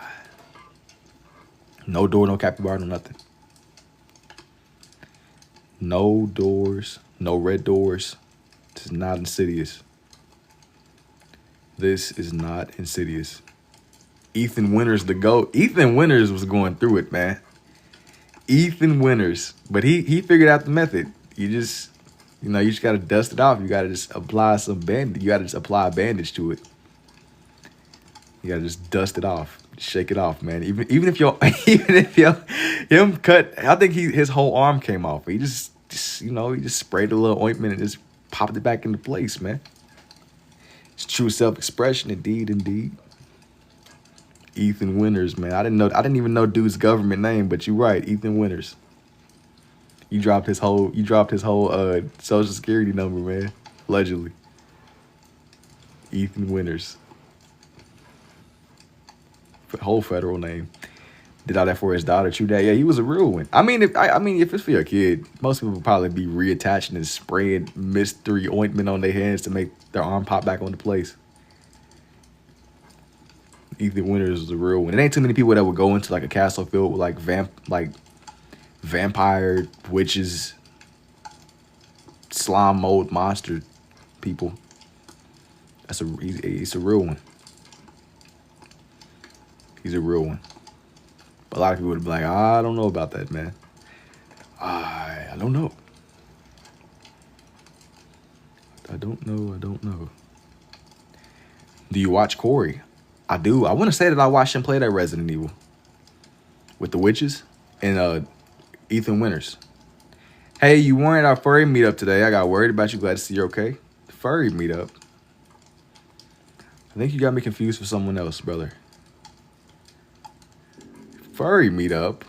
No door, no capybara, no nothing. No doors, no red doors. This is not Insidious. This is not Insidious. Ethan Winters the GOAT. Ethan Winters was going through it, man. Ethan Winters. But he figured out the method. You just gotta dust it off. You gotta just apply some bandage. You gotta just apply a bandage to it. You gotta just dust it off. Shake it off, man. Even if him cut, I think his whole arm came off. He just sprayed a little ointment and just popped it back into place, man. It's true self-expression, indeed. Ethan Winters, man. I didn't even know dude's government name, but you're right, Ethan Winters. You dropped his whole social security number, man. Allegedly. Ethan Winters. Whole federal name. Did all that for his daughter. True that. Yeah, he was a real one. I mean, if it's for your kid, most people would probably be reattaching and spraying mystery ointment on their hands to make their arm pop back into place. Ethan Winters was a real one. It ain't too many people that would go into like a castle filled with like vampire witches, slime mold monster people. He's a real one. He's a real one. But a lot of people would be like, I don't know about that, man. I don't know. I don't know. Do you watch Corey? I do. I want to say that I watched him play that Resident Evil with the witches and Ethan Winters. Hey, you weren't at our furry meetup today. I got worried about you. Glad to see you're okay. The furry meetup. I think you got me confused for someone else, brother. Furry meetup.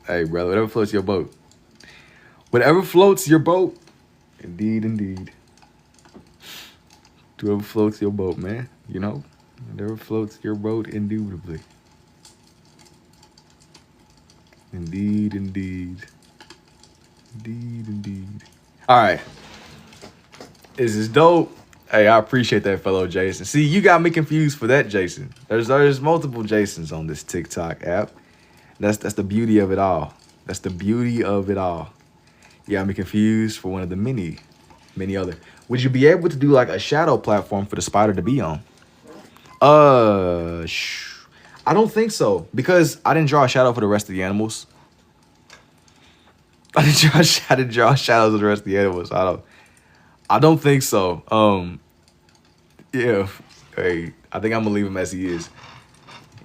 Hey, brother, whatever floats your boat. Whatever floats your boat. Indeed. Whatever floats your boat, man. You know? Whatever floats your boat, indubitably. Indeed. All right. This is dope. Hey, I appreciate that, fellow Jason. See, you got me confused for that, Jason. There's multiple Jasons on this TikTok app. That's the beauty of it all. That's the beauty of it all. You got me confused for one of the many other. Would you be able to do like a shadow platform for the spider to be on? I I don't think so, because I didn't draw a shadow for the rest of the animals. I didn't draw shadows of the rest of the animals. I don't think so. Yeah. Hey, I think I'm gonna leave him as he is.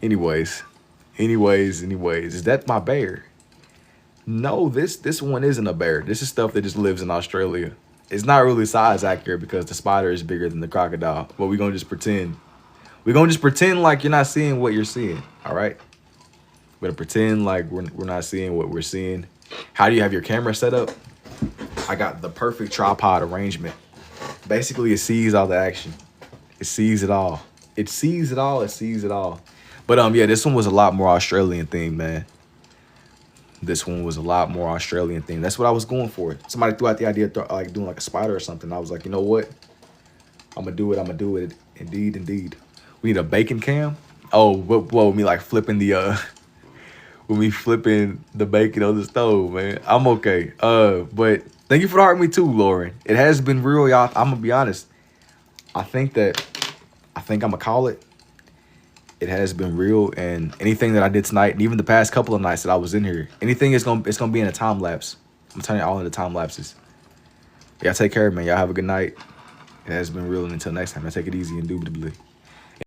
Anyways. Is that my bear? No, this one isn't a bear. This is stuff that just lives in Australia. It's not really size accurate because the spider is bigger than the crocodile. But we're gonna just pretend. We're gonna just pretend like you're not seeing what you're seeing. All right. We're gonna pretend like we're not seeing what we're seeing. How do you have your camera set up? I got the perfect tripod arrangement. Basically, it sees all the action. It sees it all. It sees it all. It sees it all. But yeah, this one was a lot more Australian themed, man. This one was a lot more Australian themed. That's what I was going for. Somebody threw out the idea of like doing like a spider or something. I was like, you know what? I'm gonna do it. I'm gonna do it. Indeed. We need a bacon cam. Oh, whoa, me like flipping the with me flipping the bacon on the stove, man. I'm okay. But thank you for the heart me too, Lauren. It has been real, y'all. I'm gonna be honest. I think I'm gonna call it. It has been real, and anything that I did tonight, and even the past couple of nights that I was in here, anything it's gonna be in a time lapse. I'm telling you all in the time lapses. Y'all take care, man. Y'all have a good night. It has been real, and until next time, I take it easy, indubitably.